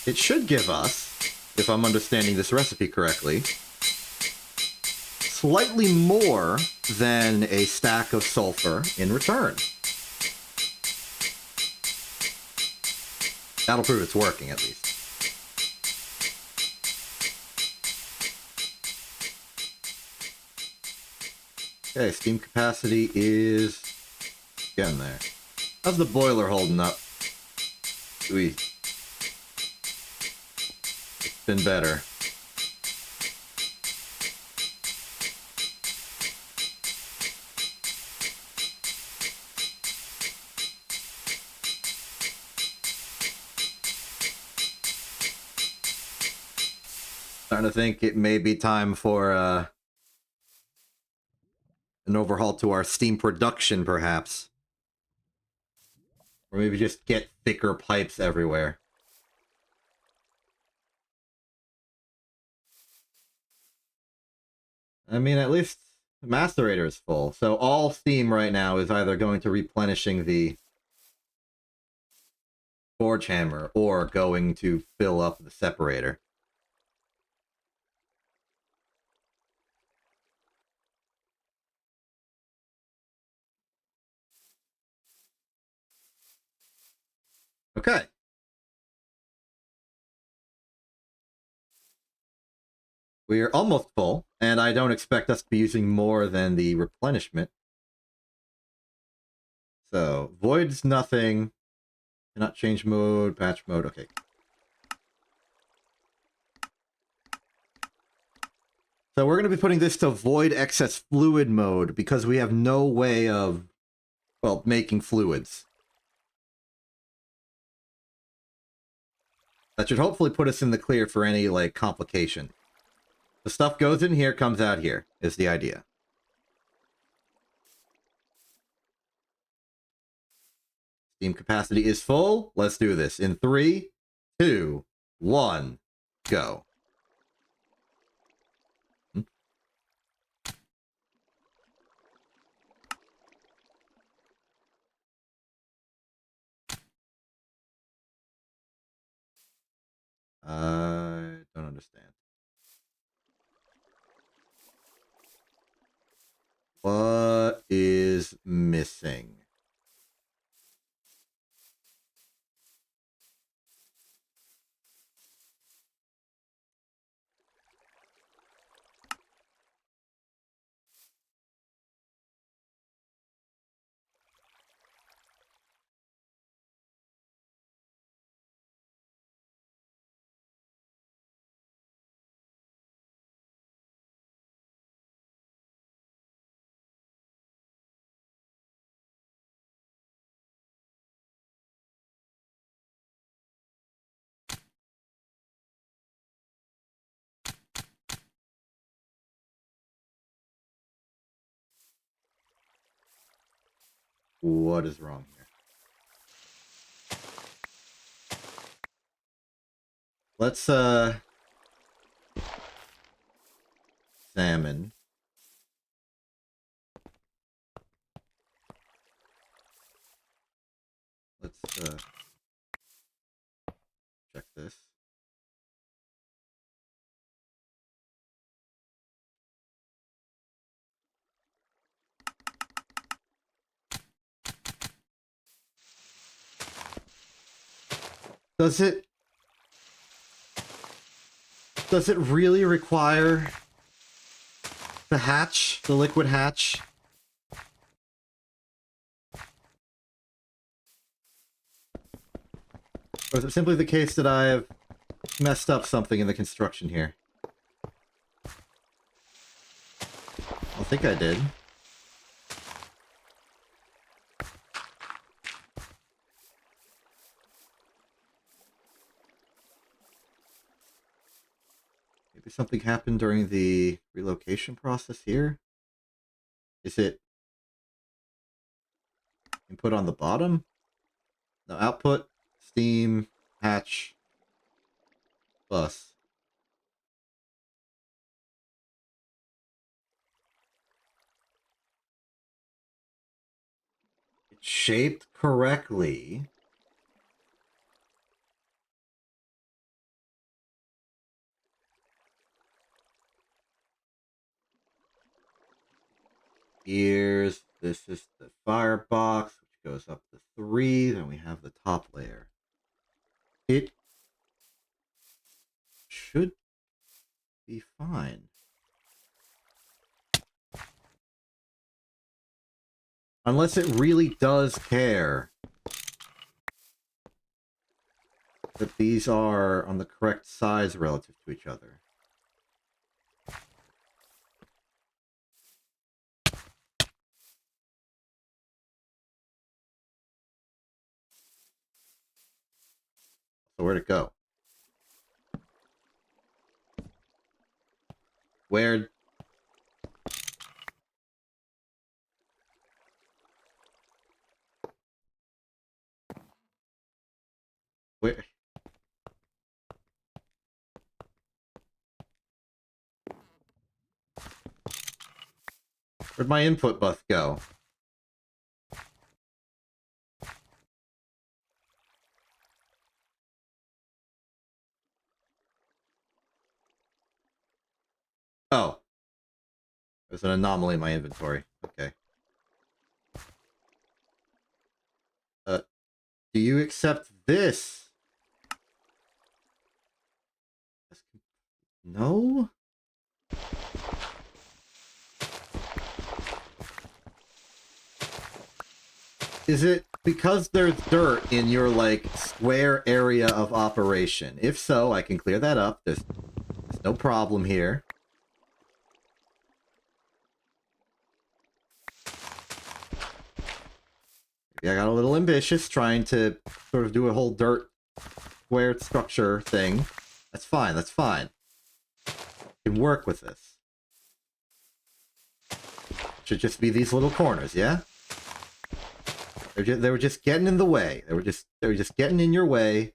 It should give us, if I'm understanding this recipe correctly, slightly more than a stack of sulfur in return. That'll prove it's working, at least. Okay, steam capacity is getting there. How's the boiler holding up? It's been better. Starting to think it may be time for an overhaul to our steam production, perhaps. Or maybe just get thicker pipes everywhere. I mean, at least the macerator is full. So all steam right now is either going to replenishing the forge hammer or going to fill up the separator. Okay. We are almost full, and I don't expect us to be using more than the replenishment. So, void's nothing. Cannot change mode, patch mode, okay. So we're going to be putting this to void excess fluid mode because we have no way of, well, making fluids. That should hopefully put us in the clear for any, like, complication. The stuff goes in here, comes out here, is the idea. Steam capacity is full. Let's do this. In 3, 2, 1, go. I don't understand. What is missing? What is wrong here? Let's examine. Let's check this. Does it really require the hatch, the liquid hatch? Or is it simply the case that I have messed up something in the construction here? I think I did. Maybe something happened during the relocation process here? Is it input on the bottom? No, output, steam, hatch, bus. It's shaped correctly. Here's, this is the firebox, which goes up to 3. Then we have the top layer. It should be fine. Unless it really does care that these are on the correct size relative to each other. So where'd it go? Where? Where? Where'd my input bus go? Oh. There's an anomaly in my inventory. Okay. Do you accept this? No? Is it because there's dirt in your, like, square area of operation? If so, I can clear that up. There's no problem here. Maybe I got a little ambitious trying to sort of do a whole dirt square structure thing. That's fine, that's fine. I can work with this. Should just be these little corners, yeah? They were just getting in the way. They were just getting in your way.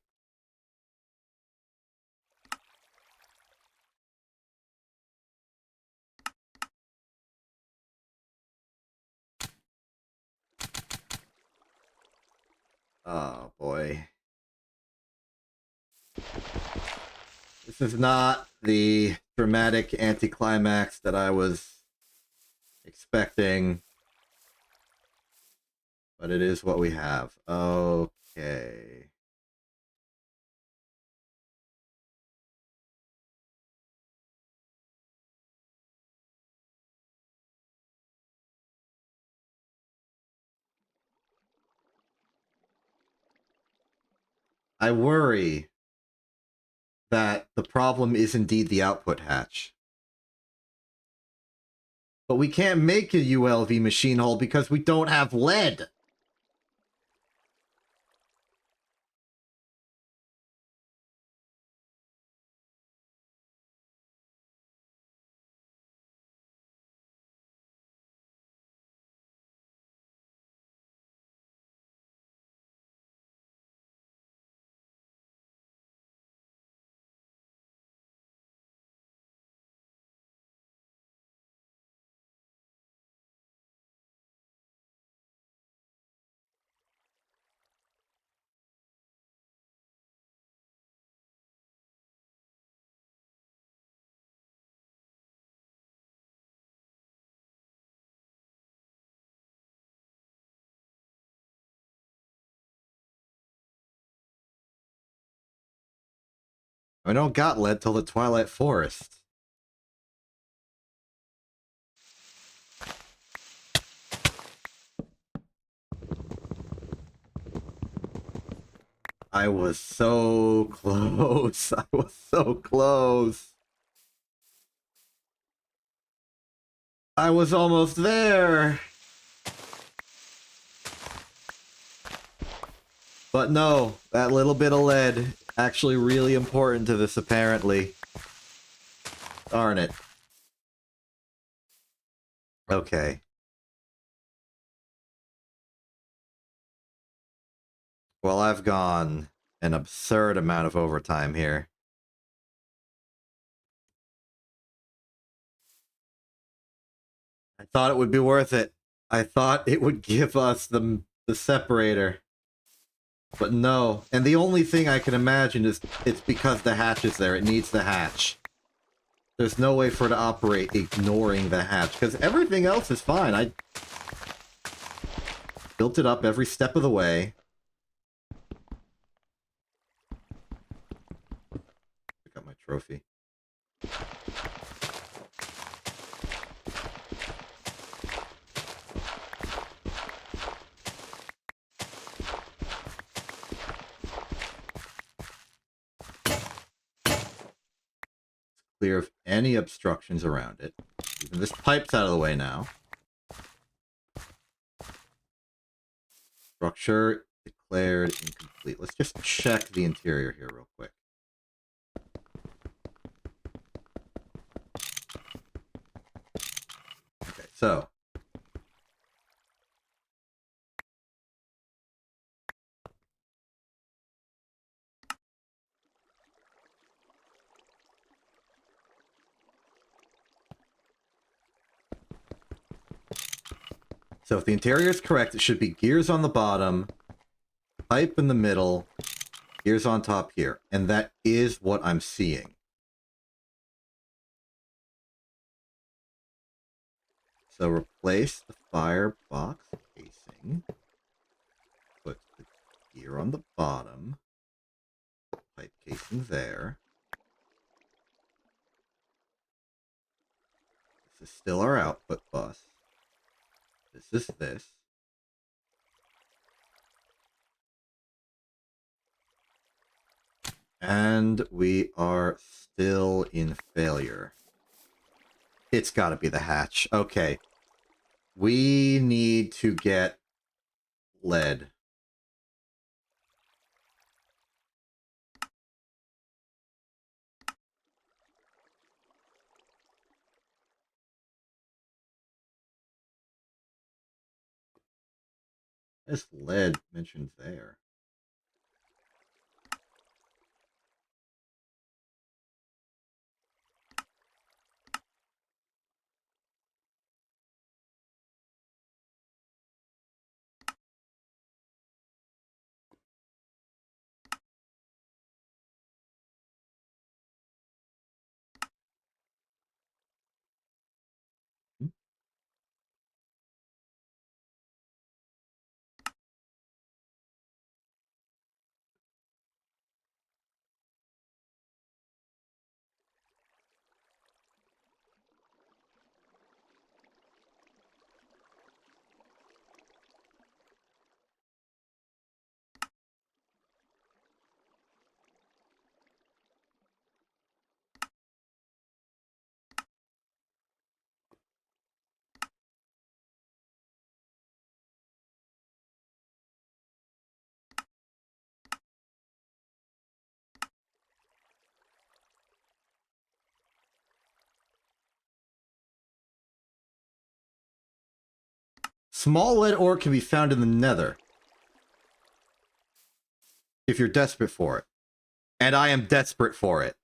Oh boy. This is not the dramatic anticlimax that I was expecting, but it is what we have. Okay. I worry that the problem is indeed the output hatch. But we can't make a ULV machine hull because we don't have lead. I don't got lead till the Twilight Forest. I was so close. I was so close. I was almost there. But no, that little bit of lead actually really important to this apparently. Darn it. Okay. Well, I've gone an absurd amount of overtime here. I thought it would be worth it. I thought it would give us the separator. But no. And the only thing I can imagine is it's because the hatch is there. It needs the hatch. There's no way for it to operate ignoring the hatch. Because everything else is fine. I built it up every step of the way. Pick up my trophy. Clear of any obstructions around it. Even this pipe's out of the way now. Structure declared incomplete. Let's just check the interior here real quick. Okay, so if the interior is correct, it should be gears on the bottom, pipe in the middle, gears on top here. And that is what I'm seeing. So replace the firebox casing. Put the gear on the bottom. Pipe casing there. This is still our output bus. This is this. And we are still in failure. It's got to be the hatch. Okay. We need to get lead. This lead mentioned there. Small lead ore can be found in the nether. If you're desperate for it. And I am desperate for it.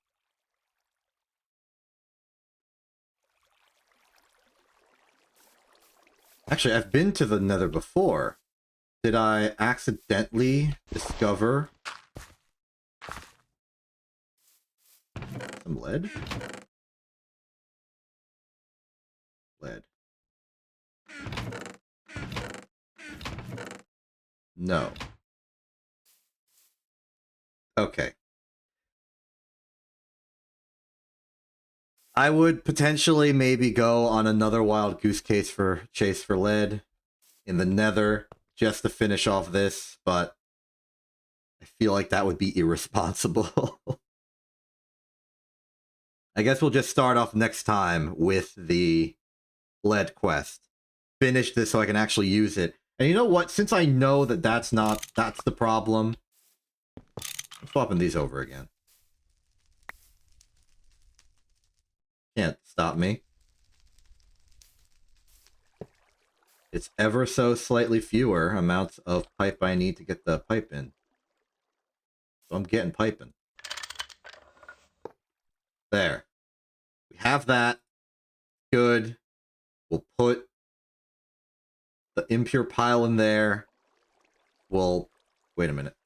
Actually, I've been to the nether before. Did I accidentally discover some lead? Lead. No. Okay. I would potentially maybe go on another wild goose chase for lead in the nether just to finish off this, but I feel like that would be irresponsible. I guess we'll just start off next time with the lead quest. Finish this so I can actually use it. And you know what? Since I know that that's the problem, I'm swapping these over again. Can't stop me. It's ever so slightly fewer amounts of pipe I need to get the pipe in. So I'm getting piping. There. We have that. Good. We'll put the impure pile in there. We'll... Wait a minute.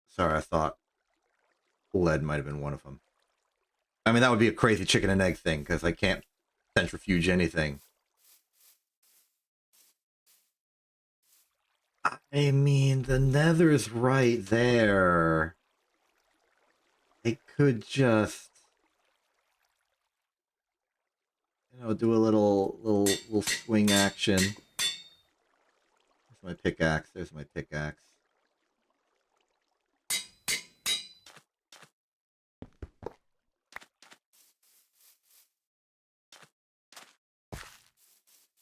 Sorry, I thought lead might have been one of them. I mean, that would be a crazy chicken and egg thing, because I can't centrifuge anything. I mean, the nether's right there. I could just... You know, do a little swing action. There's my pickaxe. There's my pickaxe.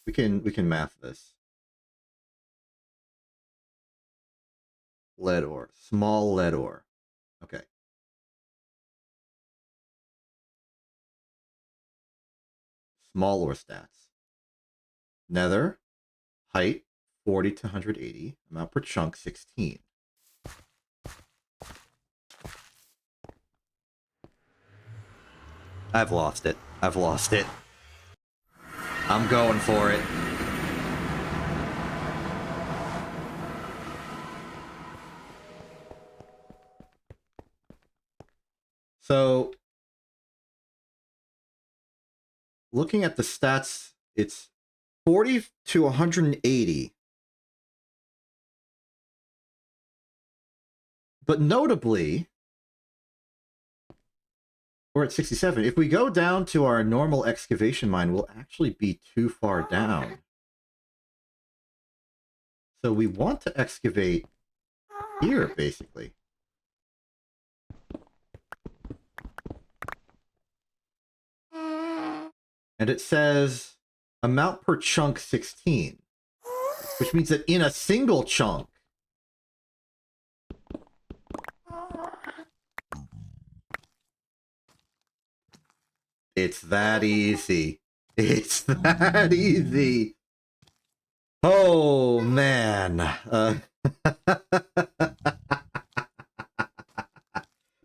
We can math this. Lead ore. Small lead ore. Okay. Small ore stats. Nether. Height 40 to 180. Amount per chunk 16. I've lost it. I've lost it. I'm going for it. So, looking at the stats, it's 40 to 180. But notably, we're at 67. If we go down to our normal excavation mine, we'll actually be too far down. So we want to excavate here, basically. And it says amount per chunk 16, which means that in a single chunk, it's that easy. It's that easy. Oh, man.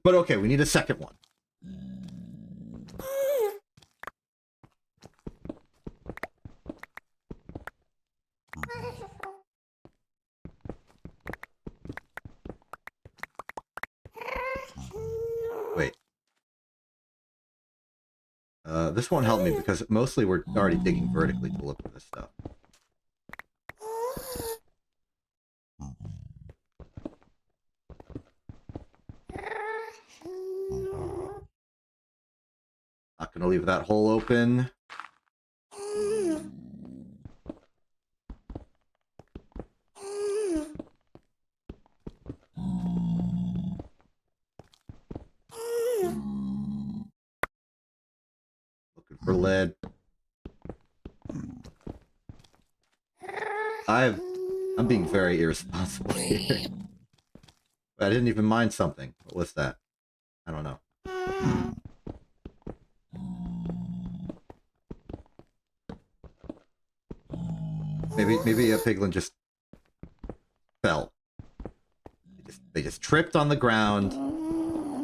But okay, we need a second one. Wait. This won't help me because mostly we're already digging vertically to look for this stuff. Not gonna leave that hole open. Looking for lead. I'm being very irresponsible here. But I didn't even mind something. What was that? I don't know. Maybe a piglin just fell. They just tripped on the ground.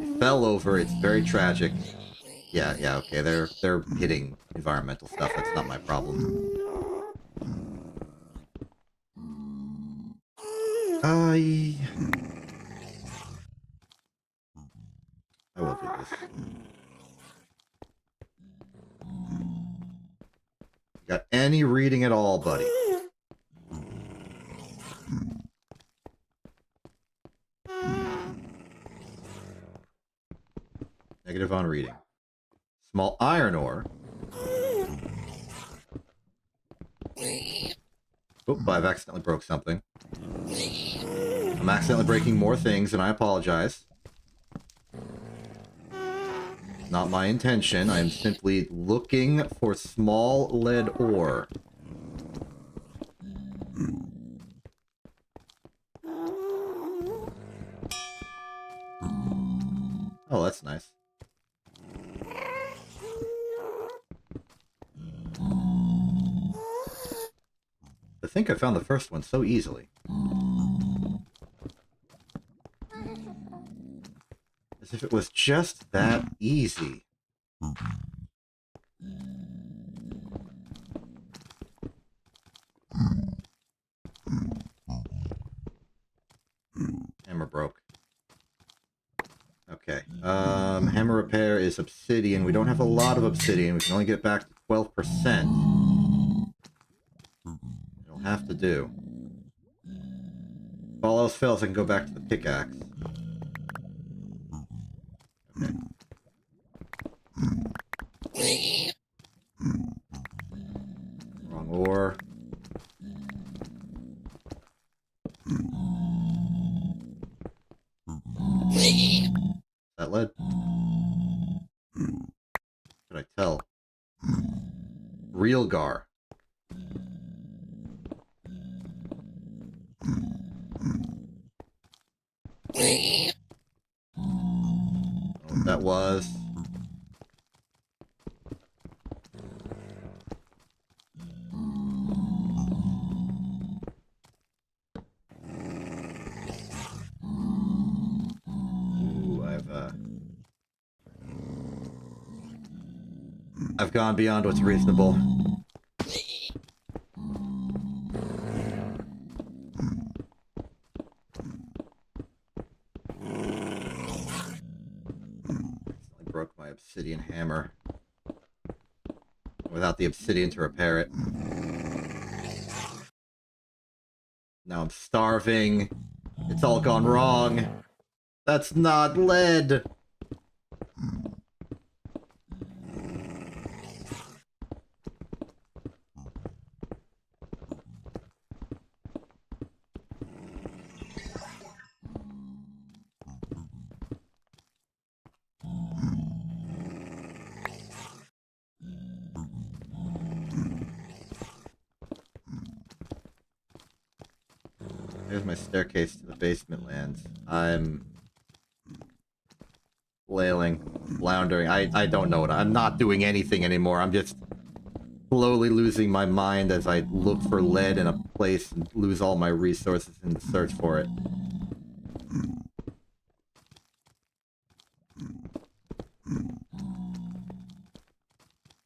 They fell over. It's very tragic. Yeah, okay. They're hitting environmental stuff. That's not my problem. I will do this. You got any reading at all, buddy? Negative on reading. Small iron ore. Oop, I've accidentally broke something. I'm accidentally breaking more things, and I apologize. Not my intention. I am simply looking for small lead ore. Oh, that's nice. I think I found the first one so easily. As if it was just that easy. Hammer broke. Okay. Hammer repair is obsidian. We don't have a lot of obsidian. We can only get back to 12%. It'll have to do. If all else fails, I can go back to the pickaxe. Okay. Wrong ore. That lead? Could I tell? Real gar. I don't know what that was. I've gone beyond what's reasonable. I broke my obsidian hammer. Without the obsidian to repair it. Now I'm starving. It's all gone wrong. That's not lead! There's my staircase to the basement lands. I'm flailing, floundering. I don't know what I'm not doing anything anymore. I'm just slowly losing my mind as I look for lead in a place and lose all my resources in the search for it.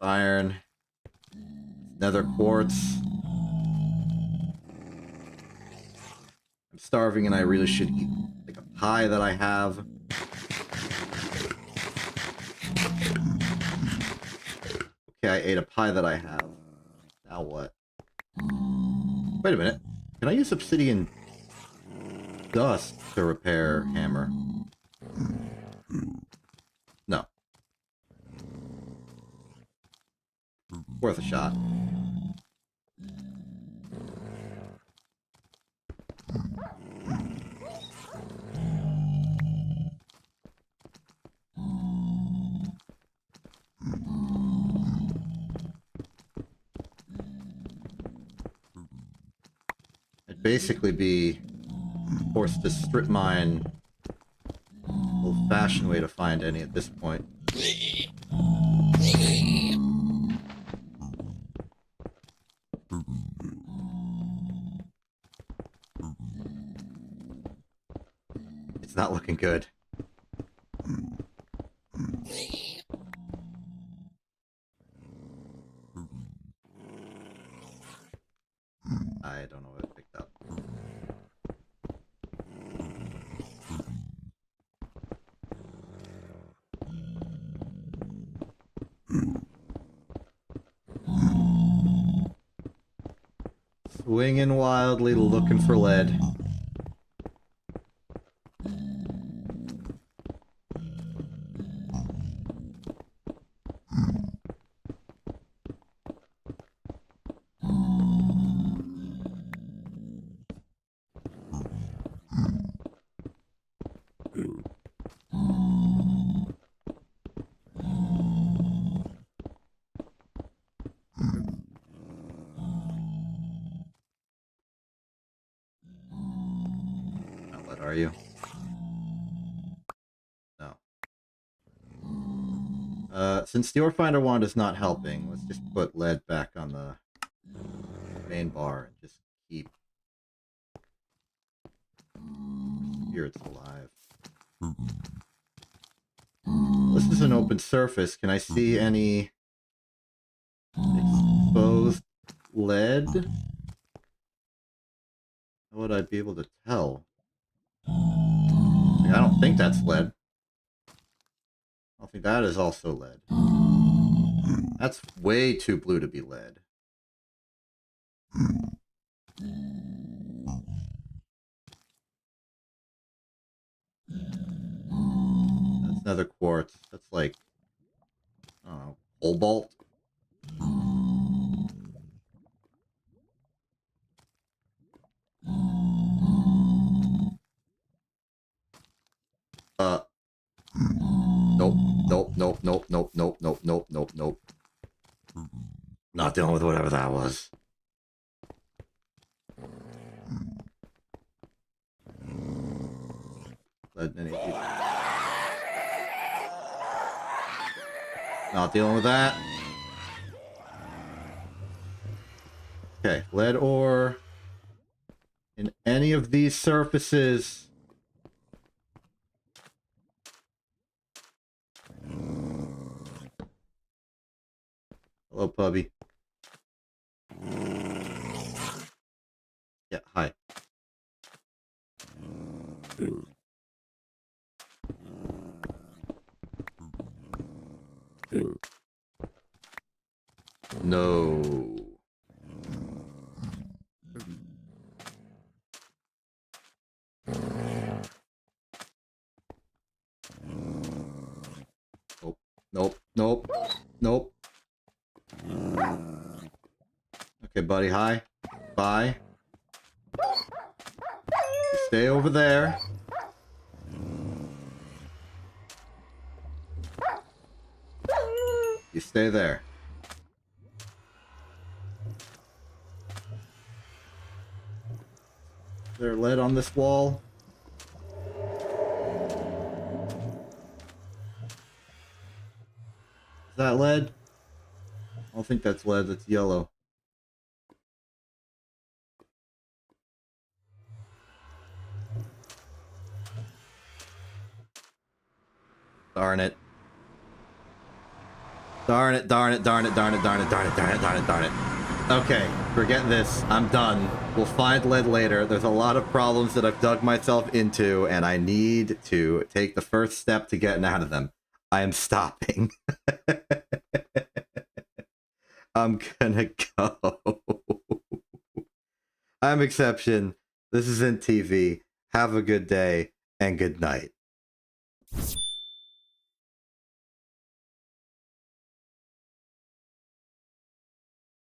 Iron. Nether quartz. I'm starving and I really should eat like a pie that I have. Okay, I ate a pie that I have. Now what? Wait a minute. Can I use obsidian dust to repair hammer? No. Worth a shot. I'd basically be forced to strip mine old-fashioned way to find any at this point. It's not looking good. I don't know what it picked up. Swinging wildly, looking for lead. What are you? No. Since the ore finder wand is not helping, let's just put lead back on the main bar and just keep spirits alive. This is an open surface. Can I see any exposed lead? How would I be able to tell? I don't think that's lead. I don't think that is also lead. That's way too blue to be lead. That's another quartz. That's like, I don't know, cobalt. Nope, nope, nope, nope, nope, nope, nope, nope, nope, nope. Not dealing with whatever that was. Not dealing with that. Okay, lead ore in any of these surfaces. Hello, puppy. Yeah, hi. No. Nope, nope, nope, nope. Okay, buddy, hi. Bye. You stay over there. You stay there. Is there lead on this wall? Is that lead? I don't think that's lead, that's yellow. Darn it. Darn it, darn it, darn it, darn it, darn it, darn it, darn it, darn it, darn it. Okay, forget this. I'm done. We'll find lead later. There's a lot of problems that I've dug myself into, and I need to take the first step to getting out of them. I am stopping. I'm gonna go. I'm Exception. This isn't TV. Have a good day, and good night.